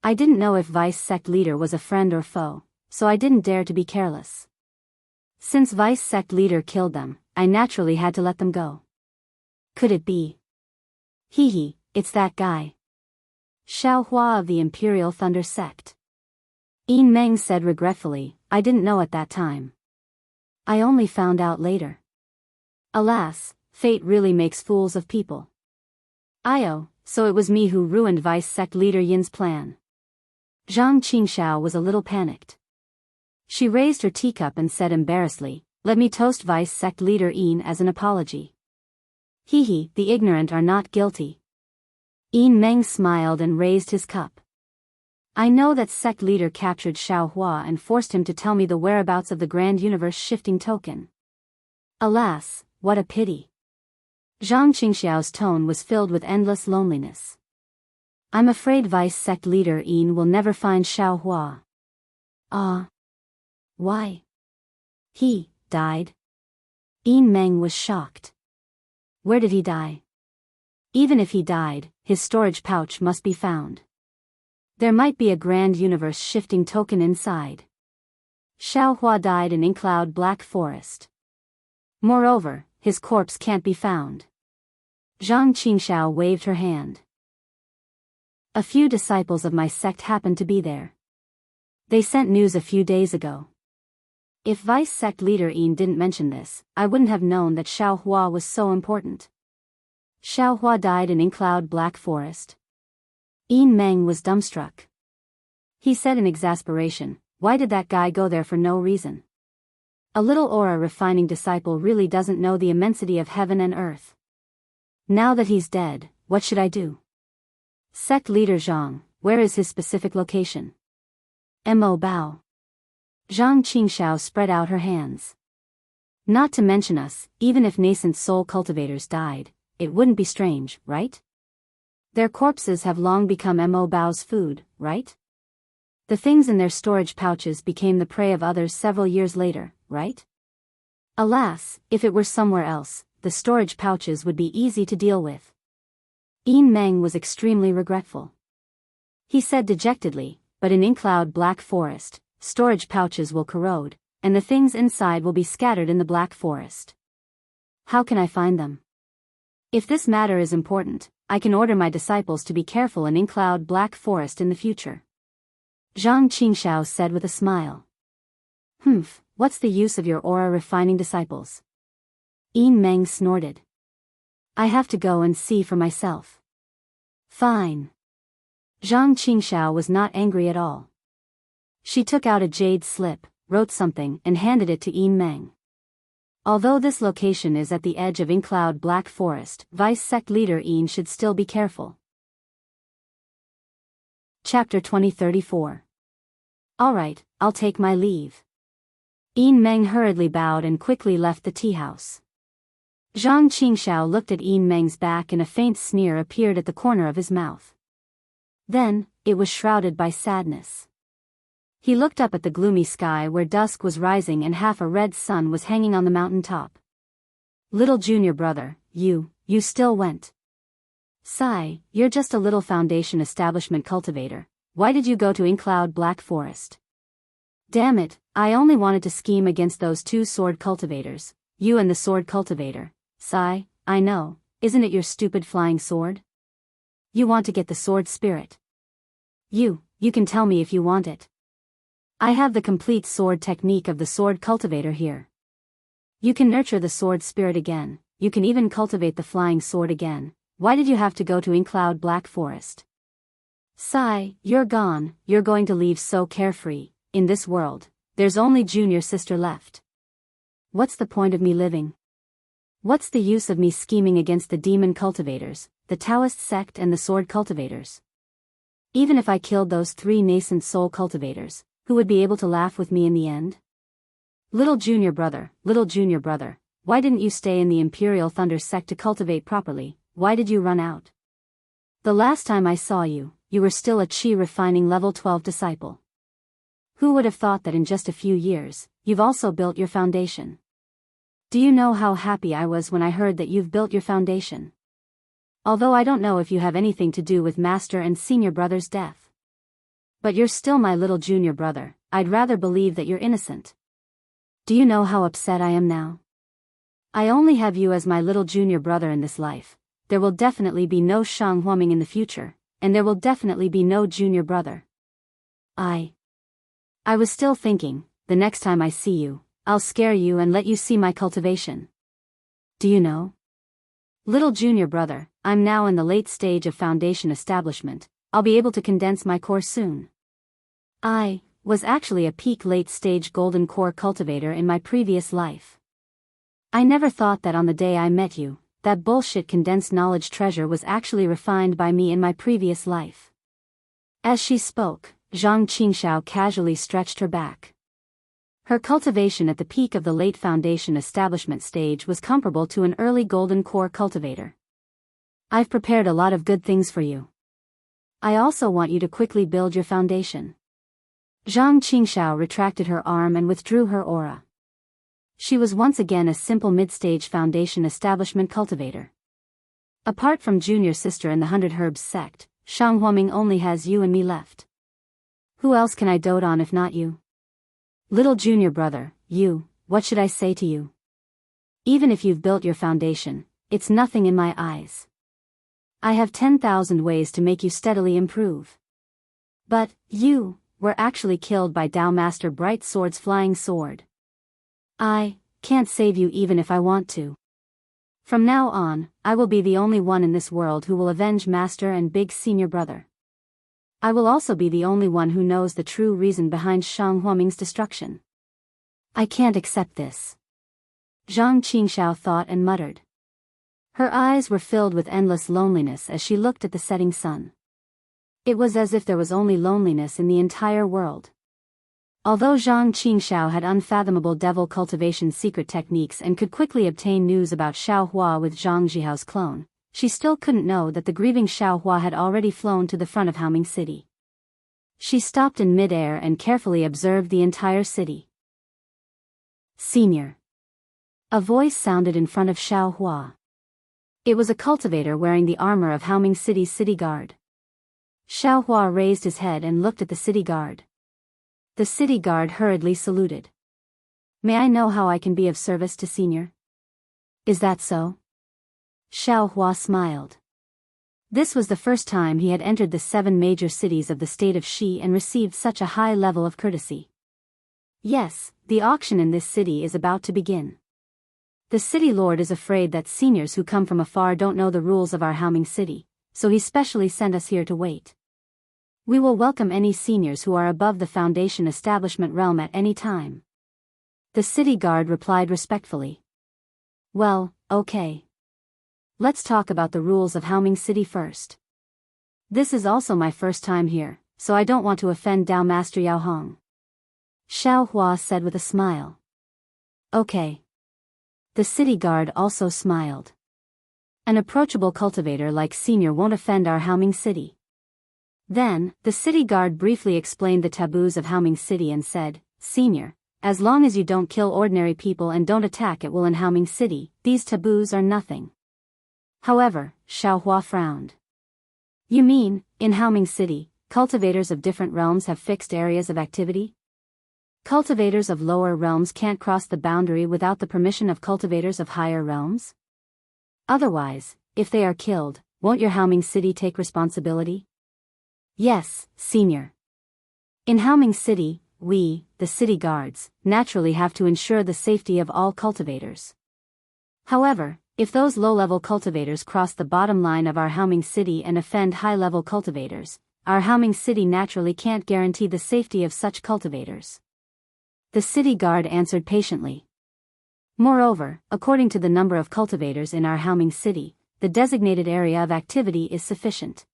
I didn't know if Vice Sect Leader was a friend or foe, so I didn't dare to be careless. Since Vice Sect Leader killed them, I naturally had to let them go. Could it be? It's that guy. Xiao Hua of the Imperial Thunder Sect. Yin Meng said regretfully, I didn't know at that time. I only found out later. Alas, fate really makes fools of people. So it was me who ruined Vice Sect Leader Yin's plan. Zhang Qingxiao was a little panicked. She raised her teacup and said embarrassedly, let me toast Vice Sect Leader Yin as an apology. The ignorant are not guilty. Yin Meng smiled and raised his cup. I know that sect leader captured Xiao Hua and forced him to tell me the whereabouts of the Grand Universe Shifting Token. Alas, what a pity. Zhang Qingxiao's tone was filled with endless loneliness. I'm afraid Vice Sect Leader Yin will never find Xiao Hua. Why? He died? Yin Meng was shocked. Where did he die? Even if he died, his storage pouch must be found. There might be a Grand Universe Shifting Token inside. Xiao Hua died in Inkcloud Black Forest. Moreover, his corpse can't be found. Zhang Qingxiao waved her hand. A few disciples of my sect happened to be there. They sent news a few days ago. If Vice Sect Leader Yin didn't mention this, I wouldn't have known that Xiao Hua was so important. Xiao Hua died in Inkcloud Black Forest. Yin Meng was dumbstruck. He said in exasperation, why did that guy go there for no reason? A little aura-refining disciple really doesn't know the immensity of heaven and earth. Now that he's dead, what should I do? Sect leader Zhang, where is his specific location? Mo Bao. Zhang Qingxiao spread out her hands. Not to mention us, even if nascent soul cultivators died, it wouldn't be strange, right? Their corpses have long become Mo Bao's food, right? The things in their storage pouches became the prey of others several years later, right? Alas, if it were somewhere else, the storage pouches would be easy to deal with. Yin Meng was extremely regretful. He said dejectedly, but in Inkcloud Black Forest, storage pouches will corrode, and the things inside will be scattered in the Black Forest. How can I find them? If this matter is important, I can order my disciples to be careful in Inkcloud Black Forest in the future. Zhang Qingxiao said with a smile. What's the use of your aura-refining disciples? Yin Meng snorted. I have to go and see for myself. Fine. Zhang Qingxiao was not angry at all. She took out a jade slip, wrote something, and handed it to Yin Meng. Although this location is at the edge of Inkcloud Black Forest, Vice Sect Leader Yin should still be careful. Chapter 2034. Alright, I'll take my leave. Yin Meng hurriedly bowed and quickly left the tea house. Zhang Qingxiao looked at Yin Meng's back and a faint sneer appeared at the corner of his mouth. Then, it was shrouded by sadness. He looked up at the gloomy sky where dusk was rising and half a red sun was hanging on the mountain top. Little junior brother, you still went. Sigh, you're just a little foundation establishment cultivator. Why did you go to Inkcloud Black Forest? Damn it, I only wanted to scheme against those two sword cultivators, you and the sword cultivator. Sigh, I know, isn't it your stupid flying sword? You want to get the sword spirit. You can tell me if you want it. I have the complete sword technique of the sword cultivator here. You can nurture the sword spirit again, you can even cultivate the flying sword again. Why did you have to go to Inkcloud Black Forest? Sigh, you're gone, you're going to leave so carefree. In this world, there's only junior sister left. What's the point of me living? What's the use of me scheming against the demon cultivators, the Daoist sect and the sword cultivators? Even if I killed those 3 nascent soul cultivators, who would be able to laugh with me in the end? Little junior brother, why didn't you stay in the Imperial Thunder sect to cultivate properly? Why did you run out? The last time I saw you, you were still a chi refining level 12 disciple. Who would have thought that in just a few years, you've also built your foundation? Do you know how happy I was when I heard that you've built your foundation? Although I don't know if you have anything to do with Master and Senior Brother's death. But you're still my little junior brother, I'd rather believe that you're innocent. Do you know how upset I am now? I only have you as my little junior brother in this life. There will definitely be no Shang Huaming in the future, and there will definitely be no junior brother. I was still thinking, the next time I see you, I'll scare you and let you see my cultivation. Do you know? Little junior brother, I'm now in the late stage of foundation establishment. I'll be able to condense my core soon. I was actually a peak late stage golden core cultivator in my previous life. I never thought that on the day I met you, that bullshit condensed knowledge treasure was actually refined by me in my previous life. As she spoke, Zhang Qingxiao casually stretched her back. Her cultivation at the peak of the late foundation establishment stage was comparable to an early golden core cultivator. I've prepared a lot of good things for you. I also want you to quickly build your foundation. Zhang Qingxiao retracted her arm and withdrew her aura. She was once again a simple mid-stage foundation establishment cultivator. Apart from junior sister and the 100 Herbs sect, Shang Huaming only has you and me left. Who else can I dote on if not you? Little junior brother, what should I say to you? Even if you've built your foundation, it's nothing in my eyes. I have 10,000 ways to make you steadily improve. But, you were actually killed by Dao Master Bright Sword's flying sword. I can't save you even if I want to. From now on, I will be the only one in this world who will avenge Master and Big Senior Brother. I will also be the only one who knows the true reason behind Shang Huaming's destruction. I can't accept this. Zhang Qingxiao thought and muttered. Her eyes were filled with endless loneliness as she looked at the setting sun. It was as if there was only loneliness in the entire world. Although Zhang Qingxiao had unfathomable devil cultivation secret techniques and could quickly obtain news about Xiaohua with Zhang Jihao's clone, she still couldn't know that the grieving Xiaohua had already flown to the front of Haoming City. She stopped in mid-air and carefully observed the entire city. Senior. A voice sounded in front of Xiaohua. It was a cultivator wearing the armor of Haoming City's city guard. Xiaohua raised his head and looked at the city guard. The city guard hurriedly saluted. May I know how I can be of service to Senior? Is that so? Xiaohua smiled. This was the first time he had entered the 7 major cities of the state of Xi and received such a high level of courtesy. Yes, the auction in this city is about to begin. The city lord is afraid that seniors who come from afar don't know the rules of our Haoming City, so he specially sent us here to wait. We will welcome any seniors who are above the Foundation establishment realm at any time. The city guard replied respectfully. Well, okay. Let's talk about the rules of Haoming City first. This is also my first time here, so I don't want to offend Dao Master Yao Hong. Xiao Hua said with a smile. Okay. The city guard also smiled. An approachable cultivator like Senior won't offend our Haoming City. Then, the city guard briefly explained the taboos of Haoming City and said, Senior, as long as you don't kill ordinary people and don't attack at will in Haoming City, these taboos are nothing. However, Xiao Hua frowned. You mean, in Haoming City, cultivators of different realms have fixed areas of activity? Cultivators of lower realms can't cross the boundary without the permission of cultivators of higher realms? Otherwise, if they are killed, won't your Haoming City take responsibility? Yes, Senior. In Haoming City, we, the city guards, naturally have to ensure the safety of all cultivators. However, if those low-level cultivators cross the bottom line of our Haoming City and offend high-level cultivators, our Haoming City naturally can't guarantee the safety of such cultivators. The city guard answered patiently. Moreover, according to the number of cultivators in our Haoming City, the designated area of activity is sufficient.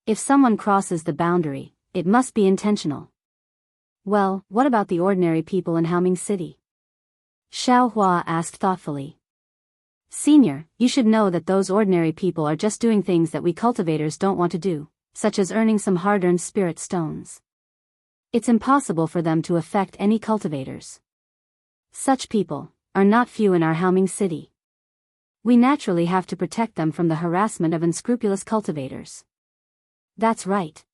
If someone crosses the boundary, it must be intentional. Well, what about the ordinary people in Haoming City? Xiao Hua asked thoughtfully. Senior, you should know that those ordinary people are just doing things that we cultivators don't want to do, such as earning some hard-earned spirit stones. It's impossible for them to affect any cultivators. Such people are not few in our Haoming City. We naturally have to protect them from the harassment of unscrupulous cultivators. That's right.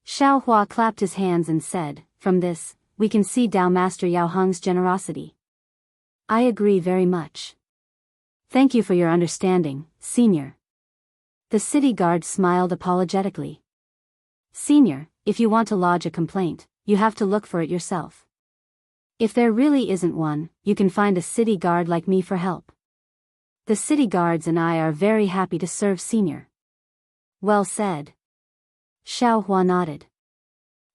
Xiao Hua clapped his hands and said, From this, we can see Dao Master Yao Hong's generosity. I agree very much. Thank you for your understanding, Senior. The city guard smiled apologetically. Senior, if you want to lodge a complaint, you have to look for it yourself. If there really isn't one, you can find a city guard like me for help. The city guards and I are very happy to serve Senior. Well said. Xiao Hua nodded.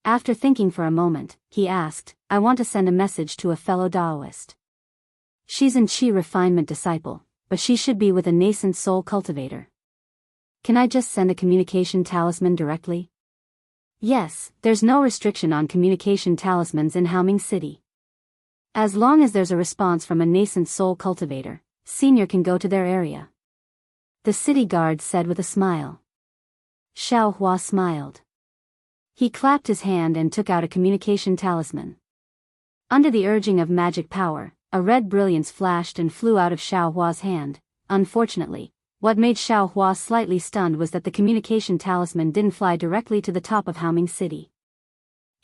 After thinking for a moment, he asked, I want to send a message to a fellow Daoist. She's an Qi refinement disciple, but she should be with a nascent soul cultivator. Can I just send a communication talisman directly? Yes, there's no restriction on communication talismans in Haoming City. As long as there's a response from a nascent soul cultivator, Senior can go to their area. The city guard said with a smile. Xiao Hua smiled. He clapped his hand and took out a communication talisman. Under the urging of magic power, a red brilliance flashed and flew out of Xiao Hua's hand. Unfortunately, what made Xiao Hua slightly stunned was that the communication talisman didn't fly directly to the top of Haoming City.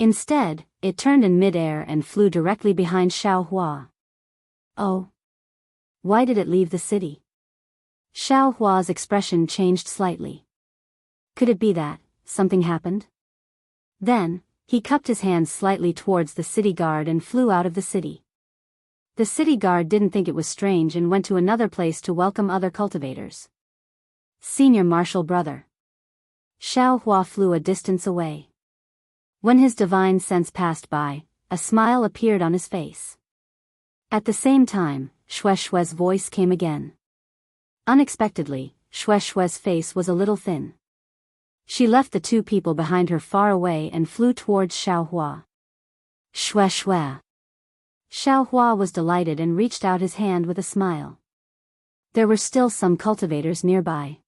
Instead, it turned in mid-air and flew directly behind Xiao Hua. Oh. Why did it leave the city? Xiao Hua's expression changed slightly. Could it be that something happened? Then, he cupped his hands slightly towards the city guard and flew out of the city. The city guard didn't think it was strange and went to another place to welcome other cultivators. Senior Martial Brother. Xiao Hua flew a distance away. When his divine sense passed by, a smile appeared on his face. At the same time, Xue Xue's voice came again. Unexpectedly, Xue Xue's face was a little thin. She left the two people behind her far away and flew towards Xiao Hua. Xue Xue. Xiao Hua was delighted and reached out his hand with a smile. There were still some cultivators nearby.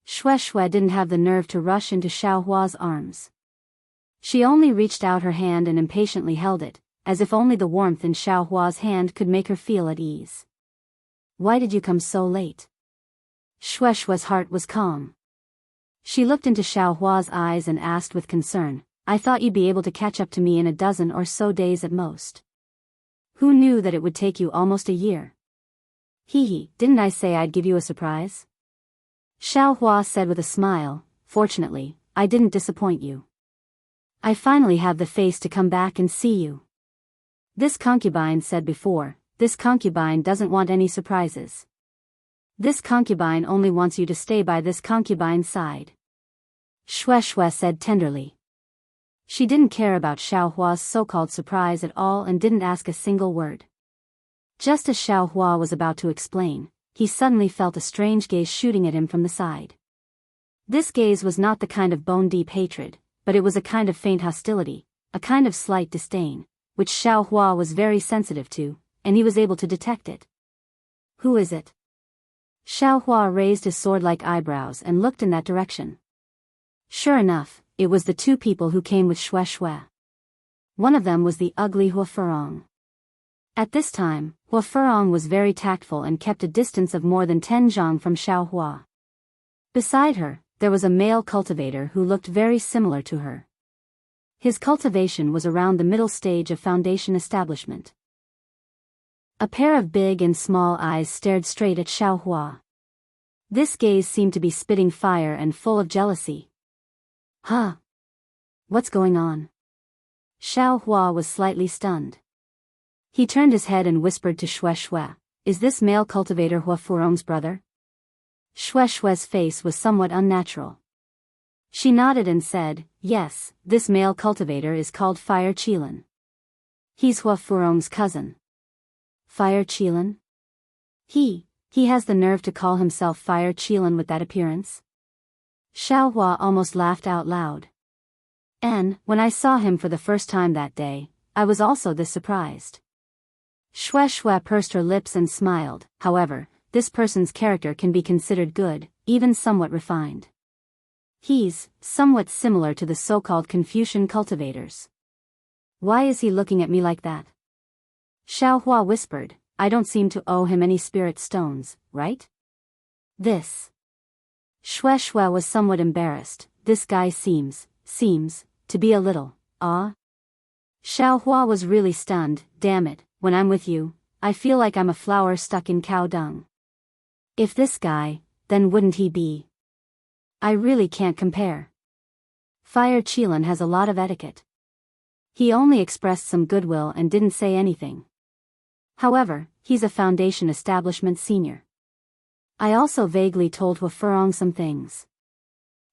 Xue Xue didn't have the nerve to rush into Xiao Hua's arms. She only reached out her hand and impatiently held it, as if only the warmth in Xiao Hua's hand could make her feel at ease. Why did you come so late? Xue Xue's heart was calm. She looked into Xiao Hua's eyes and asked with concern, I thought you'd be able to catch up to me in a dozen or so days at most. Who knew that it would take you almost a year? Hee, didn't I say I'd give you a surprise? Xiao Hua said with a smile, Fortunately, I didn't disappoint you. I finally have the face to come back and see you. This concubine said before, this concubine doesn't want any surprises. This concubine only wants you to stay by this concubine's side. Shui said tenderly. She didn't care about Xiao Hua's so-called surprise at all and didn't ask a single word. Just as Xiao Hua was about to explain, he suddenly felt a strange gaze shooting at him from the side. This gaze was not the kind of bone-deep hatred, but it was a kind of faint hostility, a kind of slight disdain, which Xiao Hua was very sensitive to, and he was able to detect it. Who is it? Xiao Hua raised his sword-like eyebrows and looked in that direction. Sure enough, it was the two people who came with Shui. One of them was the ugly Hua Furong. At this time, Hua Furong was very tactful and kept a distance of more than 10 zhang from Xiao Hua. Beside her, there was a male cultivator who looked very similar to her. His cultivation was around the middle stage of foundation establishment. A pair of big and small eyes stared straight at Xiao Hua. This gaze seemed to be spitting fire and full of jealousy. Huh? What's going on? Xiao Hua was slightly stunned. He turned his head and whispered to Shui, "Is this male cultivator Hua Furong's brother?" Shui's face was somewhat unnatural. She nodded and said, "Yes, this male cultivator is called Fire Qilin. He's Hua Furong's cousin." Fire Qilin? He has the nerve to call himself Fire Qilin with that appearance? Xiao Hua almost laughed out loud. And, when I saw him for the first time that day, I was also this surprised. Shui pursed her lips and smiled. However, this person's character can be considered good, even somewhat refined. He's somewhat similar to the so-called Confucian cultivators. Why is he looking at me like that? Xiao Hua whispered, "I don't seem to owe him any spirit stones, right?" This. Shui was somewhat embarrassed. This guy seems to be a little, Xiao Hua was really stunned. Damn it, when I'm with you, I feel like I'm a flower stuck in cow dung. If this guy, then wouldn't he be? I really can't compare. Fire Qilin has a lot of etiquette. He only expressed some goodwill and didn't say anything. However, he's a foundation establishment senior. I also vaguely told Hua Furong some things.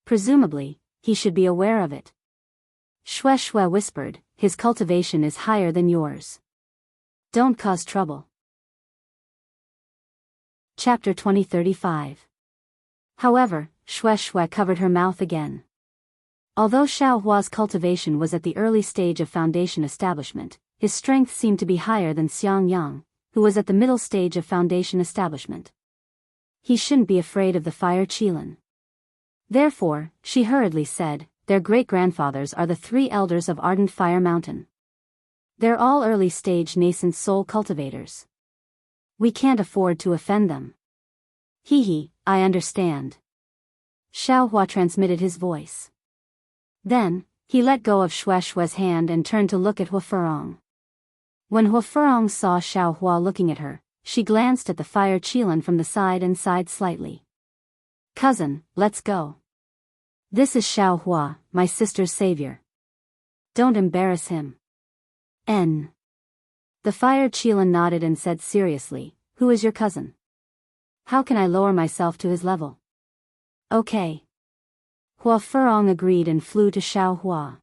Presumably, he should be aware of it. Shui whispered, "His cultivation is higher than yours. Don't cause trouble." Chapter 2035. However, Shui covered her mouth again. Although Xiao Hua's cultivation was at the early stage of foundation establishment, his strength seemed to be higher than Xiang Yang, who was at the middle stage of foundation establishment. He shouldn't be afraid of the Fire Qilin. Therefore, she hurriedly said, "Their great-grandfathers are the 3 elders of Ardent Fire Mountain. They're all early-stage nascent soul cultivators. We can't afford to offend them." I understand. Xiao Hua transmitted his voice. Then, he let go of Shui's hand and turned to look at Hua Furong. When Hua Furong saw Xiao Hua looking at her, she glanced at the Fire Qilin from the side and sighed slightly. "Cousin, let's go. This is Xiao Hua, my sister's savior. Don't embarrass him." The Fire Qilin nodded and said seriously, "Who is your cousin? How can I lower myself to his level?" "Okay." Hua Furong agreed and flew to Xiao Hua.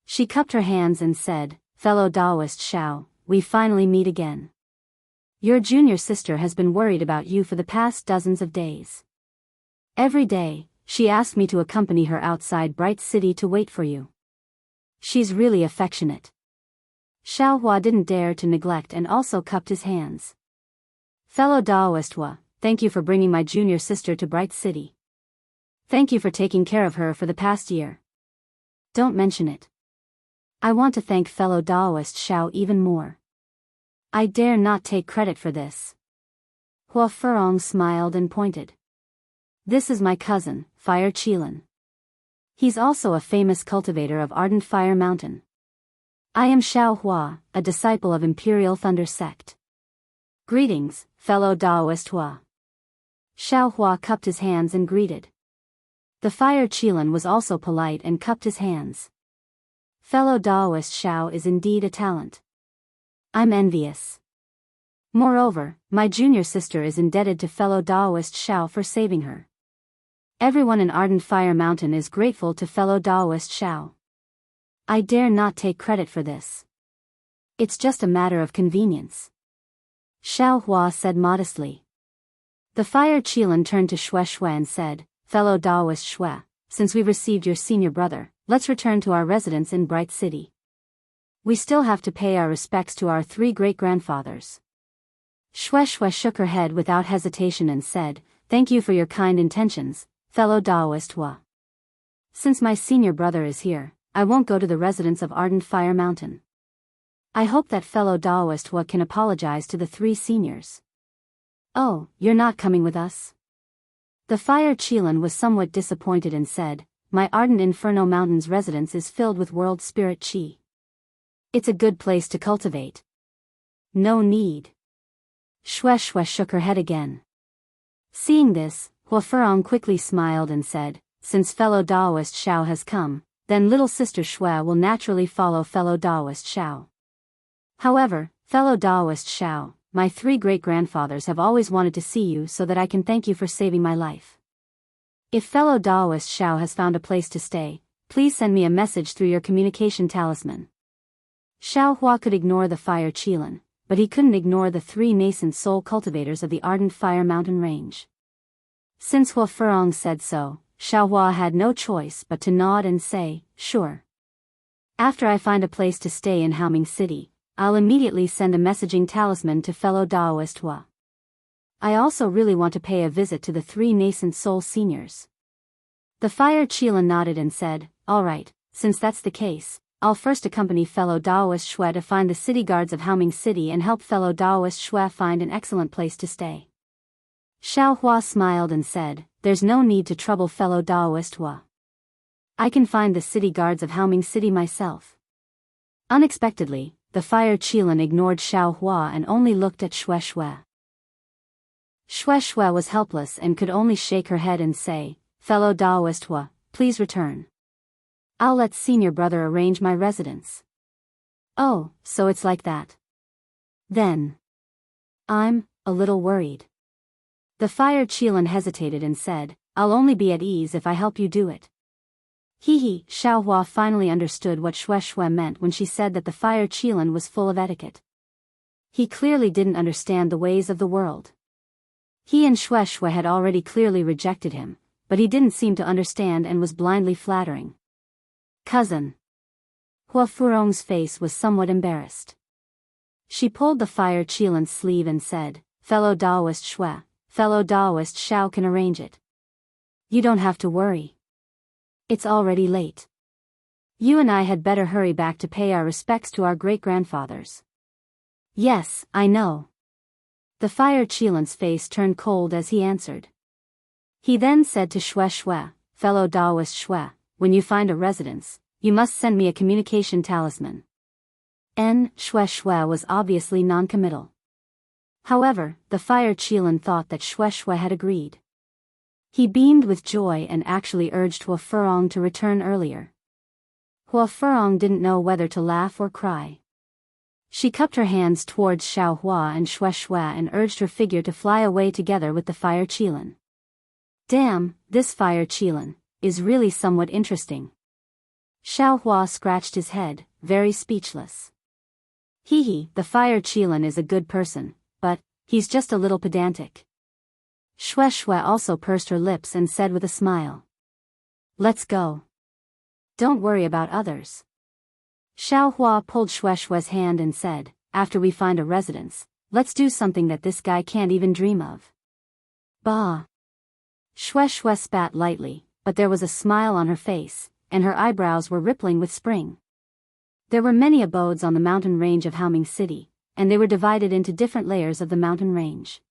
She cupped her hands and said, "Fellow Daoist Xiao, we finally meet again. Your junior sister has been worried about you for the past dozens of days. Every day, she asked me to accompany her outside Bright City to wait for you. She's really affectionate." Xiao Hua didn't dare to neglect and also cupped his hands. "Fellow Daoist Hua, thank you for bringing my junior sister to Bright City. Thank you for taking care of her for the past year. Don't mention it. I want to thank fellow Daoist Xiao even more. I dare not take credit for this." Hua Furong smiled and pointed. "This is my cousin, Fire Qilin. He's also a famous cultivator of Ardent Fire Mountain. I am Xiao Hua, a disciple of Imperial Thunder Sect. Greetings, fellow Daoist Hua." Xiao Hua cupped his hands and greeted. The Fire Qilin was also polite and cupped his hands. "Fellow Daoist Xiao is indeed a talent. I'm envious." Moreover, my junior sister is indebted to fellow Daoist Xiao for saving her. Everyone in Ardent Fire Mountain is grateful to fellow Daoist Xiao. I dare not take credit for this. It's just a matter of convenience. Xiao Hua said modestly. The Fire Qilin turned to Xue Xue and said, Fellow Daoist Xue, since we've received your senior brother, let's return to our residence in Bright City. We still have to pay our respects to our 3 great-grandfathers. Xue Xue shook her head without hesitation and said, Thank you for your kind intentions, fellow Daoist Hua. Since my senior brother is here, I won't go to the residence of Ardent Fire Mountain. I hope that fellow Daoist Hua can apologize to the 3 seniors. Oh, you're not coming with us? The Fire Qilin was somewhat disappointed and said, My Ardent Inferno Mountain's residence is filled with world spirit qi. It's a good place to cultivate. No need. Xue Xue shook her head again. Seeing this, Hua Furong quickly smiled and said, Since fellow Daoist Xiao has come, then little sister Xue will naturally follow fellow Daoist Xiao. However, fellow Daoist Xiao, my 3 great-grandfathers have always wanted to see you so that I can thank you for saving my life. If fellow Daoist Xiao has found a place to stay, please send me a message through your communication talisman. Xiao Hua could ignore the Fire Qilin, but he couldn't ignore the 3 nascent soul cultivators of the Ardent Fire Mountain range. Since Hua Furong said so, Xiao Hua had no choice but to nod and say, Sure. After I find a place to stay in Haoming City, I'll immediately send a messaging talisman to fellow Daoist Hua. I also really want to pay a visit to the 3 nascent soul seniors. The Fire Qilin nodded and said, All right, since that's the case, I'll first accompany fellow Daoist Xue to find the city guards of Haoming City and help fellow Daoist Xue find an excellent place to stay. Xiao Hua smiled and said, There's no need to trouble fellow Daoist Hua. I can find the city guards of Haoming City myself. Unexpectedly, the Fire Qilin ignored Xiao Hua and only looked at Xue Xue. Xue Xue was helpless and could only shake her head and say, Fellow Daoist Hua, please return. I'll let senior brother arrange my residence. Oh, so it's like that. Then. I'm a little worried. The Fire Qilin hesitated and said, I'll only be at ease if I help you do it. Hee, Xiao Hua finally understood what Xue Xue meant when she said that the Fire Qilin was full of etiquette. He clearly didn't understand the ways of the world. He and Xue Xue had already clearly rejected him, but he didn't seem to understand and was blindly flattering. Cousin. Hua Furong's face was somewhat embarrassed. She pulled the Fire Qilin's sleeve and said, Fellow Daoist Xue, fellow Daoist Xiao can arrange it. You don't have to worry. It's already late. You and I had better hurry back to pay our respects to our great-grandfathers. Yes, I know. The Fire Qilin's face turned cold as he answered. He then said to Xue Xue, Fellow Daoist Xue, when you find a residence, you must send me a communication talisman. Xue Xue was obviously non-committal. However, the Fire Qilin thought that Xue Xue had agreed. He beamed with joy and actually urged Hua Furong to return earlier. Hua Furong didn't know whether to laugh or cry. She cupped her hands towards Xiao Hua and Xue Xue and urged her figure to fly away together with the Fire Qilin. Damn, this Fire Qilin is really somewhat interesting. Xiao Hua scratched his head, very speechless. The Fire Qilin is a good person, but he's just a little pedantic. Xue Xue also pursed her lips and said with a smile. Let's go. Don't worry about others. Xiao Hua pulled Xue Xue's hand and said, After we find a residence, let's do something that this guy can't even dream of. Bah. Xue Xue spat lightly, but there was a smile on her face, and her eyebrows were rippling with spring. There were many abodes on the mountain range of Haoming City, and they were divided into different layers of the mountain range.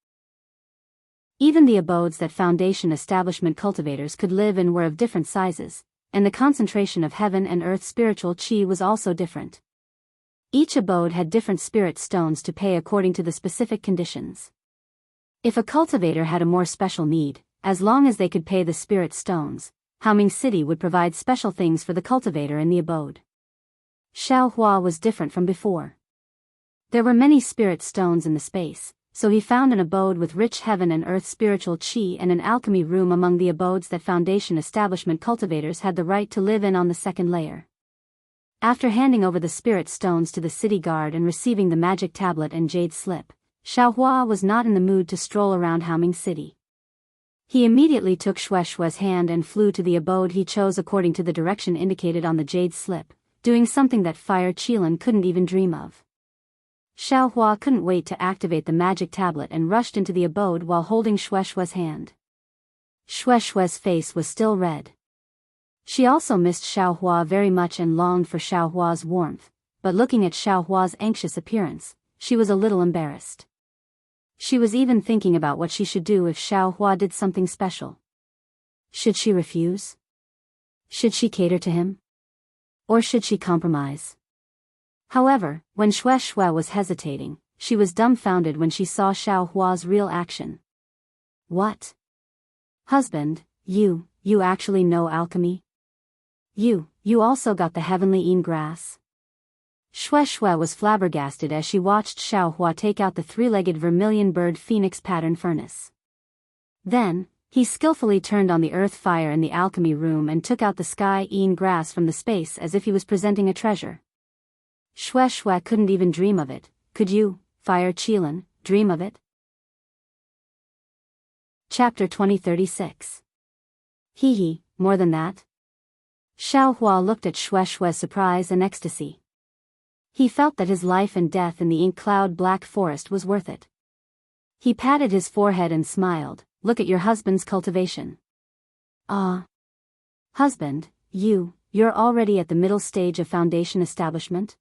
Even the abodes that Foundation establishment cultivators could live in were of different sizes, and the concentration of heaven and earth spiritual qi was also different. Each abode had different spirit stones to pay according to the specific conditions. If a cultivator had a more special need, as long as they could pay the spirit stones, Haoming City would provide special things for the cultivator in the abode. Xiao Hua was different from before. There were many spirit stones in the space, so he found an abode with rich heaven and earth spiritual chi and an alchemy room among the abodes that Foundation establishment cultivators had the right to live in on the second layer. After handing over the spirit stones to the city guard and receiving the magic tablet and jade slip, Xiaohua was not in the mood to stroll around Haoming City. He immediately took Shueishue's hand and flew to the abode he chose according to the direction indicated on the jade slip, doing something that Fire Qilin couldn't even dream of. Xiaohua couldn't wait to activate the magic tablet and rushed into the abode while holding Shueishue's hand. Shueishue's face was still red. She also missed Xiaohua very much and longed for Xiaohua's warmth, but looking at Xiaohua's anxious appearance, she was a little embarrassed. She was even thinking about what she should do if Xiaohua did something special. Should she refuse? Should she cater to him? Or should she compromise? However, when Shueishue was hesitating, she was dumbfounded when she saw Xiaohua's real action. What? Husband, you actually know alchemy? You also got the heavenly Yin grass? Shueishue was flabbergasted as she watched Xiaohua take out the three-legged vermilion bird phoenix pattern furnace. Then, he skillfully turned on the earth fire in the alchemy room and took out the sky Yin grass from the space as if he was presenting a treasure. Shueishue couldn't even dream of it. Could you, Fire Qilin, dream of it? Chapter 2036. Hee, more than that? Xiaohua looked at Shueishue's surprise and ecstasy. He felt that his life and death in the ink cloud black forest was worth it. He patted his forehead and smiled. Look at your husband's cultivation. Ah. Husband, you're already at the middle stage of Foundation establishment?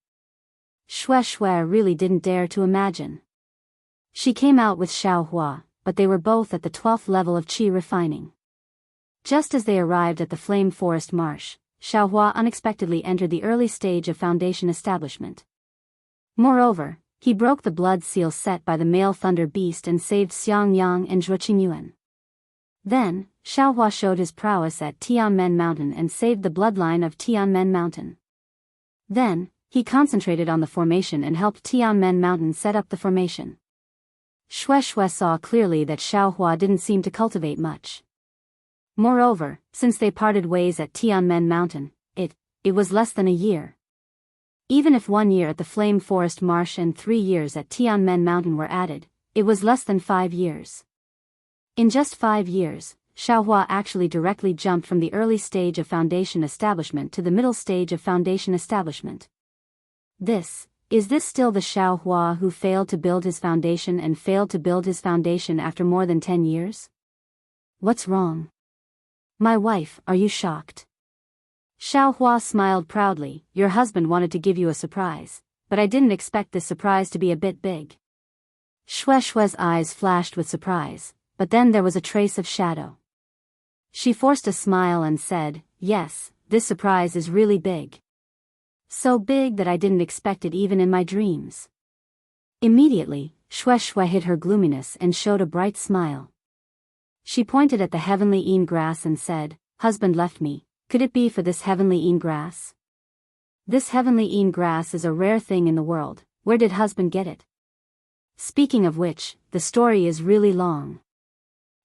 Shueishue really didn't dare to imagine. She came out with Xiaohua, but they were both at the 12th level of qi refining. Just as they arrived at the Flame Forest Marsh, Xiaohua unexpectedly entered the early stage of Foundation establishment. Moreover, he broke the blood seal set by the male thunder beast and saved Xiangyang and Zhuoqingyuan. Then, Xiaohua showed his prowess at Tianmen Mountain and saved the bloodline of Tianmen Mountain. Then, he concentrated on the formation and helped Tianmen Mountain set up the formation. Shueishue saw clearly that Xiaohua didn't seem to cultivate much. Moreover, since they parted ways at Tianmen Mountain, it was less than a year. Even if 1 year at the Flame Forest Marsh and 3 years at Tianmen Mountain were added, it was less than 5 years. In just 5 years, Xiaohua actually directly jumped from the early stage of Foundation establishment to the middle stage of Foundation establishment. Is this still the Xiaohua who failed to build his foundation and failed to build his foundation after more than 10 years? What's wrong? My wife, are you shocked? Xiaohua smiled proudly. Your husband wanted to give you a surprise, but I didn't expect this surprise to be a bit big. Shueishue's eyes flashed with surprise, but then there was a trace of shadow. She forced a smile and said, yes, this surprise is really big. So big that I didn't expect it even in my dreams. Immediately, Shueishue hid her gloominess and showed a bright smile. She pointed at the heavenly Yin grass and said, husband left me, could it be for this heavenly Yin grass? This heavenly Yin grass is a rare thing in the world, where did husband get it? Speaking of which, the story is really long.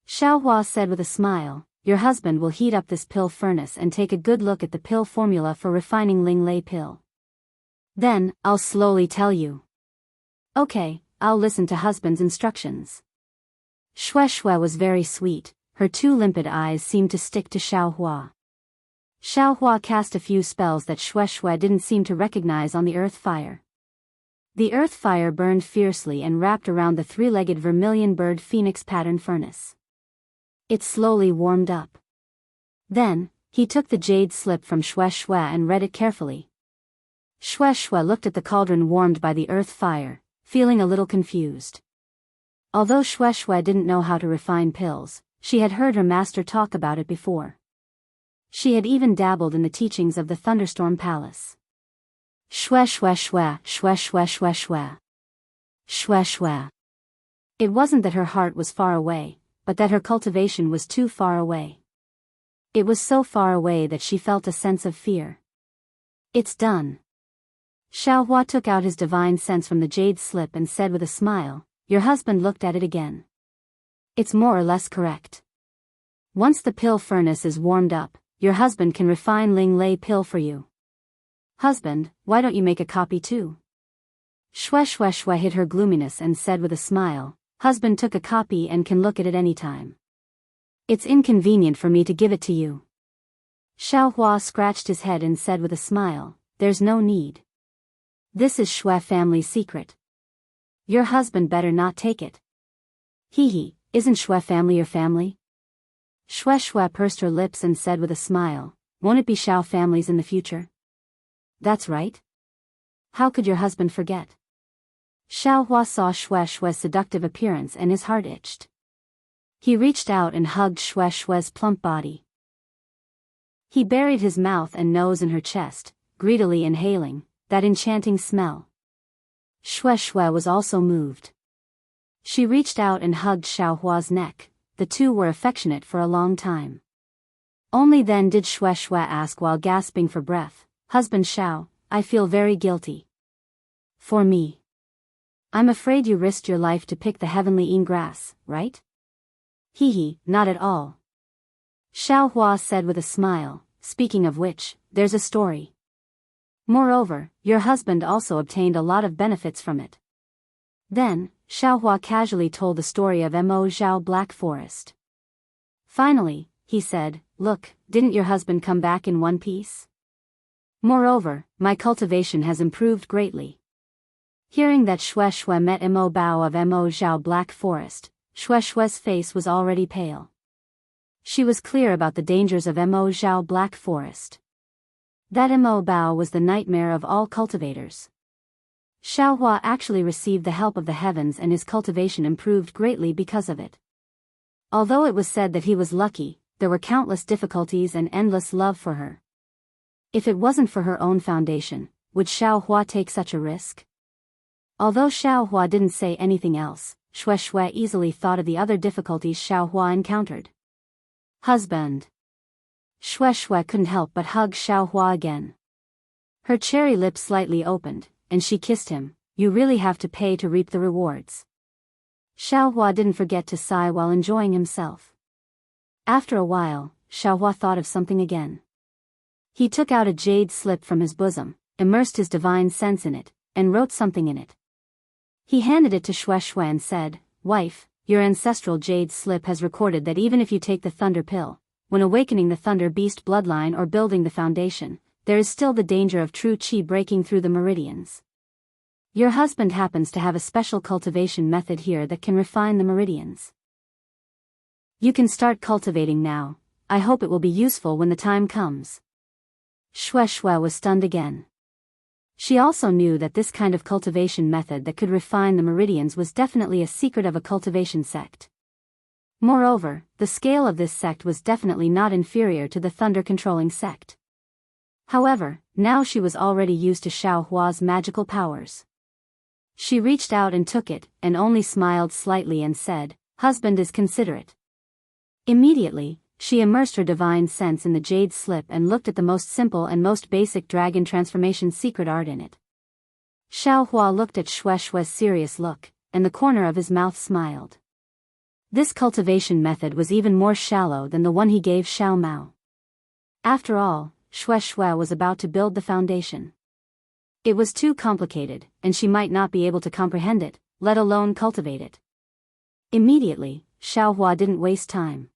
Xiaohua said with a smile, your husband will heat up this pill furnace and take a good look at the pill formula for refining Ling Lei pill. Then, I'll slowly tell you. Okay, I'll listen to husband's instructions. Shueishue was very sweet, her 2 limpid eyes seemed to stick to Xiaohua. Xiaohua cast a few spells that Shueishue didn't seem to recognize on the earth fire. The earth fire burned fiercely and wrapped around the 3-legged vermilion bird phoenix pattern furnace. It slowly warmed up. Then, he took the jade slip from Shueishue and read it carefully. Shueishue looked at the cauldron warmed by the earth fire, feeling a little confused. Although Shueishue didn't know how to refine pills, she had heard her master talk about it before. She had even dabbled in the teachings of the Thunderstorm Palace. Shueishue. It wasn't that her heart was far away, but that her cultivation was too far away. It was so far away that she felt a sense of fear. It's done. Xiaohua took out his divine sense from the jade slip and said with a smile, "Your husband looked at it again. It's more or less correct. Once the pill furnace is warmed up, your husband can refine Ling Lei pill for you. Husband, why don't you make a copy too?" Shue hid her gloominess and said with a smile, "Husband took a copy and can look at it any time. It's inconvenient for me to give it to you." Xiaohua scratched his head and said with a smile, "There's no need. This is Shui family's secret. Your husband better not take it." "Hee, isn't Shui family your family?" Shui pursed her lips and said with a smile, "Won't it be Xiao families in the future?" "That's right. How could your husband forget?" Xiaohua saw Shui's seductive appearance and his heart itched. He reached out and hugged Shui's plump body. He buried his mouth and nose in her chest, greedily inhaling that enchanting smell. Shui was also moved. She reached out and hugged Xiaohua's neck. The two were affectionate for a long time. Only then did Shui ask while gasping for breath, "Husband Xiao, I feel very guilty. For me. I'm afraid you risked your life to pick the heavenly yin grass, right?" "Hee, not at all." Xiaohua said with a smile, "Speaking of which, there's a story. Moreover, your husband also obtained a lot of benefits from it." Then, Xiaohua casually told the story of Mo Zhao Black Forest. Finally, he said, "Look, didn't your husband come back in one piece? Moreover, my cultivation has improved greatly." Hearing that Shui met Mo Bao of Mo Zhao Black Forest, Shui's face was already pale. She was clear about the dangers of Mo Zhao Black Forest. That Mo Bao was the nightmare of all cultivators. Xiaohua actually received the help of the heavens and his cultivation improved greatly because of it. Although it was said that he was lucky, there were countless difficulties and endless love for her. If it wasn't for her own foundation, would Xiaohua take such a risk? Although Xiaohua didn't say anything else, Shui easily thought of the other difficulties Xiaohua encountered. "Husband." Shui couldn't help but hug Xiaohua again. Her cherry lips slightly opened, and she kissed him. "You really have to pay to reap the rewards." Xiaohua didn't forget to sigh while enjoying himself. After a while, Xiaohua thought of something again. He took out a jade slip from his bosom, immersed his divine sense in it, and wrote something in it. He handed it to Shui and said, "Wife, your ancestral jade slip has recorded that even if you take the thunder pill, when awakening the thunder beast bloodline or building the foundation, there is still the danger of true qi breaking through the meridians. Your husband happens to have a special cultivation method here that can refine the meridians. You can start cultivating now. I hope it will be useful when the time comes." Shui was stunned again. She also knew that this kind of cultivation method that could refine the meridians was definitely a secret of a cultivation sect. Moreover, the scale of this sect was definitely not inferior to the thunder-controlling sect. However, now she was already used to Xiaohua's magical powers. She reached out and took it, and only smiled slightly and said, "Husband is considerate." Immediately, she immersed her divine sense in the jade slip and looked at the most simple and most basic dragon transformation secret art in it. Xiaohua looked at Shui's serious look, and the corner of his mouth smiled. This cultivation method was even more shallow than the one he gave Xiao Mao. After all, Shui was about to build the foundation. It was too complicated, and she might not be able to comprehend it, let alone cultivate it. Immediately, Xiaohua didn't waste time.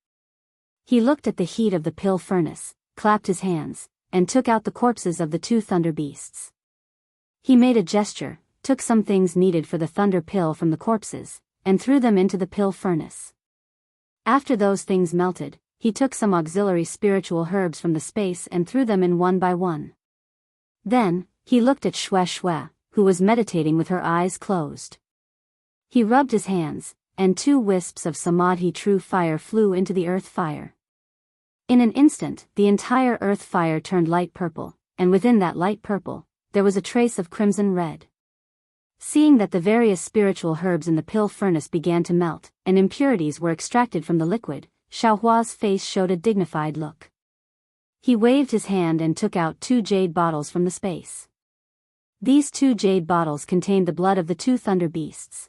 He looked at the heat of the pill furnace, clapped his hands, and took out the corpses of the two thunder beasts. He made a gesture, took some things needed for the thunder pill from the corpses, and threw them into the pill furnace. After those things melted, he took some auxiliary spiritual herbs from the space and threw them in one by one. Then, he looked at Shui, who was meditating with her eyes closed. He rubbed his hands, and 2 wisps of samadhi true fire flew into the earth fire. In an instant, the entire earth fire turned light purple, and within that light purple, there was a trace of crimson red. Seeing that the various spiritual herbs in the pill furnace began to melt, and impurities were extracted from the liquid, Xiaohua's face showed a dignified look. He waved his hand and took out 2 jade bottles from the space. These 2 jade bottles contained the blood of the 2 thunder beasts.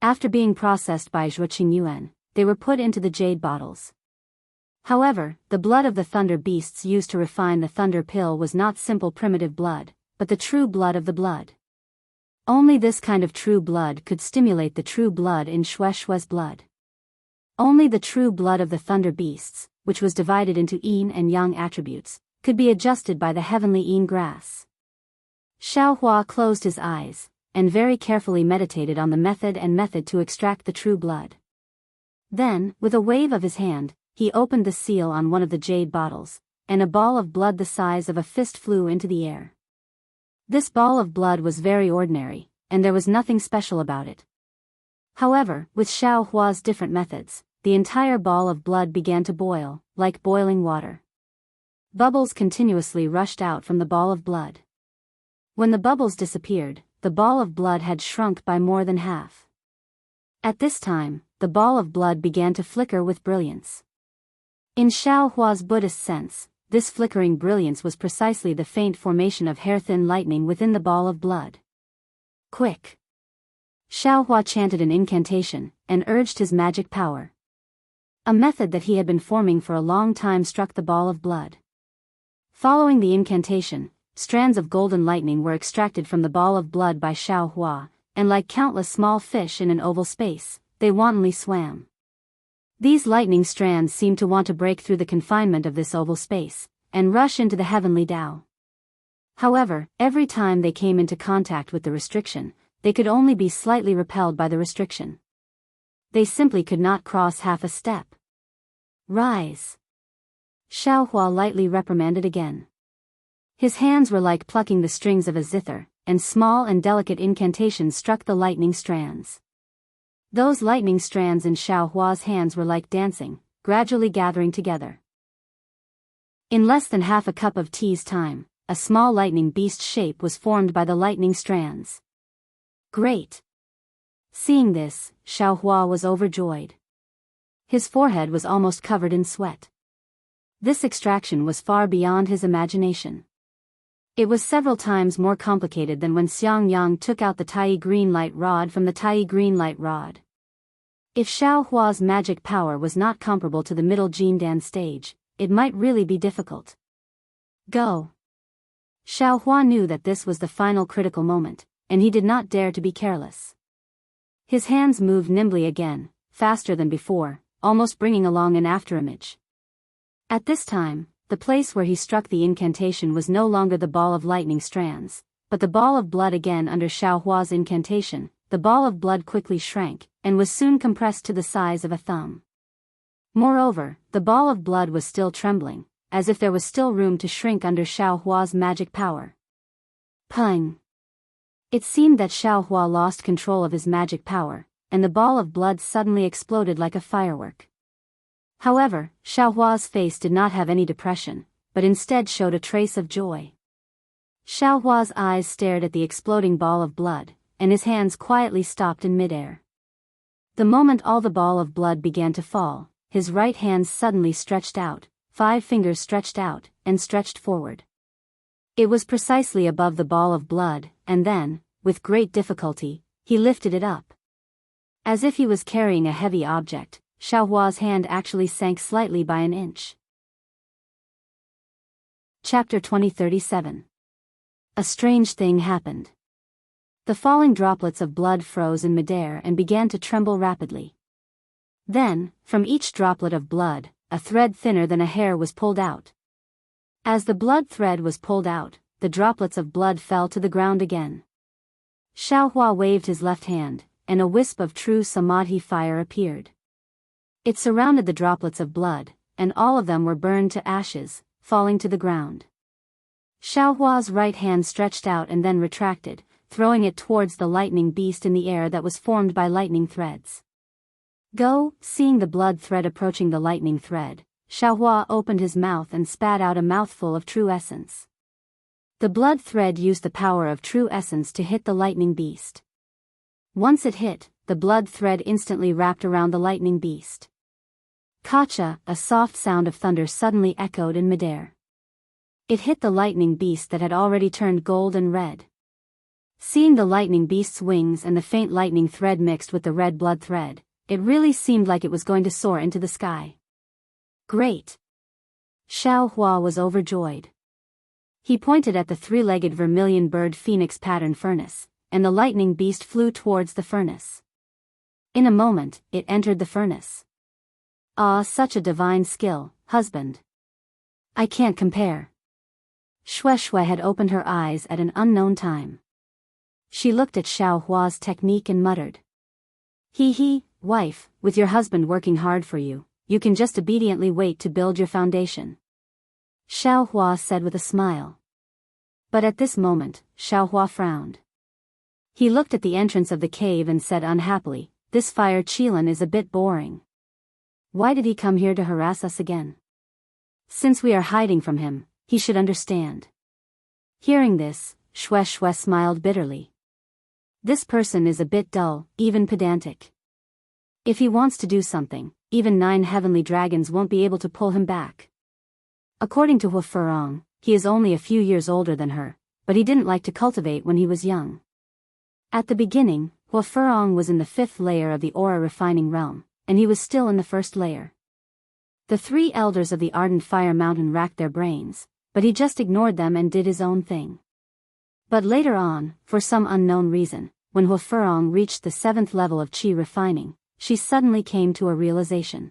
After being processed by Zhuo Qingyuan, they were put into the jade bottles. However, the blood of the thunder beasts used to refine the thunder pill was not simple primitive blood, but the true blood of the blood. Only this kind of true blood could stimulate the true blood in Shue's blood. Only the true blood of the thunder beasts, which was divided into yin and yang attributes, could be adjusted by the heavenly yin grass. Xiaohua closed his eyes, and very carefully meditated on the method to extract the true blood. Then, with a wave of his hand, he opened the seal on one of the jade bottles, and a ball of blood the size of a fist flew into the air. This ball of blood was very ordinary, and there was nothing special about it. However, with Xiaohua's different methods, the entire ball of blood began to boil, like boiling water. Bubbles continuously rushed out from the ball of blood. When the bubbles disappeared, the ball of blood had shrunk by more than half. At this time, the ball of blood began to flicker with brilliance. In Xiaohua's Buddhist sense, this flickering brilliance was precisely the faint formation of hair-thin lightning within the ball of blood. Quick! Xiaohua chanted an incantation, and urged his magic power. A method that he had been forming for a long time struck the ball of blood. Following the incantation, strands of golden lightning were extracted from the ball of blood by Xiaohua, and like countless small fish in an oval space, they wantonly swam. These lightning strands seemed to want to break through the confinement of this oval space, and rush into the heavenly Tao. However, every time they came into contact with the restriction, they could only be slightly repelled by the restriction. They simply could not cross half a step. Rise! Xiaohua lightly reprimanded again. His hands were like plucking the strings of a zither, and small and delicate incantations struck the lightning strands. Those lightning strands in Xiaohua's hands were like dancing, gradually gathering together. In less than half a cup of tea's time, a small lightning beast shape was formed by the lightning strands. Great! Seeing this, Xiaohua was overjoyed. His forehead was almost covered in sweat. This extraction was far beyond his imagination. It was several times more complicated than when Xiang Yang took out the Tai green light rod from the Tai green light rod. If Xiaohua's magic power was not comparable to the middle Jindan stage, it might really be difficult. Go! Xiaohua knew that this was the final critical moment, and he did not dare to be careless. His hands moved nimbly again, faster than before, almost bringing along an afterimage. At this time, the place where he struck the incantation was no longer the ball of lightning strands, but the ball of blood again under Xiaohua's incantation. The ball of blood quickly shrank, and was soon compressed to the size of a thumb. Moreover, the ball of blood was still trembling, as if there was still room to shrink under Xiaohua's magic power. Pung! It seemed that Xiaohua lost control of his magic power, and the ball of blood suddenly exploded like a firework. However, Xiaohua's face did not have any depression, but instead showed a trace of joy. Xiaohua's eyes stared at the exploding ball of blood, and his hands quietly stopped in midair. The moment all the ball of blood began to fall, his right hand suddenly stretched out, 5 fingers stretched out, and stretched forward. It was precisely above the ball of blood, and then, with great difficulty, he lifted it up. As if he was carrying a heavy object, Xiaohua's hand actually sank slightly by an inch. Chapter 2037. A strange thing happened. The falling droplets of blood froze in midair and began to tremble rapidly. Then, from each droplet of blood, a thread thinner than a hair was pulled out. As the blood thread was pulled out, the droplets of blood fell to the ground again. Xiaohua waved his left hand, and a wisp of true samadhi fire appeared. It surrounded the droplets of blood, and all of them were burned to ashes, falling to the ground. Xiaohua's right hand stretched out and then retracted, throwing it towards the lightning beast in the air that was formed by lightning threads. Go! Seeing the blood thread approaching the lightning thread, Xiaohua opened his mouth and spat out a mouthful of true essence. The blood thread used the power of true essence to hit the lightning beast. Once it hit, the blood thread instantly wrapped around the lightning beast. Kacha, a soft sound of thunder suddenly echoed in midair. It hit the lightning beast that had already turned gold and red. Seeing the lightning beast's wings and the faint lightning thread mixed with the red blood thread, it really seemed like it was going to soar into the sky. Great! Xiao Hua was overjoyed. He pointed at the three-legged vermilion bird phoenix pattern furnace, and the lightning beast flew towards the furnace. In a moment, it entered the furnace. Ah, such a divine skill, husband. I can't compare. Xue Xue had opened her eyes at an unknown time. She looked at Xiao Hua's technique and muttered. He, wife, with your husband working hard for you, you can just obediently wait to build your foundation. Xiao Hua said with a smile. But at this moment, Xiao Hua frowned. He looked at the entrance of the cave and said unhappily, this fire Qilin is a bit boring. Why did he come here to harass us again? Since we are hiding from him, he should understand. Hearing this, Xue Xue smiled bitterly. This person is a bit dull, even pedantic. If he wants to do something, even 9 heavenly dragons won't be able to pull him back. According to Hu Furong, he is only a few years older than her, but he didn't like to cultivate when he was young. At the beginning, Hu Furong was in the 5th layer of the aura refining realm, and he was still in the 1st layer. The 3 elders of the ardent fire mountain racked their brains, but he just ignored them and did his own thing. But later on, for some unknown reason, when Hu Furong reached the 7th level of qi refining, she suddenly came to a realization.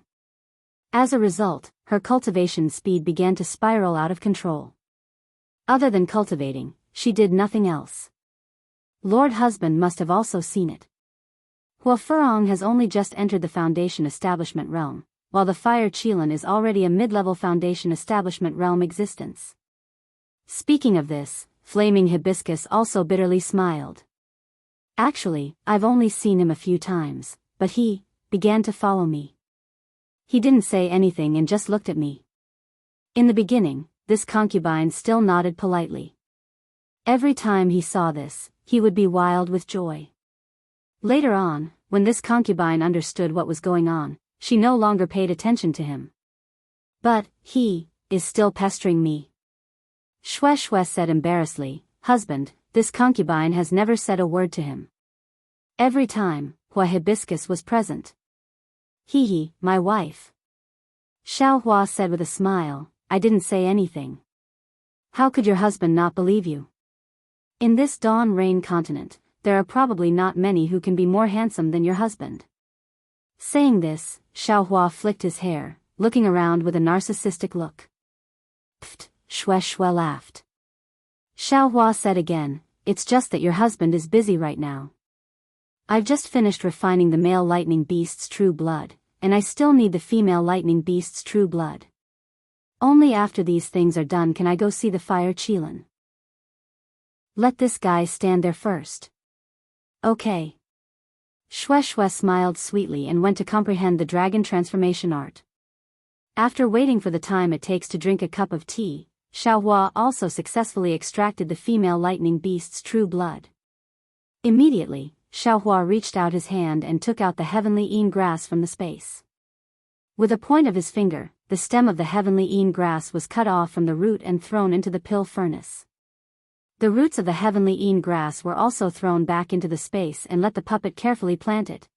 As a result, her cultivation speed began to spiral out of control. Other than cultivating, she did nothing else. Lord Husband must have also seen it. Hu Furong has only just entered the foundation establishment realm, while the fire Qilin is already a mid-level foundation establishment realm existence. Speaking of this, Flaming Hibiscus also bitterly smiled. Actually, I've only seen him a few times, but he began to follow me. He didn't say anything and just looked at me. In the beginning, this concubine still nodded politely. Every time he saw this, he would be wild with joy. Later on, when this concubine understood what was going on, she no longer paid attention to him. But he is still pestering me. Xue Xue said embarrassedly, husband, this concubine has never said a word to him. Every time, Hua Hibiscus was present. He, my wife. Xiao Hua said with a smile, I didn't say anything. How could your husband not believe you? In this dawn rain continent, there are probably not many who can be more handsome than your husband. Saying this, Xiao Hua flicked his hair, looking around with a narcissistic look. Pfft, Xue Xue laughed. Xiao Hua said again, it's just that your husband is busy right now. I've just finished refining the male lightning beast's true blood, and I still need the female lightning beast's true blood. Only after these things are done can I go see the fire Qilin. Let this guy stand there first. Okay. Xue Xue smiled sweetly and went to comprehend the dragon transformation art. After waiting for the time it takes to drink a cup of tea, Xiao Hua also successfully extracted the female lightning beast's true blood. Immediately, Xiao Hua reached out his hand and took out the heavenly Yin grass from the space. With a point of his finger, the stem of the heavenly Yin grass was cut off from the root and thrown into the pill furnace. The roots of the heavenly Yin grass were also thrown back into the space and let the puppet carefully plant it.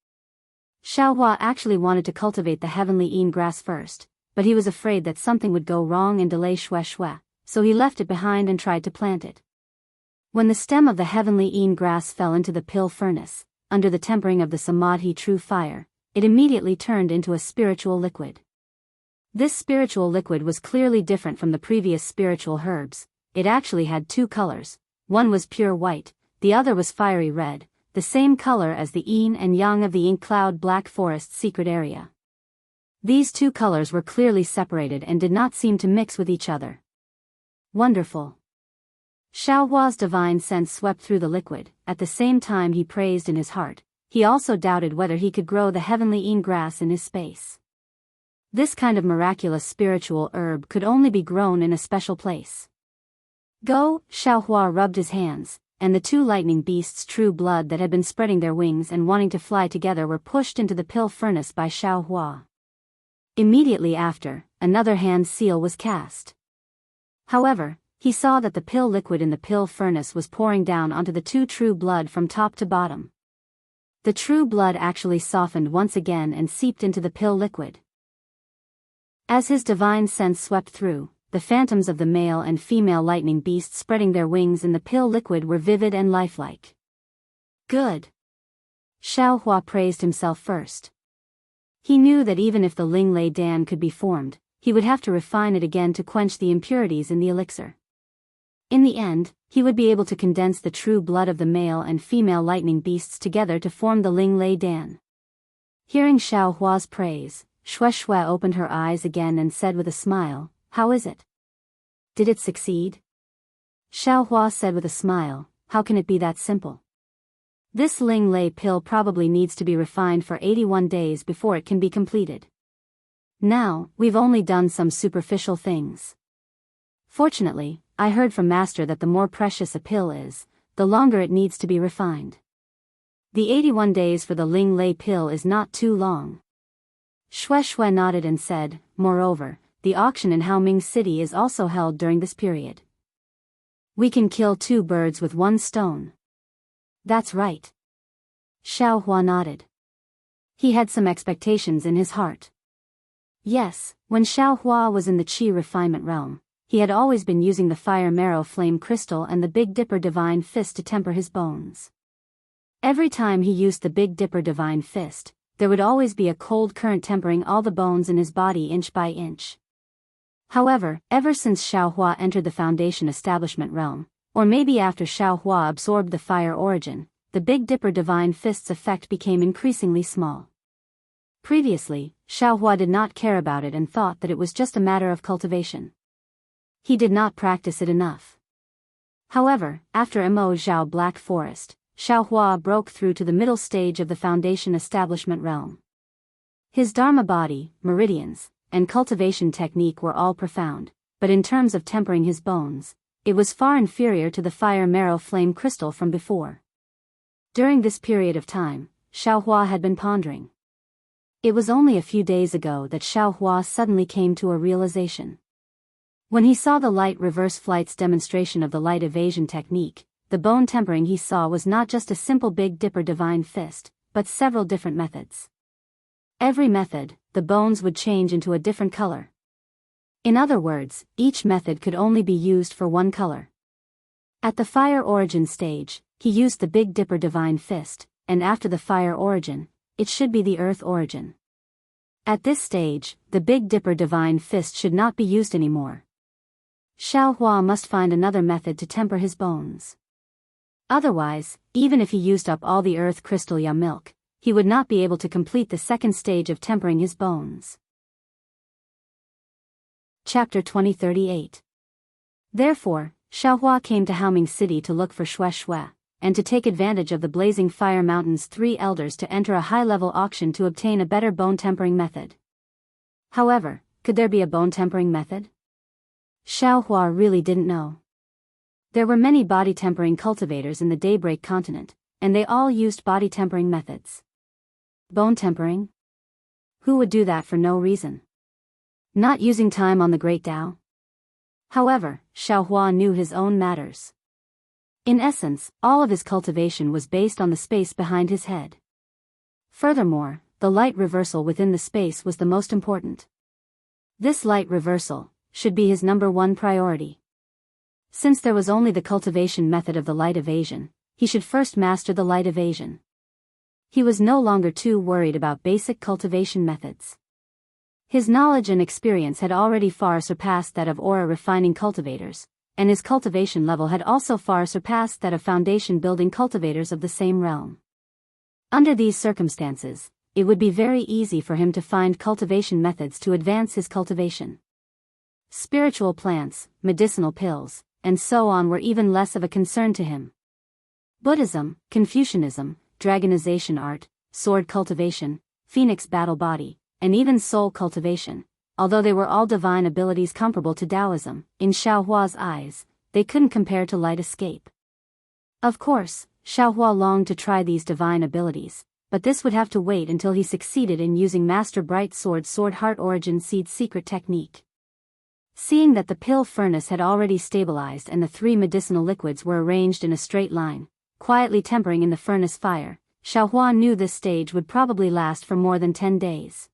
Xiao Hua actually wanted to cultivate the heavenly Yin grass first, but he was afraid that something would go wrong and delay Xue Xue, so he left it behind and tried to plant it. When the stem of the heavenly Yin grass fell into the pill furnace, under the tempering of the Samadhi true fire, it immediately turned into a spiritual liquid. This spiritual liquid was clearly different from the previous spiritual herbs. It actually had 2 colors, one was pure white, the other was fiery red, the same color as the yin and yang of the ink cloud black forest secret area. These 2 colors were clearly separated and did not seem to mix with each other. Wonderful. Xiao Hua's divine sense swept through the liquid. At the same time he praised in his heart. He also doubted whether he could grow the heavenly Yin grass in his space. This kind of miraculous spiritual herb could only be grown in a special place. Go, Xiao Hua rubbed his hands, and the 2 lightning beasts' true blood that had been spreading their wings and wanting to fly together were pushed into the pill furnace by Xiao Hua. Immediately after, another hand seal was cast. However, he saw that the pill liquid in the pill furnace was pouring down onto the two true blood from top to bottom. The true blood actually softened once again and seeped into the pill liquid. As his divine sense swept through, the phantoms of the male and female lightning beasts spreading their wings in the pill liquid were vivid and lifelike. Good. Xiao Hua praised himself first. He knew that even if the Ling Lei Dan could be formed, he would have to refine it again to quench the impurities in the elixir. In the end, he would be able to condense the true blood of the male and female lightning beasts together to form the Ling Lei Dan. Hearing Xiao Hua's praise, Shui opened her eyes again and said with a smile, "How is it? Did it succeed?" Xiao Hua said with a smile, "How can it be that simple? This Ling Lei pill probably needs to be refined for 81 days before it can be completed. Now, we've only done some superficial things. Fortunately, I heard from Master that the more precious a pill is, the longer it needs to be refined. The 81 days for the Ling Lei pill is not too long." Shui nodded and said, "Moreover, the auction in Haoming City is also held during this period. We can kill two birds with one stone." "That's right." Xiao Hua nodded. He had some expectations in his heart. Yes, when Xiao Hua was in the Qi refinement realm, he had always been using the fire marrow flame crystal and the Big Dipper divine fist to temper his bones. Every time he used the Big Dipper divine fist, there would always be a cold current tempering all the bones in his body inch by inch. However, ever since Xiao Hua entered the Foundation establishment realm, or maybe after Xiao Hua absorbed the fire origin, the Big Dipper divine fist's effect became increasingly small. Previously, Xiao Hua did not care about it and thought that it was just a matter of cultivation. He did not practice it enough. However, after Mo Zhao Black Forest, Xiao Hua broke through to the middle stage of the Foundation establishment realm. His Dharma body, meridians, and cultivation technique were all profound, but in terms of tempering his bones, it was far inferior to the fire marrow flame crystal from before. During this period of time, Xiao Hua had been pondering. It was only a few days ago that Xiao Hua suddenly came to a realization. When he saw the light reverse flight's demonstration of the light evasion technique, the bone tempering he saw was not just a simple Big Dipper divine fist, but several different methods. Every method, the bones would change into a different color. In other words, each method could only be used for one color. At the fire origin stage, he used the Big Dipper divine fist, and after the fire origin, it should be the earth origin. At this stage, the Big Dipper divine fist should not be used anymore. Xiao Hua must find another method to temper his bones. Otherwise, even if he used up all the earth crystal ya milk, he would not be able to complete the second stage of tempering his bones. Chapter 2038. Therefore, Xiao Hua came to Haoming City to look for Shui, and to take advantage of the Blazing Fire Mountain's 3 elders to enter a high-level auction to obtain a better bone tempering method. However, could there be a bone tempering method? Xiao Hua really didn't know. There were many body tempering cultivators in the Daybreak continent, and they all used body tempering methods. Bone tempering? Who would do that for no reason? Not using time on the Great Tao? However, Xiao Hua knew his own matters. In essence, all of his cultivation was based on the space behind his head. Furthermore, the light reversal within the space was the most important. This light reversal should be his #1 priority. Since there was only the cultivation method of the light evasion, he should first master the light evasion. He was no longer too worried about basic cultivation methods. His knowledge and experience had already far surpassed that of aura refining cultivators, and his cultivation level had also far surpassed that of foundation building cultivators of the same realm. Under these circumstances, it would be very easy for him to find cultivation methods to advance his cultivation. Spiritual plants, medicinal pills, and so on were even less of a concern to him. Buddhism, Confucianism, dragonization art, sword cultivation, phoenix battle body, and even soul cultivation, although they were all divine abilities comparable to Taoism, in Xiao Hua's eyes, they couldn't compare to light escape. Of course, Xiao Hua longed to try these divine abilities, but this would have to wait until he succeeded in using Master Bright Sword Heart Origin Seed secret technique. Seeing that the pill furnace had already stabilized and the 3 medicinal liquids were arranged in a straight line, quietly tempering in the furnace fire, Xiaohua knew this stage would probably last for more than 10 days.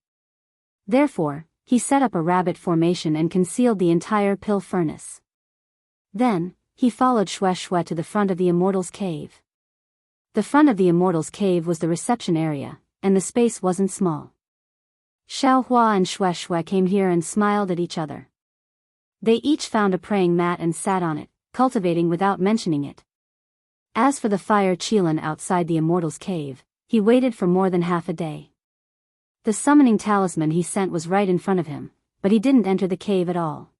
Therefore, he set up a rabbit formation and concealed the entire pill furnace. Then, he followed Xue to the front of the Immortal's Cave. The front of the Immortal's Cave was the reception area, and the space wasn't small. Xiaohua and Xue came here and smiled at each other. They each found a praying mat and sat on it, cultivating without mentioning it. As for the fire Qilin outside the Immortal's Cave, he waited for more than half a day. The summoning talisman he sent was right in front of him, but he didn't enter the cave at all.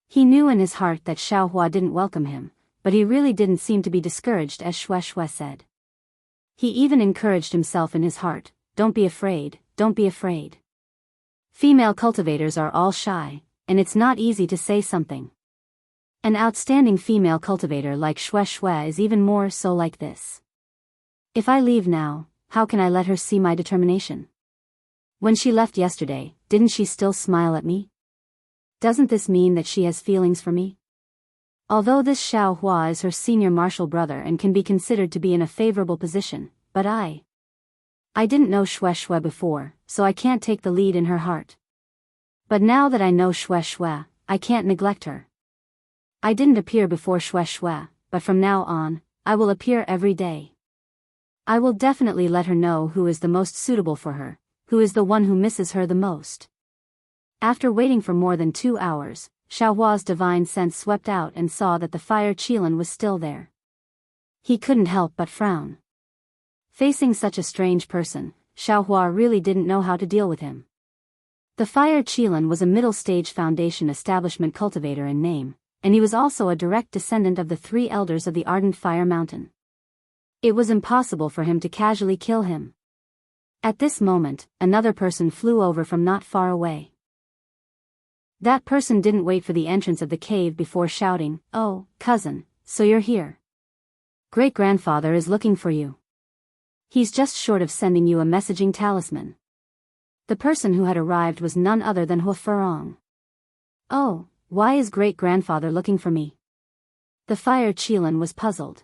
He knew in his heart that Xiaohua didn't welcome him, but he really didn't seem to be discouraged, as Xue said. He even encouraged himself in his heart, "Don't be afraid, don't be afraid." Female cultivators are all shy, and it's not easy to say something. An outstanding female cultivator like Xue is even more so like this. If I leave now, how can I let her see my determination? When she left yesterday, didn't she still smile at me? Doesn't this mean that she has feelings for me? Although this Xiaohua is her senior martial brother and can be considered to be in a favorable position, but I didn't know Xue before, so I can't take the lead in her heart. But now that I know Xue, I can't neglect her. I didn't appear before Xue, but from now on, I will appear every day. I will definitely let her know who is the most suitable for her, who is the one who misses her the most. After waiting for more than 2 hours, Xiaohua's divine sense swept out and saw that the fire Qilin was still there. He couldn't help but frown. Facing such a strange person, Xiaohua really didn't know how to deal with him. The fire Qilin was a middle-stage foundation establishment cultivator in name, and he was also a direct descendant of the 3 elders of the Ardent Fire Mountain. It was impossible for him to casually kill him. At this moment, another person flew over from not far away. That person didn't wait for the entrance of the cave before shouting, "Oh, cousin, so you're here. Great-grandfather is looking for you. He's just short of sending you a messaging talisman." The person who had arrived was none other than Hua Furong. "Oh, why is great-grandfather looking for me?" The fire Qilin was puzzled.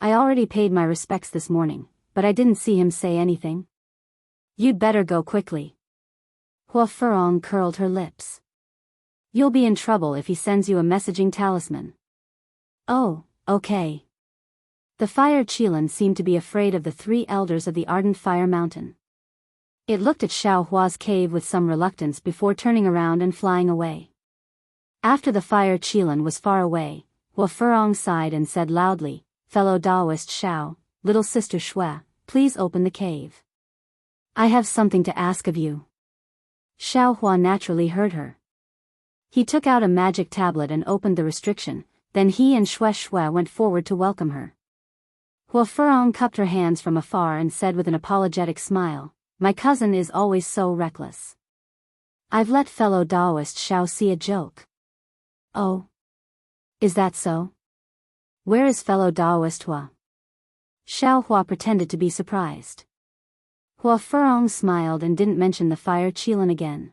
"I already paid my respects this morning, but I didn't see him say anything." "You'd better go quickly." Hua Furong curled her lips. "You'll be in trouble if he sends you a messaging talisman." "Oh, okay." The fire Qilin seemed to be afraid of the 3 elders of the Ardent Fire Mountain. It looked at Xiaohua's cave with some reluctance before turning around and flying away. After the fire Qilin was far away, Hua Furong sighed and said loudly, "Fellow Daoist Xiao, little sister Xue, please open the cave. I have something to ask of you." Xiaohua naturally heard her. He took out a magic tablet and opened the restriction, then he and Xue went forward to welcome her. Hua Furong cupped her hands from afar and said with an apologetic smile, "My cousin is always so reckless. I've let fellow Daoist Xiao see a joke." "Oh? Is that so? Where is fellow Daoist Hua?" Xiaohua pretended to be surprised. Hua Furong smiled and didn't mention the fire Qilin again.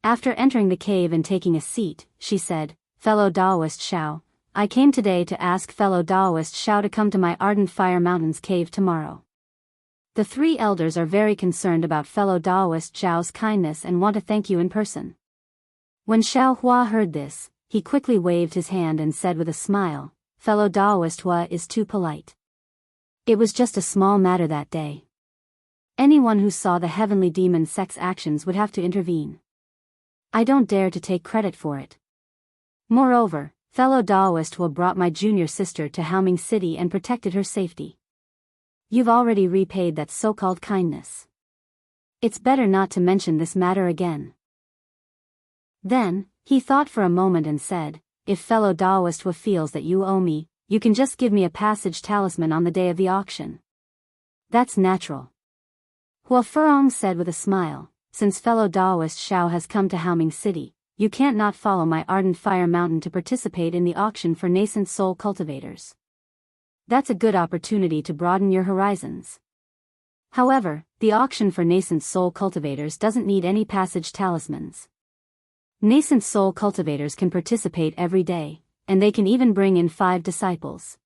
After entering the cave and taking a seat, she said, "Fellow Daoist Xiao, I came today to ask fellow Daoist Xiao to come to my Ardent Fire Mountains cave tomorrow. The 3 elders are very concerned about fellow Daoist Xiao's kindness and want to thank you in person." When Xiaohua heard this, he quickly waved his hand and said with a smile, "Fellow Daoist Hua is too polite. It was just a small matter that day. Anyone who saw the heavenly demon sect's actions would have to intervene. I don't dare to take credit for it. Moreover, fellow Daoist Hua brought my junior sister to Haoming City and protected her safety. You've already repaid that so-called kindness. It's better not to mention this matter again." Then, he thought for a moment and said, "If fellow Daoist Hua feels that you owe me, you can just give me a passage talisman on the day of the auction. That's natural." Hua Furong said with a smile, "Since fellow Daoist Xiao has come to Haoming City, you can't not follow my Ardent Fire Mountain to participate in the auction for nascent soul cultivators. That's a good opportunity to broaden your horizons. However, the auction for nascent soul cultivators doesn't need any passage talismans. Nascent soul cultivators can participate every day, and they can even bring in 5 disciples.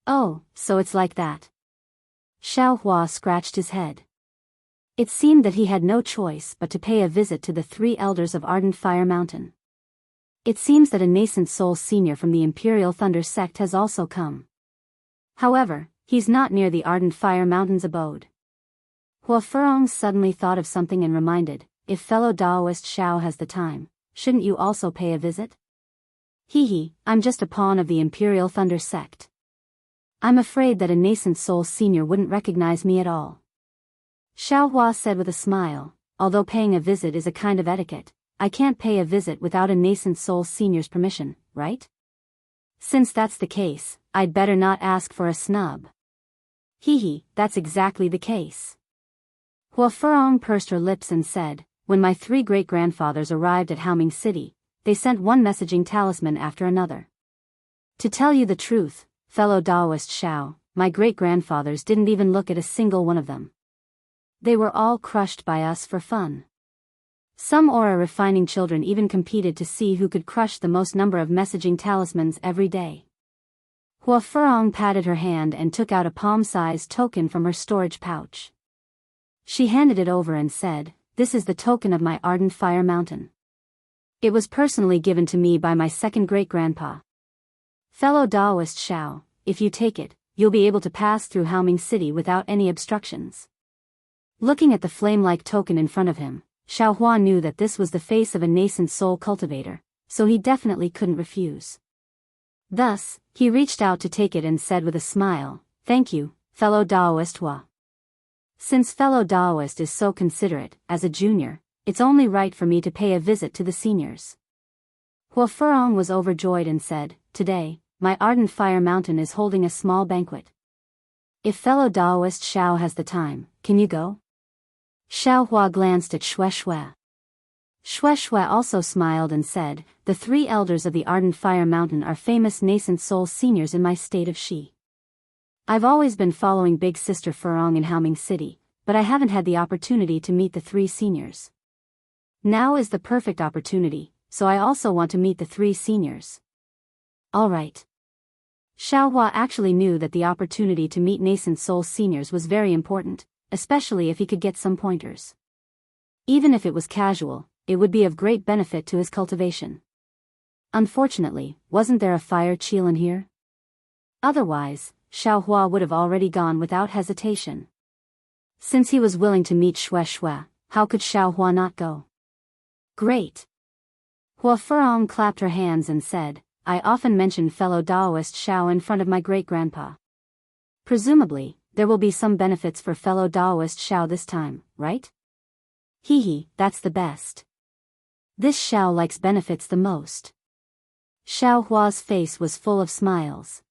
Oh, so it's like that. Xiao Hua scratched his head. It seemed that he had no choice but to pay a visit to the 3 elders of Ardent Fire Mountain. It seems that a nascent soul senior from the Imperial Thunder sect has also come. However, he's not near the Ardent Fire Mountain's abode. Hua Furong suddenly thought of something and reminded, if fellow Daoist Xiao has the time, shouldn't you also pay a visit? Hee, I'm just a pawn of the Imperial Thunder sect. I'm afraid that a nascent soul senior wouldn't recognize me at all. Xiao Hua said with a smile, although paying a visit is a kind of etiquette, I can't pay a visit without a nascent soul senior's permission, right? Since that's the case, I'd better not ask for a snub. Hee, that's exactly the case. Hua Furong pursed her lips and said, when my 3 great-grandfathers arrived at Haoming City, they sent one messaging talisman after another. To tell you the truth, fellow Daoist Xiao, my great-grandfathers didn't even look at a single one of them. They were all crushed by us for fun. Some aura-refining children even competed to see who could crush the most number of messaging talismans every day. Hua Furong patted her hand and took out a palm-sized token from her storage pouch. She handed it over and said, this is the token of my Ardent Fire Mountain. It was personally given to me by my second great-grandpa. Fellow Daoist Xiao, if you take it, you'll be able to pass through Haoming City without any obstructions. Looking at the flame-like token in front of him, Xiao Hua knew that this was the face of a nascent soul cultivator, so he definitely couldn't refuse. Thus, he reached out to take it and said with a smile, thank you, fellow Daoist Hua. Since fellow Daoist is so considerate, as a junior, it's only right for me to pay a visit to the seniors. Hua Furong was overjoyed and said, today, my Ardent Fire Mountain is holding a small banquet. If fellow Daoist Xiao has the time, can you go? Xiao Hua glanced at Xue Xue. Xue Xue also smiled and said, the 3 elders of the Ardent Fire Mountain are famous nascent soul seniors in my state of Shi. I've always been following Big Sister Furong in Haoming City, but I haven't had the opportunity to meet the 3 seniors. Now is the perfect opportunity, so I also want to meet the 3 seniors. Alright. Xiao Hua actually knew that the opportunity to meet nascent soul seniors was very important, especially if he could get some pointers. Even if it was casual, it would be of great benefit to his cultivation. Unfortunately, wasn't there a fire Qilin here? Otherwise, Xiao Hua would have already gone without hesitation. Since he was willing to meet Xue Xue, how could Xiao Hua not go? Great! Hua Furong clapped her hands and said, I often mention fellow Daoist Xiao in front of my great-grandpa. Presumably, there will be some benefits for fellow Daoist Xiao this time, right? Hee, that's the best. This Xiao likes benefits the most. Xiao Hua's face was full of smiles.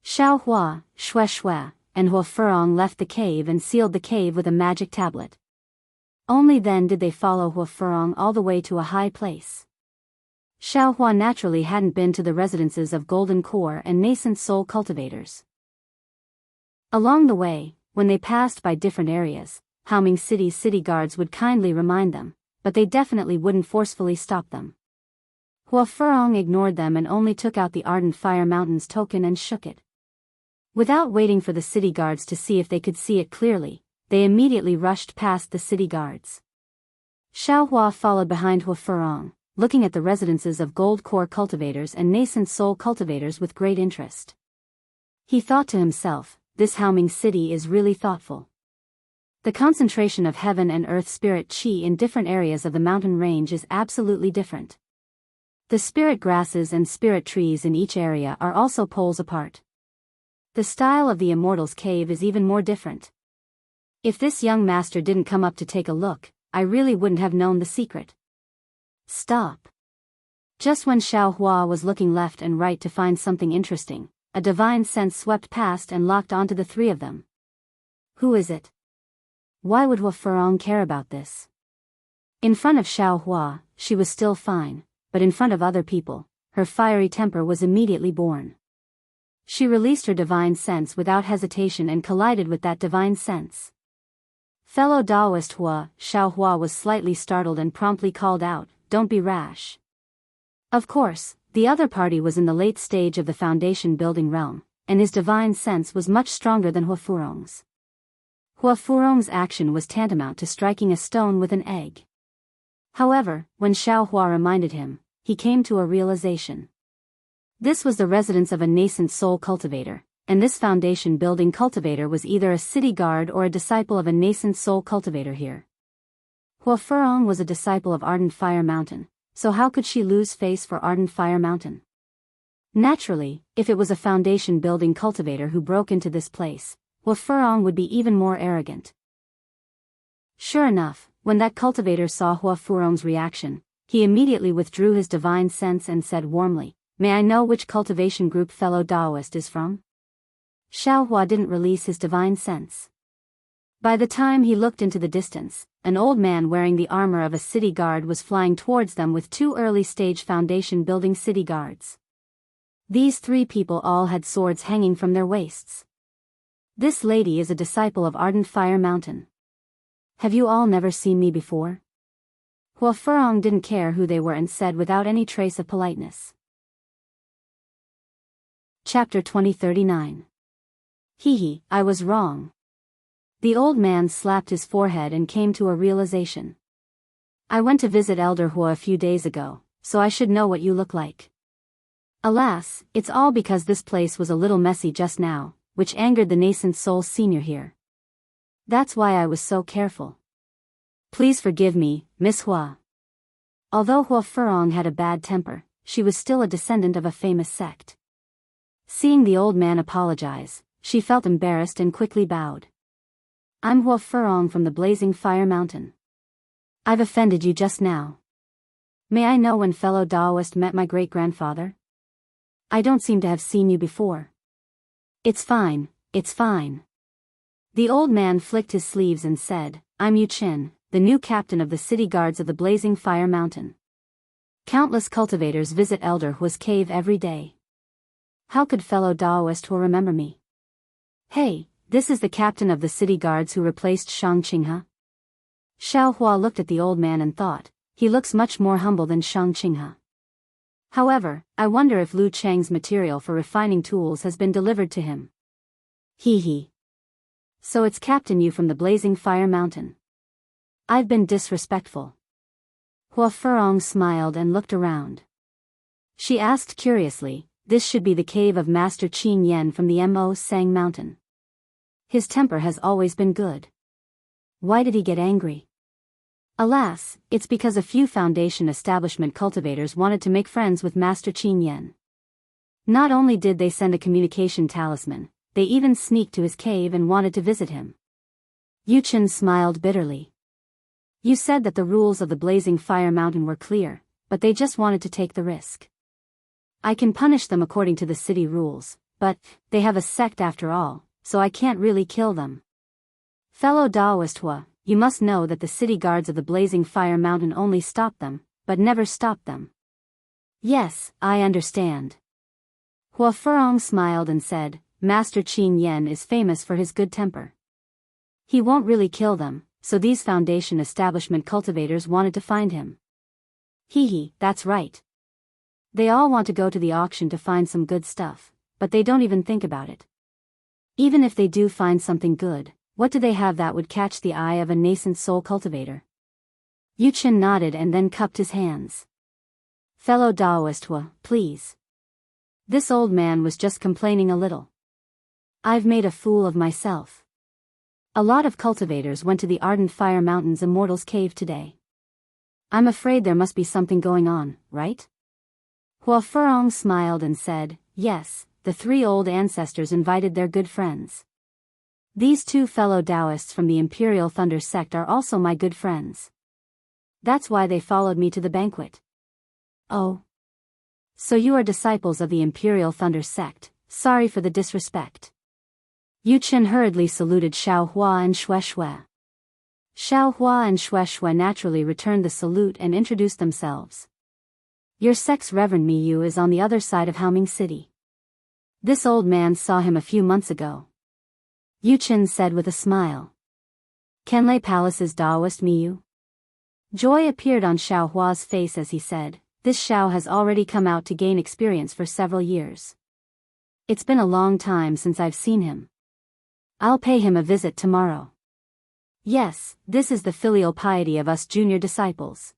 Xiao Hua, Xue Xue, and Hua Furong left the cave and sealed the cave with a magic tablet. Only then did they follow Hua Furong all the way to a high place. Xiao Hua naturally hadn't been to the residences of Golden Core and nascent soul cultivators. Along the way, when they passed by different areas, Haoming City's city guards would kindly remind them, but they definitely wouldn't forcefully stop them. Hua Furong ignored them and only took out the Ardent Fire Mountain's token and shook it. Without waiting for the city guards to see if they could see it clearly, they immediately rushed past the city guards. Xiao Hua followed behind Hua Furong, looking at the residences of Gold Core cultivators and nascent soul cultivators with great interest. He thought to himself, this Haoming City is really thoughtful. The concentration of heaven and earth spirit qi in different areas of the mountain range is absolutely different. The spirit grasses and spirit trees in each area are also poles apart. The style of the Immortals Cave is even more different. If this young master didn't come up to take a look, I really wouldn't have known the secret. Stop. Just when Xiao Hua was looking left and right to find something interesting, a divine sense swept past and locked onto the 3 of them. Who is it? Why would Hua Furong care about this? In front of Xiao Hua, she was still fine, but in front of other people, her fiery temper was immediately born. She released her divine sense without hesitation and collided with that divine sense. Fellow Daoist Hua, Xiao Hua was slightly startled and promptly called out, don't be rash. Of course, the other party was in the late stage of the foundation building realm, and his divine sense was much stronger than Hua Furong's. Hua Furong's action was tantamount to striking a stone with an egg. However, when Xiao Hua reminded him, he came to a realization. This was the residence of a nascent soul cultivator, and this foundation building cultivator was either a city guard or a disciple of a nascent soul cultivator here. Hua Furong was a disciple of Ardent Fire Mountain, so how could she lose face for Ardent Fire Mountain? Naturally, if it was a foundation building cultivator who broke into this place, Hua Furong would be even more arrogant. Sure enough, when that cultivator saw Hua Furong's reaction, he immediately withdrew his divine sense and said warmly, "May I know which cultivation group fellow Daoist is from?" Xiao Hua didn't release his divine sense. By the time he looked into the distance, an old man wearing the armor of a city guard was flying towards them with 2 early-stage foundation building city guards. These 3 people all had swords hanging from their waists. This lady is a disciple of Ardent Fire Mountain. Have you all never seen me before? Hua Furong didn't care who they were and said without any trace of politeness. Chapter 2039. Hee, I was wrong. The old man slapped his forehead and came to a realization. I went to visit Elder Hua a few days ago, so I should know what you look like. Alas, it's all because this place was a little messy just now, which angered the nascent soul senior here. That's why I was so careful. Please forgive me, Miss Hua. Although Hua Furong had a bad temper, she was still a descendant of a famous sect. Seeing the old man apologize, she felt embarrassed and quickly bowed. I'm Hua Furong from the Blazing Fire Mountain. I've offended you just now. May I know when fellow Daoist met my great-grandfather? I don't seem to have seen you before. It's fine, it's fine. The old man flicked his sleeves and said, I'm Yu Qin, the new captain of the city guards of the Blazing Fire Mountain. Countless cultivators visit Elder Hua's cave every day. How could fellow Daoist Hua remember me? Hey, this is the captain of the city guards who replaced Shang Qinghe. Xiao Hua looked at the old man and thought, he looks much more humble than Shang Qinghe. However, I wonder if Lu Cheng's material for refining tools has been delivered to him. Hee. So it's Captain Yu from the Blazing Fire Mountain. I've been disrespectful. Hua Furong smiled and looked around. She asked curiously, this should be the cave of Master Qin Yan from the Mo Sang Mountain. His temper has always been good. Why did he get angry? Alas, it's because a few foundation establishment cultivators wanted to make friends with Master Qin Yan. Not only did they send a communication talisman, they even sneaked to his cave and wanted to visit him. Yu Qin smiled bitterly. You said that the rules of the Blazing Fire Mountain were clear, but they just wanted to take the risk. I can punish them according to the city rules, but they have a sect after all, so I can't really kill them. Fellow Daoist Hua, you must know that the city guards of the Blazing Fire Mountain only stop them, but never stop them. Yes, I understand. Hua Furong smiled and said, Master Qin Yan is famous for his good temper. He won't really kill them, so these foundation establishment cultivators wanted to find him. Hee, that's right. They all want to go to the auction to find some good stuff, but they don't even think about it. Even if they do find something good, what do they have that would catch the eye of a nascent soul cultivator? Yu Qin nodded and then cupped his hands. Fellow Daoist Hua, please. This old man was just complaining a little. I've made a fool of myself. A lot of cultivators went to the Ardent Fire Mountain's Immortals Cave today. I'm afraid there must be something going on, right? Hua Furong smiled and said, yes, the 3 old ancestors invited their good friends. These 2 fellow Daoists from the Imperial Thunder sect are also my good friends. That's why they followed me to the banquet. Oh. So you are disciples of the Imperial Thunder sect, sorry for the disrespect. Yu Qin hurriedly saluted Xiao Hua and Xue Xue. Xiao Hua and Xue Xue naturally returned the salute and introduced themselves. Your sect's Reverend Mi Yu is on the other side of Haoming City. This old man saw him a few months ago. Yu Qin said with a smile. Kenlei Palace's Daoist Mi Yu? Joy appeared on Xiao Hua's face as he said, "This Xiao has already come out to gain experience for several years. It's been a long time since I've seen him. I'll pay him a visit tomorrow." "Yes, this is the filial piety of us junior disciples."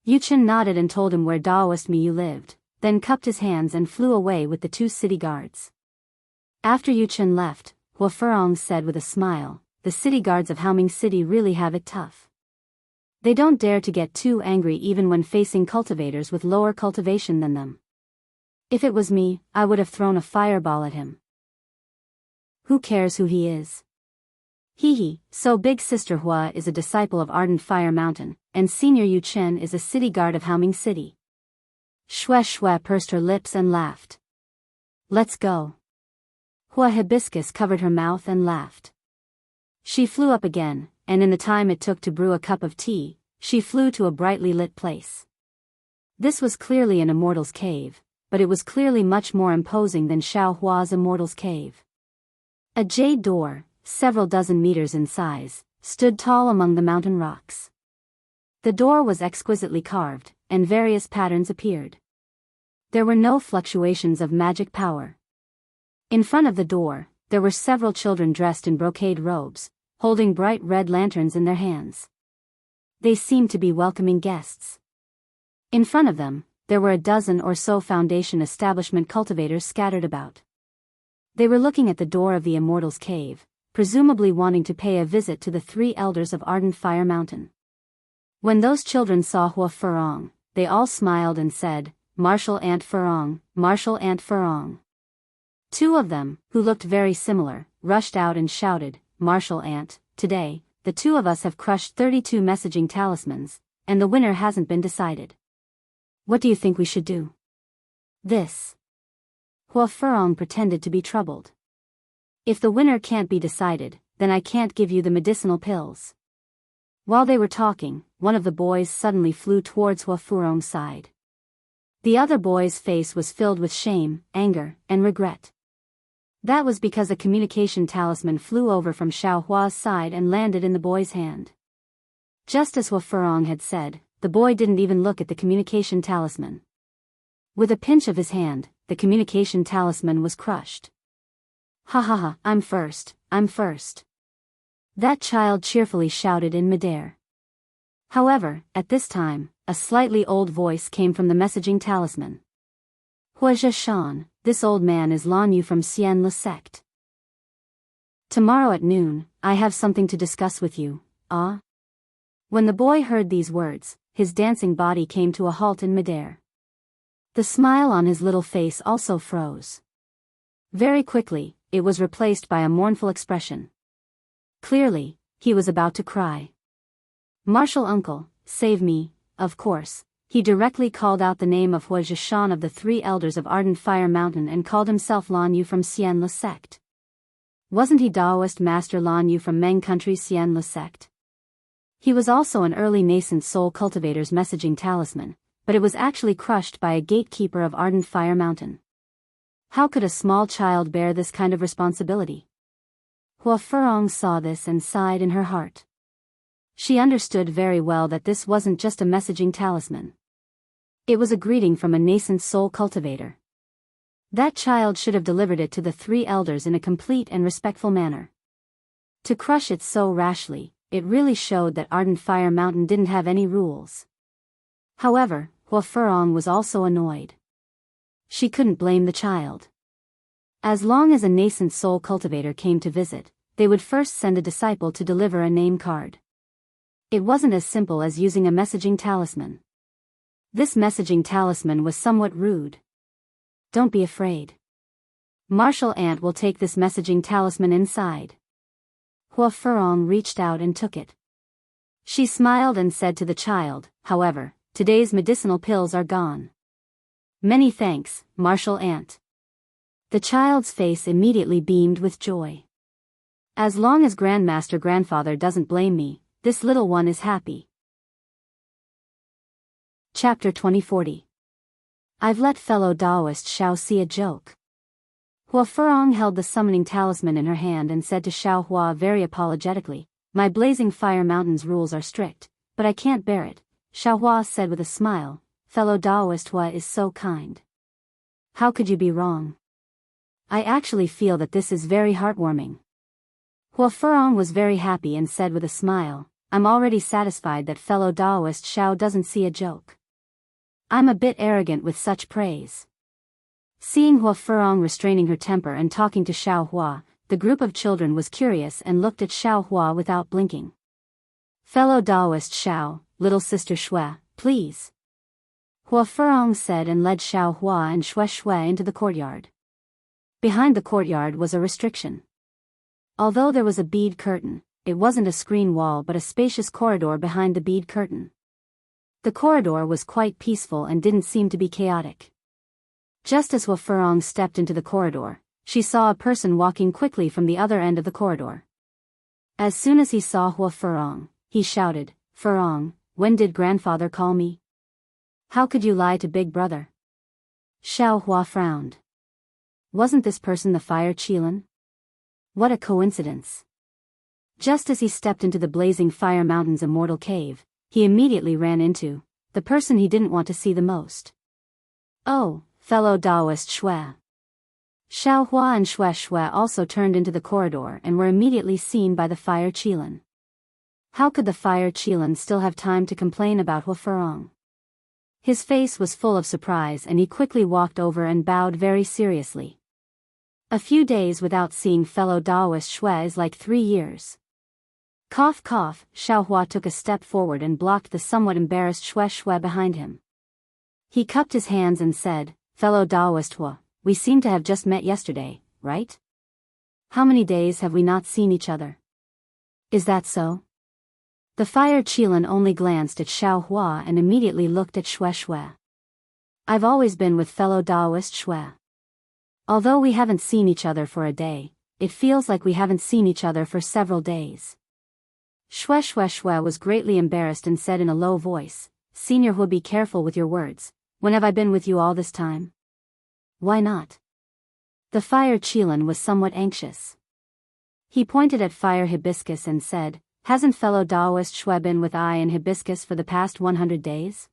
Yuchen nodded and told him where Daoist Miyu lived, then cupped his hands and flew away with the 2 city guards. After Yuchen left, Hua Furong said with a smile, "The city guards of Haoming City really have it tough. They don't dare to get too angry even when facing cultivators with lower cultivation than them. If it was me, I would have thrown a fireball at him. Who cares who he is? Hee, so big sister Hua is a disciple of Ardent Fire Mountain, and senior Yu Chen is a city guard of Haoming City." Shue pursed her lips and laughed. "Let's go." Hua Hibiscus covered her mouth and laughed. She flew up again, and in the time it took to brew a cup of tea, she flew to a brightly lit place. This was clearly an immortal's cave, but it was clearly much more imposing than Xiao Hua's immortal's cave. A jade door, several dozen meters in size, stood tall among the mountain rocks. The door was exquisitely carved, and various patterns appeared. There were no fluctuations of magic power. In front of the door, there were several children dressed in brocade robes, holding bright red lanterns in their hands. They seemed to be welcoming guests. In front of them, there were a dozen or so Foundation establishment cultivators scattered about. They were looking at the door of the Immortal's Cave, presumably wanting to pay a visit to the 3 elders of Ardent Fire Mountain. When those children saw Hua Furong, they all smiled and said, "Martial Aunt Furong, Martial Aunt Furong." 2 of them, who looked very similar, rushed out and shouted, "Martial Aunt, today, the 2 of us have crushed 32 messaging talismans, and the winner hasn't been decided. What do you think we should do?" "This." Hua Furong pretended to be troubled. "If the winner can't be decided, then I can't give you the medicinal pills." While they were talking, one of the boys suddenly flew towards Hua Furong's side. The other boy's face was filled with shame, anger, and regret. That was because a communication talisman flew over from Xiao Hua's side and landed in the boy's hand. Just as Hua Furong had said, the boy didn't even look at the communication talisman. With a pinch of his hand, the communication talisman was crushed. "Ha ha ha, I'm first, I'm first." That child cheerfully shouted in midair. However, at this time, a slightly old voice came from the messaging talisman. "Wuxia Xianxia, this old man is Lan Yu from Xian Le sect. Tomorrow at noon, I have something to discuss with you, ah?" When the boy heard these words, his dancing body came to a halt in midair. The smile on his little face also froze. Very quickly, it was replaced by a mournful expression. Clearly, he was about to cry. "Martial uncle, save me," of course. He directly called out the name of Wuxia Xianxia of the 3 elders of Ardent Fire Mountain and called himself Lan Yu from Xian Le sect. Wasn't he Daoist master Lan Yu from Meng Country Xian Le sect? He was also an early nascent soul cultivator's messaging talisman, but it was actually crushed by a gatekeeper of Ardent Fire Mountain. How could a small child bear this kind of responsibility? Hua Furong saw this and sighed in her heart. She understood very well that this wasn't just a messaging talisman. It was a greeting from a nascent soul cultivator. That child should have delivered it to the 3 elders in a complete and respectful manner. To crush it so rashly, it really showed that Ardent Fire Mountain didn't have any rules. However, Hua Furong was also annoyed. She couldn't blame the child. As long as a nascent soul cultivator came to visit, they would first send a disciple to deliver a name card. It wasn't as simple as using a messaging talisman. This messaging talisman was somewhat rude. "Don't be afraid. Martial Ant will take this messaging talisman inside." Hua Furong reached out and took it. She smiled and said to the child, "However, today's medicinal pills are gone." "Many thanks, Martial Ant." The child's face immediately beamed with joy. "As long as Grandmaster Grandfather doesn't blame me, this little one is happy." Chapter 2040. I've let fellow Daoist Xiao see a joke. Hua Furong held the summoning talisman in her hand and said to Xiao Hua very apologetically, "My Blazing Fire Mountain's rules are strict, but I can't bear it, Xiao Hua said with a smile. Fellow Daoist Hua is so kind. How could you be wrong? I actually feel that this is very heartwarming. Hua Furong was very happy and said with a smile, I'm already satisfied that fellow Daoist Xiao doesn't see a joke. I'm a bit arrogant with such praise. Seeing Hua Furong restraining her temper and talking to Xiao Hua, the group of children was curious and looked at Xiao Hua without blinking. Fellow Daoist Xiao, little sister Shui, please. Hua Furong said and led Xiao Hua and Shui into the courtyard. Behind the courtyard was a restriction. Although there was a bead curtain, it wasn't a screen wall but a spacious corridor behind the bead curtain. The corridor was quite peaceful and didn't seem to be chaotic. Just as Hua Furong stepped into the corridor, she saw a person walking quickly from the other end of the corridor. As soon as he saw Hua Furong, he shouted, Furong, when did grandfather call me? How could you lie to big brother? Xiao Hua frowned. Wasn't this person the fire Qilin? What a coincidence. Just as he stepped into the blazing fire mountain's immortal cave, he immediately ran into the person he didn't want to see the most. Oh, fellow Daoist Shui. Xiao Hua and Shui also turned into the corridor and were immediately seen by the fire Qilin. How could the fire Qilin still have time to complain about Hua Furong? His face was full of surprise and he quickly walked over and bowed very seriously. A few days without seeing fellow Daoist Shui is like 3 years. Cough cough, Xiao Hua took a step forward and blocked the somewhat embarrassed Shui behind him. He cupped his hands and said, Fellow Daoist Hua, we seem to have just met yesterday, right? How many days have we not seen each other? Is that so? The fire Qilin only glanced at Xiao Hua and immediately looked at Shui. I've always been with fellow Daoist Shui. Although we haven't seen each other for a day, it feels like we haven't seen each other for several days. Shui was greatly embarrassed and said in a low voice, Senior Hua, be careful with your words. When have I been with you all this time? Why not? The fire Qilin was somewhat anxious. He pointed at fire Hibiscus and said, Hasn't fellow Daoist Shui been with I and Hibiscus for the past 100 days?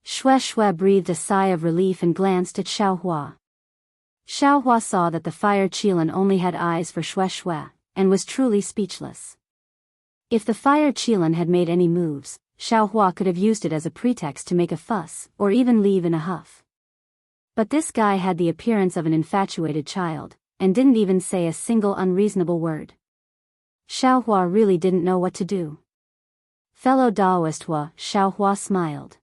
Shui breathed a sigh of relief and glanced at Xiao Hua. Xiao Hua saw that the fire Qilin only had eyes for Shui, and was truly speechless. If the fire Qilin had made any moves, Xiao Hua could have used it as a pretext to make a fuss, or even leave in a huff. But this guy had the appearance of an infatuated child, and didn't even say a single unreasonable word. Xiao Hua really didn't know what to do. Fellow Daoist Hua, Xiao Hua smiled.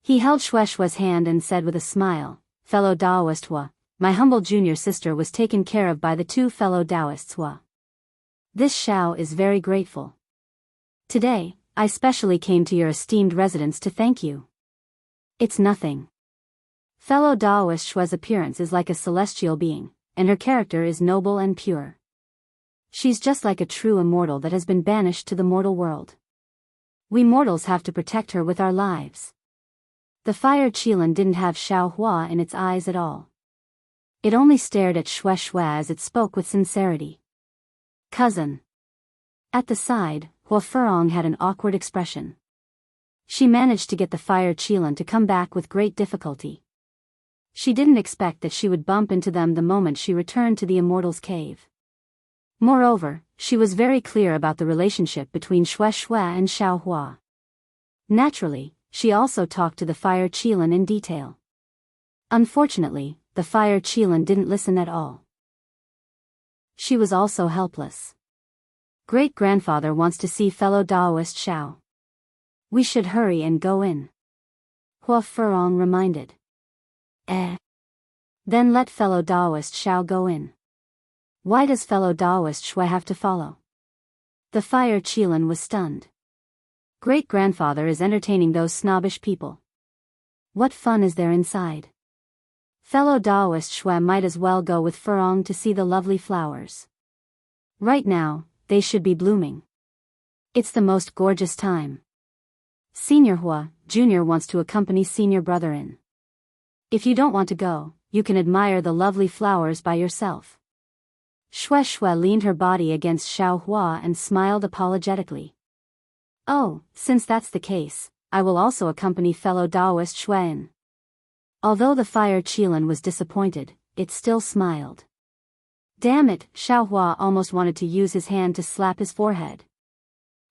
He held Shui's hand and said with a smile, Fellow Daoist Hua, my humble junior sister was taken care of by the 2 fellow Daoists Hua. This Xiao is very grateful. Today, I specially came to your esteemed residence to thank you. It's nothing. Fellow Daoist Shui's appearance is like a celestial being, and her character is noble and pure. She's just like a true immortal that has been banished to the mortal world. We mortals have to protect her with our lives. The fire Qilin didn't have Xiao Hua in its eyes at all. It only stared at Shui as it spoke with sincerity. Cousin. At the side, Hua Furong had an awkward expression. She managed to get the fire Qilin to come back with great difficulty. She didn't expect that she would bump into them the moment she returned to the immortal's cave. Moreover, she was very clear about the relationship between Shui and Xiao Hua. Naturally, she also talked to the fire Qilin in detail. Unfortunately, the fire Qilin didn't listen at all. She was also helpless. Great-grandfather wants to see fellow Daoist Xiao. We should hurry and go in. Hua Furong reminded. Then let fellow Daoist Xiao go in. Why does fellow Daoist Shui have to follow? The fire Qilin was stunned. Great-grandfather is entertaining those snobbish people. What fun is there inside? Fellow Daoist Shui might as well go with Furong to see the lovely flowers. Right now, they should be blooming. It's the most gorgeous time. Senior Hua, Junior wants to accompany senior brother in. If you don't want to go, you can admire the lovely flowers by yourself. Shui leaned her body against Xiao Hua and smiled apologetically. Oh, since that's the case, I will also accompany fellow Daoist Xuan. Although the fire Qilin was disappointed, it still smiled. Damn it, Xiaohua almost wanted to use his hand to slap his forehead.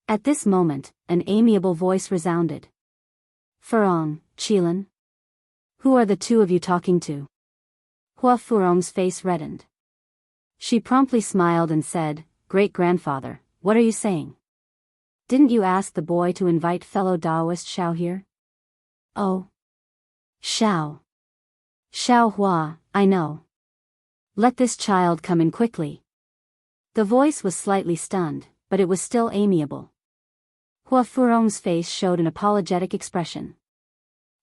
At this moment, an amiable voice resounded. Furong, Qilin? Who are the two of you talking to? Hua Furong's face reddened. She promptly smiled and said, Great-grandfather, what are you saying? Didn't you ask the boy to invite fellow Daoist Xiao here? Oh. Xiao. Xiao Hua, I know. Let this child come in quickly. The voice was slightly stunned, but it was still amiable. Hua Furong's face showed an apologetic expression.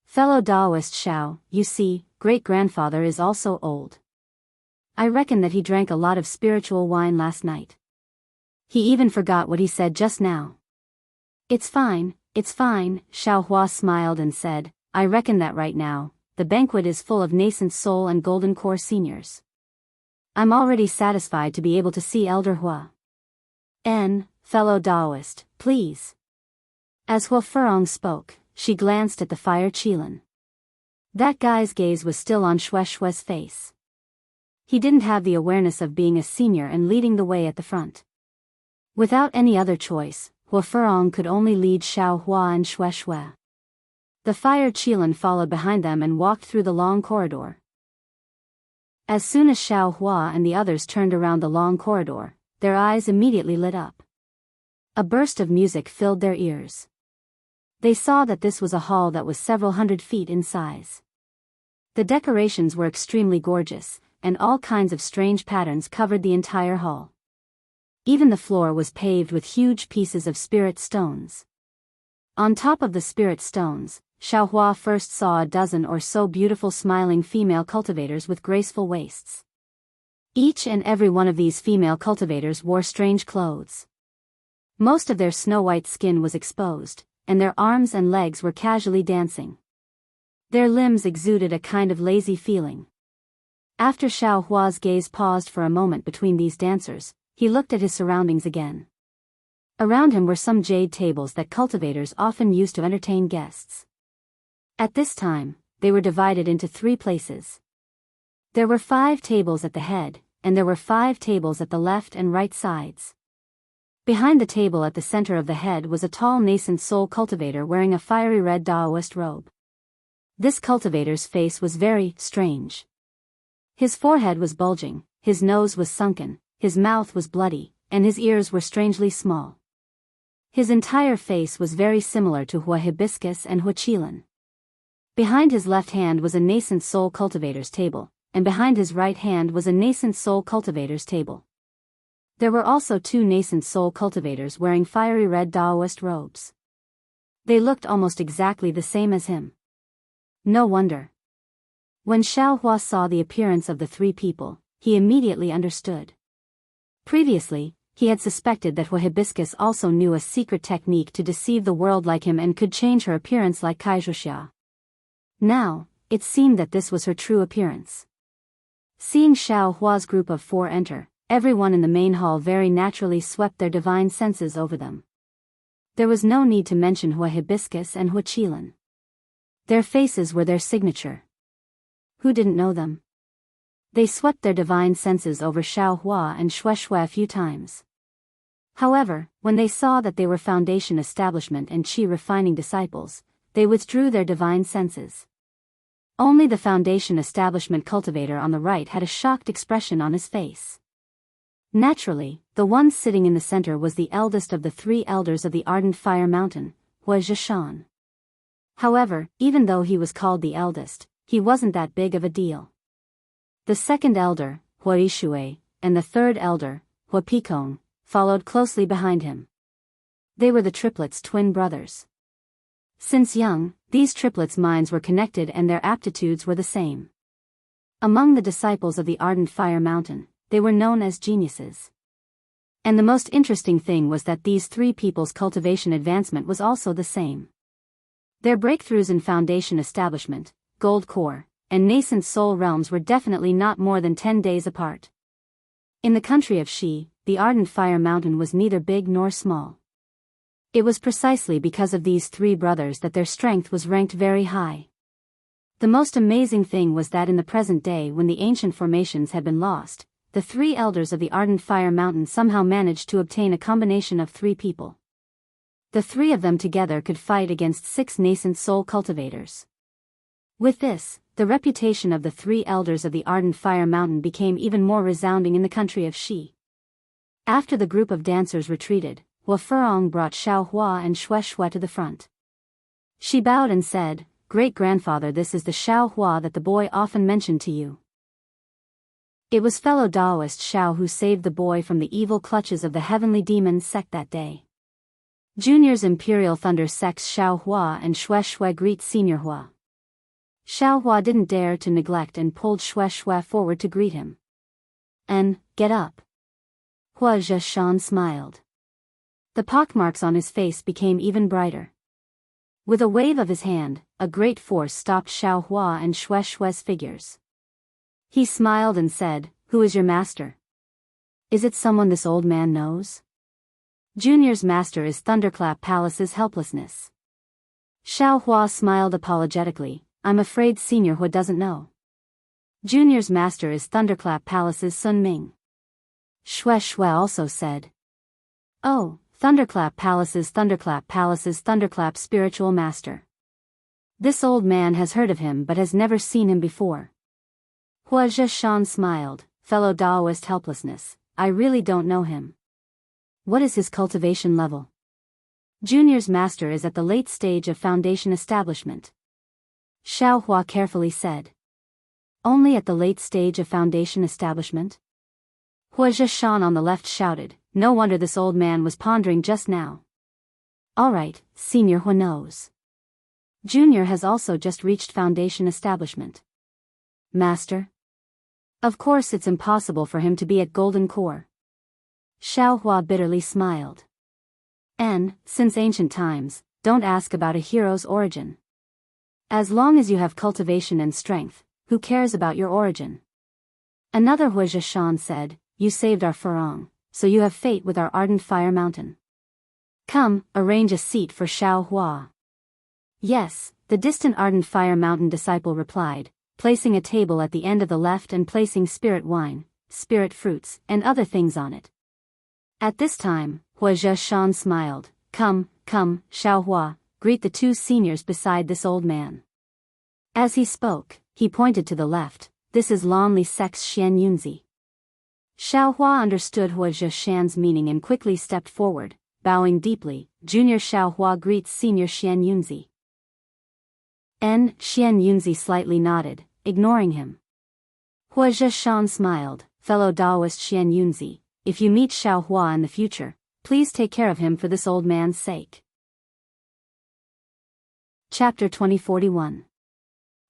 Fellow Daoist Xiao, you see, great-grandfather is also old. I reckon that he drank a lot of spiritual wine last night. He even forgot what he said just now. It's fine, Xiao Hua smiled and said, I reckon that right now, the banquet is full of nascent soul and golden core seniors. I'm already satisfied to be able to see Elder Hua. Fellow Daoist, please. As Hua Furong spoke, she glanced at the fire Qilin. That guy's gaze was still on Shue's face. He didn't have the awareness of being a senior and leading the way at the front. Without any other choice, Hua Furong could only lead Xiao Hua and Shue. The fire Qilin followed behind them and walked through the long corridor. As soon as Xiao Hua and the others turned around the long corridor, their eyes immediately lit up. A burst of music filled their ears. They saw that this was a hall that was several hundred feet in size. The decorations were extremely gorgeous, and all kinds of strange patterns covered the entire hall. Even the floor was paved with huge pieces of spirit stones. On top of the spirit stones, Xiao Hua first saw a dozen or so beautiful smiling female cultivators with graceful waists. Each and every one of these female cultivators wore strange clothes. Most of their snow-white skin was exposed, and their arms and legs were casually dancing. Their limbs exuded a kind of lazy feeling. After Xiao Hua's gaze paused for a moment between these dancers, he looked at his surroundings again. Around him were some jade tables that cultivators often used to entertain guests. At this time, they were divided into 3 places. There were 5 tables at the head, and there were 5 tables at the left and right sides. Behind the table at the center of the head was a tall nascent soul cultivator wearing a fiery red Daoist robe. This cultivator's face was very strange. His forehead was bulging, his nose was sunken, his mouth was bloody, and his ears were strangely small. His entire face was very similar to Hua Hibiscus and Hua Qilin. Behind his left hand was a nascent soul cultivator's table, and behind his right hand was a nascent soul cultivator's table. There were also 2 nascent soul cultivators wearing fiery red Daoist robes. They looked almost exactly the same as him. No wonder. When Xiao Hua saw the appearance of the 3 people, he immediately understood. Previously, he had suspected that Hua Hibiscus also knew a secret technique to deceive the world like him and could change her appearance like Kaixuxia. Now, it seemed that this was her true appearance. Seeing Xiao Hua's group of 4 enter, everyone in the main hall very naturally swept their divine senses over them. There was no need to mention Hua Hibiscus and Hua Qilin. Their faces were their signature. Who didn't know them? They swept their divine senses over Xiao Hua and Shue a few times. However, when they saw that they were Foundation Establishment and Qi Refining disciples, they withdrew their divine senses. Only the Foundation Establishment cultivator on the right had a shocked expression on his face. Naturally, the one sitting in the center was the eldest of the 3 elders of the Ardent Fire Mountain, Wuxia Xianxia. However, even though he was called the eldest, he wasn't that big of a deal. The second elder, Hua Yishui, and the third elder, Hua Picong, followed closely behind him. They were the triplets' twin brothers. Since young, these triplets' minds were connected and their aptitudes were the same. Among the disciples of the Ardent Fire Mountain, they were known as geniuses. And the most interesting thing was that these 3 people's cultivation advancement was also the same. Their breakthroughs in Foundation Establishment, Gold Core, and nascent soul realms were definitely not more than 10 days apart. In the country of Xi, the Ardent Fire Mountain was neither big nor small. It was precisely because of these three brothers that their strength was ranked very high. The most amazing thing was that in the present day, when the ancient formations had been lost, the three elders of the Ardent Fire Mountain somehow managed to obtain a combination of three people. The three of them together could fight against 6 nascent soul cultivators. With this, the reputation of the three elders of the Ardent Fire Mountain became even more resounding in the country of Xi. After the group of dancers retreated, Hua Furong brought Xiao Hua and Xue Xue to the front. She bowed and said, "Great-grandfather, this is the Xiao Hua that the boy often mentioned to you." It was fellow Daoist Xiao who saved the boy from the evil clutches of the heavenly demon sect that day. Junior's Imperial Thunder Sect's Xiao Hua and Xue Xue greet Senior Hua. Xiao Hua didn't dare to neglect and pulled Xue Xue forward to greet him. "And, get up." Wuxia Xianxia smiled. The pockmarks on his face became even brighter. With a wave of his hand, a great force stopped Xiao Hua and Xue Xue's figures. He smiled and said, "Who is your master? Is it someone this old man knows?" Junior's master is Thunderclap Palace's helplessness. Xiao Hua smiled apologetically, "I'm afraid Senior Hua doesn't know." Junior's master is Thunderclap Palace's Sun Ming. Xue Xue also said, "Oh, Thunderclap Palace's Thunderclap spiritual master. This old man has heard of him but has never seen him before." Wuxia Xianxia smiled, "Fellow Daoist helplessness, I really don't know him. What is his cultivation level?" Junior's master is at the late stage of foundation establishment. Xiao Hua carefully said. "Only at the late stage of foundation establishment?" Wuxia Xianxia on the left shouted, "No wonder this old man was pondering just now. All right, Senior Hua knows. Junior has also just reached foundation establishment." "Master? Of course it's impossible for him to be at Golden Core." Xiao Hua bitterly smiled. "And, since ancient times, don't ask about a hero's origin. As long as you have cultivation and strength, who cares about your origin?" Another Wuxia Xianxia said, "You saved our Furong, so you have fate with our Ardent Fire Mountain. Come, arrange a seat for Xiao Hua." "Yes," the distant Ardent Fire Mountain disciple replied, placing a table at the end of the left and placing spirit wine, spirit fruits, and other things on it. At this time, Wuxia Xianxia smiled, Come, Xiao Hua, greet the two seniors beside this old man." As he spoke, he pointed to the left, "This is Lonely Sex Xian Yunzi." Xiao Hua understood Wuxia Xianxia's meaning and quickly stepped forward, bowing deeply. "Junior Xiao Hua greets Senior Xian Yunzi." Xian Yunzi slightly nodded, ignoring him. Wuxia Xianxia smiled, "Fellow Daoist Xian Yunzi, if you meet Xiao Hua in the future, please take care of him for this old man's sake." Chapter 2041.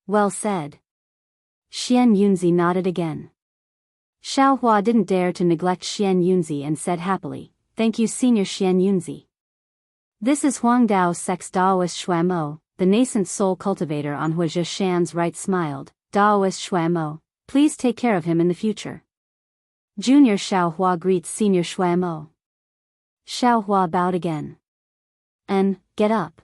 Well said. Xian Yunzi nodded again. Xiao Hua didn't dare to neglect Xian Yunzi and said happily, "Thank you Senior Xian Yunzi. This is Huangdao Sec's Daoist Xuemo, the nascent soul cultivator." On Wuxia Xianxia's right smiled, "Daoist Xuemo, please take care of him in the future." Junior Xiao Hua greets Senior Xuemo. Xiao Hua bowed again. Get up."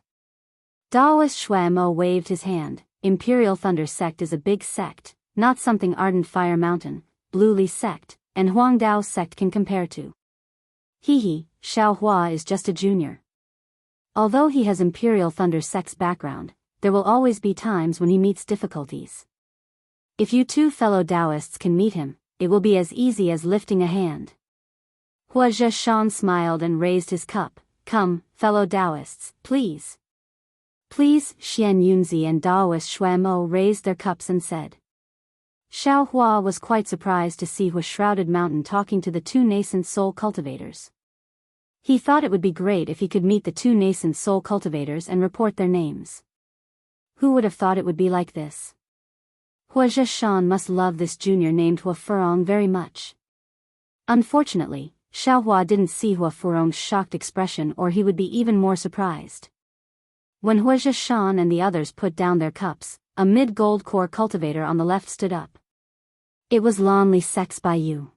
Daoist Xuemo waved his hand. Imperial Thunder Sect is a big sect, not something Ardent Fire Mountain, Blue Li Sect, and Huangdao Sect can compare to. Xiao Hua is just a junior. Although he has Imperial Thunder Sect's background, there will always be times when he meets difficulties. If you two fellow Daoists can meet him, it will be as easy as lifting a hand. Wuxia Xianxia smiled and raised his cup. "Come, fellow Daoists, please." "Please." Xian Yunzi and Daoist Xuemo raised their cups and said. Xiao Hua was quite surprised to see Hua Shrouded Mountain talking to the two nascent soul cultivators. He thought it would be great if he could meet the two nascent soul cultivators and report their names. Who would have thought it would be like this? Wuxia Xianxia must love this junior named Hua Furong very much. Unfortunately, Xiao Hua didn't see Hua Furong's shocked expression, or he would be even more surprised. When Wuxia Xianxia and the others put down their cups, a mid-gold core cultivator on the left stood up. "It was Lonely Sex by you."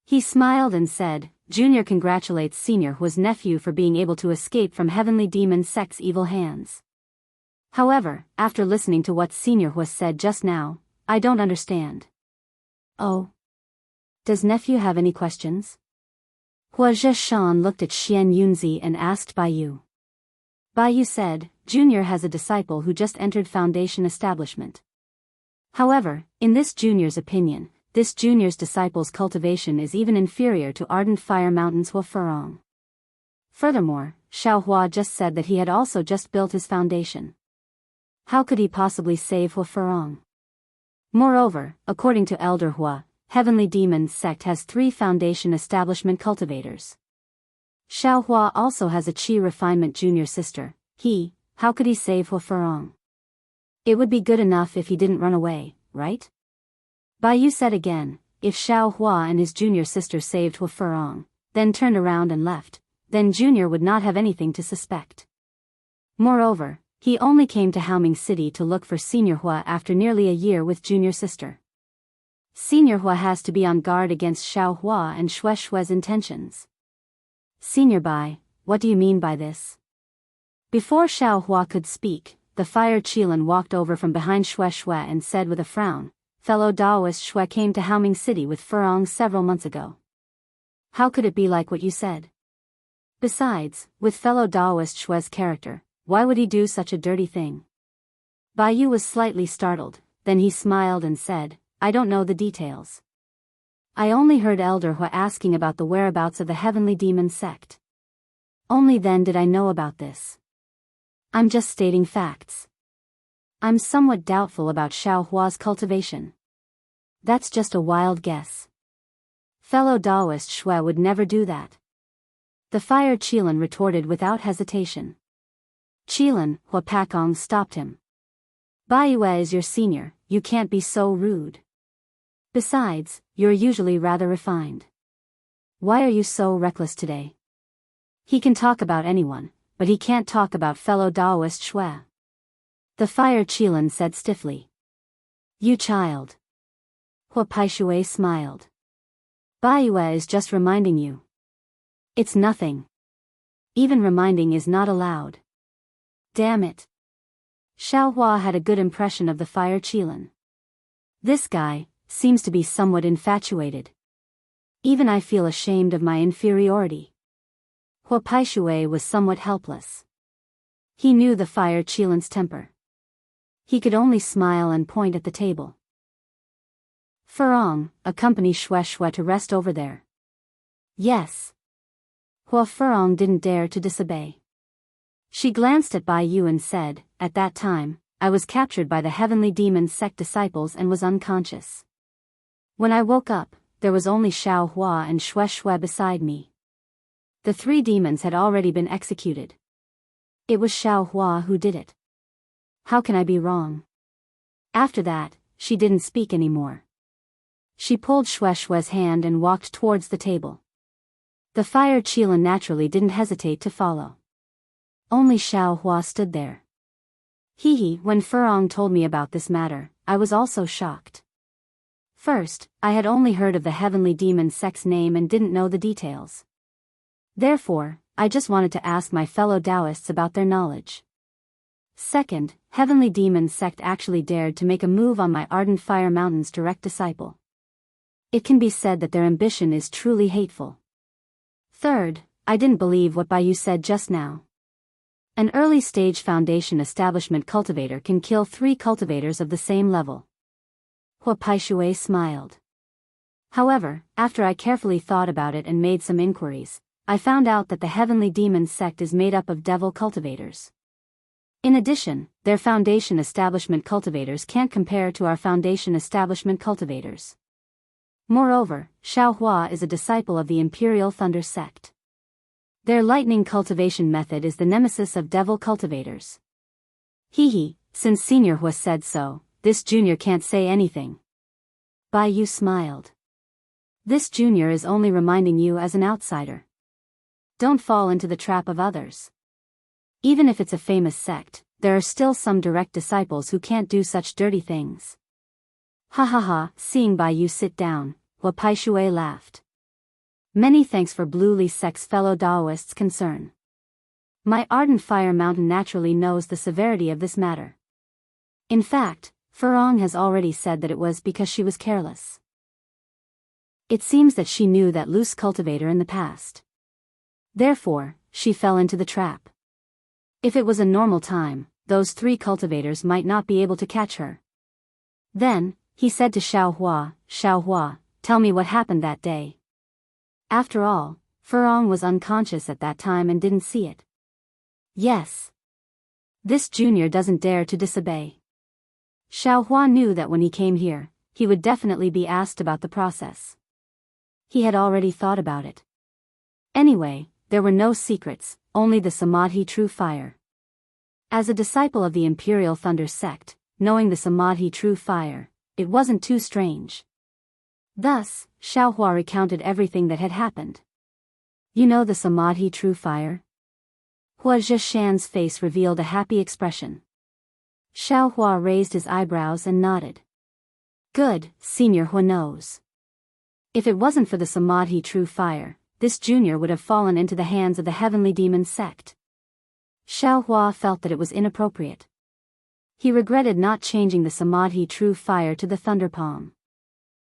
He smiled and said, Junior congratulates Senior Hua's nephew for being able to escape from Heavenly Demon Sect's evil hands. However, after listening to what Senior Hua said just now, I don't understand. Oh. Does nephew have any questions? Hua Zhishan looked at Xian Yunzi and asked Bai Yu. Bai Yu said, Junior has a disciple who just entered Foundation establishment. However, in this Junior's opinion, this Junior's disciple's cultivation is even inferior to Ardent Fire Mountain's Hua Furong. Furthermore, Xiao Hua just said that he had also just built his foundation. How could he possibly save Hua Furong? Moreover, according to Elder Hua, Heavenly Demon Sect has 3 Foundation establishment cultivators. Xiao Hua also has a Qi refinement junior sister. How could he save Hua Furong? It would be good enough if he didn't run away, right? Bai Yu said again, if Xiao Hua and his junior sister saved Hua Furong, then turned around and left, then Junior would not have anything to suspect. Moreover, he only came to Haoming City to look for Senior Hua after nearly a year with junior sister. Senior Hua has to be on guard against Xiao Hua and Xue Xue's intentions. Senior Bai, what do you mean by this? Before Xiao Hua could speak, the fire Qilin walked over from behind Xue Xue and said with a frown, fellow Daoist Xue came to Haoming City with Furong several months ago. How could it be like what you said? Besides, with fellow Daoist Xue's character, why would he do such a dirty thing? Bai Yu was slightly startled, then he smiled and said, I don't know the details. I only heard Elder Hua asking about the whereabouts of the Heavenly Demon Sect. Only then did I know about this. I'm just stating facts. I'm somewhat doubtful about Xiao Hua's cultivation. That's just a wild guess. Fellow Daoist Xue would never do that. The fire Qilin retorted without hesitation. Qilin, Hua Pakong stopped him. Bai Yue is your senior, you can't be so rude. Besides, you're usually rather refined. Why are you so reckless today? He can talk about anyone, but he can't talk about fellow Daoist Xue. The fire Qilin said stiffly. You child. Hua Paishui smiled. Bai Yue is just reminding you. It's nothing. Even reminding is not allowed. Damn it. Xiao Hua had a good impression of the fire Qilin. This guy seems to be somewhat infatuated. Even I feel ashamed of my inferiority. Hua Paishui was somewhat helpless. He knew the fire Qilin's temper. He could only smile and point at the table. Furong, accompany Xue Xue to rest over there. Yes. Hua Furong didn't dare to disobey. She glanced at Bai Yu and said, at that time, I was captured by the Heavenly Demon Sect disciples and was unconscious. When I woke up, there was only Xiao Hua and Xue Xue beside me. The 3 demons had already been executed. It was Xiao Hua who did it. How can I be wrong? After that, she didn't speak anymore. She pulled Xue Xue's hand and walked towards the table. The fire Qilin naturally didn't hesitate to follow. Only Xiao Hua stood there. When Furong told me about this matter, I was also shocked. First, I had only heard of the Heavenly Demon Sect's name and didn't know the details. Therefore, I just wanted to ask my fellow Daoists about their knowledge. Second, Heavenly Demon Sect actually dared to make a move on my Ardent Fire Mountain's direct disciple. It can be said that their ambition is truly hateful. Third, I didn't believe what Bai Yu said just now. An early-stage Foundation establishment cultivator can kill 3 cultivators of the same level. Hua Paishui smiled. However, after I carefully thought about it and made some inquiries, I found out that the Heavenly Demon Sect is made up of devil cultivators. In addition, their Foundation establishment cultivators can't compare to our Foundation establishment cultivators. Moreover, Xiao Hua is a disciple of the Imperial Thunder Sect. Their lightning cultivation method is the nemesis of devil cultivators. Since Senior Hua said so, this junior can't say anything. Bai Yu smiled. This junior is only reminding you as an outsider. Don't fall into the trap of others. Even if it's a famous sect, there are still some direct disciples who can't do such dirty things. Ha ha ha, seeing Bai Yu sit down, Hua Paishui laughed. Many thanks for Bluely sect's fellow Daoists' concern. My ardent fire mountain naturally knows the severity of this matter. In fact, Furong has already said that it was because she was careless. It seems that she knew that loose cultivator in the past. Therefore, she fell into the trap. If it was a normal time, those 3 cultivators might not be able to catch her. Then, he said to Xiao, tell me what happened that day. After all, Furong was unconscious at that time and didn't see it. Yes. This junior doesn't dare to disobey. Xiao knew that when he came here, he would definitely be asked about the process. He had already thought about it. Anyway, there were no secrets, only the Samadhi true fire. As a disciple of the Imperial Thunder sect, knowing the Samadhi true fire, it wasn't too strange. Thus, Xiao recounted everything that had happened. You know the Samadhi true fire? Wuxia Xianxia's face revealed a happy expression. Xiao raised his eyebrows and nodded. Good, Senior Hua knows. If it wasn't for the Samadhi true fire, this junior would have fallen into the hands of the heavenly demon sect. Xiao felt that it was inappropriate. He regretted not changing the Samadhi true fire to the thunder palm.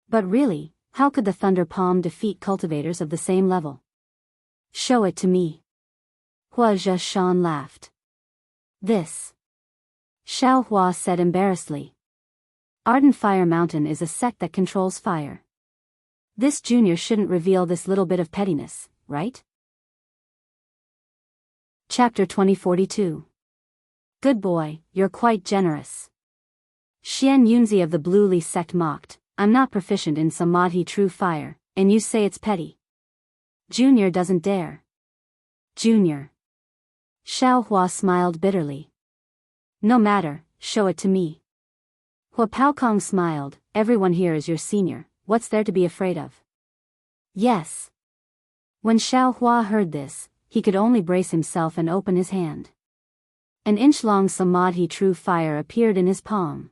But really, how could the thunder palm defeat cultivators of the same level? Show it to me. Wuxia Xian laughed. This. Xiao said embarrassedly. Ardent Fire Mountain is a sect that controls fire. This junior shouldn't reveal this little bit of pettiness, right? Chapter 2042. Good boy, you're quite generous. Xianxia of the Bluely sect mocked, I'm not proficient in Samadhi true fire, and you say it's petty. Junior doesn't dare. Junior. Xiao smiled bitterly. No matter, show it to me. Hua Paokong smiled, everyone here is your senior, what's there to be afraid of? Yes. When Xiao heard this, he could only brace himself and open his hand. An inch-long Samadhi true fire appeared in his palm.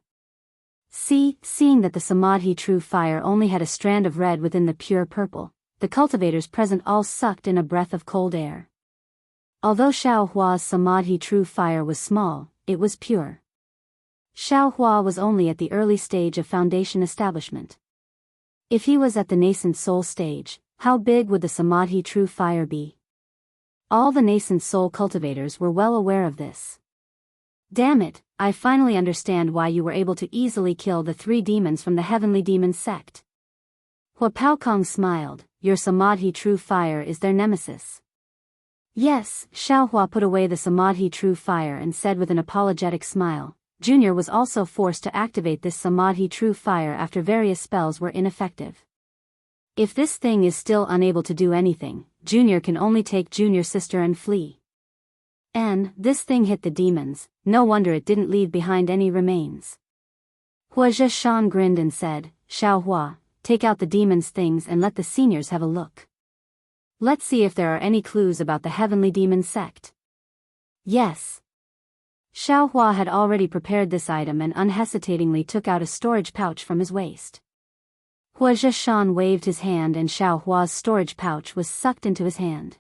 Seeing that the Samadhi true fire only had a strand of red within the pure purple, the cultivators present all sucked in a breath of cold air. Although Xiaohua's Samadhi true fire was small, it was pure. Xiaohua was only at the early stage of foundation establishment. If he was at the nascent soul stage, how big would the Samadhi true fire be? All the nascent soul cultivators were well aware of this. Damn it, I finally understand why you were able to easily kill the 3 demons from the heavenly demon sect. Hua Paokong smiled, your Samadhi true fire is their nemesis. Yes, Xiaohua put away the Samadhi true fire and said with an apologetic smile, Junior was also forced to activate this Samadhi true fire after various spells were ineffective. If this thing is still unable to do anything, Junior can only take Junior sister and flee. And, this thing hit the demons, no wonder it didn't leave behind any remains. Wuxia Xian grinned and said, Xiaohua, take out the demons' things and let the seniors have a look. Let's see if there are any clues about the heavenly demon sect. Yes. Xiaohua had already prepared this item and unhesitatingly took out a storage pouch from his waist. Wuxia Xian waved his hand and Xiaohua's storage pouch was sucked into his hand.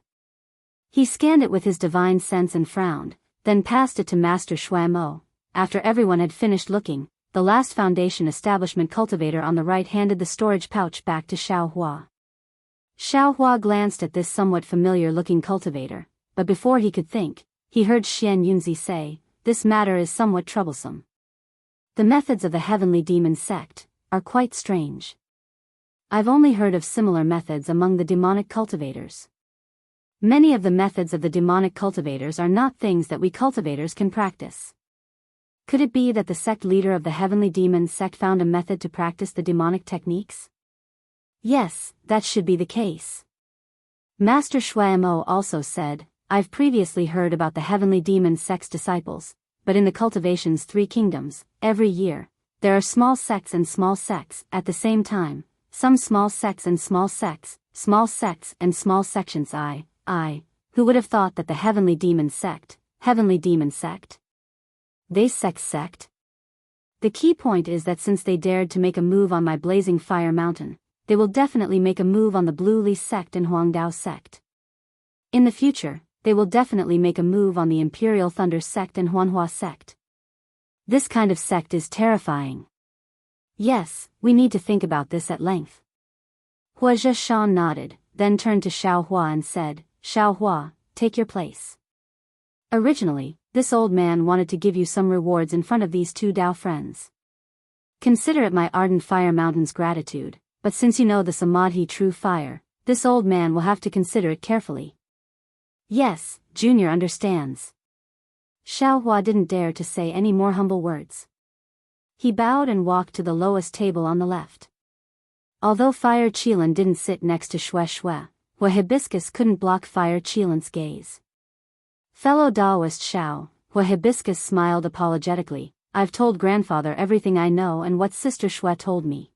He scanned it with his divine sense and frowned, then passed it to Master Shuamo. After everyone had finished looking, the last foundation establishment cultivator on the right handed the storage pouch back to Xiaohua. Xiaohua glanced at this somewhat familiar-looking cultivator, but before he could think, he heard Xianxia say, this matter is somewhat troublesome. The methods of the heavenly demon sect are quite strange. I've only heard of similar methods among the demonic cultivators. Many of the methods of the demonic cultivators are not things that we cultivators can practice. Could it be that the sect leader of the heavenly demon sect found a method to practice the demonic techniques? Yes, that should be the case. Master Shuamo also said, I've previously heard about the heavenly demon sect's disciples, but in the cultivation's 3 kingdoms, every year, there are small sects and small sects at the same time, some small sects and small sects and small sections. Who would have thought that the heavenly demon sect? They sect? The key point is that since they dared to make a move on my blazing fire mountain, they will definitely make a move on the Blue Li sect and Huangdao sect. In the future, they will definitely make a move on the Imperial Thunder sect and Huanhua sect. This kind of sect is terrifying. Yes, we need to think about this at length. Wuxia Xianxia nodded, then turned to Xiaohua and said, Xiaohua, take your place. Originally, this old man wanted to give you some rewards in front of these two Dao friends. Consider it my ardent fire mountain's gratitude, but since you know the Samadhi true fire, this old man will have to consider it carefully. Yes, Junior understands. Xiaohua didn't dare to say any more humble words. He bowed and walked to the lowest table on the left. Although Fire Qilin didn't sit next to Xue Xue, Hua Hibiscus couldn't block Fire Qilin's gaze. Fellow Daoist Xiao, Hua Hibiscus smiled apologetically, I've told grandfather everything I know and what Sister Xue told me.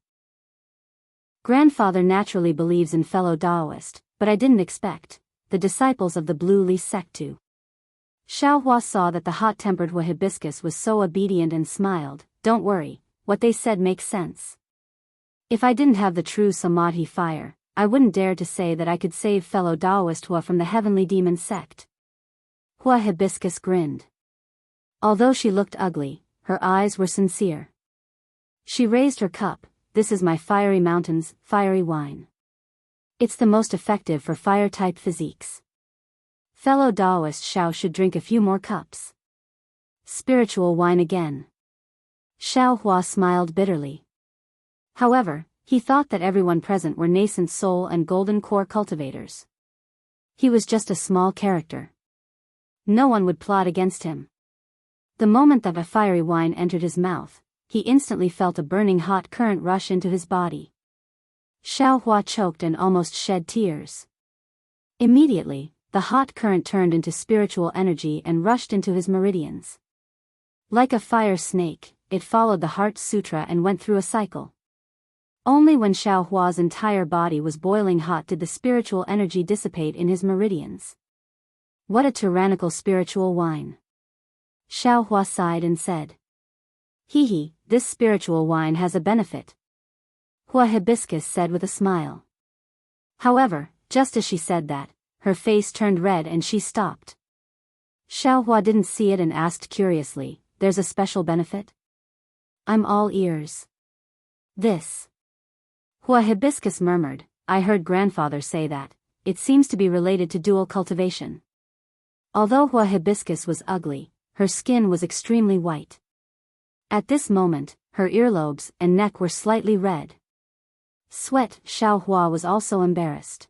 Grandfather naturally believes in fellow Daoist, but I didn't expect the disciples of the Blue Li sect to. Xiaohua saw that the hot-tempered Hua Hibiscus was so obedient and smiled, don't worry, what they said makes sense. If I didn't have the true Samadhi fire, I wouldn't dare to say that I could save fellow Daoist Hua from the heavenly demon sect. Hua Hibiscus grinned. Although she looked ugly, her eyes were sincere. She raised her cup, this is my fiery mountains, fiery wine. It's the most effective for fire-type physiques. Fellow Daoist Xiao should drink a few more cups. Spiritual wine again. Xiaohua smiled bitterly. However, he thought that everyone present were nascent soul and golden core cultivators. He was just a small character. No one would plot against him. The moment that a fiery wine entered his mouth, he instantly felt a burning hot current rush into his body. Xiaohua choked and almost shed tears. Immediately, the hot current turned into spiritual energy and rushed into his meridians. Like a fire snake, it followed the Heart Sutra and went through a cycle. Only when Xiaohua's entire body was boiling hot did the spiritual energy dissipate in his meridians. What a tyrannical spiritual wine. Xiaohua sighed and said. Hee, this spiritual wine has a benefit. Hua Hibiscus said with a smile. However, just as she said that, her face turned red and she stopped. Xiaohua didn't see it and asked curiously, there's a special benefit? I'm all ears. This. Hua Hibiscus murmured, I heard grandfather say that, it seems to be related to dual cultivation. Although Hua Hibiscus was ugly, her skin was extremely white. At this moment, her earlobes and neck were slightly red. Sweat, Xiaohua was also embarrassed.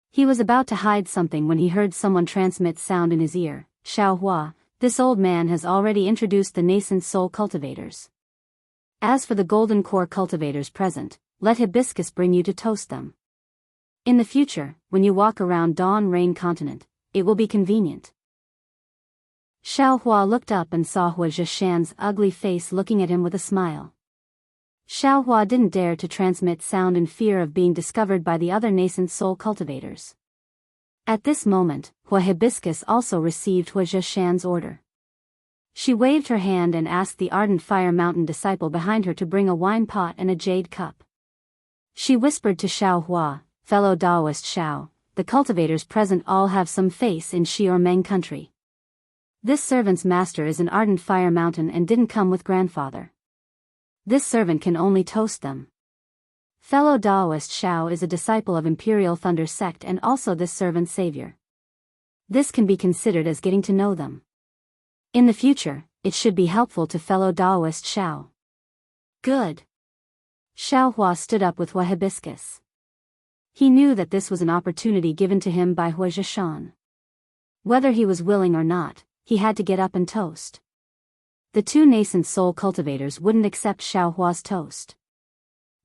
He was about to hide something when he heard someone transmit sound in his ear, Xiaohua, this old man has already introduced the nascent soul cultivators. As for the golden core cultivators present, let Hibiscus bring you to toast them. In the future, when you walk around Dawn Rain Continent, it will be convenient. Xiaohua looked up and saw Wuxia Xianxia's ugly face looking at him with a smile. Xiaohua didn't dare to transmit sound in fear of being discovered by the other nascent soul cultivators. At this moment, Hua Hibiscus also received Wuxia Xianxia's order. She waved her hand and asked the ardent fire mountain disciple behind her to bring a wine pot and a jade cup. She whispered to Xiaohua, fellow Daoist Xiao, the cultivators present all have some face in Shi or Meng country. This servant's master is an ardent fire mountain and didn't come with grandfather. This servant can only toast them. Fellow Daoist Xiao is a disciple of Imperial Thunder sect and also this servant's savior. This can be considered as getting to know them. In the future, it should be helpful to fellow Daoist Xiao. Good. Xiaohua stood up with Hua Hibiscus. He knew that this was an opportunity given to him by Wuxia Xianxia. Whether he was willing or not, he had to get up and toast. The two nascent soul cultivators wouldn't accept Xiaohua's toast.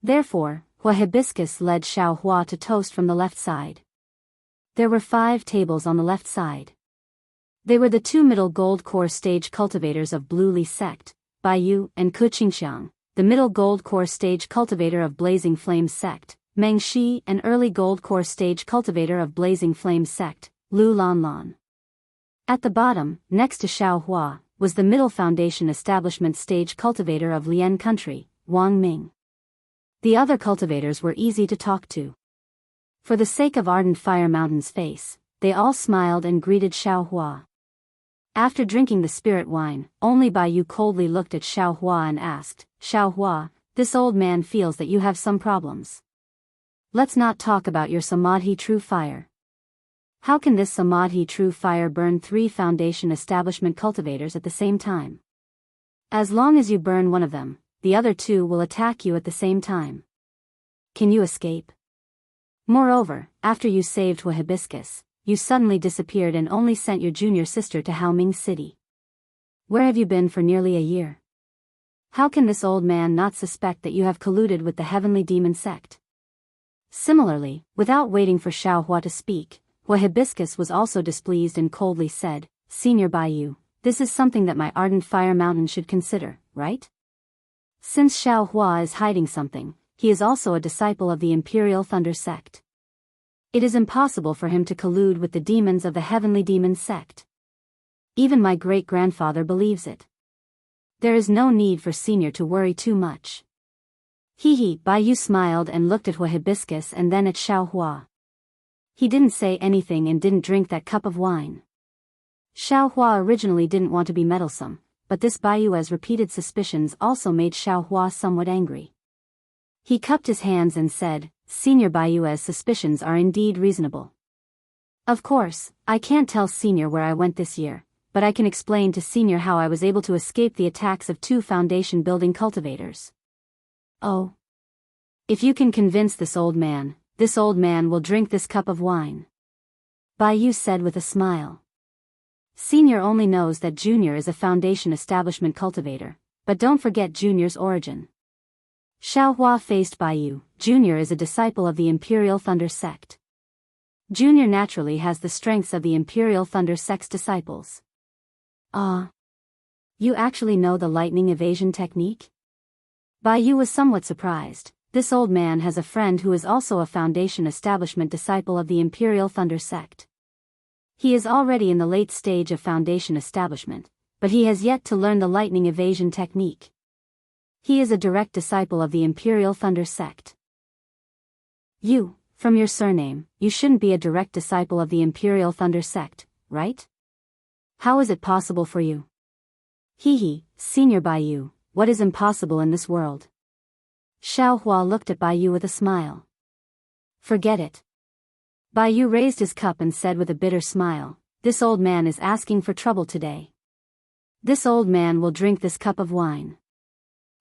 Therefore, Hua Hibiscus led Xiaohua to toast from the left side. There were 5 tables on the left side. They were the 2 middle gold core stage cultivators of Blue Li sect, Baiyu and Kuqingxiang, the middle gold core stage cultivator of Blazing Flame sect, Meng Shi, and early gold core stage cultivator of Blazing Flame sect, Lu Lanlan. At the bottom, next to Xiaohua, was the middle foundation establishment stage cultivator of Lian country, Wang Ming. The other cultivators were easy to talk to. For the sake of Ardent Fire Mountain's face, they all smiled and greeted Xiaohua. After drinking the spirit wine, only Baiyu coldly looked at Xiaohua and asked, "Xiaohua, this old man feels that you have some problems. Let's not talk about your Samadhi true fire. How can this Samadhi true fire burn 3 foundation establishment cultivators at the same time? As long as you burn one of them, the other 2 will attack you at the same time. Can you escape? Moreover, after you saved Hua Hibiscus, you suddenly disappeared and only sent your junior sister to Haoming City. Where have you been for nearly a year? How can this old man not suspect that you have colluded with the heavenly demon sect?" Similarly, without waiting for Xiaohua to speak, Hua Hibiscus was also displeased and coldly said, "Senior Baiyu, this is something that my Ardent Fire Mountain should consider, right? Since Xiaohua is hiding something, he is also a disciple of the Imperial Thunder sect. It is impossible for him to collude with the demons of the Heavenly Demon sect. Even my great-grandfather believes it. There is no need for Senior to worry too much." He, Baiyu smiled and looked at Hua Hibiscus and then at Xiaohua. He didn't say anything and didn't drink that cup of wine. Xiaohua originally didn't want to be meddlesome, but this Baiyu's repeated suspicions also made Xiaohua somewhat angry. He cupped his hands and said, "Senior Baiyu's suspicions are indeed reasonable. Of course, I can't tell Senior where I went this year, but I can explain to Senior how I was able to escape the attacks of 2 foundation building cultivators. Oh. If you can convince this old man will drink this cup of wine," Baiyu said with a smile. Senior only knows that Junior is a foundation establishment cultivator, but don't forget Junior's origin. Xiaohua faced Baiyu. Junior is a disciple of the Imperial Thunder sect. Junior naturally has the strengths of the Imperial Thunder sect's disciples. You actually know the lightning evasion technique? Baiyu was somewhat surprised. This old man has a friend who is also a foundation establishment disciple of the Imperial Thunder sect. He is already in the late stage of foundation establishment, but he has yet to learn the lightning evasion technique. He is a direct disciple of the Imperial Thunder sect. From your surname, you shouldn't be a direct disciple of the Imperial Thunder sect, right? How is it possible for you? Senior Baiyu, what is impossible in this world? Xiaohua looked at Baiyu with a smile. Forget it. Baiyu raised his cup and said with a bitter smile, "This old man is asking for trouble today. This old man will drink this cup of wine."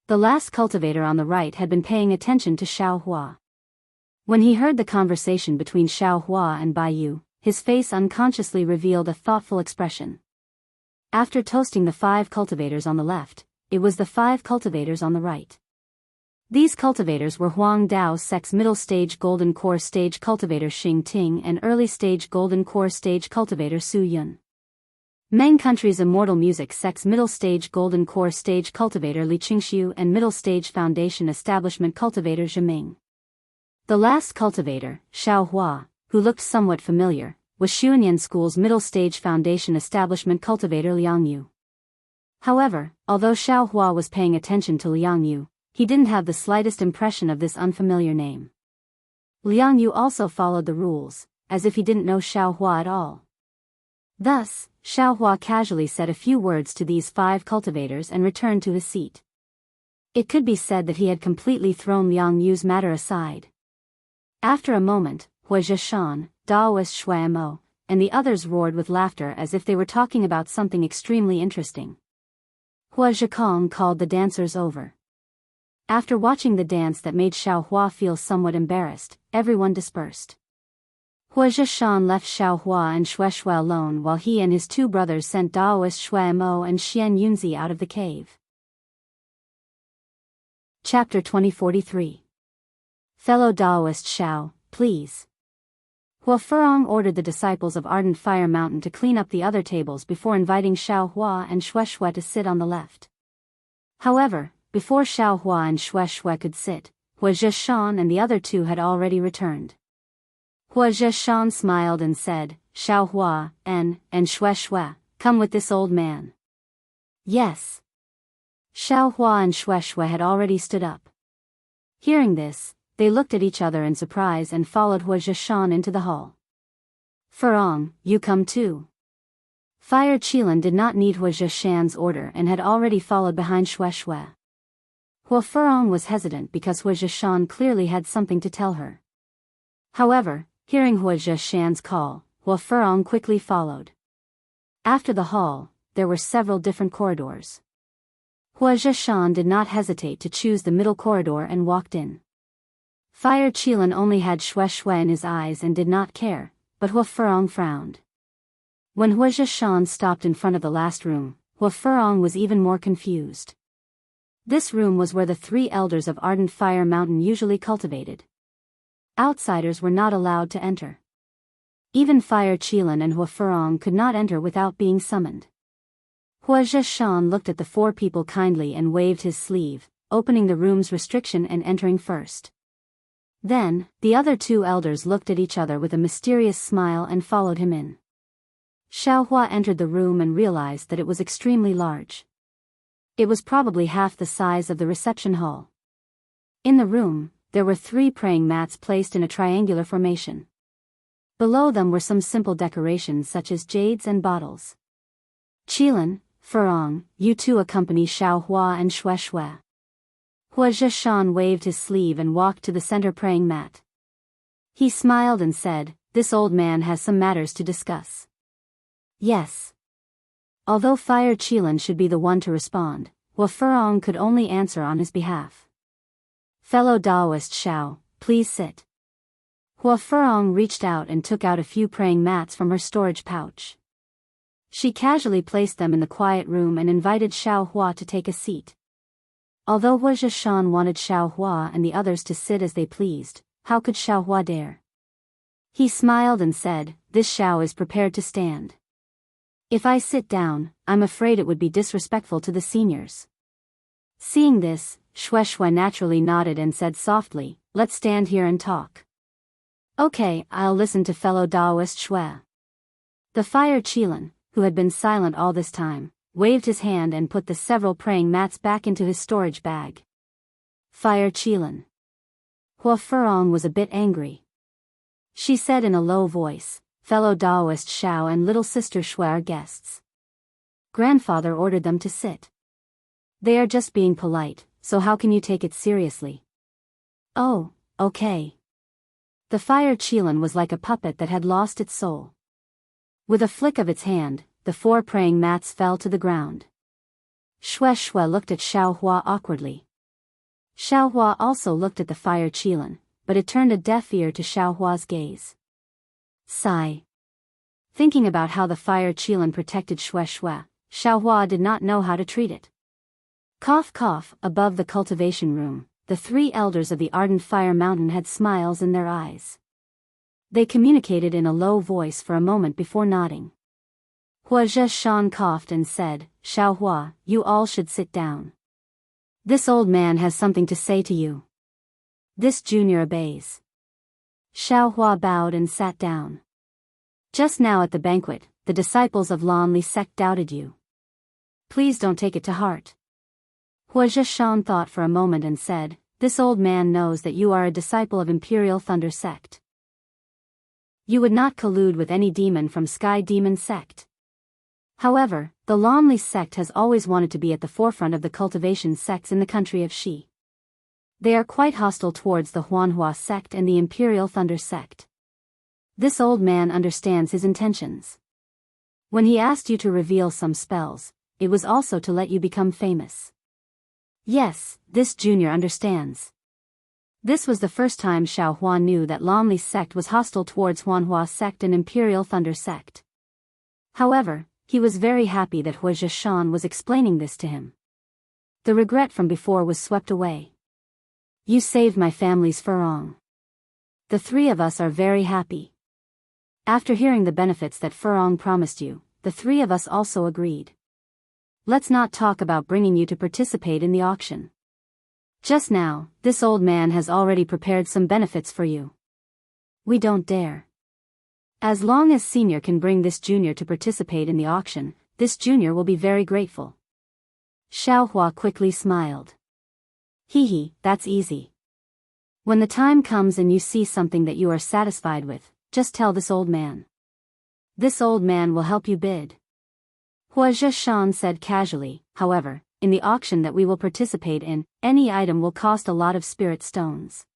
The last cultivator on the right had been paying attention to Xiaohua. When he heard the conversation between Xiaohua and Baiyu, his face unconsciously revealed a thoughtful expression. After toasting the 5 cultivators on the left, it was the 5 cultivators on the right. These cultivators were Huang Dao Sec's middle stage golden core stage cultivator Xing Ting and early stage golden core stage cultivator Su Yun. Meng Country's immortal music sec's middle stage golden core stage cultivator Li Qingxiu and middle stage foundation establishment cultivator Zhiming. The last cultivator, Xiaohua, who looked somewhat familiar, was Xuanyan School's middle stage foundation establishment cultivator Liang Yu. However, although Xiaohua was paying attention to Liang Yu, he didn't have the slightest impression of this unfamiliar name. Liang Yu also followed the rules, as if he didn't know Xiaohua at all. Thus, Xiaohua casually said a few words to these 5 cultivators and returned to his seat. It could be said that he had completely thrown Liang Yu's matter aside. After a moment, Wuxia Xianxia, Daoist Shuamo, and the others roared with laughter as if they were talking about something extremely interesting. Wuxia Xianxia called the dancers over. After watching the dance that made Xiaohua feel somewhat embarrassed, everyone dispersed. Wuxia Xianxia left Xiaohua and Shueshui alone while he and his 2 brothers sent Daoist Shuamo and Xian Yunzi out of the cave. Chapter 2043. Fellow Daoist Xiao, please. Hua Furong ordered the disciples of Ardent Fire Mountain to clean up the other tables before inviting Xiaohua and Shueshui to sit on the left. However, before Xiaohua and Shueshui could sit, Wuxia Xianxia and the other 2 had already returned. Wuxia Xianxia smiled and said, "Xiaohua and Shueshui, come with this old man." Yes. Xiaohua and Shueshui had already stood up. Hearing this, they looked at each other in surprise and followed Wuxia Xianxia into the hall. Furong, you come too. Fire Qilin did not need Wuxia Xianxia's order and had already followed behind Shui. Hua Furong was hesitant because Wuxia Xianxia clearly had something to tell her. However, hearing Wuxia Xianxia's call, Hua Furong quickly followed. After the hall, there were several different corridors. Wuxia Xianxia did not hesitate to choose the middle corridor and walked in. Fire Qilin only had Shui in his eyes and did not care, but Hua Furong frowned. When Wuxia Xianxia stopped in front of the last room, Hua Furong was even more confused. This room was where the 3 elders of Ardent Fire Mountain usually cultivated. Outsiders were not allowed to enter. Even Fire Qilin and Hua Furong could not enter without being summoned. Wuxia Xianxia looked at the 4 people kindly and waved his sleeve, opening the room's restriction and entering first. Then, the other 2 elders looked at each other with a mysterious smile and followed him in. Xiaohua entered the room and realized that it was extremely large. It was probably half the size of the reception hall. In the room, there were 3 praying mats placed in a triangular formation. Below them were some simple decorations such as jades and bottles. Qilin, Furong, you 2 accompany Xiaohua and Shui. Wuxia Xianxia waved his sleeve and walked to the center praying mat. He smiled and said, "This old man has some matters to discuss." Yes. Although Fire Qilin should be the one to respond, Hua Furong could only answer on his behalf. Fellow Daoist Xiao, please sit. Hua Furong reached out and took out a few praying mats from her storage pouch. She casually placed them in the quiet room and invited Xiaohua to take a seat. Although Wuxia Xianxia wanted Xiaohua and the others to sit as they pleased, how could Xiaohua dare? He smiled and said, "This Xiao is prepared to stand. If I sit down, I'm afraid it would be disrespectful to the seniors." Seeing this, Shui naturally nodded and said softly, "Let's stand here and talk." "Okay, I'll listen to fellow Daoist Shui." The Fire Qilin, who had been silent all this time, waved his hand and put the several praying mats back into his storage bag. Fire Qilin. Hua Furong was a bit angry. She said in a low voice, "Fellow Daoist Xiao and little sister Shui are guests. Grandfather ordered them to sit. They are just being polite, so how can you take it seriously?" "Oh, okay." The Fire Qilin was like a puppet that had lost its soul. With a flick of its hand, the 4 praying mats fell to the ground. Shui looked at Xiaohua awkwardly. Xiaohua also looked at the Fire Qilin, but it turned a deaf ear to Xiaohua's gaze. Sigh. Thinking about how the Fire Qilin protected Shui, Xiaohua did not know how to treat it. Cough cough, above the cultivation room, the 3 elders of the Ardent Fire Mountain had smiles in their eyes. They communicated in a low voice for a moment before nodding. Wuxia Xianxia coughed and said, "Xiaohua, you all should sit down. This old man has something to say to you." This junior obeys. Xiaohua bowed and sat down. "Just now at the banquet, the disciples of Lanli sect doubted you. Please don't take it to heart." Wuxia Xianxia thought for a moment and said, "This old man knows that you are a disciple of Imperial Thunder sect. You would not collude with any demon from Sky Demon sect. However, the Lanli sect has always wanted to be at the forefront of the cultivation sects in the country of Xi. They are quite hostile towards the Huanhua sect and the Imperial Thunder sect. This old man understands his intentions. When he asked you to reveal some spells, it was also to let you become famous." Yes, this junior understands. This was the first time Xiaohua knew that Lanli sect was hostile towards Huanhua sect and Imperial Thunder sect. However, he was very happy that Wuxia Xianxia was explaining this to him. The regret from before was swept away. "You saved my family's Furong. The 3 of us are very happy." After hearing the benefits that Furong promised you, the 3 of us also agreed. "Let's not talk about bringing you to participate in the auction. Just now, this old man has already prepared some benefits for you. We don't dare. As long as senior can bring this junior to participate in the auction, this junior will be very grateful." Xiaohua quickly smiled. "Hee, that's easy. When the time comes and you see something that you are satisfied with, just tell this old man. This old man will help you bid. Wuxia Xianxia said casually. However, in the auction that we will participate in, any item will cost a lot of spirit stones.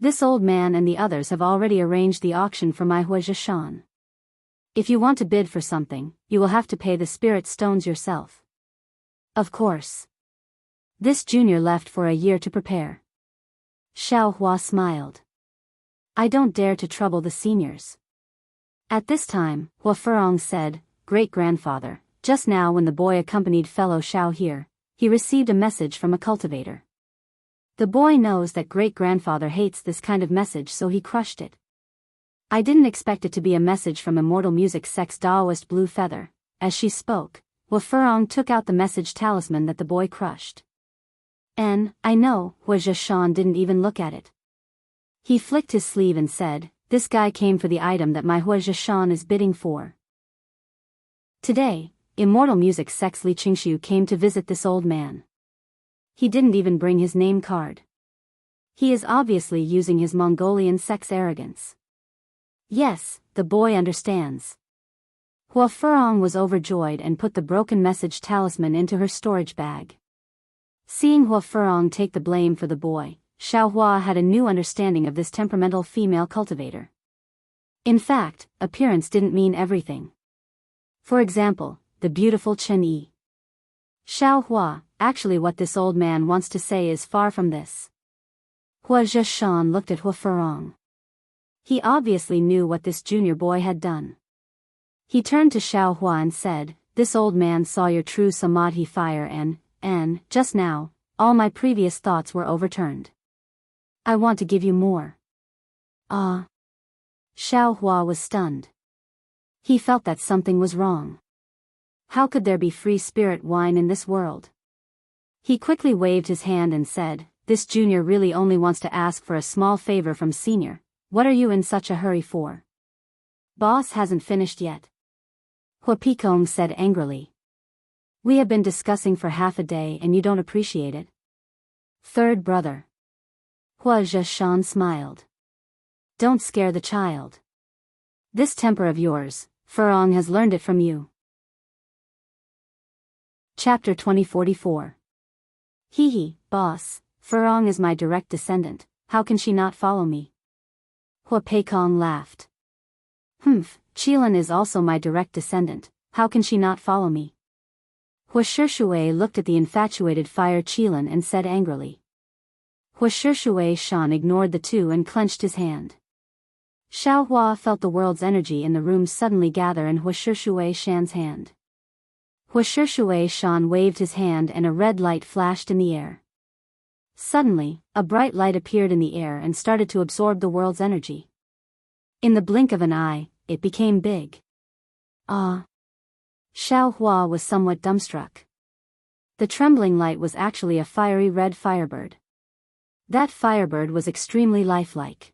This old man and the others have already arranged the auction for my Wuxia Xianxia. If you want to bid for something, you will have to pay the spirit stones yourself. Of course. This junior left for a year to prepare. Xiao Hua smiled. I don't dare to trouble the seniors. At this time, Hua Furong said, Great-grandfather, just now when the boy accompanied fellow Xiao here, he received a message from a cultivator. The boy knows that great-grandfather hates this kind of message, so he crushed it. I didn't expect it to be a message from Immortal Music Sect's Daoist Blue Feather. As she spoke, Hua Furong took out the message talisman that the boy crushed. I know, Wuxia Xianxia didn't even look at it. He flicked his sleeve and said, this guy came for the item that my Wuxia Xianxia is bidding for. Today, Immortal Music Sect's Li Qingxiu came to visit this old man. He didn't even bring his name card. He is obviously using his Mongolian sex arrogance. Yes, the boy understands. Hua Furong was overjoyed and put the broken message talisman into her storage bag. Seeing Hua Furong take the blame for the boy, Xiao Hua had a new understanding of this temperamental female cultivator. In fact, appearance didn't mean everything. For example, the beautiful Chen Yi. Xiao Hua, actually what this old man wants to say is far from this. Wuxia Xianxia looked at Hua Furong. He obviously knew what this junior boy had done. He turned to Xiao Hua and said, this old man saw your true samadhi fire and, just now, all my previous thoughts were overturned. I want to give you more. Ah. Xiao Hua was stunned. He felt that something was wrong. How could there be free spirit wine in this world? He quickly waved his hand and said, this junior really only wants to ask for a small favor from senior. What are you in such a hurry for? Boss hasn't finished yet. Hua Picong said angrily. We have been discussing for half a day and you don't appreciate it. Third brother. Wuxia Xianxia smiled. Don't scare the child. This temper of yours, Furong has learned it from you. Chapter 2044. Hee, boss, Furong is my direct descendant, how can she not follow me? Hua Peikong laughed. Qilin is also my direct descendant, how can she not follow me? Hua Shishui looked at the infatuated fire Qilin and said angrily. Hua Shishui Shan ignored the two and clenched his hand. Xiao Hua felt the world's energy in the room suddenly gather in Hua Shishui Shan's hand. Hua Shishui Shan waved his hand and a red light flashed in the air. Suddenly, a bright light appeared in the air and started to absorb the world's energy. In the blink of an eye, it became big. Ah! Xiao Hua was somewhat dumbstruck. The trembling light was actually a fiery red firebird. That firebird was extremely lifelike.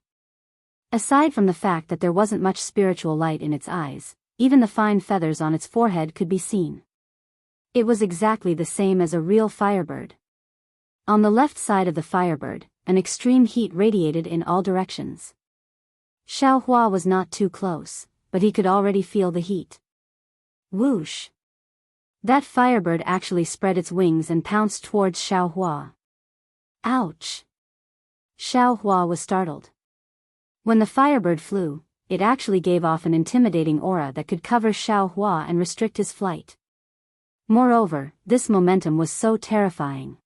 Aside from the fact that there wasn't much spiritual light in its eyes, even the fine feathers on its forehead could be seen. It was exactly the same as a real firebird. On the left side of the firebird, an extreme heat radiated in all directions. Xiao Hua was not too close, but he could already feel the heat. Whoosh! That firebird actually spread its wings and pounced towards Xiao Hua. Ouch! Xiao Hua was startled. When the firebird flew, it actually gave off an intimidating aura that could cover Xiao Hua and restrict his flight. Moreover, this momentum was so terrifying.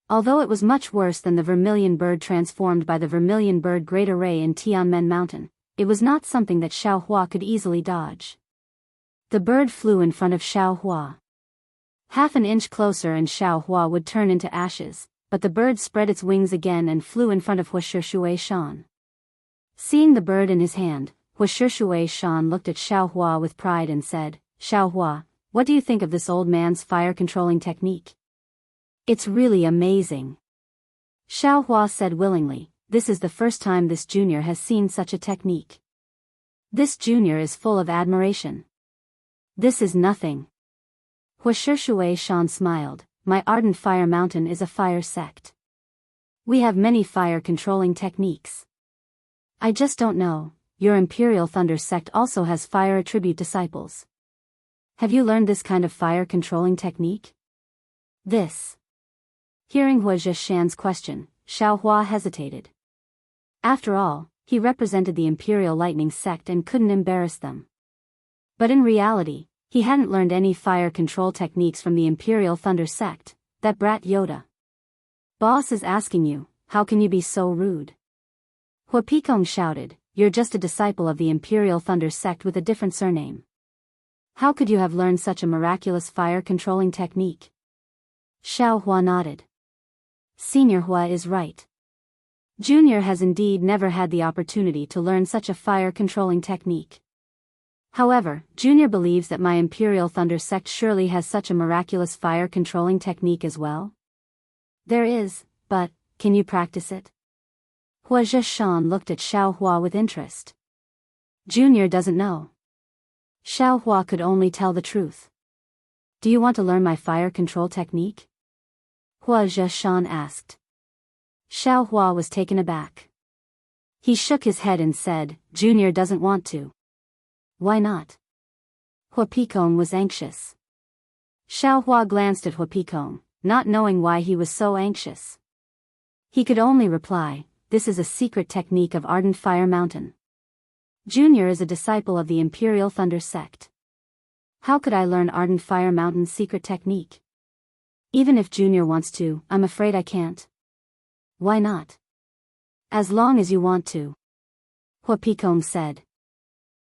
Although it was much worse than the vermilion bird transformed by the vermilion bird Great Array in Tianmen Mountain, it was not something that Xiao Hua could easily dodge. The bird flew in front of Xiao Hua. Half an inch closer and Xiao Hua would turn into ashes, but the bird spread its wings again and flew in front of Hua Shishui Shan. Seeing the bird in his hand, Hua Shishui Shan looked at Xiao Hua with pride and said, Xiao Hua, what do you think of this old man's fire-controlling technique? It's really amazing. Xiao Hua said willingly, this is the first time this junior has seen such a technique. This junior is full of admiration. This is nothing. Hua Shishui Shan smiled, my ardent fire mountain is a fire sect. We have many fire-controlling techniques. I just don't know, your Imperial Thunder sect also has fire attribute disciples. Have you learned this kind of fire-controlling technique? This. Hearing Wuxia Xianxia's question, Xiaohua hesitated. After all, he represented the Imperial Lightning sect and couldn't embarrass them. But in reality, he hadn't learned any fire control techniques from the Imperial Thunder sect, that brat Yoda. Boss is asking you, how can you be so rude? Hua Picong shouted, you're just a disciple of the Imperial Thunder sect with a different surname. How could you have learned such a miraculous fire-controlling technique? Xiao Hua nodded. Senior Hua is right. Junior has indeed never had the opportunity to learn such a fire-controlling technique. However, Junior believes that my Imperial Thunder sect surely has such a miraculous fire-controlling technique as well. There is, but, can you practice it? Wuxia Xianxia looked at Xiao Hua with interest. Junior doesn't know. Xiao Hua could only tell the truth. Do you want to learn my fire control technique? Wuxia Xianxia asked. Xiao Hua was taken aback. He shook his head and said, Junior doesn't want to. Why not? Hua Picong was anxious. Xiao Hua glanced at Hua Picong, not knowing why he was so anxious. He could only reply, this is a secret technique of Ardent Fire Mountain. Junior is a disciple of the Imperial Thunder sect. How could I learn Ardent Fire Mountain's secret technique? Even if Junior wants to, I'm afraid I can't. Why not? As long as you want to. Hua Picong said.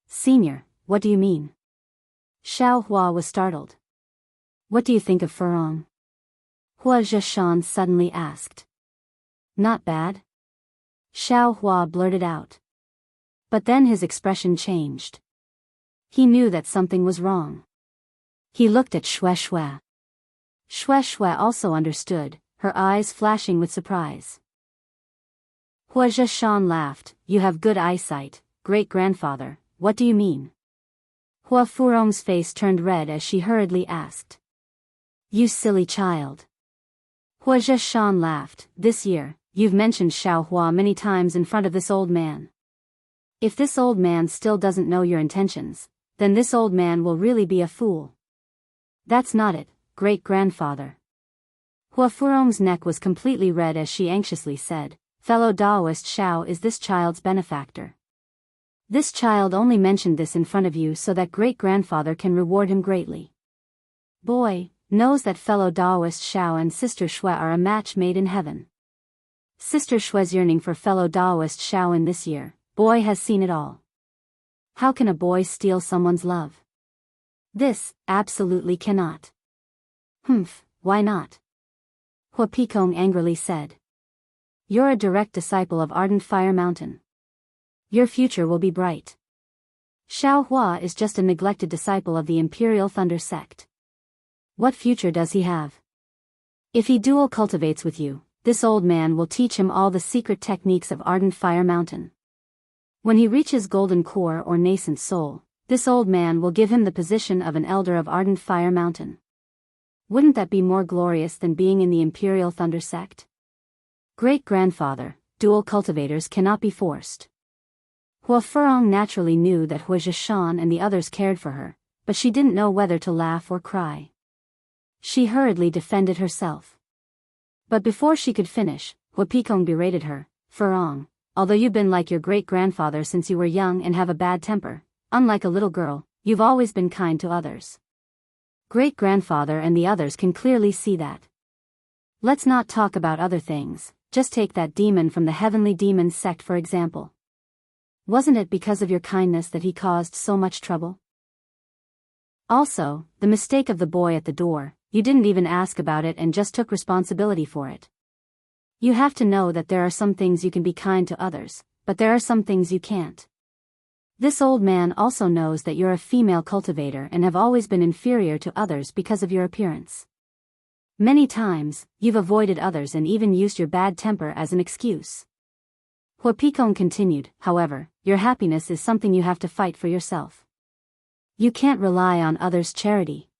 Senior, what do you mean? Xiao Hua was startled. What do you think of Furong? Wuxia Xianxia suddenly asked. Not bad. Xiao Hua blurted out. But then his expression changed. He knew that something was wrong. He looked at Xue Xue. Xue Xue also understood, her eyes flashing with surprise. Wuxia Xianxia laughed, you have good eyesight, great-grandfather, what do you mean? Hua Furong's face turned red as she hurriedly asked. You silly child. Wuxia Xianxia laughed, this year, you've mentioned Xiao Hua many times in front of this old man. If this old man still doesn't know your intentions, then this old man will really be a fool. That's not it, great-grandfather. Hua Furong's neck was completely red as she anxiously said, fellow Daoist Xiao is this child's benefactor. This child only mentioned this in front of you so that great-grandfather can reward him greatly. Boy knows that fellow Daoist Xiao and Sister Xue are a match made in heaven. Sister Xue's yearning for fellow Daoist Xiao in this year, boy has seen it all. How can a boy steal someone's love? This, absolutely cannot. Why not? Hua Picong angrily said. You're a direct disciple of Ardent Fire Mountain. Your future will be bright. Xiao Hua is just a neglected disciple of the Imperial Thunder sect. What future does he have? If he dual cultivates with you, this old man will teach him all the secret techniques of Ardent Fire Mountain. When he reaches Golden Core or Nascent Soul, this old man will give him the position of an elder of Ardent Fire Mountain. Wouldn't that be more glorious than being in the Imperial Thunder sect? Great-grandfather, dual cultivators cannot be forced. Hua Furong naturally knew that Wuxia Xianxia and the others cared for her, but she didn't know whether to laugh or cry. She hurriedly defended herself. But before she could finish, Hua Picong berated her, Furong, although you've been like your great-grandfather since you were young and have a bad temper, unlike a little girl, you've always been kind to others. Great-grandfather and the others can clearly see that. Let's not talk about other things, just take that demon from the Heavenly Demon sect for example. Wasn't it because of your kindness that he caused so much trouble? Also, the mistake of the boy at the door, you didn't even ask about it and just took responsibility for it. You have to know that there are some things you can be kind to others, but there are some things you can't. This old man also knows that you're a female cultivator and have always been inferior to others because of your appearance. Many times, you've avoided others and even used your bad temper as an excuse. Hua Picong continued, however, your happiness is something you have to fight for yourself. You can't rely on others' charity.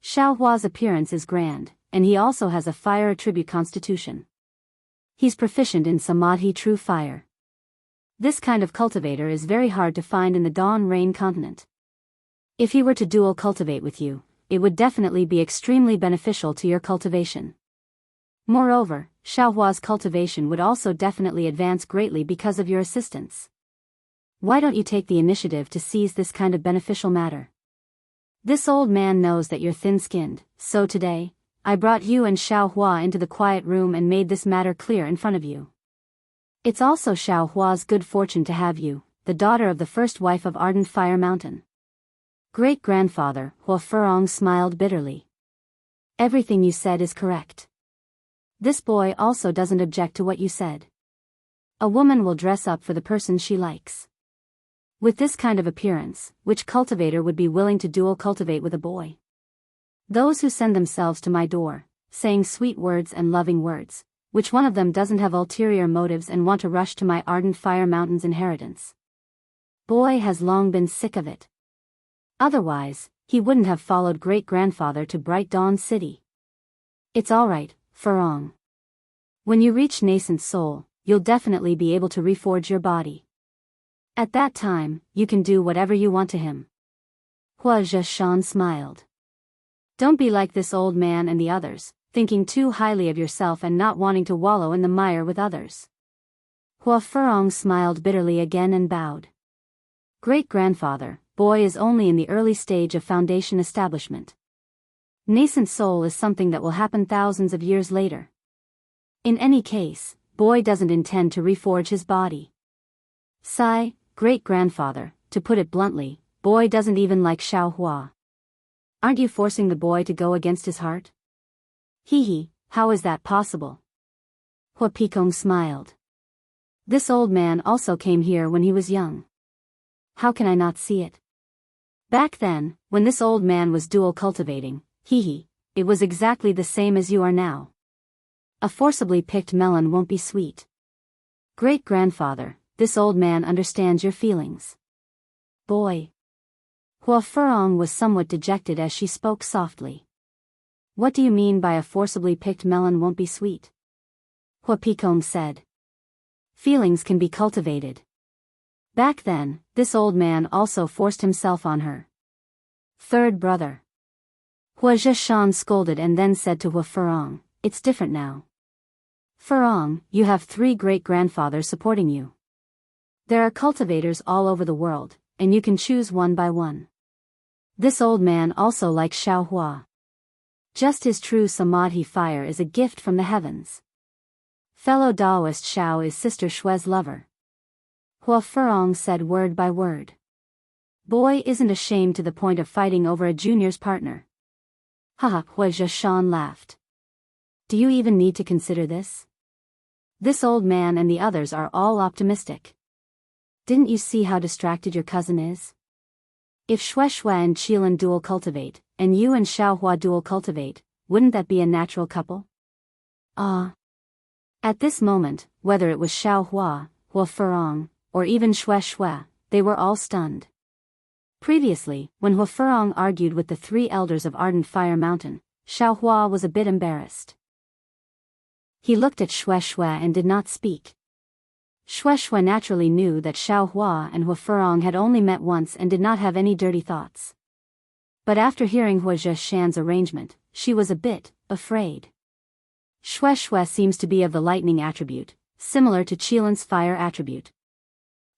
Xiao Hua's appearance is grand, and he also has a fire attribute constitution. He's proficient in Samadhi true fire. This kind of cultivator is very hard to find in the Dawn Rain continent. If he were to dual cultivate with you, it would definitely be extremely beneficial to your cultivation. Moreover, Xiaohua's cultivation would also definitely advance greatly because of your assistance. Why don't you take the initiative to seize this kind of beneficial matter? This old man knows that you're thin-skinned, so today, I brought you and Xiaohua into the quiet room and made this matter clear in front of you. It's also Xiaohua's good fortune to have you, the daughter of the first wife of Ardent Fire Mountain. Great-grandfather, Hua Furong smiled bitterly. Everything you said is correct. This boy also doesn't object to what you said. A woman will dress up for the person she likes. With this kind of appearance, which cultivator would be willing to dual cultivate with a boy? Those who send themselves to my door, saying sweet words and loving words, which one of them doesn't have ulterior motives and want to rush to my Ardent Fire Mountain's inheritance? Boy has long been sick of it. Otherwise, he wouldn't have followed great-grandfather to Bright Dawn City. It's alright, Furong. When you reach nascent soul, you'll definitely be able to reforge your body. At that time, you can do whatever you want to him. Wuxia Xianxia smiled. Don't be like this old man and the others, thinking too highly of yourself and not wanting to wallow in the mire with others. Hua Furong smiled bitterly again and bowed. Great-grandfather, boy is only in the early stage of foundation establishment. Nascent soul is something that will happen thousands of years later. In any case, boy doesn't intend to reforge his body. Sigh, great-grandfather, to put it bluntly, boy doesn't even like Xiaohua. Aren't you forcing the boy to go against his heart? Hee, how is that possible? Hua Picong smiled. This old man also came here when he was young. How can I not see it? Back then, when this old man was dual cultivating, it was exactly the same as you are now. A forcibly picked melon won't be sweet. Great-grandfather, this old man understands your feelings. Boy. Hua Furong was somewhat dejected as she spoke softly. What do you mean by a forcibly picked melon won't be sweet? Hua Picong said. Feelings can be cultivated. Back then, this old man also forced himself on her. Third brother. Hua Zhishan scolded and then said to Hua Furong, it's different now. Furong, you have 3 great-grandfathers supporting you. There are cultivators all over the world, and you can choose one by one. This old man also likes Xiaohua. Just his true Samadhi fire is a gift from the heavens. Fellow Daoist Xiao is Sister Shue's lover. Hua Furong said word by word. Boy isn't ashamed to the point of fighting over a junior's partner. Haha, Hua Zhishan laughed. Do you even need to consider this? This old man and the others are all optimistic. Didn't you see how distracted your cousin is? If Shue and Qilin dual cultivate, and you and Xiaohua dual cultivate, wouldn't that be a natural couple? At this moment, whether it was Xiaohua, Hua Furong, or even Shue, they were all stunned. Previously, when Hua Furong argued with the 3 elders of Ardent Fire Mountain, Xiaohua was a bit embarrassed. He looked at Shue and did not speak. Shue naturally knew that Xiaohua and Hua Furong had only met once and did not have any dirty thoughts. But after hearing Hua Zhishan's arrangement, she was a bit afraid. Shue seems to be of the lightning attribute, similar to Qilin's fire attribute.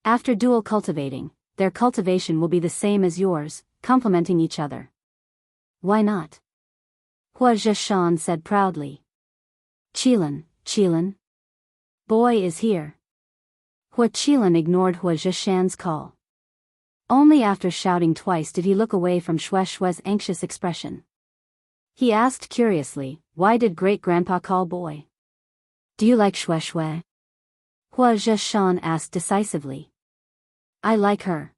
After dual cultivating, their cultivation will be the same as yours, complementing each other. Why not? Hua Zhishan said proudly. Qilin. Boy is here. Hua Qilin ignored Hua Zhishan's call. Only after shouting twice did he look away from Shue's anxious expression. He asked curiously, why did great-grandpa call boy? Do you like Shue? Hua Zhishan asked decisively. I like her.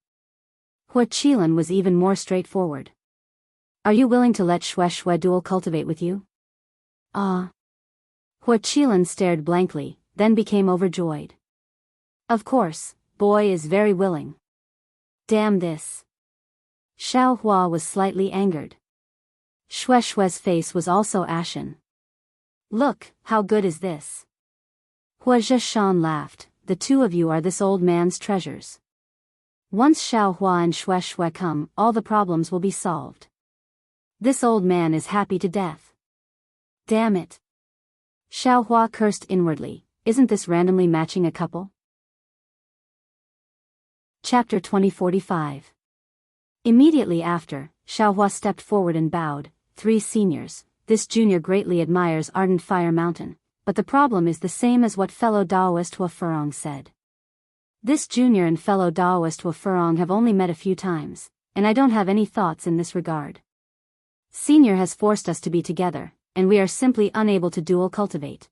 Hua Qilin was even more straightforward. Are you willing to let Shue dual cultivate with you? Hua Qilin stared blankly, then became overjoyed. Of course, boy is very willing. Damn this. Xiaohua was slightly angered. Shue's face was also ashen. Look, how good is this? Wuxia Xianxia laughed, the two of you are this old man's treasures. Once Xiaohua and Shui come, all the problems will be solved. This old man is happy to death. Damn it. Xiaohua cursed inwardly, isn't this randomly matching a couple? Chapter 2045. Immediately after, Xiaohua stepped forward and bowed. 3 seniors, this junior greatly admires Ardent Fire Mountain, but the problem is the same as what fellow Daoist Hua Furong said. This junior and fellow Daoist Hua Furong have only met a few times, and I don't have any thoughts in this regard. Senior has forced us to be together, and we are simply unable to dual cultivate.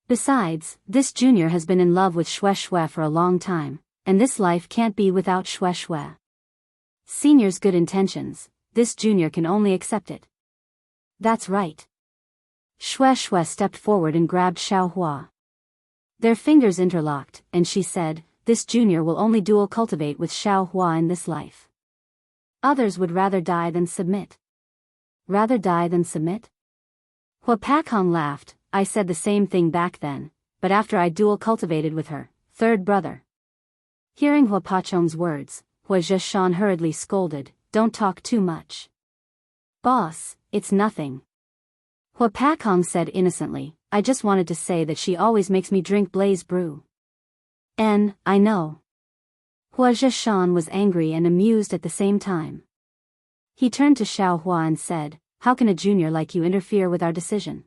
Besides, this junior has been in love with Shui for a long time, and this life can't be without Shui. Senior's good intentions, this junior can only accept it. That's right. Shui stepped forward and grabbed Xiaohua. Their fingers interlocked, and she said, this junior will only dual cultivate with Xiaohua in this life. Others would rather die than submit. Rather die than submit? Hua Pakong laughed, I said the same thing back then, but after I dual cultivated with her, third brother. Hearing Hua Pakong's words, Wuxia Xianxia hurriedly scolded, don't talk too much. Boss, it's nothing. Hua Pakong said innocently, I just wanted to say that she always makes me drink blaze brew. I know. Wuxia Xianxia was angry and amused at the same time. He turned to Xiaohua and said, how can a junior like you interfere with our decision?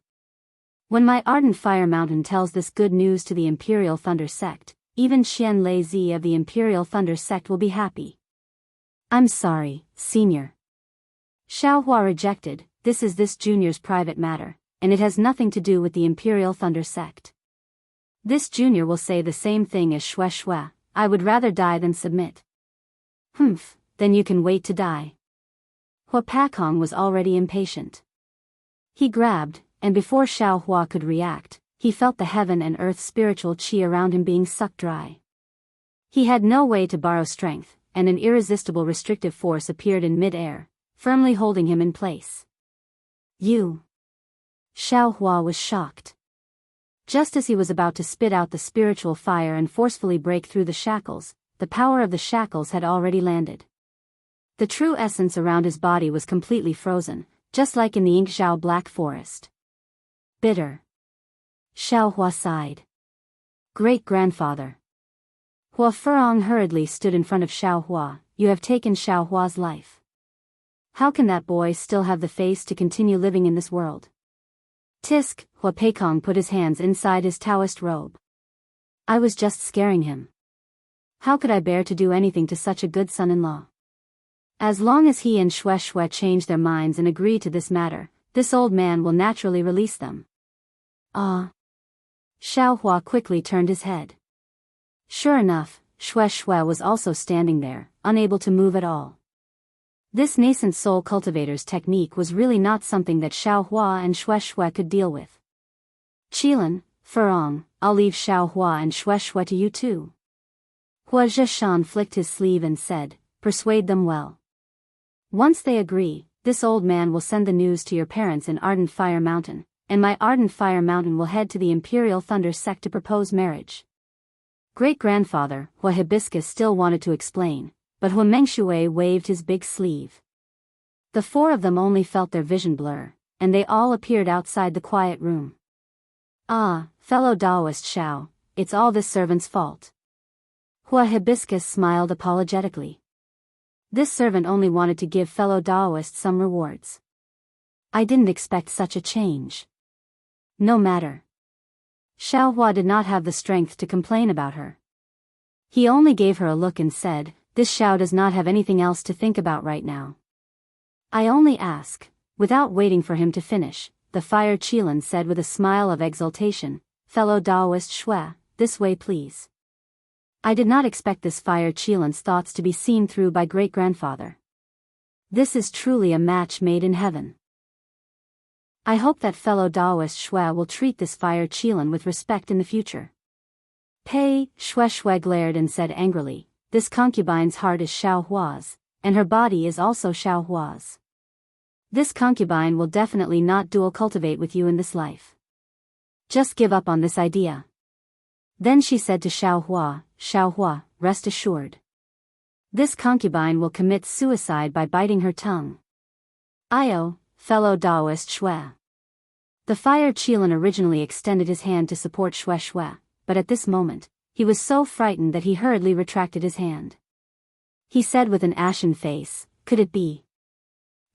When my Ardent Fire Mountain tells this good news to the Imperial Thunder Sect, even Xian Lei Zi of the Imperial Thunder Sect will be happy. I'm sorry, senior. Xiaohua rejected, this is this junior's private matter, and it has nothing to do with the Imperial Thunder Sect. This junior will say the same thing as Shui, I would rather die than submit. Humph, then you can wait to die. Hua Pakong was already impatient. He grabbed, and before Xiaohua could react, he felt the heaven and earth spiritual qi around him being sucked dry. He had no way to borrow strength, and an irresistible restrictive force appeared in mid-air, firmly holding him in place. You. Xiaohua was shocked. Just as he was about to spit out the spiritual fire and forcefully break through the shackles, the power of the shackles had already landed. The true essence around his body was completely frozen, just like in the Yingxiao Black Forest. Bitter. Xiaohua sighed. Great-grandfather. Hua Furong hurriedly stood in front of Xiaohua, you have taken Xiaohua's life. How can that boy still have the face to continue living in this world? Tisk, Hua Pakong put his hands inside his Taoist robe. I was just scaring him. How could I bear to do anything to such a good son-in-law? As long as he and Shui change their minds and agree to this matter, this old man will naturally release them. Ah. Xiaohua quickly turned his head. Sure enough, Shui was also standing there, unable to move at all. This nascent soul cultivator's technique was really not something that Xiaohua and Shui could deal with. Qilin, Furong, I'll leave Xiaohua and Shui to you too. Wuxia Xianxia flicked his sleeve and said, persuade them well. Once they agree, this old man will send the news to your parents in Ardent Fire Mountain, and my Ardent Fire Mountain will head to the Imperial Thunder Sect to propose marriage. Great-grandfather, Hua Hibiscus still wanted to explain, but Hua Mengshui waved his big sleeve. The 4 of them only felt their vision blur, and they all appeared outside the quiet room. Ah, fellow Daoist Xiao, it's all this servant's fault. Hua Hibiscus smiled apologetically. This servant only wanted to give fellow Daoist some rewards. I didn't expect such a change. No matter. Xiaohua did not have the strength to complain about her. He only gave her a look and said, this Xiao does not have anything else to think about right now. I only ask. Without waiting for him to finish, the Fire Qilin said with a smile of exultation, fellow Daoist Shui, this way please. I did not expect this Fire Qilin's thoughts to be seen through by great-grandfather. This is truly a match made in heaven. I hope that fellow Daoist Shui will treat this Fire Qilin with respect in the future. Pei, Shui glared and said angrily, this concubine's heart is Xiaohua's, and her body is also Xiaohua's. This concubine will definitely not dual cultivate with you in this life. Just give up on this idea. Then she said to Xiao Hua, rest assured. This concubine will commit suicide by biting her tongue. Io, fellow Daoist Shui. The fire Qilin originally extended his hand to support Shui, but at this moment, he was so frightened that he hurriedly retracted his hand. He said with an ashen face, could it be?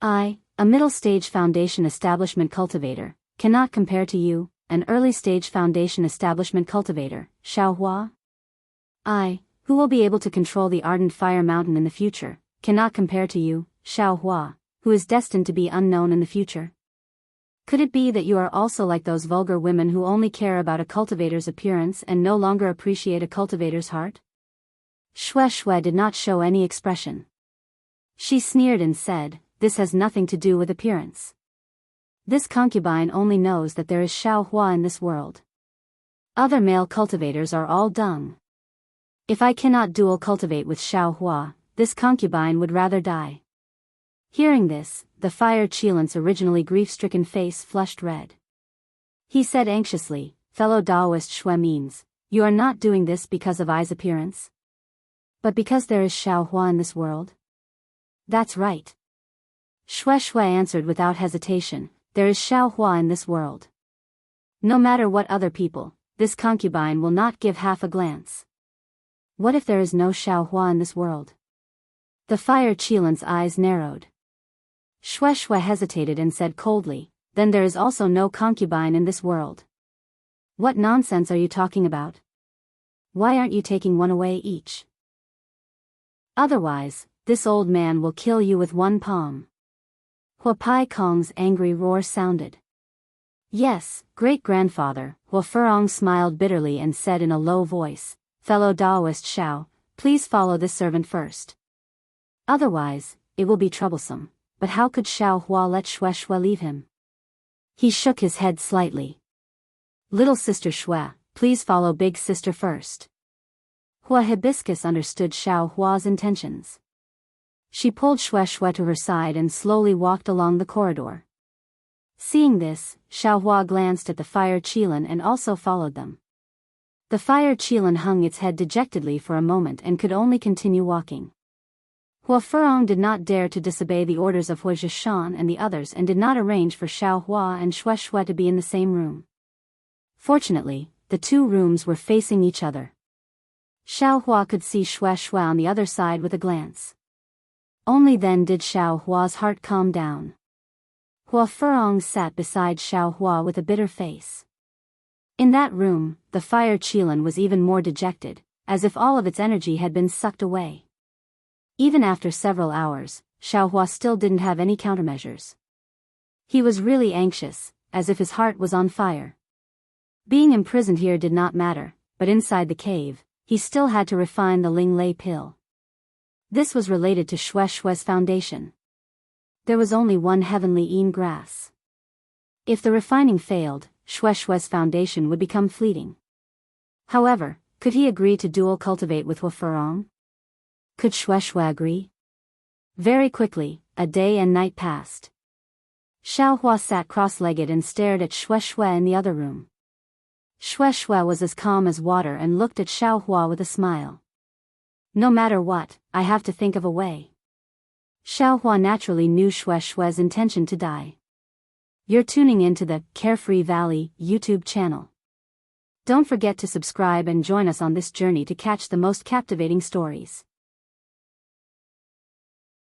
I, a middle-stage foundation establishment cultivator, cannot compare to you, an early-stage foundation establishment cultivator, Xiao Hua? I, who will be able to control the ardent fire mountain in the future, cannot compare to you, Xiao Hua, who is destined to be unknown in the future. Could it be that you are also like those vulgar women who only care about a cultivator's appearance and no longer appreciate a cultivator's heart? Shui did not show any expression. She sneered and said, this has nothing to do with appearance. This concubine only knows that there is Xiao Hua in this world. Other male cultivators are all dung. If I cannot dual cultivate with Xiao Hua, this concubine would rather die. Hearing this, the fire Qilin's originally grief-stricken face flushed red. He said anxiously, fellow Daoist Shui means, you are not doing this because of I's appearance? But because there is Xiao Hua in this world? That's right. Shui answered without hesitation, there is Xiao Hua in this world. No matter what other people, this concubine will not give half a glance. What if there is no Xiao Hua in this world? The fire Qilin's eyes narrowed. Shui hesitated and said coldly, then there is also no concubine in this world. What nonsense are you talking about? Why aren't you taking one away each? Otherwise, this old man will kill you with one palm. Hua Pai Kong's angry roar sounded. Yes, great-grandfather, Hua Furong smiled bitterly and said in a low voice, fellow Daoist Xiao, please follow this servant first. Otherwise, it will be troublesome. But how could Xiao Hua let Shui leave him? He shook his head slightly. Little sister Shui, please follow big sister first. Hua Hibiscus understood Xiao Hua's intentions. She pulled Shui to her side and slowly walked along the corridor. Seeing this, Xiao Hua glanced at the fire Qilin and also followed them. The fire Qilin hung its head dejectedly for a moment and could only continue walking. Hua Furong did not dare to disobey the orders of Wuxia Xianxia and the others and did not arrange for Xiao Hua and Shui to be in the same room. Fortunately, the two rooms were facing each other. Xiao Hua could see Shui on the other side with a glance. Only then did Xiao Hua's heart calm down. Hua Furong sat beside Xiao Hua with a bitter face. In that room, the fire Qilin was even more dejected, as if all of its energy had been sucked away. Even after several hours, Xiao Hua still didn't have any countermeasures. He was really anxious, as if his heart was on fire. Being imprisoned here did not matter, but inside the cave, he still had to refine the Ling Lei pill. This was related to Shui's foundation. There was only one heavenly Yin grass. If the refining failed, Shui's foundation would become fleeting. However, could he agree to dual cultivate with Hua Furong? Could Shui agree? Very quickly, a day and night passed. Xiao Hua sat cross-legged and stared at Shui in the other room. Shui was as calm as water and looked at Xiao Hua with a smile. No matter what, I have to think of a way. Xiao Hua naturally knew Shui's intention to die. You're tuning into the Carefree Valley YouTube channel. Don't forget to subscribe and join us on this journey to catch the most captivating stories.